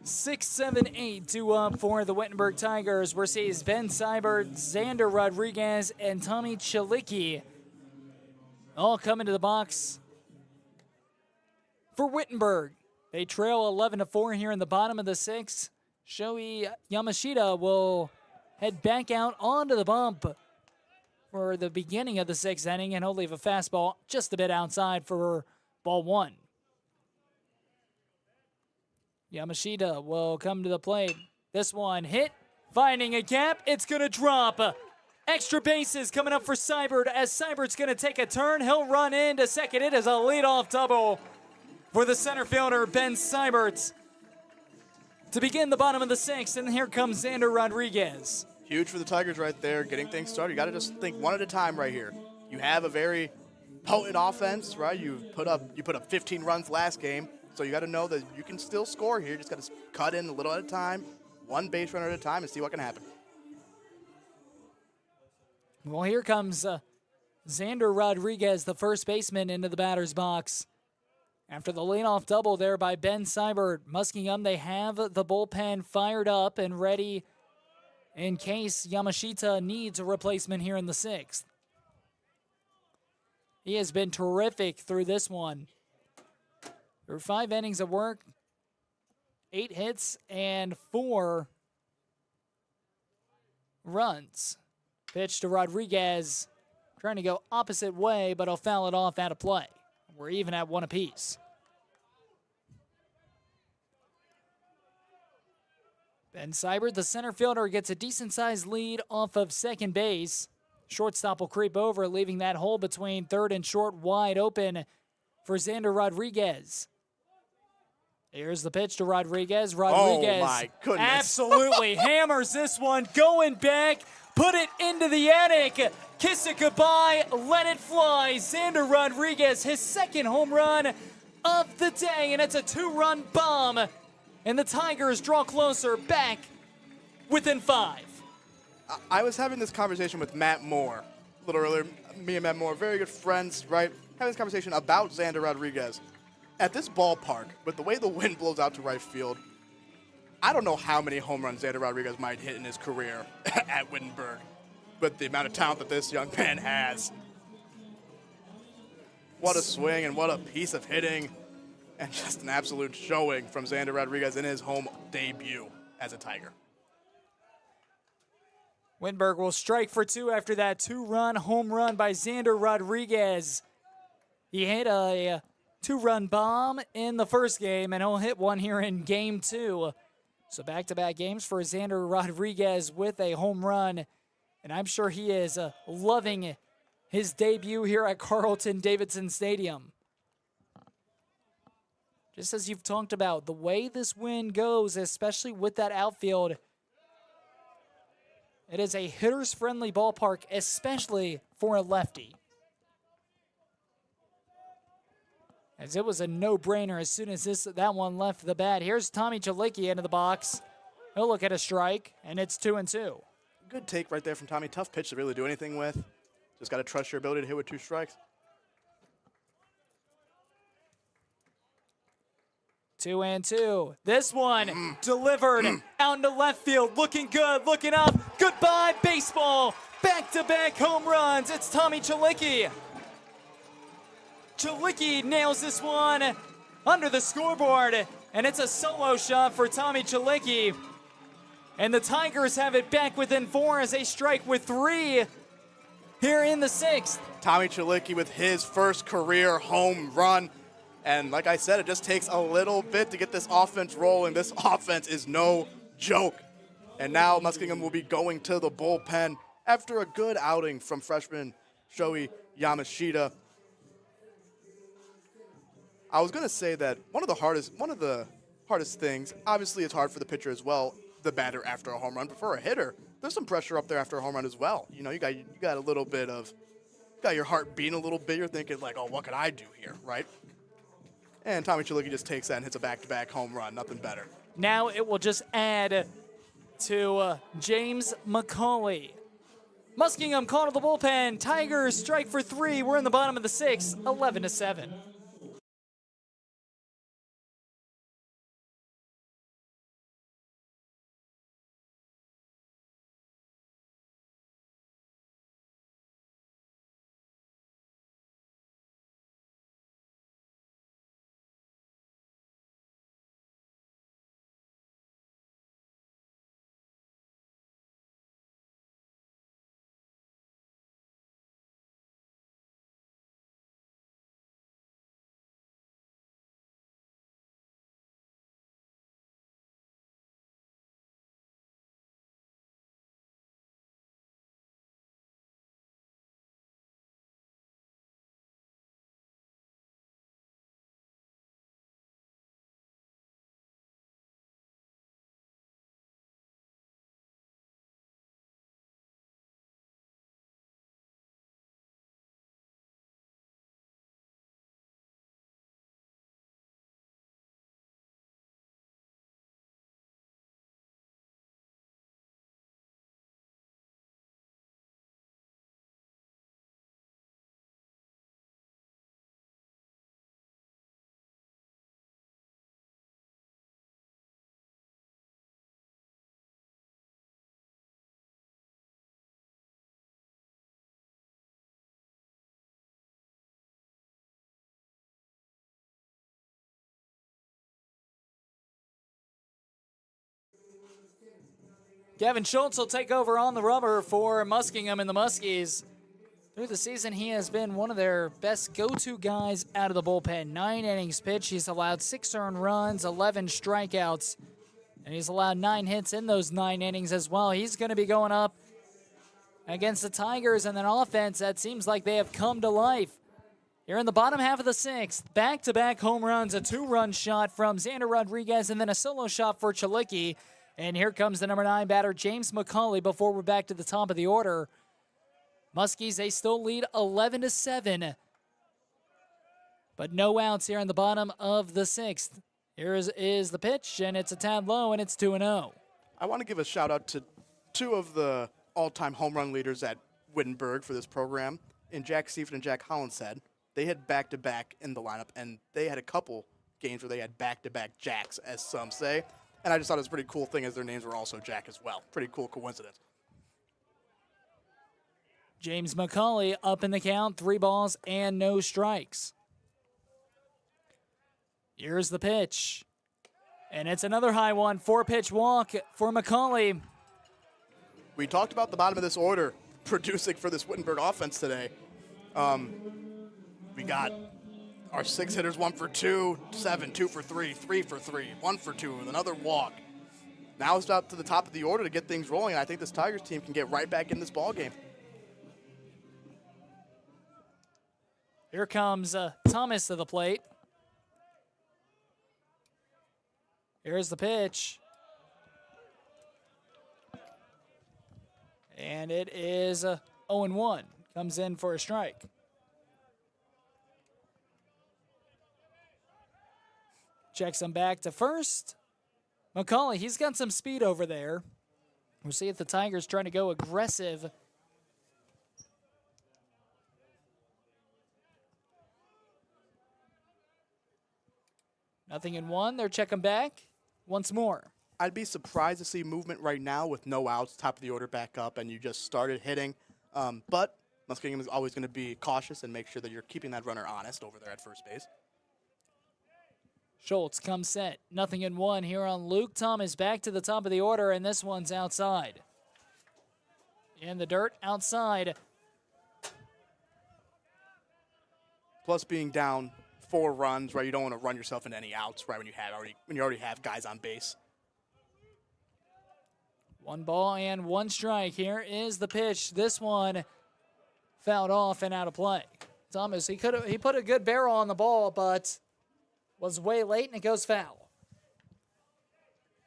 Six, 7, 8 due up for the Wittenberg Tigers. We're seeing Ben Seibert, Xander Rodriguez, and Tommy Chalicki all come into the box for Wittenberg. They trail 11-4 here in the bottom of the 6th. Shohei Yamashita will head back out onto the bump for the beginning of the 6th inning, and he'll leave a fastball just a bit outside for ball 1. Yamashita will come to the plate. This one hit, finding a gap. It's going to drop. Extra bases coming up for Seibert as Seibert's going to take a turn. He'll run into second. It is a leadoff double for the center fielder, Ben Seibert, to begin the bottom of the 6th. And here comes Xander Rodriguez. Huge for the Tigers right there, getting things started. You got to just think one at a time right here. You have a very potent offense, right? You put up 15 runs last game. So you got to know that you can still score here. You just got to cut in a little at a time, one base runner at a time, and see what can happen. Well, here comes Xander Rodriguez, the first baseman, into the batter's box. After the leadoff double there by Ben Seibert, Muskingum, they have the bullpen fired up and ready in case Yamashita needs a replacement here in the 6th. He has been terrific through this one. Through 5 innings of work, 8 hits, and 4 runs. Pitch to Rodriguez, trying to go opposite way, but he'll foul it off out of play. We're even at 1 apiece. Ben Seibert, the center fielder, gets a decent-sized lead off of second base. Shortstop will creep over, leaving that hole between third and short wide open for Xander Rodriguez. Here's the pitch to Rodriguez. Rodriguez, oh my goodness, absolutely hammers this one, going back, put it into the attic, kiss it goodbye, let it fly. Xander Rodriguez, his 2nd home run of the day, and it's a 2-run bomb. And the Tigers draw closer, back within 5. I was having this conversation with Matt Moore a little earlier. Me and Matt Moore, very good friends, right? Having this conversation about Xander Rodriguez. At this ballpark, with the way the wind blows out to right field, I don't know how many home runs Xander Rodriguez might hit in his career at Wittenberg, with the amount of talent that this young man has. What a swing and what a piece of hitting. And just an absolute showing from Xander Rodriguez in his home debut as a Tiger. Wittenberg will strike for 2 after that 2-run home run by Xander Rodriguez. He hit a 2-run bomb in the first game, and he'll hit one here in game 2. So back-to-back games for Xander Rodriguez with a home run. And I'm sure he is loving his debut here at Carlton-Davidson Stadium. Just as you've talked about, the way this wind goes, especially with that outfield, it is a hitter's friendly ballpark, especially for a lefty. As it was a no-brainer as soon as that one left the bat. Here's Tommy Chalicki into the box. He'll look at a strike, and it's 2-2. Good take right there from Tommy. Tough pitch to really do anything with. Just got to trust your ability to hit with 2 strikes. 2-2. This one delivered out into left field. Looking good, looking up. Goodbye, baseball. Back-to-back home runs. It's Tommy Chalicki. Chalicki nails this one under the scoreboard, and it's a solo shot for Tommy Chalicki. And the Tigers have it back within 4 as they strike with 3 here in the 6th. Tommy Chalicki with his first career home run. And like I said, it just takes a little bit to get this offense rolling. This offense is no joke. And now Muskingum will be going to the bullpen after a good outing from freshman Shohei Yamashita. I was going to say that one of the hardest things, obviously it's hard for the pitcher as well, the batter after a home run, but for a hitter, there's some pressure up there after a home run as well. You know, you got a little bit of, got your heart beating a little bit. You're thinking like, oh, what could I do here, right? And Tommy Chalicki just takes that and hits a back-to-back home run. Nothing better. Now it will just add to James McCauley. Muskingum called to the bullpen. Tigers strike for 3. We're in the bottom of the 6th, 11-7. Gavin Schultz will take over on the rubber for Muskingum and the Muskies. Through the season, he has been one of their best go-to guys out of the bullpen. 9 innings pitched. He's allowed 6 earned runs, 11 strikeouts, and he's allowed 9 hits in those 9 innings as well. He's going to be going up against the Tigers and an offense that seems like they have come to life. Here in the bottom half of the 6th, back-to-back home runs, a 2-run shot from Xander Rodriguez, and then a solo shot for Chalicki. And here comes the number 9 batter, James McCauley, before we're back to the top of the order. Muskies, they still lead 11-7. But no outs here in the bottom of the 6th. Here is the pitch, and it's a tad low, and it's 2-0. I want to give a shout-out to 2 of the all-time home run leaders at Wittenberg for this program, in Jack Seifert and Jack Hollinshead. They had back-to-back in the lineup, and they had a couple games where they had back-to-back Jacks, as some say. And I just thought it was a pretty cool thing as their names were also Jack as well. Pretty cool coincidence. James McCauley up in the count, 3 balls and no strikes. Here's the pitch. And it's another high one, 4-pitch walk for McCauley. We talked about the bottom of this order producing for this Wittenberg offense today. We got our 6 hitters, 1 for 2, 7, 2 for 3, 3 for 3, 1 for 2, with another walk. Now it's up to the top of the order to get things rolling, and I think this Tigers team can get right back in this ball game. Here comes Thomas to the plate. Here's the pitch. And it is 0-1. Comes in for a strike. Checks him back to first. McCauley, he's got some speed over there. We'll see if the Tigers trying to go aggressive. Nothing in 1. They're checking back once more. I'd be surprised to see movement right now with no outs, top of the order back up, and you just started hitting. But Muskingum is always going to be cautious and make sure that you're keeping that runner honest over there at first base. Schultz comes set. Nothing in 1 here on Luke Thomas. Back to the top of the order, and this one's outside. In the dirt, outside. Plus being down 4 runs, right? You don't want to run yourself into any outs, right? When you already have guys on base. 1 ball and 1 strike. Here is the pitch. This one fouled off and out of play. Thomas, he put a good barrel on the ball, but was way late, and it goes foul.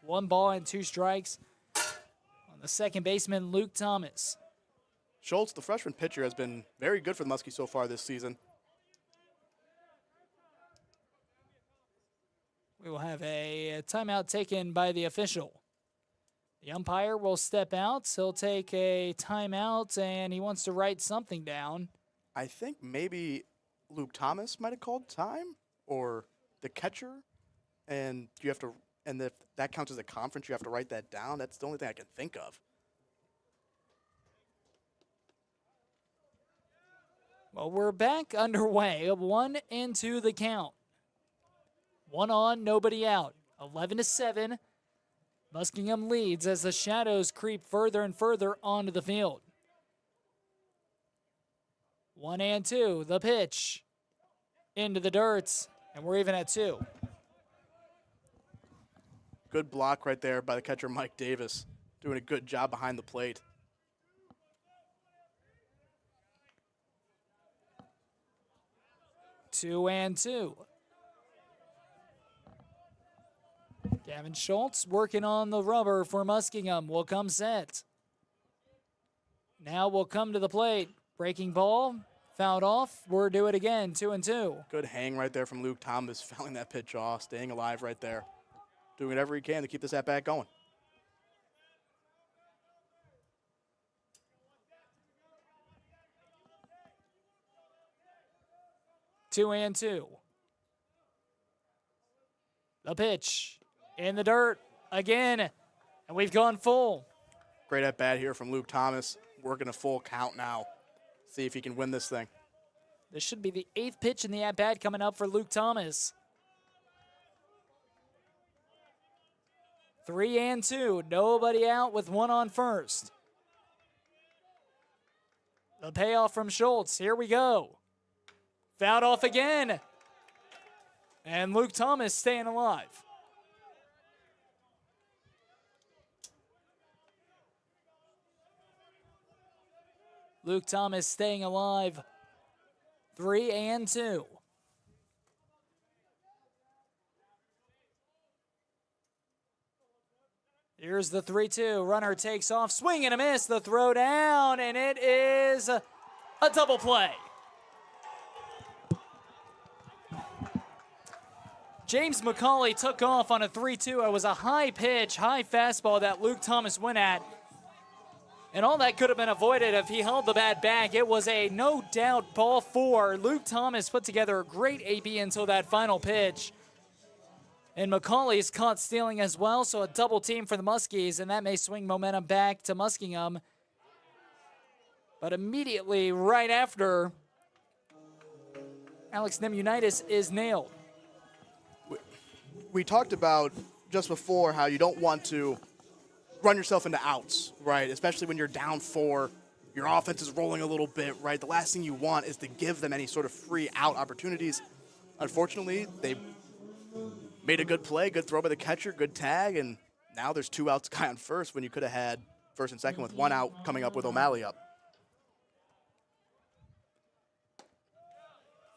1 ball and 2 strikes on the second baseman, Luke Thomas. Schultz, the freshman pitcher, has been very good for the Muskies so far this season. We will have a timeout taken by the official. The umpire will step out. He'll take a timeout, and he wants to write something down. I think maybe Luke Thomas might have called time, or the catcher, and you have to, and if that counts as a conference, you have to write that down. That's the only thing I can think of. Well, we're back underway. 1-2 the count. 1 on, nobody out. 11-7. Muskingum leads as the shadows creep further and further onto the field. 1-2, the pitch. Into the dirt, and we're even at 2. Good block right there by the catcher, Mike Davis. Doing a good job behind the plate. Two and 2. Gavin Schultz working on the rubber for Muskingum. Will come set. Now will come to the plate. Breaking ball. Fouled off. We're do it again. 2-2. Good hang right there from Luke Thomas, fouling that pitch off, staying alive right there. Doing whatever he can to keep this at-bat going. Two and 2. The pitch. In the dirt again, and we've gone full. Great at-bat here from Luke Thomas, working a full count now. See if he can win this thing. This should be the 8th pitch in the at-bat coming up for Luke Thomas. 3-2. Nobody out with one on first. The payoff from Schultz. Here we go. Fouled off again. And Luke Thomas staying alive. Luke Thomas staying alive. 3-2. Here's the 3-2. Runner takes off. Swing and a miss. The throw down. And it is a double play. James McCauley took off on a 3-2. It was a high pitch, high fastball that Luke Thomas went at. And all that could have been avoided if he held the bat back. It was a no doubt ball four. Luke Thomas put together a great AB until that final pitch. And McCauley is caught stealing as well, so a double team for the Muskies, and that may swing momentum back to Muskingum. But immediately right after, Alex Nemunitis is nailed. We talked about just before how you don't want to run yourself into outs, right? Especially when you're down 4, your offense is rolling a little bit, right? The last thing you want is to give them any sort of free out opportunities. Unfortunately, they made a good play, good throw by the catcher, good tag, and now there's 2 outs guy on first when you could have had first and second with 1 out coming up with O'Malley up.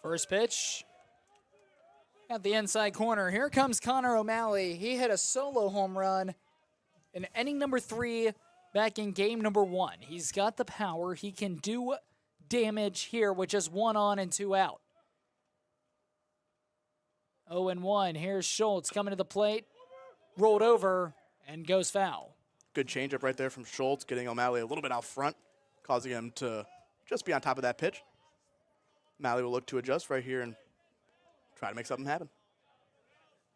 First pitch at the inside corner. Here comes Connor O'Malley. He hit a solo home run in inning number 3 back in game number 1. He's got the power. He can do damage here with just 1 on and 2 out. 0-1. Here's Schultz coming to the plate. Rolled over and goes foul. Good changeup right there from Schultz, getting O'Malley a little bit out front, causing him to just be on top of that pitch. O'Malley will look to adjust right here and try to make something happen.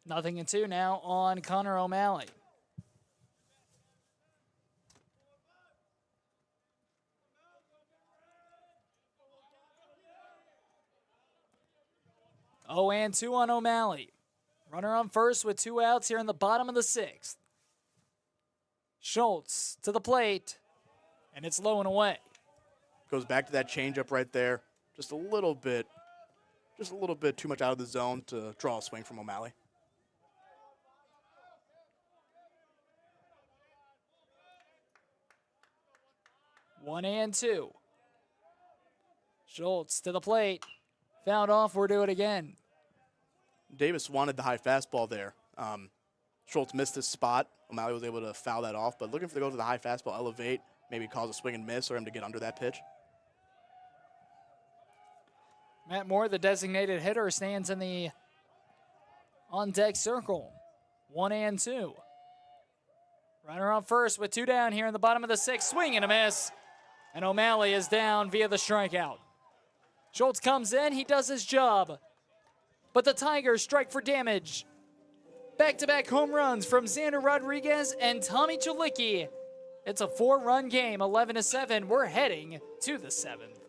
0-2 now on Connor O'Malley. Oh, and 2 on O'Malley. Runner on first with 2 outs here in the bottom of the 6th. Schultz to the plate, and it's low and away. Goes back to that changeup right there. Just a little bit too much out of the zone to draw a swing from O'Malley. One and 2. Schultz to the plate. Fouled off. We'll do it again. Davis wanted the high fastball there. Schultz missed his spot. O'Malley was able to foul that off, but looking for to go to the high fastball, elevate, maybe cause a swing and miss, or him to get under that pitch. Matt Moore, the designated hitter, stands in the on-deck circle. 1 and 2. Runner on first with 2 down here in the bottom of the 6th. Swing and a miss. And O'Malley is down via the strikeout. Schultz comes in. He does his job. But the Tigers strike for damage. Back-to-back home runs from Xander Rodriguez and Tommy Chalicki. It's a 4-run game, 11-7. We're heading to the 7th.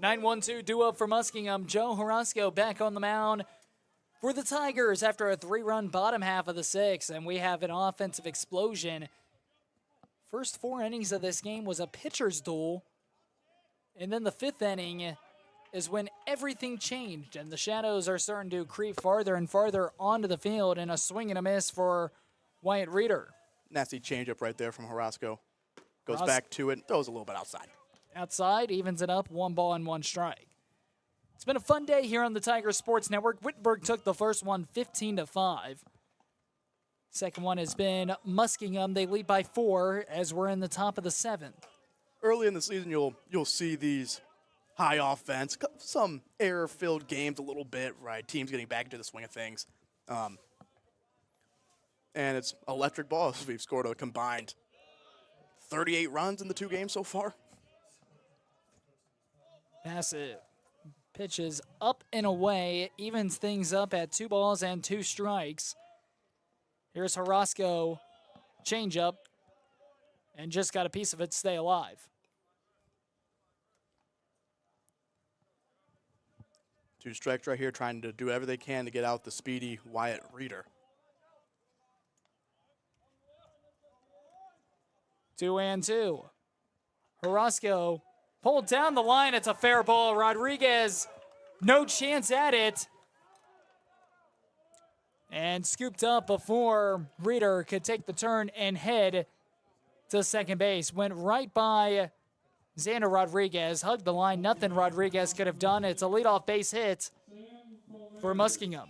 9-1-2 due-up for Muskingum. Joe Horosco back on the mound for the Tigers after a 3-run bottom half of the 6th, and we have an offensive explosion. First 4 innings of this game was a pitcher's duel, and then the 5th inning is when everything changed, and the shadows are starting to creep farther and farther onto the field, and a swing and a miss for Wyatt Reeder. Nasty changeup right there from Horosco. Goes back to it, throws a little bit outside. Outside, evens it up, 1 ball and 1 strike. It's been a fun day here on the Tiger Sports Network. Wittenberg took the first one 15-5. Second one has been Muskingum. They lead by 4 as we're in the top of the 7th. Early in the season, you'll see these high offense, some error-filled games a little bit, right? Teams getting back into the swing of things. And it's electric balls. We've scored a combined 38 runs in the 2 games so far. Bassett pitches up and away, evens things up at 2 balls and 2 strikes. Here's Horosco, changeup, and just got a piece of it to stay alive. 2 strikes right here, trying to do whatever they can to get out the speedy Wyatt Reeder. 2-2. Horosco pulled down the line. It's a fair ball. Rodriguez, no chance at it. And scooped up before Reeder could take the turn and head to second base. Went right by Xander Rodriguez, hugged the line. Nothing Rodriguez could have done. It's a leadoff base hit for Muskingum.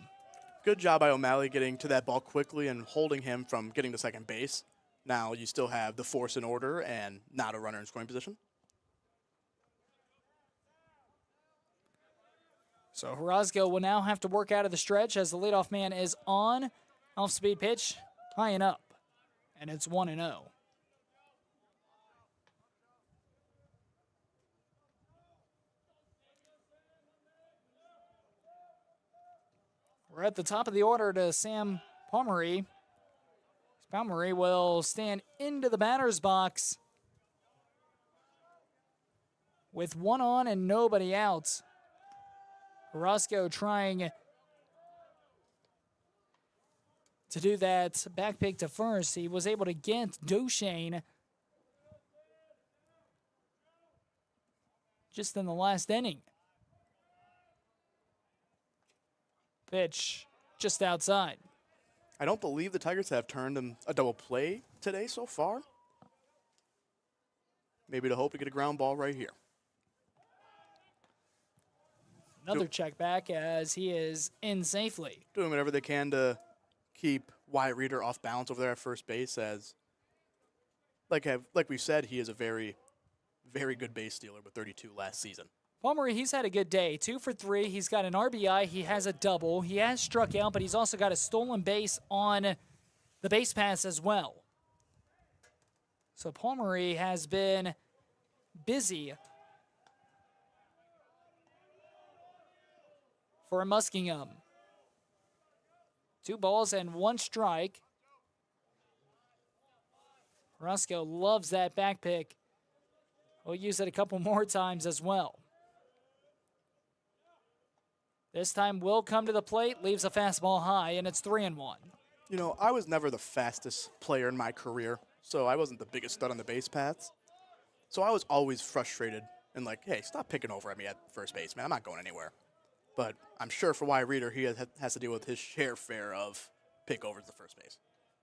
Good job by O'Malley getting to that ball quickly and holding him from getting to second base. Now you still have the force in order and not a runner in scoring position. So Horosco will now have to work out of the stretch as the leadoff man is on. Off-speed pitch, high and up. And it's 1-0. We're at the top of the order to Sam Pomeroy. Pomeroy will stand into the batter's box with 1 on and nobody out. Horosco trying to do that back pick to first. He was able to get Doshane just in the last inning. Pitch just outside. I don't believe the Tigers have turned him a double play today so far. Maybe to hope to get a ground ball right here. Another check back as he is in safely. Doing whatever they can to keep Wyatt Reeder off balance over there at first base, as like we said, he is a very, very good base stealer with 32 last season. Pomeroy, he's had a good day. 2 for 3. He's got an RBI. He has a double. He has struck out, but he's also got a stolen base on the base pass as well. So Pomeroy has been busy for Muskingum. 2 balls and 1 strike. Horosco loves that back pick. We'll use it a couple more times as well. This time will come to the plate, leaves a fastball high, and it's 3-1. You know, I was never the fastest player in my career, so I wasn't the biggest stud on the base paths. So I was always frustrated and like, hey, stop picking over at me at first base, man. I'm not going anywhere. But I'm sure for Wyatt Reeder, he has to deal with his share of pickovers to first base.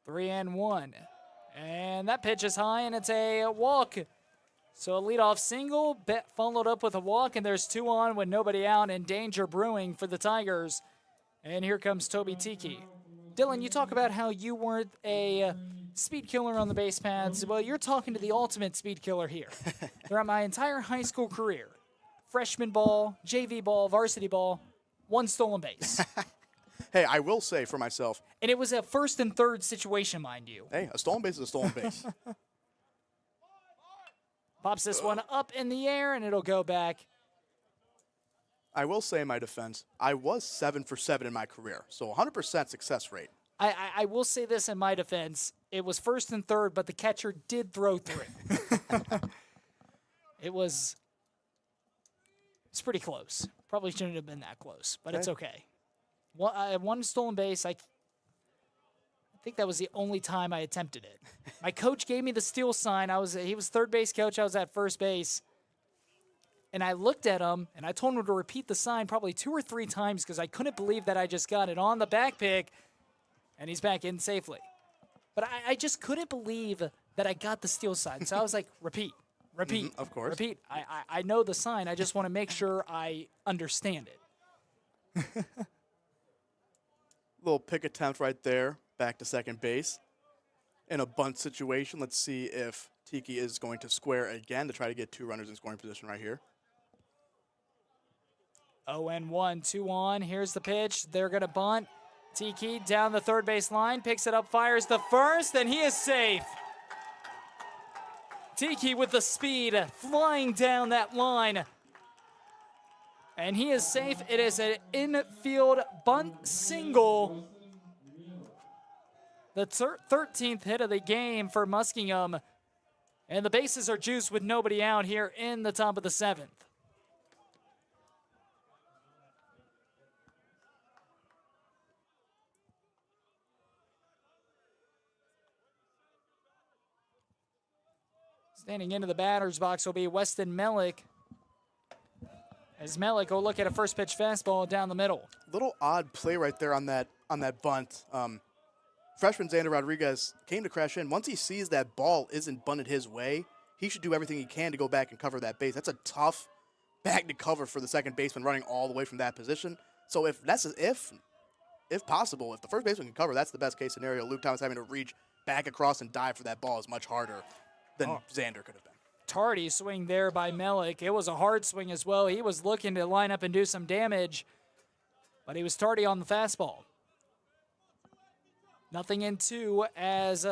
3-1. And that pitch is high, and it's a walk. So a leadoff single, followed up with a walk, and there's 2 on with nobody out, and danger brewing for the Tigers. And here comes Toby Tiki. Dylan, you talk about how you weren't a speed killer on the base paths. Well, you're talking to the ultimate speed killer here. Throughout my entire high school career, freshman ball, JV ball, varsity ball, 1 stolen base. Hey, I will say for myself. And it was a first and third situation, mind you. Hey, a stolen base is a stolen base. Pops this one up in the air, and it'll go back. I will say in my defense, I was 7 for 7 in my career, so 100% success rate. I will say this in my defense. It was first and third, but the catcher did throw through. It was It's pretty close. Probably shouldn't have been that close, but it's okay. One stolen base. I think that was the only time I attempted it. My coach gave me the steal sign. He was third base coach. I was at first base. And I looked at him, and I told him to repeat the sign probably 2 or 3 times because I couldn't believe that I just got it on the back pick, and he's back in safely. But I just couldn't believe that I got the steal sign. So I was like, repeat, of course. repeat. I know the sign. I just want to make sure I understand it. Little pick attempt right there, back to second base. In a bunt situation, let's see if Tiki is going to square again to try to get 2 runners in scoring position right here. 0-1, 2 on. Here's the pitch. They're going to bunt. Tiki down the third base line, picks it up, fires the first, and he is safe. Tiki with the speed, flying down that line. And he is safe. It is an infield bunt single. The 13th hit of the game for Muskingum. And the bases are juiced with nobody out here in the top of the 7th. Standing into the batter's box will be Weston Mellick. As Mellick will look at a first pitch fastball down the middle. Little odd play right there on that bunt. Freshman Xander Rodriguez came to crash in. Once he sees that ball isn't bunted his way, he should do everything he can to go back and cover that base. That's a tough bag to cover for the second baseman running all the way from that position. So if possible, if the first baseman can cover, that's the best case scenario. Luke Thomas having to reach back across and dive for that ball is much harder than Xander could have been. Tardy swing there by Mellick. It was a hard swing as well. He was looking to line up and do some damage, but he was tardy on the fastball. Nothing in 2 as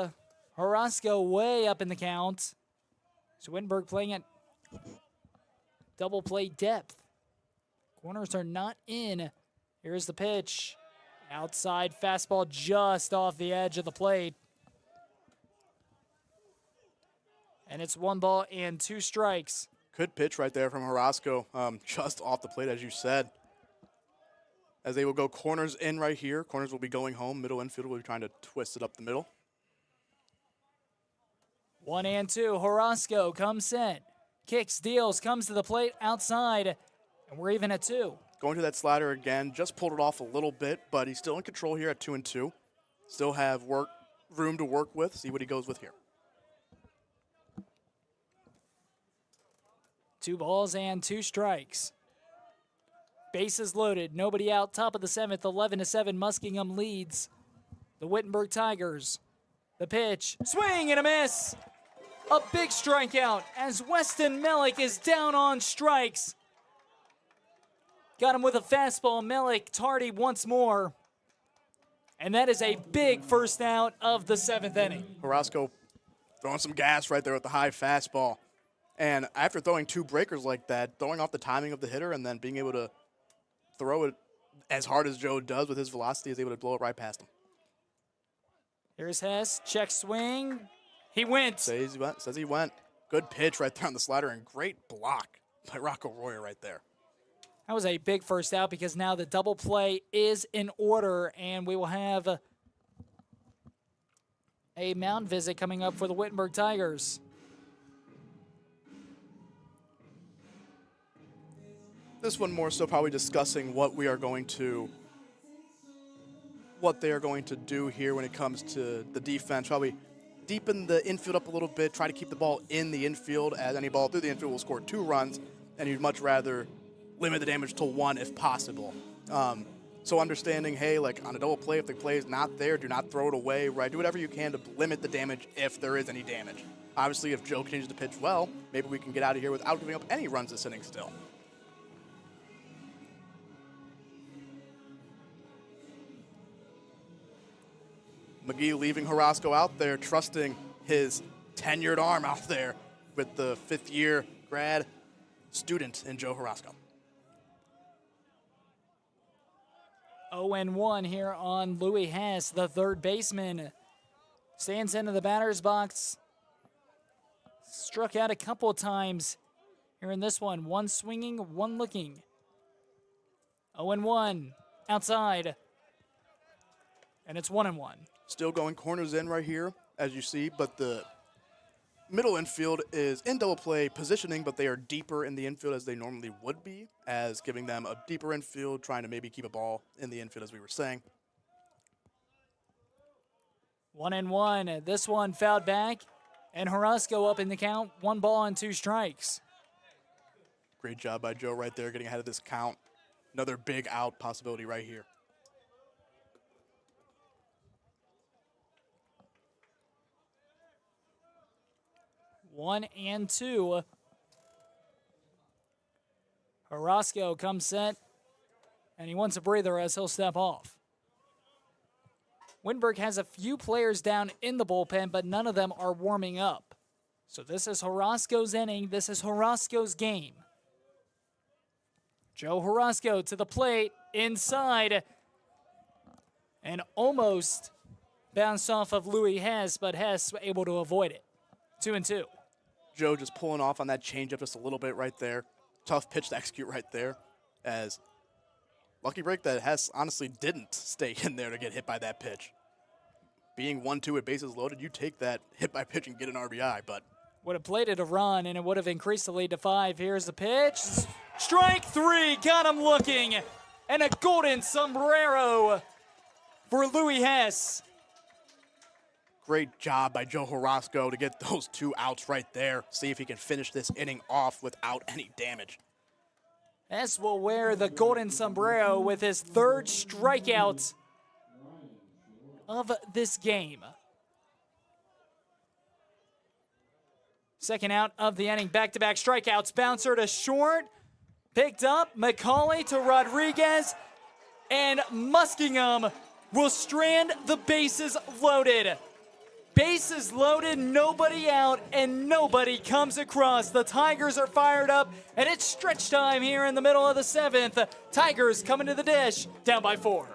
Horosco way up in the count. So Wittenberg playing at double play depth. Corners are not in. Here's the pitch. Outside fastball just off the edge of the plate. And it's 1 ball and 2 strikes. Good pitch right there from Horosco, just off the plate, as you said. As they will go corners in right here. Corners will be going home. Middle infield will be trying to twist it up the middle. 1 and 2. Horosco comes set. Kicks, deals, comes to the plate outside. And we're even at 2. Going to that slider again. Just pulled it off a little bit, but he's still in control here at 2 and 2. Still have room to work with. See what he goes with here. 2 balls and 2 strikes. Bases loaded. Nobody out. Top of the 7th. 11-7. Muskingum leads the Wittenberg Tigers. The pitch. Swing and a miss. A big strikeout as Weston Mellick is down on strikes. Got him with a fastball. Mellick tardy once more. And that is a big first out of the 7th inning. Horosco throwing some gas right there with the high fastball. And after throwing 2 breakers like that, throwing off the timing of the hitter and then being able to throw it as hard as Joe does with his velocity, is able to blow it right past him. Here's Hess. Check swing. He went. Says he went. Good pitch right there on the slider and great block by Rocco Royer right there. That was a big first out because now the double play is in order, and we will have a mound visit coming up for the Wittenberg Tigers. This one more so probably discussing what they are going to do here when it comes to the defense. Probably deepen the infield up a little bit, try to keep the ball in the infield, as any ball through the infield will score 2 runs, and you'd much rather limit the damage to 1 if possible. So understanding, hey, like on a double play, if the play is not there, do not throw it away, right? Do whatever you can to limit the damage if there is any damage. Obviously, if Joe continues to pitch well, maybe we can get out of here without giving up any runs this inning still. McGee leaving Horosco out there, trusting his tenured arm out there with the 5th-year grad student in Joe Horosco. 0-1 here on Louis Hess, the third baseman. Stands into the batter's box. Struck out a couple of times Here in this one, one swinging, one looking. 0-1 outside. And it's 1-1. Still going corners in right here, as you see, but the middle infield is in double play positioning, but they are deeper in the infield as they normally would be, as giving them a deeper infield, trying to maybe keep a ball in the infield, as we were saying. 1-1. This one fouled back, and Horosco up in the count. 1 ball and 2 strikes. Great job by Joe right there, getting ahead of this count. Another big out possibility right here. One and 2. Horosco comes set, and he wants a breather as he'll step off. Wittenberg has a few players down in the bullpen, but none of them are warming up. So this is Horosco's inning. This is Horosco's game. Joe Horosco to the plate, inside, and almost bounced off of Louis Hess, but Hess able to avoid it. 2-2. Joe just pulling off on that changeup just a little bit right there. Tough pitch to execute right there, as lucky break that Hess honestly didn't stay in there to get hit by that pitch. Being 1-2 with bases loaded, you take that hit by pitch and get an RBI, but would have played it a run, and it would have increased the lead to 5. Here's the pitch. Strike 3, got him looking, and a golden sombrero for Louis Hess. great job by Joe Horosco to get those 2 outs right there. See if he can finish this inning off without any damage. Hess will wear the golden sombrero with his 3rd strikeout of this game. 2nd out of the inning, back-to-back strikeouts. Bouncer to short, picked up. McCauley to Rodriguez, and Muskingum will strand the bases loaded. Bases loaded, nobody out, and nobody comes across. The Tigers are fired up, and it's stretch time here in the middle of the 7th. Tigers coming to the dish, down by 4.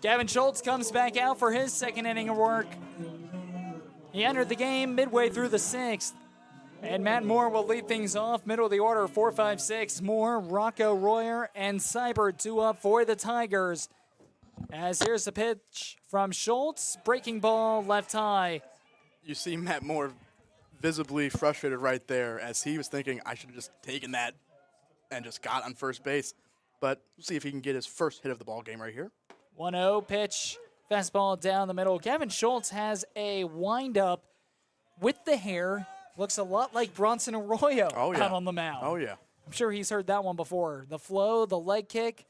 Gavin Schultz comes back out for his 2nd inning of work. He entered the game midway through the 6th. And Matt Moore will lead things off. Middle of the order, 4, 5, 6. Moore, Rocco, Royer, and Seibert 2 up for the Tigers. As here's the pitch from Schultz. Breaking ball, left high. You see Matt Moore visibly frustrated right there, as he was thinking, I should have just taken that and just got on first base. But we'll see if he can get his first hit of the ball game right here. 1-0 pitch, fastball down the middle. Gavin Schultz has a windup with the hair. Looks a lot like Bronson Arroyo out on the mound. Oh, yeah. I'm sure he's heard that one before. The flow, the leg kick,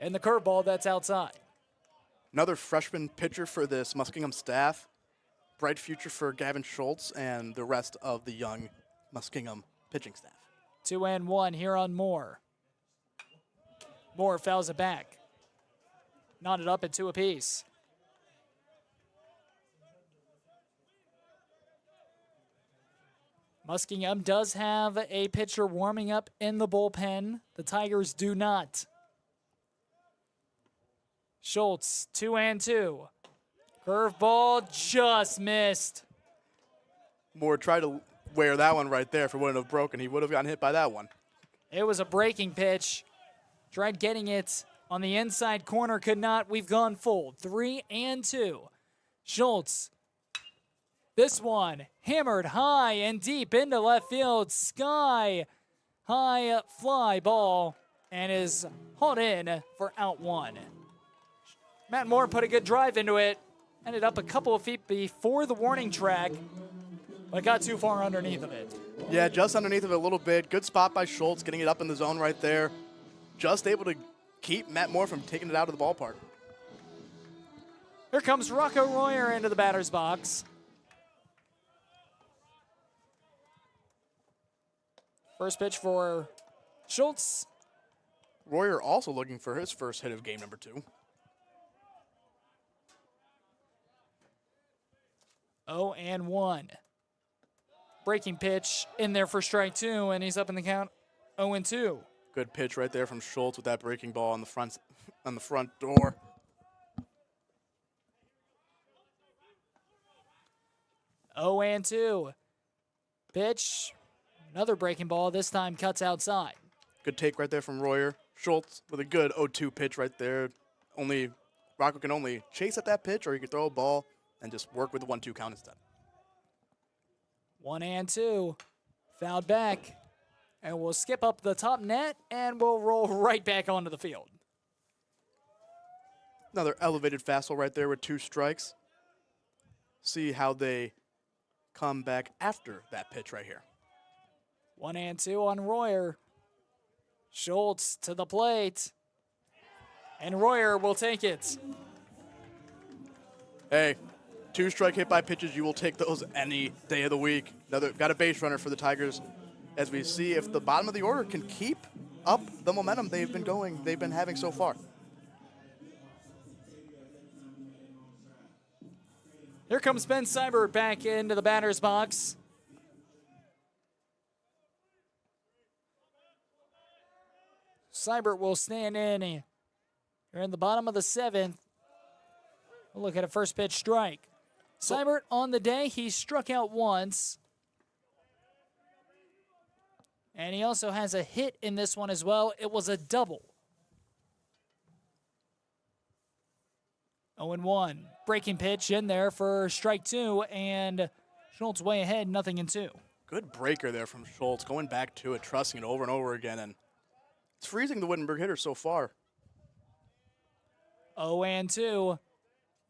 and the curveball that's outside. Another freshman pitcher for this Muskingum staff. Bright future for Gavin Schultz and the rest of the young Muskingum pitching staff. 2-1 here on Moore. Moore fouls it back. Knotted up at 2 apiece. Muskingum does have a pitcher warming up in the bullpen. The Tigers do not. Schultz, 2-2. Curveball just missed. Moore tried to wear that one right there. If it wouldn't have broken, he would have gotten hit by that one. It was a breaking pitch. Tried getting it on the inside corner, could not. We've gone full. 3-2. Schultz. This one hammered high and deep into left field. Sky high fly ball and is hauled in for out 1. Matt Moore put a good drive into it. Ended up a couple of feet before the warning track, but got too far underneath of it. Yeah, just underneath of it a little bit. Good spot by Schultz, getting it up in the zone right there. Just able to keep Matt Moore from taking it out of the ballpark. Here comes Rocco Royer into the batter's box. First pitch for Schultz. Royer also looking for his first hit of game number 2. 0-1. Breaking pitch in there for strike 2, and he's up in the count 0-2. Good pitch right there from Schultz with that breaking ball on the front door. Oh, and 2. Pitch, another breaking ball. This time cuts outside. Good take right there from Royer. Schultz with a good 0-2 pitch right there. Rocco can only chase at that pitch, or he can throw a ball and just work with the 1-2 count instead. 1-2. Fouled back. And we'll skip up the top net, and we'll roll right back onto the field. Another elevated fastball right there with 2 strikes. See how they come back after that pitch right here. 1-2 on Royer. Schultz to the plate. And Royer will take it. Hey, 2-strike hit by pitches, you will take those any day of the week. Got a base runner for the Tigers as we see if the bottom of the order can keep up the momentum they've been having so far. Here comes Ben Seibert back into the batter's box. Seibert will stand in. You're in the bottom of the 7th. We'll look at a first pitch strike. Seibert on the day, he struck out once. And he also has a hit in this one as well. It was a double. 0-1. Breaking pitch in there for strike 2, and Schultz way ahead, 0-2. Good breaker there from Schultz, going back to it, trusting it over and over again, and it's freezing the Wittenberg hitter so far. 0-2.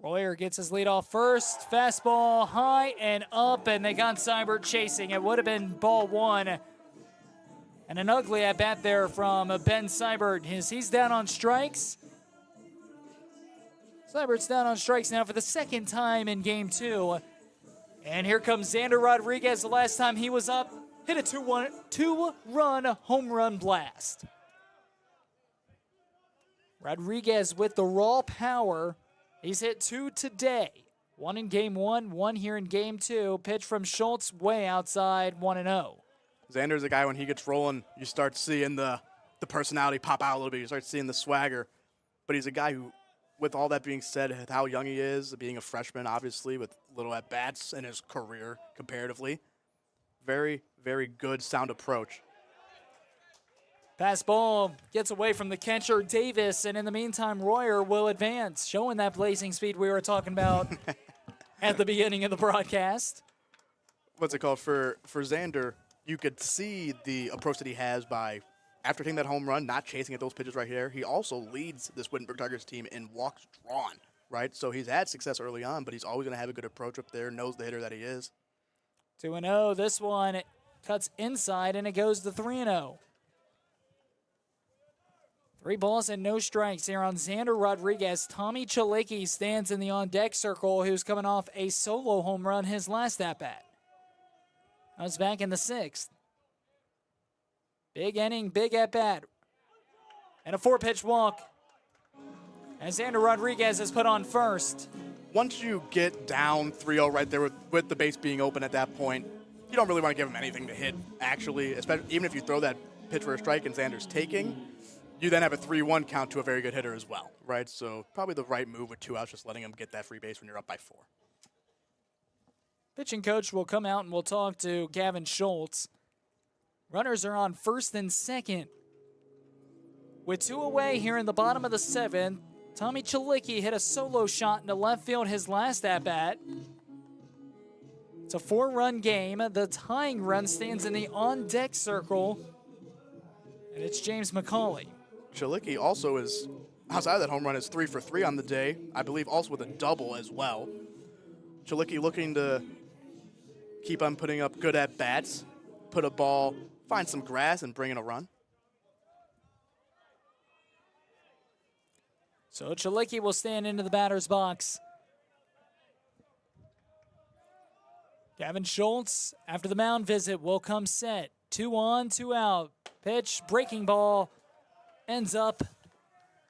Royer gets his lead off first. Fastball high and up, and they got Seibert chasing. It would have been ball 1. And an ugly at-bat there from Ben Seibert. He's down on strikes. Seibert's down on strikes now for the second time in game 2. And here comes Xander Rodriguez. The last time he was up, hit a two-run home run blast. Rodriguez with the raw power. He's hit 2 today. 1 in game 1, 1 here in game 2. Pitch from Schultz way outside, 1-0. Xander's a guy, when he gets rolling, you start seeing the personality pop out a little bit. You start seeing the swagger. But he's a guy who, with all that being said, how young he is, being a freshman, obviously, with little at-bats in his career comparatively, very, very good sound approach. Pass ball gets away from the catcher, Davis, and in the meantime, Royer will advance, showing that blazing speed we were talking about at the beginning of the broadcast. What's it called? For Xander, you could see the approach that he has by, after taking that home run, not chasing at those pitches right here. He also leads this Wittenberg Tigers team in walks drawn, right? So he's had success early on, but he's always going to have a good approach up there, knows the hitter that he is. 2-0. This one cuts inside, and it goes to 3-0. 3 balls and no strikes here on Xander Rodriguez. Tommy Chalicki stands in the on-deck circle, who's coming off a solo home run his last at-bat. I was back in the 6th. Big inning, big at-bat. And a 4-pitch walk. And Xander Rodriguez is put on first. Once you get down 3-0 right there with the base being open at that point, you don't really want to give him anything to hit, actually, especially even if you throw that pitch for a strike and Xander's taking, you then have a 3-1 count to a very good hitter as well, right? So probably the right move with 2 outs, just letting him get that free base when you're up by 4. Pitching coach will come out and we'll talk to Gavin Schultz. Runners are on first and second. With 2 away here in the bottom of the 7th, Tommy Chalicki hit a solo shot into left field his last at-bat. It's a 4-run game. The tying run stands in the on-deck circle, and it's James McCauley. Chalicki also is, outside of that home run, is 3 for 3 on the day. I believe also with a double as well. Chalicki looking to keep on putting up good at-bats, put a ball, find some grass, and bring in a run. So Chalicki will stand into the batter's box. Gavin Schultz, after the mound visit, will come set. 2 on, 2 out. Pitch, breaking ball, ends up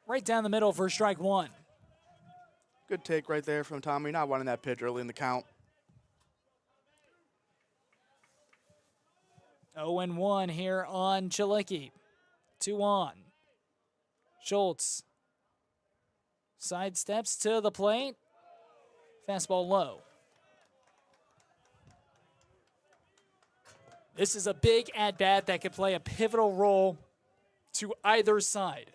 right down the middle for strike 1. Good take right there from Tommy, not wanting that pitch early in the count. 0-1 here on Chalicki. 2 on. Schultz sidesteps to the plate. Fastball low. This is a big at-bat that could play a pivotal role to either side.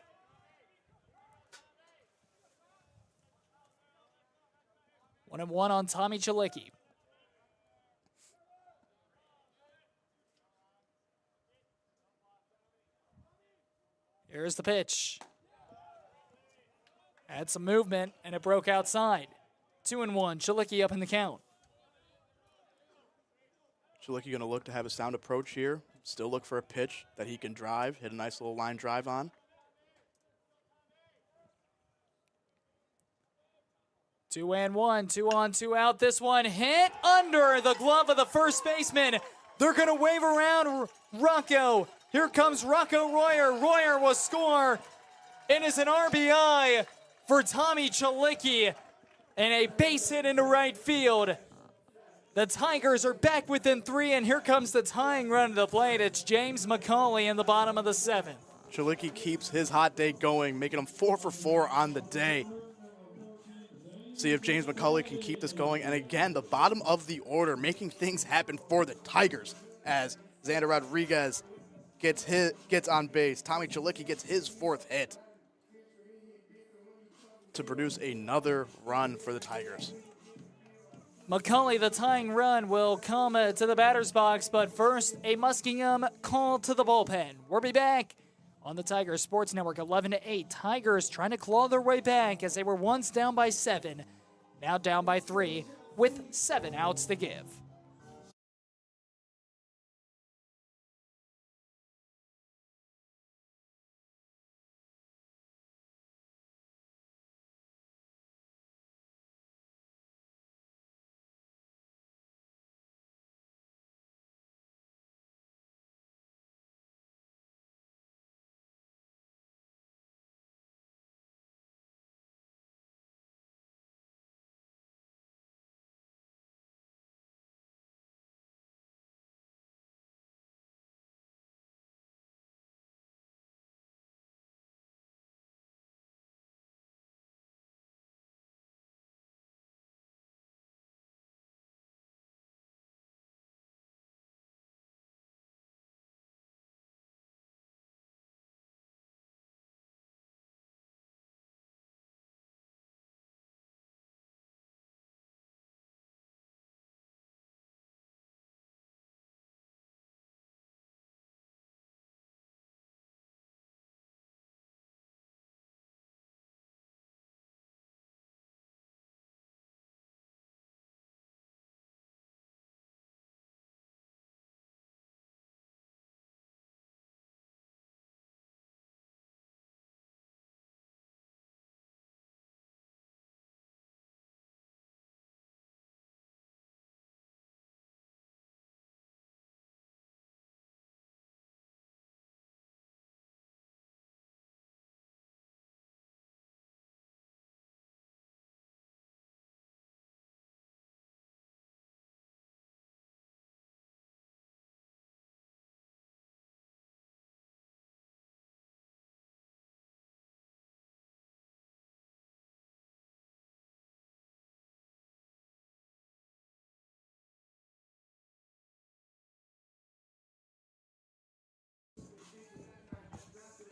One and one on Tommy Chalicki. Here's the pitch. Had some movement, and it broke outside. 2-1, Chalicki up in the count. Chalicki going to look to have a sound approach here. Still look for a pitch that he can drive, hit a nice little line drive on. 2-1, 2 on, 2 out. This one hit under the glove of the first baseman. They're going to wave around Rocco. Here comes Rocco Royer. Royer will score. It is an RBI for Tommy Chalicki and a base hit into right field. The Tigers are back within 3, and here comes the tying run to the plate. It's James McCauley in the bottom of the 7th. Chalicki keeps his hot day going, making him 4 for 4 on the day. See if James McCauley can keep this going. And again, the bottom of the order, making things happen for the Tigers as Xander Rodriguez gets on base. Tommy Chalicki gets his 4th hit to produce another run for the Tigers. McCauley, the tying run, will come to the batter's box, but first, a Muskingum call to the bullpen. We'll be back on the Tigers Sports Network, 11 to 8. Tigers trying to claw their way back as they were once down by 7, now down by 3, with 7 outs to give.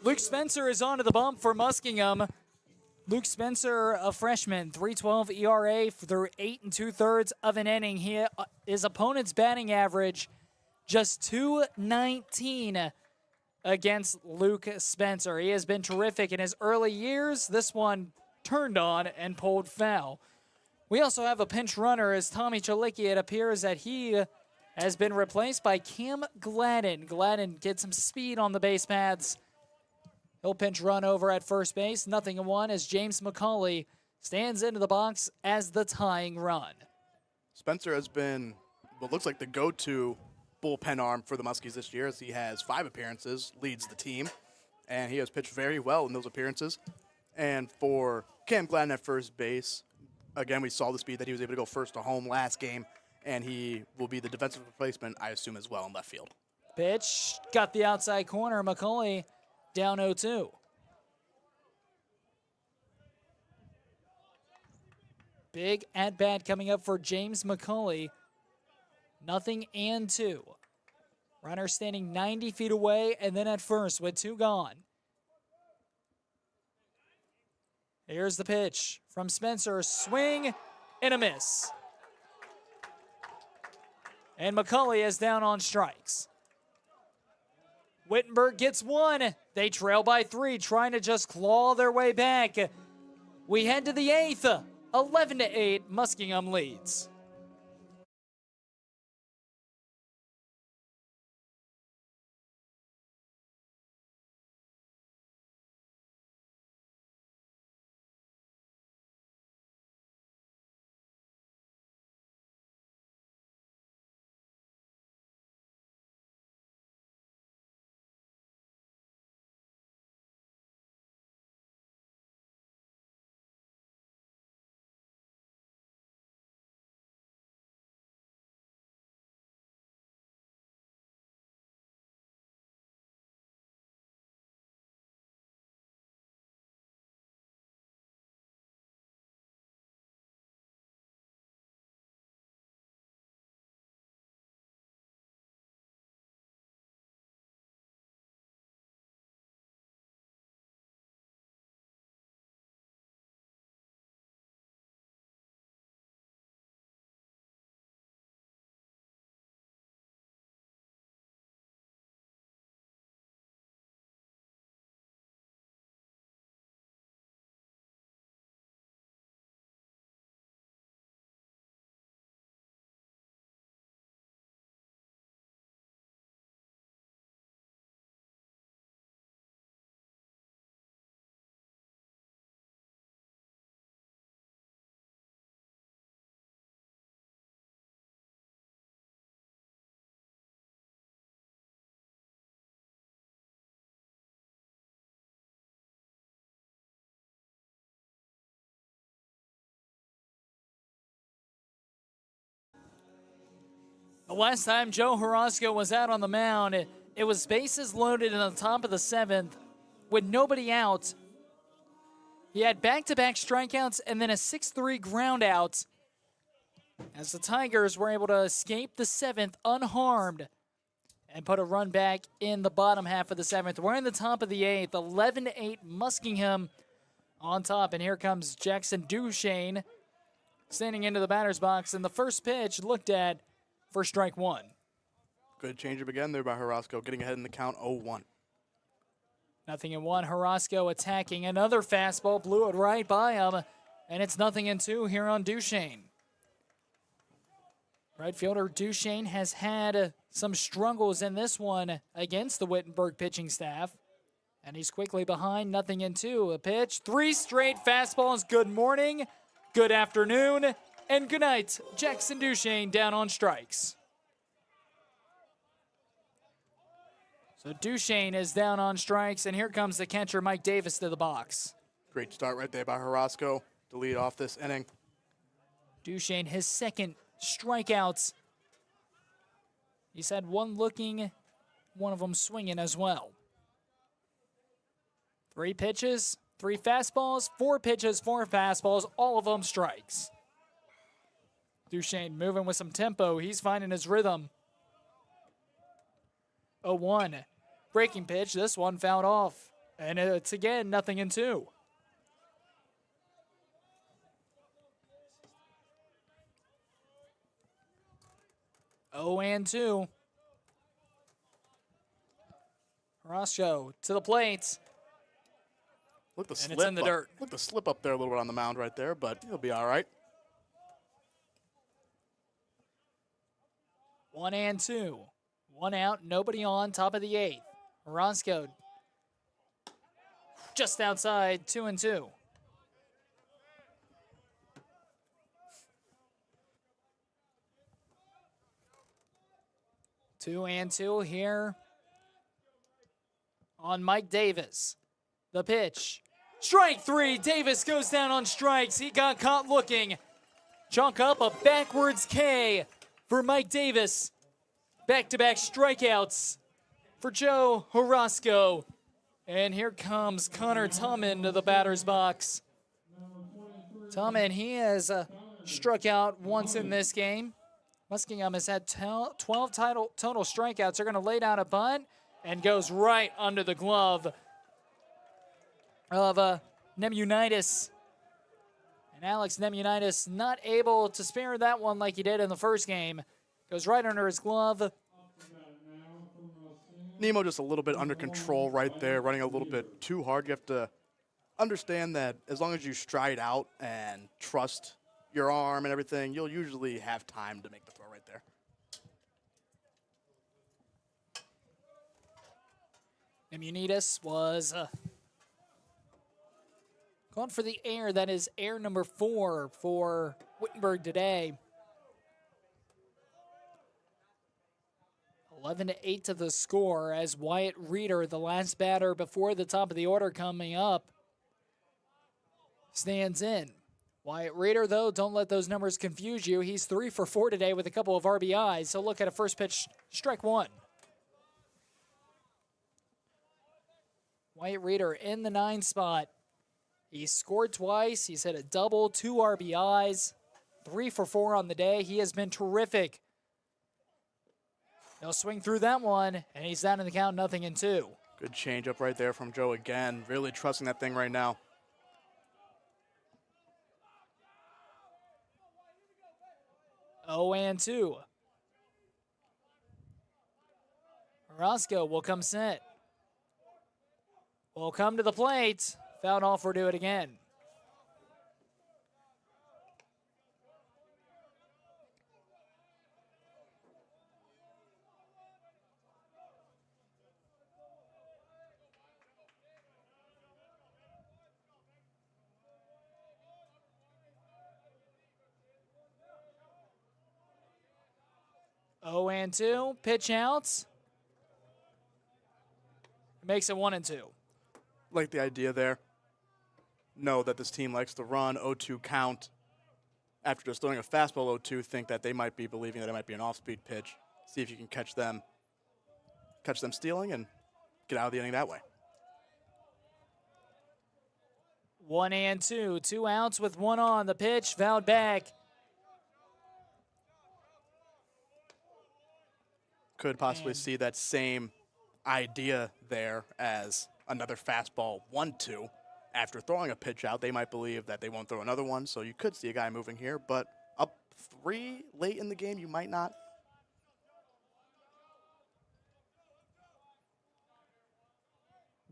Luke Spencer is onto the bump for Muskingum. Luke Spencer, a freshman, 3.12 ERA through 8 2/3 of an inning. His opponent's batting average just .219 against Luke Spencer. He has been terrific in his early years. This one turned on and pulled foul. We also have a pinch runner as Tommy Chalicki. It appears that he has been replaced by Cam Gladden. Gladden gets some speed on the base paths. He'll pinch run over at first base. 0-1 as James McCauley stands into the box as the tying run. Spencer has been what looks like the go-to bullpen arm for the Muskies this year, as he has 5 appearances, leads the team, and he has pitched very well in those appearances. And for Cam Gladden at first base, again, we saw the speed that he was able to go first to home last game, and he will be the defensive replacement, I assume, as well in left field. Pitch, got the outside corner. McCauley down 0-2. Big at-bat coming up for James McCauley. 0-2. Runner standing 90 feet away, and then at first with 2 gone. Here's the pitch from Spencer. Swing and a miss. And McCauley is down on strikes. Wittenberg gets 1. They trail by 3, trying to just claw their way back. We head to the 8th. 11-8, Muskingum leads. The last time Joe Horosco was out on the mound, it was bases loaded in the top of the 7th with nobody out. He had back-to-back strikeouts and then a 6-3 ground out as the Tigers were able to escape the 7th unharmed and put a run back in the bottom half of the 7th. We're in the top of the 8th, 11-8 Muskingum on top. And here comes Jackson Duchesne standing into the batter's box. And the first pitch looked at for strike 1. Good changeup again there by Horosco, getting ahead in the count 0-1. 0-1. Horosco attacking another fastball, blew it right by him, and it's 0-2 here on Duchesne. Right fielder Duchesne has had some struggles in this one against the Wittenberg pitching staff, and he's quickly behind. 0-2. A pitch, 3 straight fastballs. Good morning, good afternoon, and good night. Jackson Duchesne down on strikes. So Duchesne is down on strikes, and here comes the catcher, Mike Davis, to the box. Great start right there by Horosco to lead off this inning. Duchesne, his second strikeouts. He's had one looking, one of them swinging as well. 3 pitches, 3 fastballs, 4 pitches, 4 fastballs, all of them strikes. Duchesne moving with some tempo. He's finding his rhythm. 0-1. Breaking pitch. This one fouled off. And it's again 0-2. Oh and 2. Roscoe to the plate. Look the And slip it's in the up. dirt. Look the slip up there a little bit on the mound right there, but he'll be all right. 1 and 2. 1 out, nobody on, top of the 8th. Roscoe just outside, 2 and 2. Two and 2 here on Mike Davis. The pitch. Strike 3. Davis goes down on strikes. He got caught looking. Chalk up a backwards K for Mike Davis. Back-to-back strikeouts for Joe Horosco. And here comes Connor Tumman to the batter's box. Tumman, he has struck out once in this game. Muskingum has had 12 total strikeouts. They're going to lay down a bunt and goes right under the glove of Nemunitis. And Alex Nemunitis not able to spare that one like he did in the first game. Goes right under his glove. Nemo just a little bit under control right there, running a little bit too hard. You have to understand that as long as you stride out and trust your arm and everything, you'll usually have time to make the throw right there. Nemunitis was going for the air. That is air number 4 for Wittenberg today. 11-8 to the score as Wyatt Reeder, the last batter before the top of the order coming up, stands in. Wyatt Reeder, though, don't let those numbers confuse you. He's 3 for 4 today with a couple of RBIs. So look at a first pitch, strike 1. Wyatt Reeder in the 9 spot. He scored twice. He's hit a double, 2 RBIs, 3 for 4 on the day. He has been terrific. He'll swing through that one, and he's down in the count, 0-2. Good changeup right there from Joe again. Really trusting that thing right now. Oh and 2. Roscoe will come set. Will come to the plate. Foul off or do it again. Oh and 2. Pitch outs. Makes it 1-2. Like the idea there. Know that this team likes to run 0-2 count. After just throwing a fastball 0-2, think that they might be believing that it might be an off-speed pitch. See if you can catch them stealing and get out of the inning that way. 1 and 2. 2 outs with 1 on. The pitch fouled back. Could possibly see that same idea there as another fastball 1-2. After throwing a pitch out, they might believe that they won't throw another one, so you could see a guy moving here, but up 3 late in the game, you might not.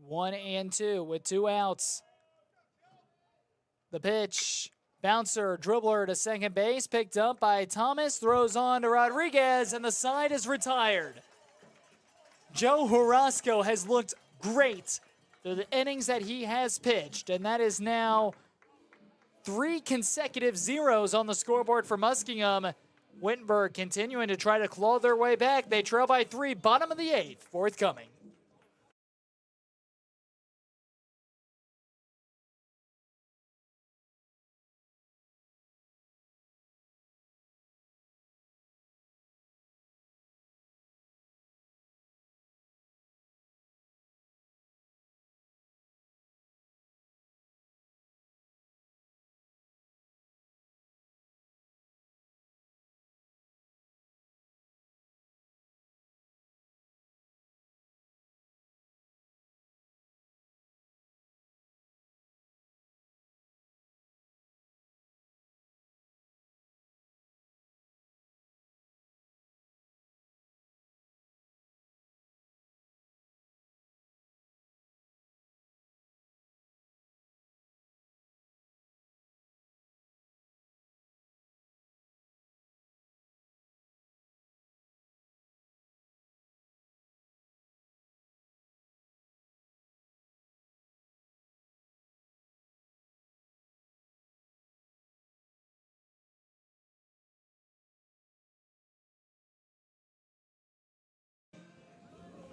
One and 2 with 2 outs. The pitch. Bouncer, dribbler to second base, picked up by Thomas, throws on to Rodriguez, and the side is retired. Joe Horosco has looked great through the innings that he has pitched, and that is now 3 consecutive zeros on the scoreboard for Muskingum. Wittenberg continuing to try to claw their way back. They trail by 3, bottom of the 8th, forthcoming.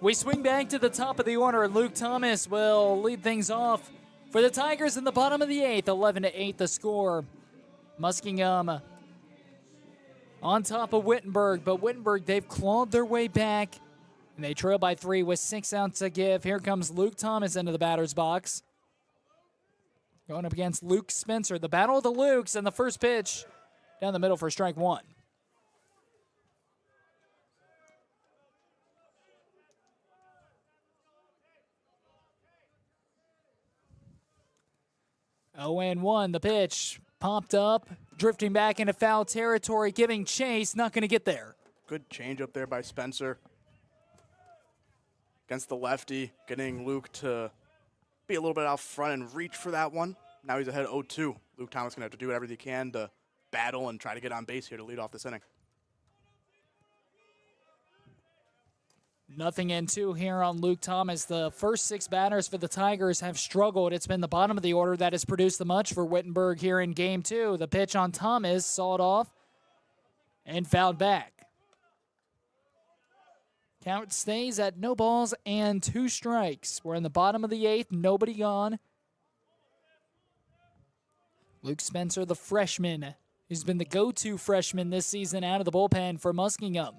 We swing back to the top of the order. Luke Thomas will lead things off for the Tigers in the bottom of the 8th. 11-8 the score. Muskingum on top of Wittenberg, but Wittenberg, they've clawed their way back, and they trail by 3 with 6 outs to give. Here comes Luke Thomas into the batter's box. Going up against Luke Spencer. The battle of the Lukes, and the first pitch down the middle for strike 1. Oh, and 1, the pitch popped up, drifting back into foul territory, giving chase, not going to get there. Good change up there by Spencer. Against the lefty, getting Luke to be a little bit out front and reach for that one. Now he's ahead 0-2. Luke Thomas going to have to do whatever he can to battle and try to get on base here to lead off this inning. Nothing in 2 here on Luke Thomas. The first 6 batters for the Tigers have struggled. It's been the bottom of the order that has produced the much for Wittenberg here in Game 2. The pitch on Thomas, sawed off and fouled back. Count stays at no balls and 2 strikes. We're in the bottom of the 8th, nobody gone. Luke Spencer, the freshman, who's been the go-to freshman this season out of the bullpen for Muskingum.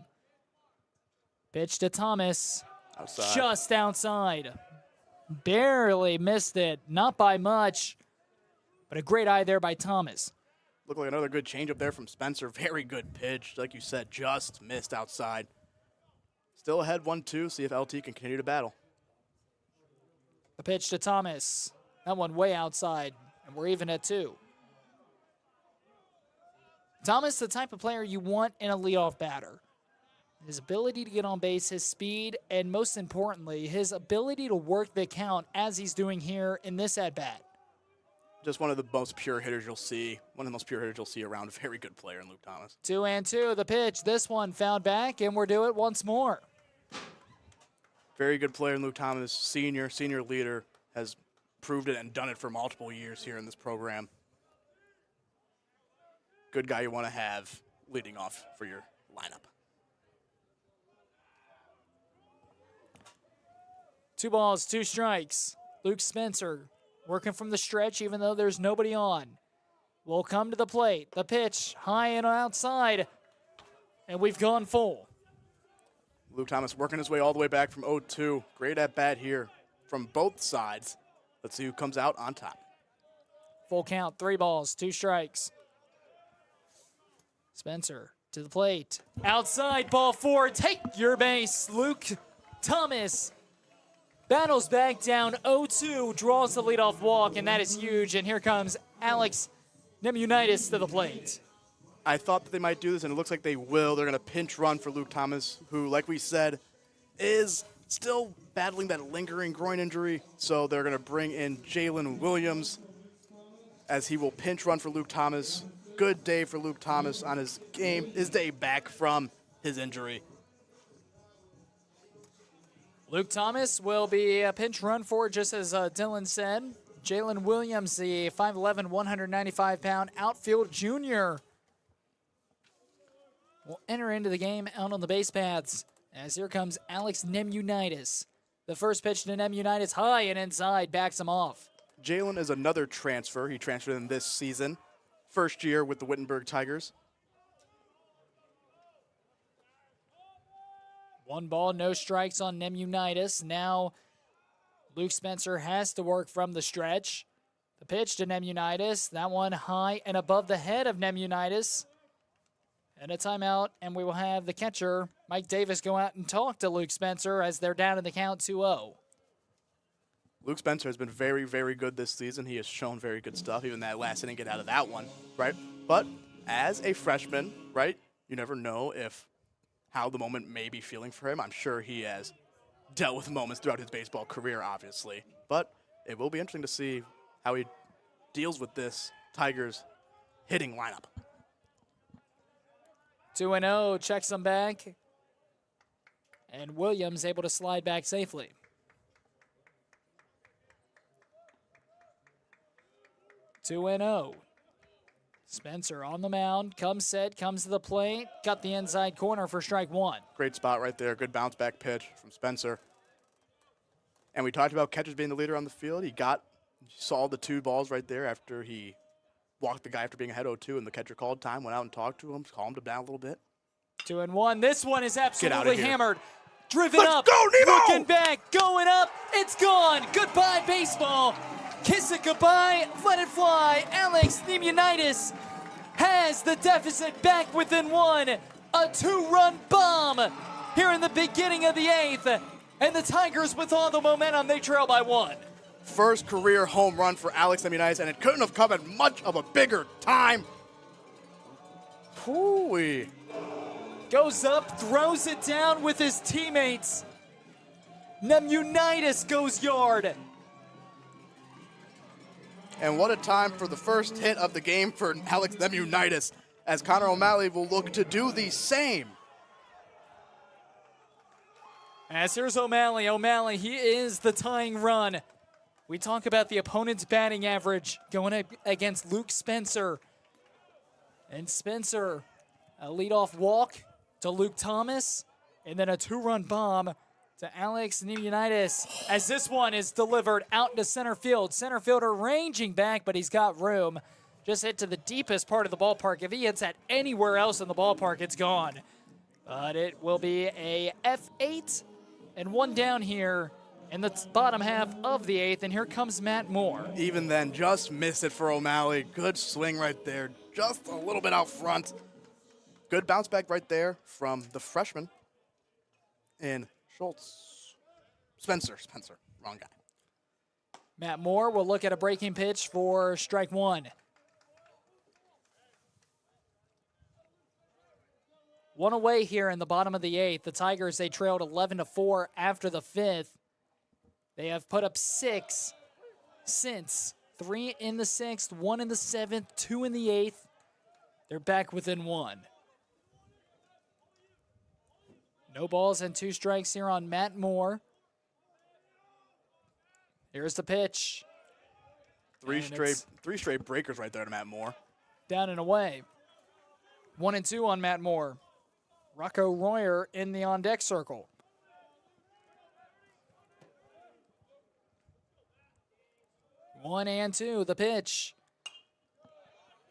Pitch to Thomas, Outside. Just outside. Barely missed it, not by much, but a great eye there by Thomas. Looked like another good change up there from Spencer. Very good pitch. Like you said, just missed outside. Still ahead 1-2. See if LT can continue to battle. The pitch to Thomas. That one way outside, and we're even at 2. Thomas, the type of player you want in a leadoff batter. His ability to get on base, his speed, and most importantly, his ability to work the count as he's doing here in this at-bat. Just one of the most pure hitters you'll see. One of the most pure hitters you'll see around. A very good player in Luke Thomas. 2-2, the pitch. This one found back, and we're due it once more. Very good player in Luke Thomas. Senior leader. Has proved it and done it for multiple years here in this program. Good guy you want to have leading off for your lineup. 2 balls, 2 strikes. Luke Spencer working from the stretch even though there's nobody on. Will come to the plate. The pitch high and outside, and we've gone full. Luke Thomas working his way all the way back from 0-2. Great at bat here from both sides. Let's see who comes out on top. Full count, 3 balls, 2 strikes. Spencer to the plate. Outside, ball 4. Take your base. Luke Thomas battles back down 0-2, draws the leadoff walk, and that is huge. And here comes Alex Nemunitis to the plate. I thought that they might do this, and it looks like they will. They're going to pinch run for Luke Thomas, who, like we said, is still battling that lingering groin injury. So they're going to bring in Jalen Williams as he will pinch run for Luke Thomas. Good day for Luke Thomas on his day back from his injury. Luke Thomas will be a pinch run for, just as Dylan said. Jalen Williams, the 5'11", 195-pound outfield junior, will enter into the game out on the base paths. As here comes Alex Nemunitis. The first pitch to Nemunitis, high and inside, backs him off. Jalen is another transfer. He transferred in this season. First year with the Wittenberg Tigers. 1 ball, no strikes on Nemunitis. Now Luke Spencer has to work from the stretch. The pitch to Nemunitis. That one high and above the head of Nemunitis. And a timeout, and we will have the catcher, Mike Davis, go out and talk to Luke Spencer as they're down in the count 2-0. Luke Spencer has been very, very good this season. He has shown very good stuff. Even that last inning, get out of that one, right? But as a freshman, right, you never know how the moment may be feeling for him. I'm sure he has dealt with moments throughout his baseball career, obviously. But it will be interesting to see how he deals with this Tigers hitting lineup. 2-0, checks him back. And Williams able to slide back safely. Two and 0. Spencer on the mound, comes set, comes to the plate, got the inside corner for strike 1. Great spot right there. Good bounce back pitch from Spencer. And we talked about catchers being the leader on the field. He saw the 2 balls right there after he walked the guy after being ahead 0-2, and the catcher called time, went out and talked to him, calmed him down a little bit. 2-1. This one is absolutely here. hammered. Driven Let's up. go, Nemo! Looking back. Going up. It's gone. Goodbye, baseball. Kiss it goodbye. Let it fly. Alex Nemiunitis has the deficit back within 1. A 2-run bomb here in the beginning of the 8th. And the Tigers, with all the momentum, they trail by 1. First career home run for Alex Nemiunitis, and it couldn't have come at much of a bigger time. Whoo-wee. Goes up, throws it down with his teammates. Nemiunitis goes yard. And what a time for the first hit of the game for Alex Nemiunitis, as Connor O'Malley will look to do the same. As here's O'Malley. O'Malley, he is the tying run. We talk about the opponent's batting average going against Luke Spencer. And Spencer, a leadoff walk to Luke Thomas, and then a 2-run bomb to Alex Nemiunitis, as this one is delivered out into center field. Center fielder ranging back, but he's got room. Just hit to the deepest part of the ballpark. If he hits that anywhere else in the ballpark, it's gone. But it will be a F8 and 1 down here in the bottom half of the 8th, and here comes Matt Moore. Even then, just missed it for O'Malley. Good swing right there, just a little bit out front. Good bounce back right there from the freshman in Spencer, wrong guy. Matt Moore will look at a breaking pitch for strike 1. 1 away here in the bottom of the 8th. The Tigers, they trailed 11-4 after the 5th. They have put up 6 since. 3 in the 6th, 1 in the 7th, 2 in the 8th. They're back within 1. No balls and 2 strikes here on Matt Moore. Here's the pitch. Three straight breakers right there to Matt Moore. Down and away. 1-2 on Matt Moore. Rocco Royer in the on-deck circle. One and 2, the pitch.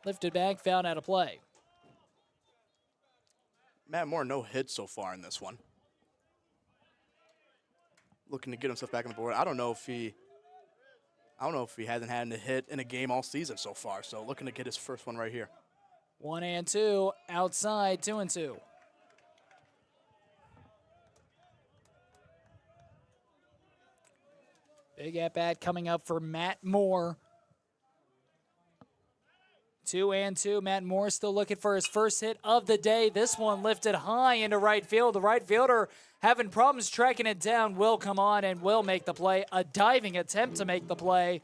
Lifted back, fouled out of play. Matt Moore, no hits so far in this one. Looking to get himself back on the board. I don't know if he hasn't had a hit in a game all season so far. So looking to get his first one right here. 1-2, outside, 2-2. Big at-bat coming up for Matt Moore. 2-2. Matt Moore still looking for his first hit of the day. This one lifted high into right field. The right fielder having problems tracking it down will come on and will make the play. A diving attempt to make the play.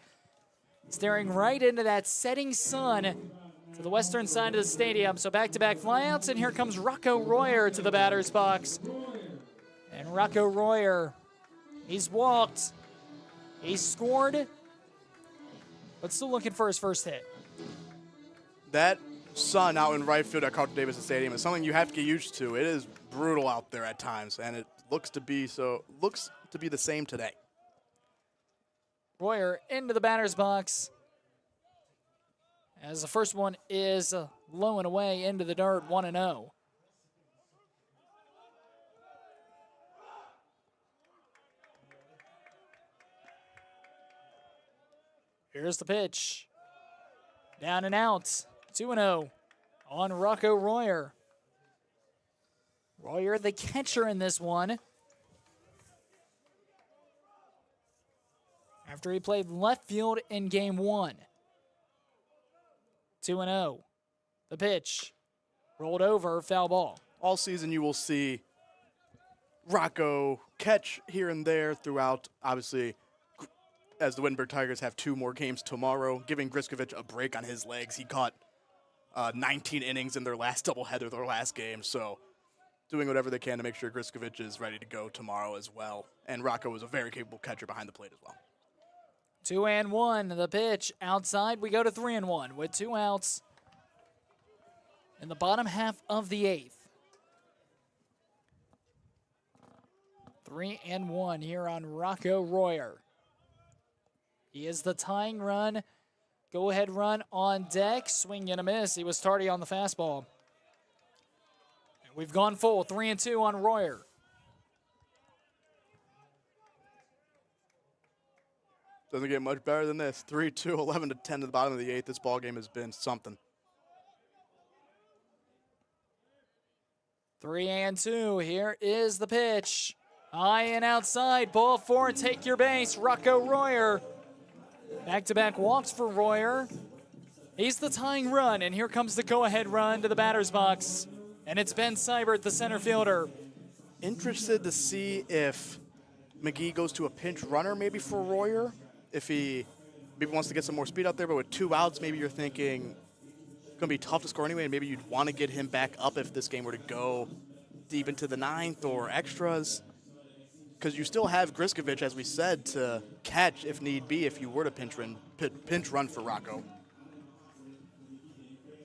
Staring right into that setting sun to the western side of the stadium. So back-to-back flyouts, and here comes Rocco Royer to the batter's box. And Rocco Royer, he's walked. He scored, but still looking for his first hit. That sun out in right field at Carlton-Davidson Stadium is something you have to get used to. It is brutal out there at times, and it looks to be the same today. Royer into the batter's box, as the first one is low and away into the dirt, 1-0. Here's the pitch. Down and out. 2-0 on Rocco Royer. Royer, the catcher in this one. After he played left field in game 1. 2-0. The pitch. Rolled over, foul ball. All season you will see Rocco catch here and there throughout, obviously, as the Wittenberg Tigers have 2 more games tomorrow, giving Griskovich a break on his legs. He caught 19 innings in their last doubleheader, their last game, so doing whatever they can to make sure Griskovich is ready to go tomorrow as well. And Rocco is a very capable catcher behind the plate as well. 2-1, the pitch. Outside, we go to 3-1 with 2 outs in the bottom half of the 8th. 3-1 here on Rocco Royer. He is the tying run. Go ahead run on deck. Swing and a miss. He was tardy on the fastball. And we've gone full. 3-2 on Royer. Doesn't get much better than this. 3-2, 11-10 to the bottom of the 8th. This ball game has been something. 3-2. Here is the pitch. High and outside. Ball 4. Take your base. Rocco Royer. Back-to-back walks for Royer. He's the tying run, and here comes the go-ahead run to the batter's box. And it's Ben Seibert, the center fielder. Interested to see if McGee goes to a pinch runner maybe for Royer. If he maybe wants to get some more speed out there, but with 2 outs, maybe you're thinking it's going to be tough to score anyway, and maybe you'd want to get him back up if this game were to go deep into the 9th or extras. Because you still have Griskovic, as we said, to catch if need be if you were to pinch run for Rocco.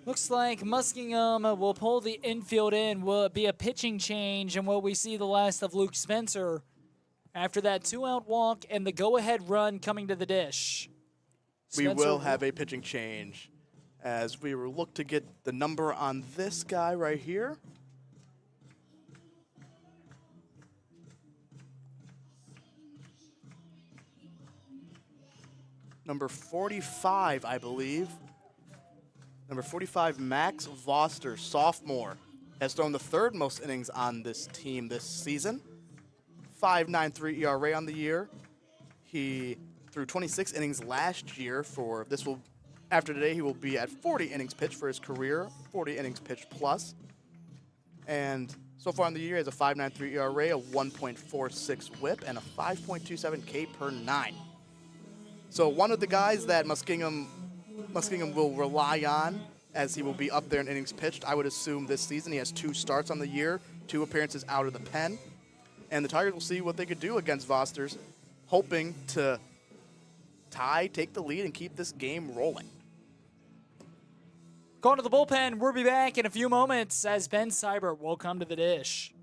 Looks like Muskingum will pull the infield in. Will it be a pitching change, and will we see the last of Luke Spencer after that 2-out walk and the go-ahead run coming to the dish? We will have a pitching change as we will look to get the number on this guy right here. Number 45, I believe. Number 45, Max Voster, sophomore, has thrown the 3rd most innings on this team this season. 5.93 ERA on the year. He threw 26 innings last year for this will. After today, he will be at 40 innings pitched for his career, 40 innings pitched plus. And so far in the year, he has a 5.93 ERA, a 1.46 WHIP, and a 5.27 K per 9. So one of the guys that Muskingum will rely on as he will be up there in innings pitched. I would assume this season he has 2 starts on the year, 2 appearances out of the pen. And the Tigers will see what they could do against Vosters, hoping to take the lead, and keep this game rolling. Going to the bullpen. We'll be back in a few moments as Ben Seibert will come to the dish.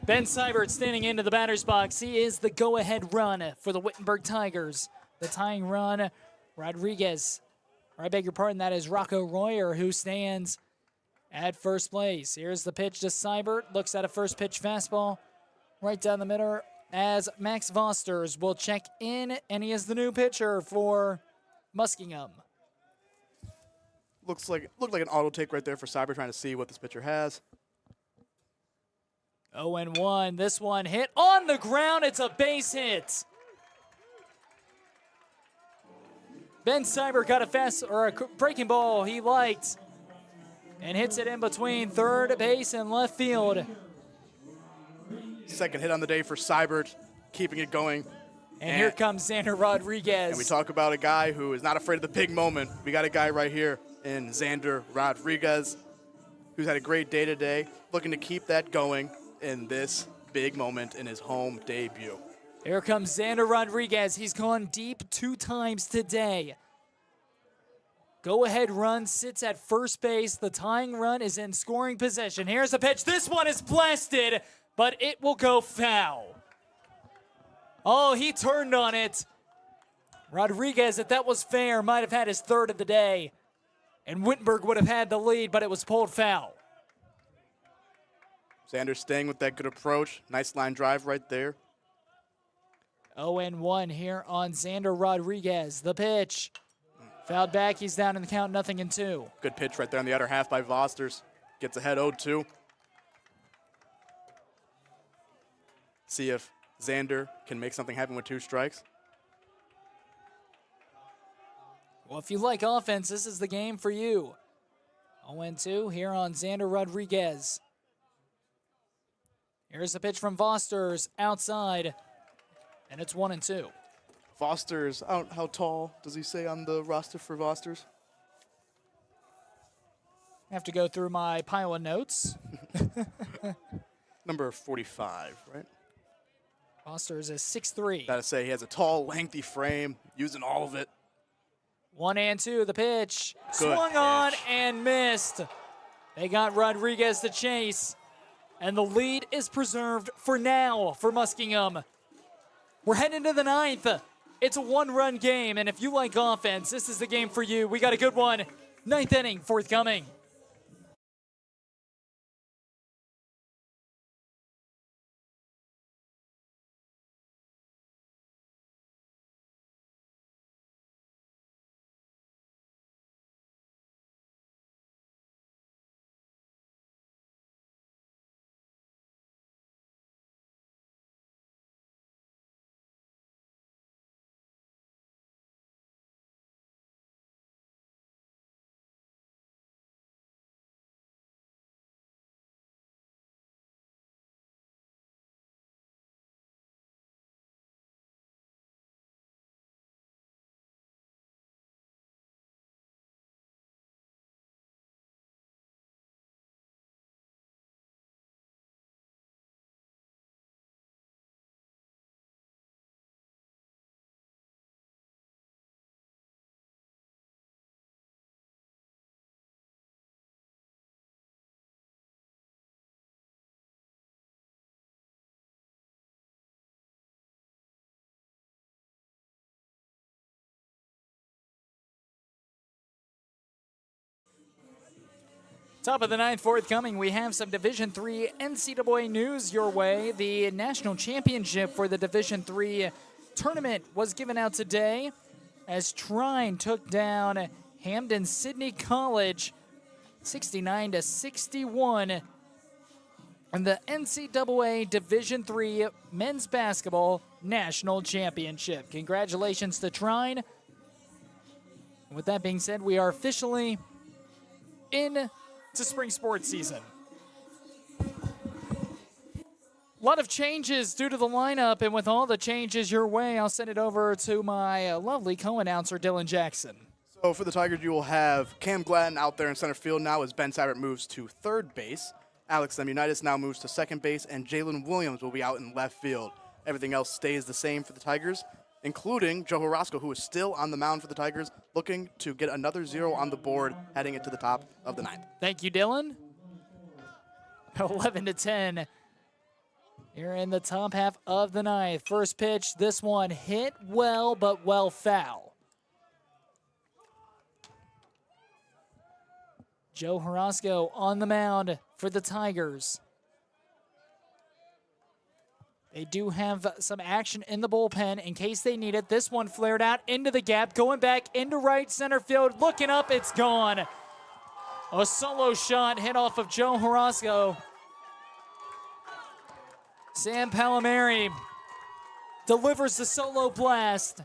Ben Seibert standing into the batter's box. He is the go-ahead run for the Wittenberg Tigers. The tying run, Rodriguez. Or I beg your pardon, that is Rocco Royer who stands at first place. Here's the pitch to Seibert. Looks at a first pitch fastball right down the middle as Max Vosters will check in, and he is the new pitcher for Muskingum. Looked like an auto take right there for Seibert, trying to see what this pitcher has. 0-1. This one hit on the ground. It's a base hit. Ben Seibert got a breaking ball he liked and hits it in between third base and left field. Second hit on the day for Seibert, keeping it going. And here comes Xander Rodriguez. And we talk about a guy who is not afraid of the big moment. We got a guy right here in Xander Rodriguez who's had a great day today, looking to keep that going in this big moment in his home debut. Here comes Xander Rodriguez. He's gone deep 2 times today. Go-ahead run sits at first base. The tying run is in scoring position. Here's a pitch. This one is blasted, but it will go foul. Oh, he turned on it. Rodriguez, if that was fair, might have had his 3rd of the day. And Wittenberg would have had the lead, but it was pulled foul. Xander staying with that good approach. Nice line drive right there. 0-1 here on Xander Rodriguez. The pitch. Fouled back. He's down in the count, 0-2. Good pitch right there on the other half by Vosters. Gets ahead 0-2. See if Xander can make something happen with 2 strikes. Well, if you like offense, this is the game for you. 0-2 here on Xander Rodriguez. Here's a pitch from Vosters outside, and it's 1-2. Foster's, how tall does he say on the roster for Foster's? I have to go through my pile of notes. Number 45, right? Vosters is 6'3". Gotta say, he has a tall, lengthy frame, using all of it. 1-2, the pitch. Good Swung on pitch. and missed. They got Rodriguez to chase, and the lead is preserved for now for Muskingum. We're heading to the 9th. It's a 1-run game, and if you like offense, this is the game for you. We got a good one. 9th inning forthcoming. Top of the 9th forthcoming. We have some Division III NCAA news your way. The national championship for the Division III tournament was given out today as Trine took down Hamden Sydney College 69-61 in the NCAA Division III men's basketball national championship. Congratulations to Trine. With that being said, we are officially in to spring sports season. A lot of changes due to the lineup, and with all the changes your way, I'll send it over to my lovely co-announcer, Dylan Jackson. So for the Tigers, you will have Cam Gladden out there in center field now as Ben Sabbert moves to third base. Alex Lemunitis now moves to second base, and Jalen Williams will be out in left field. Everything else stays the same for the Tigers, including Joe Horosco, who is still on the mound for the Tigers, looking to get another 0 on the board, heading into the top of the 9th. Thank you, Dylan. 11-10. Here in the top half of the 9th. First pitch, this one hit well, but well foul. Joe Horosco on the mound for the Tigers. They do have some action in the bullpen in case they need it. This one flared out into the gap, going back into right center field, looking up, it's gone. A solo shot hit off of Joe Horosco. Sam Palomari delivers the solo blast,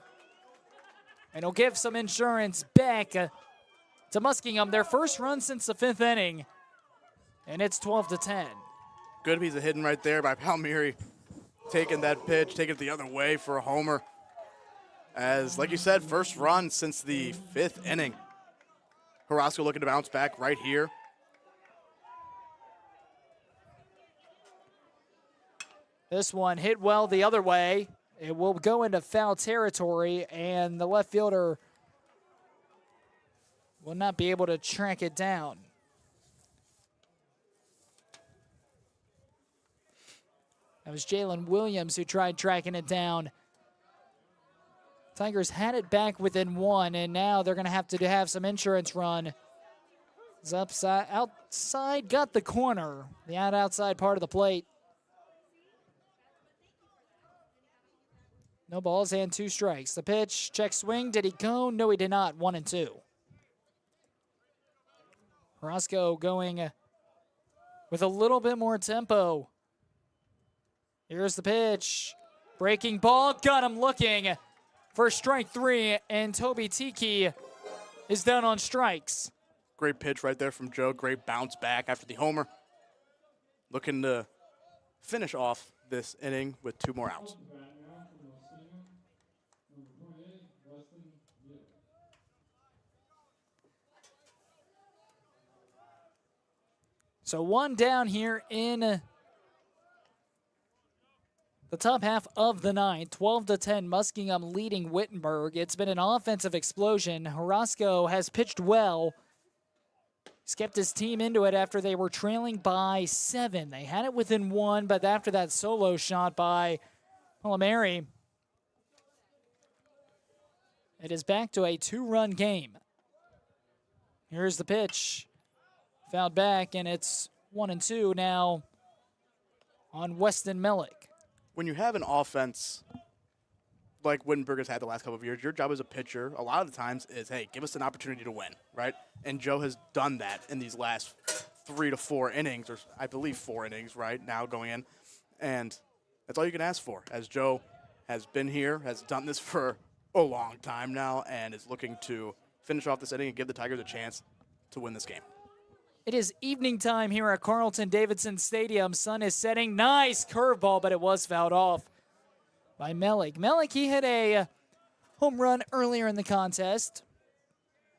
and he'll give some insurance back to Muskingum, their first run since the 5th inning, and it's 12-10. Good piece of hitting right there by Palmieri, taking that pitch, taking it the other way for a homer. As, like you said, first run since the 5th inning. Horosco looking to bounce back right here. This one hit well the other way. It will go into foul territory, and the left fielder will not be able to track it down. That was Jalen Williams who tried tracking it down. Tigers had it back within 1, and now they're going to have some insurance run. It's outside, got the corner, the outside part of the plate. No balls and 2 strikes. The pitch, check swing. Did he go? No, he did not. 1-2. Horosco going with a little bit more tempo. Here's the pitch. Breaking ball, got him looking for strike 3, and Toby Tiki is down on strikes. Great pitch right there from Joe. Great bounce back after the homer. Looking to finish off this inning with 2 more outs. So 1 down here in the top half of the 9th, 12-10, Muskingum leading Wittenberg. It's been an offensive explosion. Horosco has pitched well. He's kept his team into it after they were trailing by 7. They had it within 1, but after that solo shot by Palomari, it is back to a 2-run game. Here's the pitch. Fouled back, and it's 1-2 now on Weston Mellick. When you have an offense like Wittenberg has had the last couple of years, your job as a pitcher a lot of the times is, hey, give us an opportunity to win, right? And Joe has done that in these last 3 to 4 innings, or I believe 4 innings right now going in. And that's all you can ask for, as Joe has been here, has done this for a long time now, and is looking to finish off this inning and give the Tigers a chance to win this game. It is evening time here at Carlton-Davidson Stadium. Sun is setting. Nice curveball, but it was fouled off by Mellick. Mellick, he hit a home run earlier in the contest,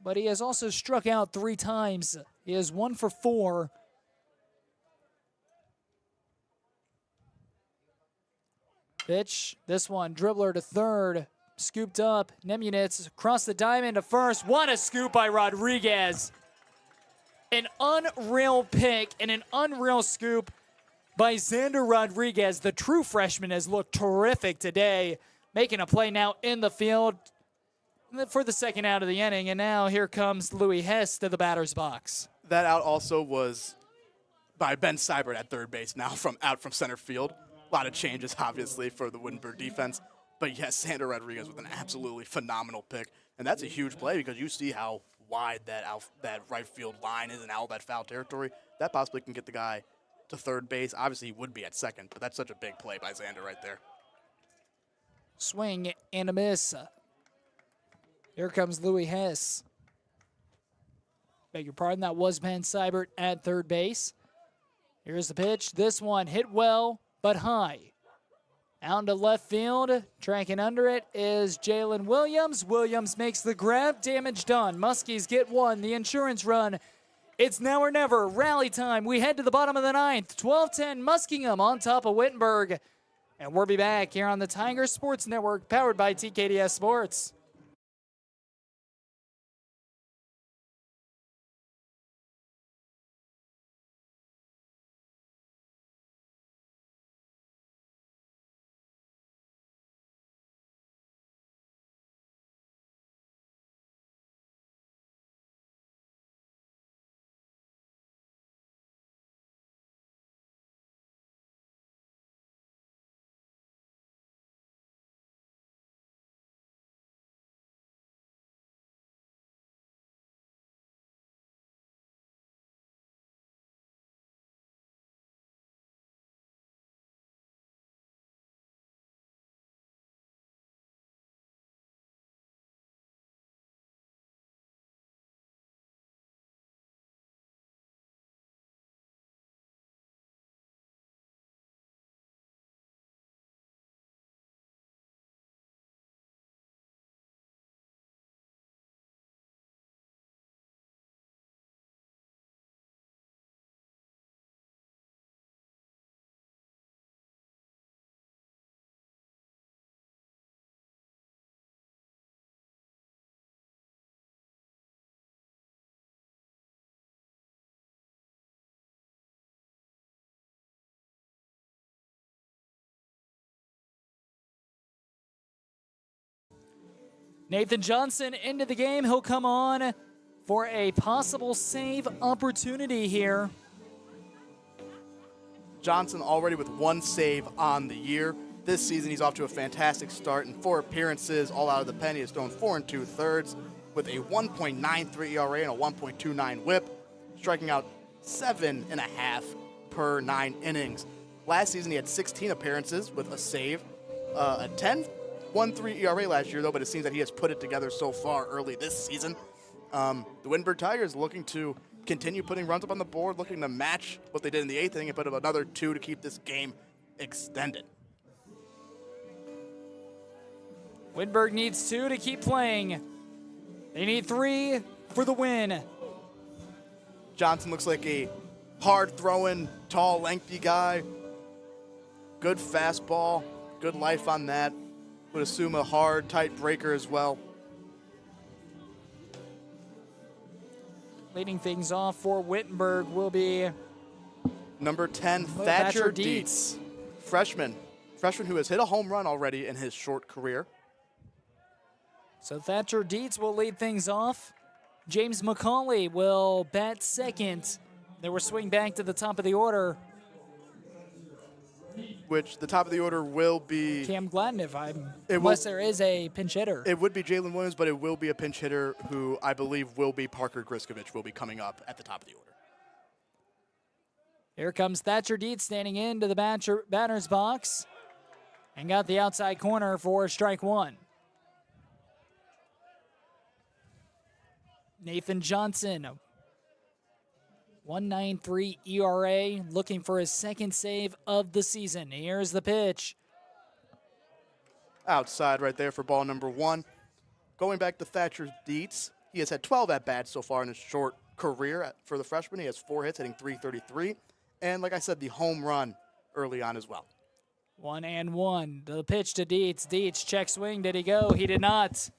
but he has also struck out 3 times. He is 1 for 4. Pitch, this one, dribbler to third, scooped up. Nemunitz across the diamond to first. What a scoop by Rodriguez. An unreal pick and an unreal scoop by Xander Rodriguez. The true freshman has looked terrific today, making a play now in the field for the second out of the inning. And now here comes Louis Hess to the batter's box. That out also was by Ben Seibert at third base now out from center field. A lot of changes, obviously, for the Wittenberg defense. But yes, Xander Rodriguez with an absolutely phenomenal pick. And that's a huge play because you see how wide that right field line is and out that foul territory. That possibly can get the guy to third base. Obviously, he would be at second, but that's such a big play by Xander right there. Swing and a miss. Here comes Louis Hess. Beg your pardon, that was Ben Seibert at third base. Here's the pitch. This one hit well, but high. Out to left field, tracking under it is Jalen Williams. Williams makes the grab, damage done. Muskies get 1, the insurance run. It's now or never, rally time. We head to the bottom of the 9th, 12-10, Muskingum on top of Wittenberg. And we'll be back here on the Tiger Sports Network, powered by TKDS Sports. Nathan Johnson into the game. He'll come on for a possible save opportunity here. Johnson already with 1 save on the year. This season, he's off to a fantastic start. In 4 appearances, all out of the pen, he has thrown 4 2/3 with a 1.93 ERA and a 1.29 WHIP, striking out 7.5 per 9 innings. Last season, he had 16 appearances with a save, a 10.13 ERA last year, though, but it seems that he has put it together so far early this season. The Wittenberg Tigers looking to continue putting runs up on the board, looking to match what they did in the 8th inning and put up another 2 to keep this game extended. Wittenberg needs 2 to keep playing. They need 3 for the win. Johnson looks like a hard-throwing, tall, lengthy guy. Good fastball, good life on that. Would assume a hard, tight breaker as well. Leading things off for Wittenberg will be number 10, Thatcher Dietz. Freshman who has hit a home run already in his short career. So Thatcher Dietz will lead things off. James McCauley will bat second. They will swing back to the top of the order. Which the top of the order will be Cam Gladden, unless there is a pinch hitter. It would be Jalen Williams, but it will be a pinch hitter who I believe will be Parker Griskovich, will be coming up at the top of the order. Here comes Thatcher Dietz standing into the batter's box and got the outside corner for strike 1. Nathan Johnson, 1.93 ERA, looking for his second save of the season. Here's the pitch. Outside right there for ball number 1. Going back to Thatcher Dietz, he has had 12 at-bats so far in his short career for the freshman. He has 4 hits, hitting .333. And like I said, the home run early on as well. 1-1. The pitch to Dietz. Dietz, check swing. Did he go? He did not.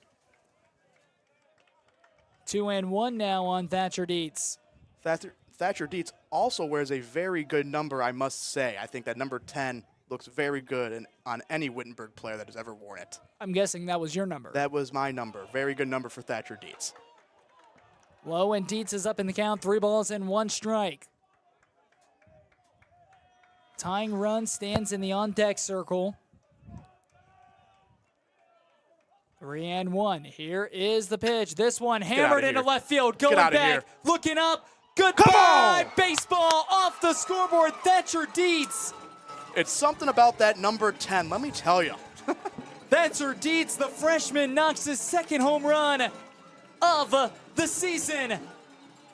2-1 now on Thatcher Dietz. Thatcher Dietz also wears a very good number, I must say. I think that number 10 looks very good on any Wittenberg player that has ever worn it. I'm guessing that was your number. That was my number. Very good number for Thatcher Dietz. Low, and Dietz is up in the count. 3 balls and 1 strike. Tying run stands in the on-deck circle. 3-1. Here is the pitch. This one hammered into left field. Going back. Looking up. Goodbye. Baseball off the scoreboard. Thatcher Dietz. It's something about that number 10, let me tell you. Thatcher Dietz, the freshman, knocks his second home run of the season.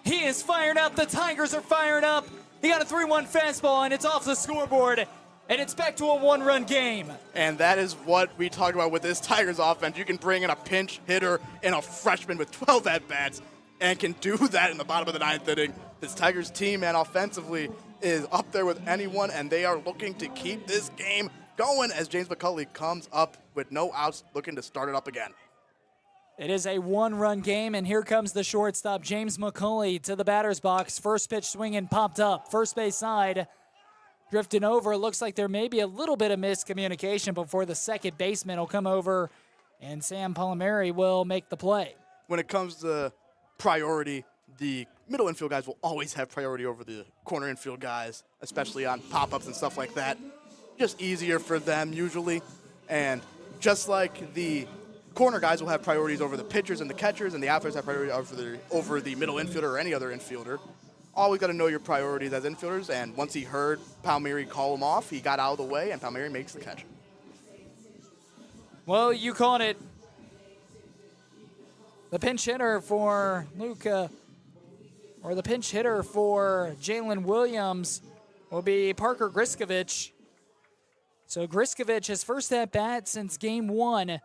He is fired up. The Tigers are fired up. He got a 3-1 fastball, and it's off the scoreboard. And it's back to a 1-run game. And that is what we talk about with this Tigers offense. You can bring in a pinch hitter and a freshman with 12 at-bats and can do that in the bottom of the 9th inning. This Tigers team, man, offensively is up there with anyone, and they are looking to keep this game going as James McCauley comes up with no outs, looking to start it up again. It is a 1-run game, and here comes the shortstop, James McCauley, to the batter's box. First pitch swinging, popped up. First base side. Drifting over. It looks like there may be a little bit of miscommunication before the second baseman will come over, and Sam Palmieri will make the play. When it comes to priority, the middle infield guys will always have priority over the corner infield guys, especially on pop-ups and stuff like that. Just easier for them usually. And just like the corner guys will have priorities over the pitchers and the catchers, and the outfielders have priority over the middle infielder or any other infielder. Always got to know your priorities as infielders, and once he heard Palmieri call him off, he got out of the way, and Palmieri makes the catch. Well, you caught it. The pinch hitter for the pinch hitter for Jalen Williams will be Parker Griskovich. So Griskovich, his first at-bat since Game 1.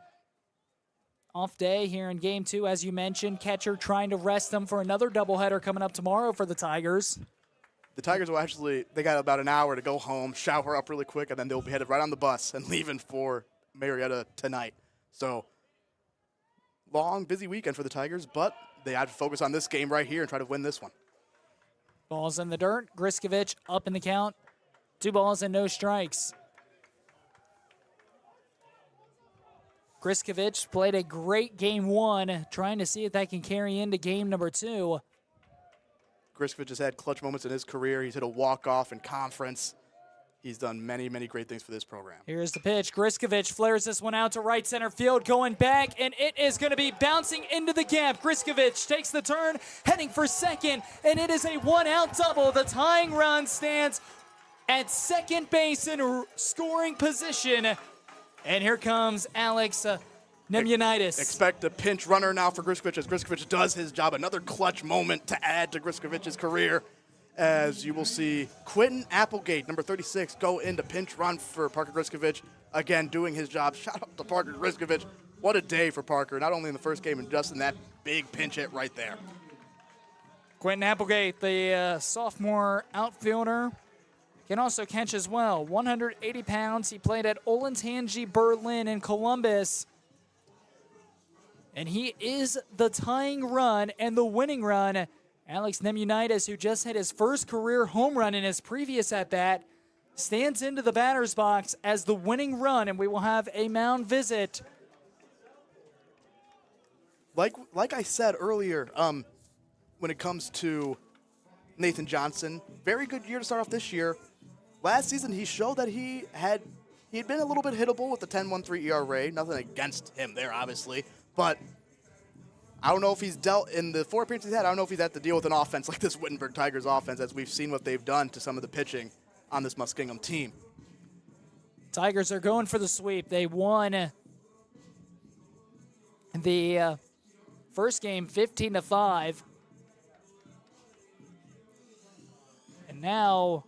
Off day here in Game 2, as you mentioned. Catcher trying to rest him for another doubleheader coming up tomorrow for the Tigers. The Tigers will they got about an hour to go home, shower up really quick, and then they'll be headed right on the bus and leaving for Marietta tonight. So, long, busy weekend for the Tigers, but they have to focus on this game right here and try to win this one. Balls in the dirt. Griskovich up in the count. 2 balls and no strikes. Griskovich played a great Game 1, trying to see if that can carry into Game number 2. Griskovich has had clutch moments in his career. He's hit a walk-off in conference. He's done many, many great things for this program. Here's the pitch. Griskovich flares this one out to right center field, going back, and it is going to be bouncing into the gap. Griskovich takes the turn, heading for second, and it is a 1-out double. The tying run stands at second base in scoring position And here comes Alex Nemyanitis. Expect a pinch runner now for Griskovich as Griskovich does his job. Another clutch moment to add to Griskovich's career, as you will see Quentin Applegate, number 36, go into pinch run for Parker Griskovich. Again, doing his job. Shout out to Parker Griskovich. What a day for Parker, not only in the first game, and just in that big pinch hit right there. Quentin Applegate, the sophomore outfielder, can also catch as well. 180 pounds. He played at Olentangy Berlin in Columbus. And he is the tying run and the winning run. Alex Nemyanitis, who just hit his first career home run in his previous at-bat, stands into the batter's box as the winning run, and we will have a mound visit. Like I said earlier, when it comes to Nathan Johnson, very good year to start off this year. Last season, he showed that he'd been a little bit hittable with the 10.13 ERA. Nothing against him there, obviously. But I don't know if he's dealt in the 4 appearances he's had. I don't know if he's had to deal with an offense like this Wittenberg Tigers offense, as we've seen what they've done to some of the pitching on this Muskingum team. Tigers are going for the sweep. They won the first game 15-5. And now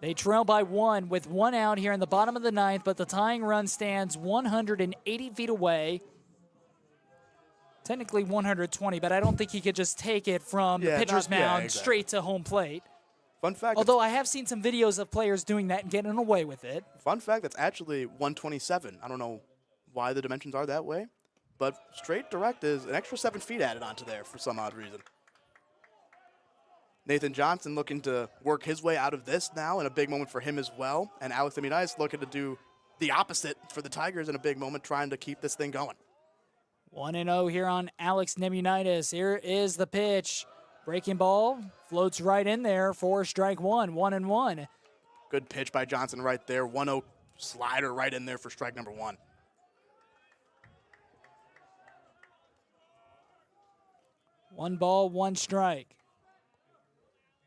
they trail by 1 with 1 out here in the bottom of the 9th, but the tying run stands 180 feet away. Technically 120, but I don't think he could just take it from the pitcher's mound straight to home plate. Fun fact. Although I have seen some videos of players doing that and getting away with it. Fun fact, that's actually 127. I don't know why the dimensions are that way, but straight direct is an extra 7 feet added onto there for some odd reason. Nathan Johnson looking to work his way out of this now, in a big moment for him as well. And Alex Nemyanitis looking to do the opposite for the Tigers in a big moment, trying to keep this thing going. 1-0 here on Alex Nemyanitis. Here is the pitch. Breaking ball floats right in there for strike 1, 1-1. Good pitch by Johnson right there. 1-0 slider right in there for strike number 1. One ball, 1 strike.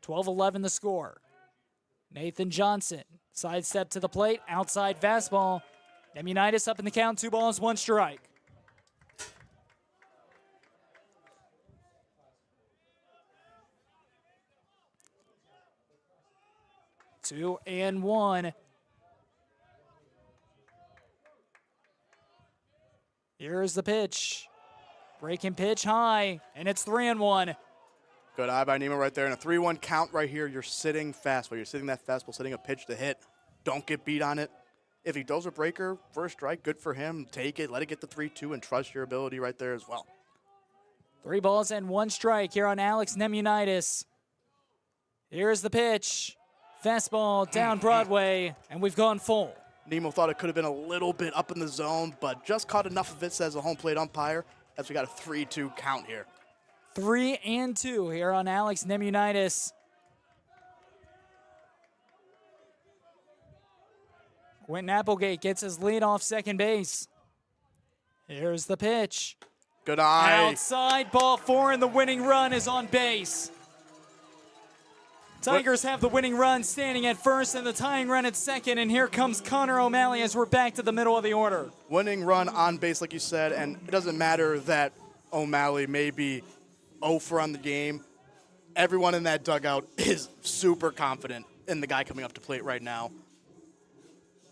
12-11 the score. Nathan Johnson, sidestep to the plate, outside fastball. Nemyanitis up in the count, 2 balls, 1 strike. Two and 1. Here's the pitch. Breaking pitch high, and it's 3-1. Good eye by Nemo right there. And a 3-1 count right here. You're sitting fastball. You're sitting that fastball, sitting a pitch to hit. Don't get beat on it. If he does a breaker, first strike, good for him. Take it, let it get the 3-2, and trust your ability right there as well. 3 balls and 1 strike here on Alex Nemyanitis. Here's the pitch. Fastball down Broadway, and we've gone full. Nemo thought it could have been a little bit up in the zone, but just caught enough of it, says the home plate umpire, as we got a 3-2 count here. 3-2 here on Alex Nemyanitis. Quentin Applegate gets his lead off second base. Here's the pitch. Good eye. Outside, ball 4, and the winning run is on base. Tigers have the winning run standing at first and the tying run at second, and here comes Connor O'Malley as we're back to the middle of the order. Winning run on base, like you said, and it doesn't matter that O'Malley may be 0 for on the game. Everyone in that dugout is super confident in the guy coming up to plate right now.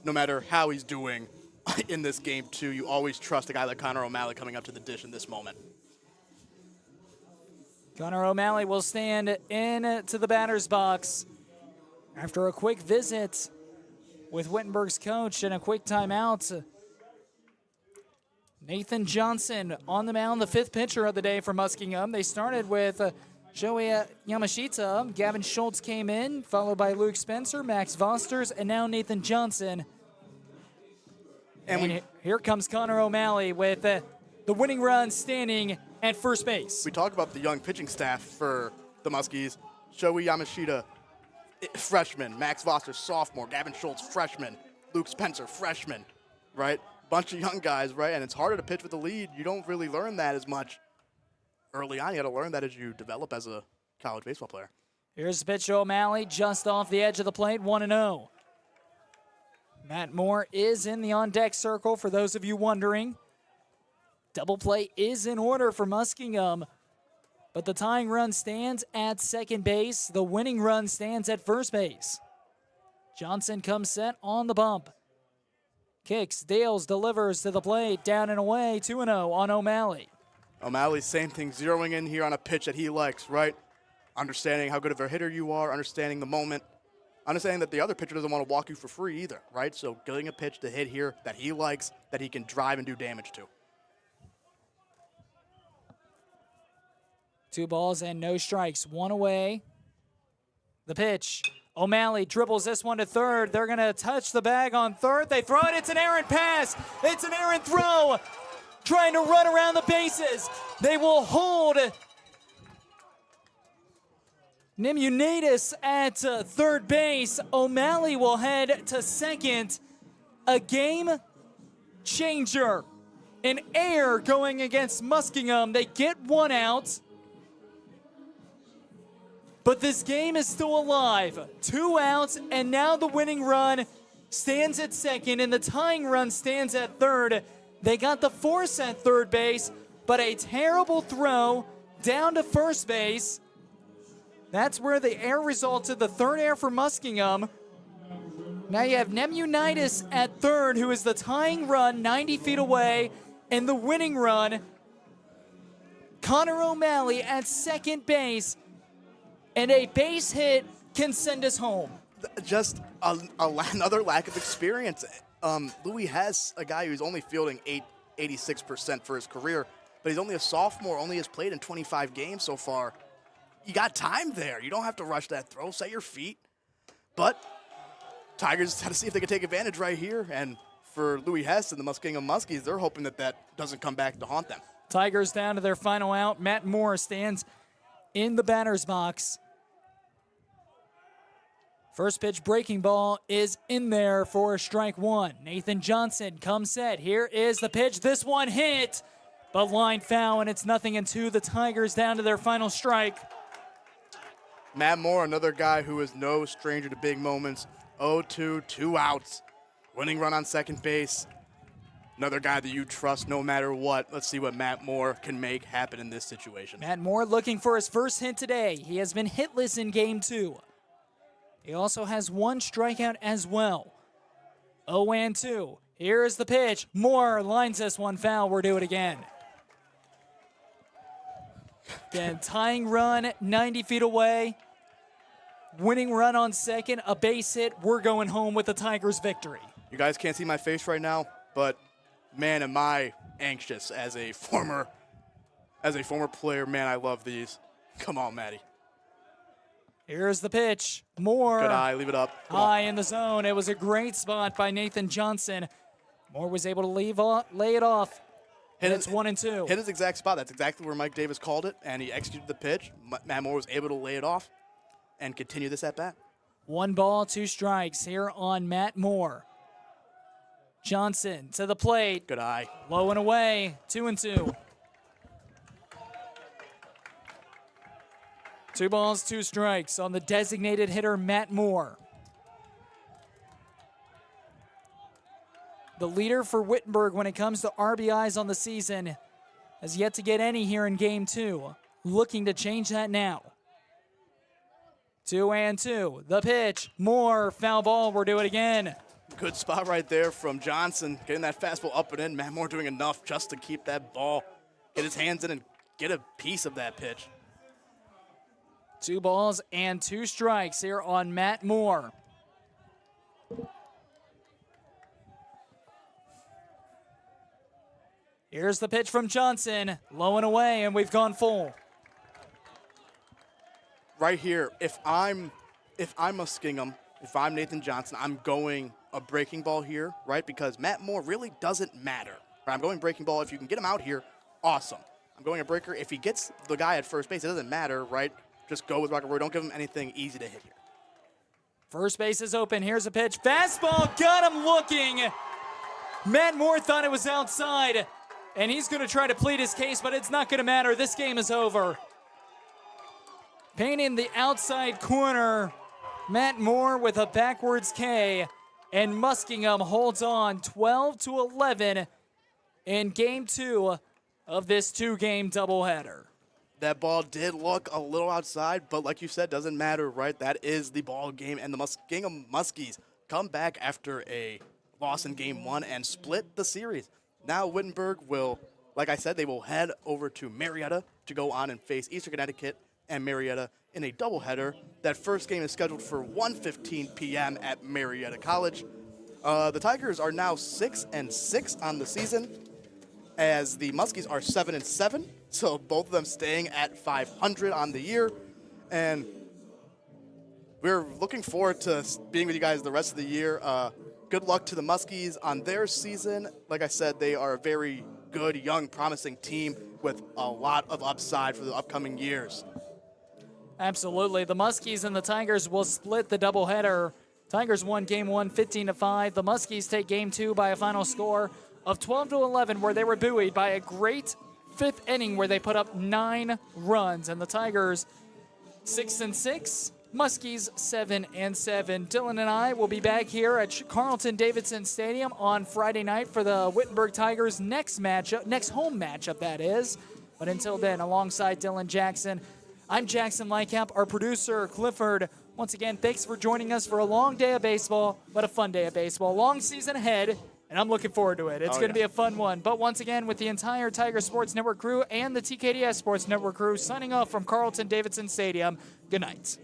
No matter how he's doing in this game, too, you always trust a guy like Connor O'Malley coming up to the dish in this moment. Connor O'Malley will stand in to the batter's box after a quick visit with Wittenberg's coach and a quick timeout. Nathan Johnson on the mound, the 5th pitcher of the day for Muskingum. They started with Joey Yamashita. Gavin Schultz came in, followed by Luke Spencer, Max Vosters, and now Nathan Johnson. And here comes Connor O'Malley with the winning run standing at first base. We talk about the young pitching staff for the Muskies. Joey Yamashita, freshman. Max Vosters, sophomore. Gavin Schultz, freshman. Luke Spencer, freshman, right? Bunch of young guys, right? And it's harder to pitch with the lead. You don't really learn that as much early on. You got to learn that as you develop as a college baseball player. Here's the pitch to O'Malley, just off the edge of the plate, 1-0. Matt Moore is in the on-deck circle, for those of you wondering. Double play is in order for Muskingum, but the tying run stands at second base. The winning run stands at first base. Johnson comes set on the bump. Kicks, Dales delivers to the plate, down and away, 2-0 on O'Malley. O'Malley, same thing, zeroing in here on a pitch that he likes, right? Understanding how good of a hitter you are, understanding the moment, understanding that the other pitcher doesn't want to walk you for free either, right? So getting a pitch to hit here that he likes, that he can drive and do damage to. 2 balls and no strikes, 1 away. The pitch. O'Malley dribbles this one to third. They're going to touch the bag on third. They throw it. It's an errant pass. It's an errant throw. Trying to run around the bases. They will hold Nimunitis at third base. O'Malley will head to second. A game changer. An error going against Muskingum. They get 1 out. But this game is still alive. 2 outs, and now the winning run stands at second, and the tying run stands at third. They got the force at third base, but a terrible throw down to first base. That's where the error resulted, the third error for Muskingum. Now you have Nemunitis at third, who is the tying run 90 feet away, and the winning run, Connor O'Malley at second base. And a base hit can send us home. Just another lack of experience. Louis has a guy who's only fielding 86% for his career, but he's only a sophomore, only has played in 25 games so far. You got time there. You don't have to rush that throw. Set your feet. But Tigers had to see if they could take advantage right here. And for Louis Hess and the Muskingum Muskies, they're hoping that that doesn't come back to haunt them. Tigers down to their final out. Matt Moore stands in the batter's box. First pitch breaking ball is in there for strike 1. Nathan Johnson comes set. Here is the pitch. This one hit, but line foul, and it's 0-2. The Tigers down to their final strike. Matt Moore, another guy who is no stranger to big moments. 0-2, 2 outs. Winning run on second base. Another guy that you trust no matter what. Let's see what Matt Moore can make happen in this situation. Matt Moore looking for his first hit today. He has been hitless in game 2. He also has 1 strikeout as well. 0-2. Here is the pitch. Moore lines this one foul. We'll do it again. Again, tying run 90 feet away. Winning run on second. A base hit. We're going home with the Tigers' victory. You guys can't see my face right now, but man, am I anxious as a former player. Man, I love these. Come on, Maddie. Here's the pitch. Moore. Good eye. Leave it up. High in the zone. It was a great spot by Nathan Johnson. Moore was able to lay it off. And it's 1-2. Hit his exact spot. That's exactly where Mike Davis called it, and he executed the pitch. Matt Moore was able to lay it off and continue this at bat. 1 ball, 2 strikes here on Matt Moore. Johnson to the plate. Good eye. Low and away. 2-2. 2 balls, 2 strikes on the designated hitter, Matt Moore. The leader for Wittenberg when it comes to RBIs on the season has yet to get any here in game 2. Looking to change that now. 2-2. The pitch. Moore. Foul ball. We'll do it again. Good spot right there from Johnson. Getting that fastball up and in. Matt Moore doing enough just to keep that ball. Get his hands in and get a piece of that pitch. 2 balls and 2 strikes here on Matt Moore. Here's the pitch from Johnson. Low and away, and we've gone full. Right here, if I'm Muskingum, if I'm Nathan Johnson, I'm going a breaking ball here, right? Because Matt Moore really doesn't matter. Right? I'm going breaking ball. If you can get him out here, awesome. I'm going a breaker. If he gets the guy at first base, it doesn't matter, right? Just go with Rocket Roy. Don't give him anything easy to hit here. First base is open. Here's a pitch. Fastball. Got him looking. Matt Moore thought it was outside, and he's going to try to plead his case, but it's not going to matter. This game is over. Painting the outside corner. Matt Moore with a backwards K. and Muskingum holds on 12-11 in Game 2 of this 2-game doubleheader. That ball did look a little outside, but like you said, doesn't matter, right? That is the ball game, and the Muskingum Muskies come back after a loss in Game 1 and split the series. Now Wittenberg will, like I said, they will head over to Marietta to go on and face Eastern Connecticut and Marietta in a doubleheader. That first game is scheduled for 1:15 p.m. at Marietta College. The Tigers are now 6-6 on the season, as the Muskies are 7-7. So both of them staying at 500 on the year. And we're looking forward to being with you guys the rest of the year. Good luck to the Muskies on their season. Like I said, they are a very good, young, promising team with a lot of upside for the upcoming years. Absolutely. The Muskies and the Tigers will split the doubleheader. Tigers won Game 1 15-5. The Muskies take Game 2 by a final score of 12-11, where they were buoyed by a great fifth inning where they put up 9 runs. And the Tigers 6-6, Muskies 7-7. Dylan and I will be back here at Carlton-Davidson Stadium on Friday night for the Wittenberg Tigers' next home matchup, that is. But until then, alongside Dylan Jackson, I'm Jackson Lightcap, our producer Clifford. Once again, thanks for joining us for a long day of baseball, but a fun day of baseball. Long season ahead, and I'm looking forward to it. It's going to be a fun one. But once again, with the entire Tiger Sports Network crew and the TKDS Sports Network crew signing off from Carlton-Davidson Stadium, good night.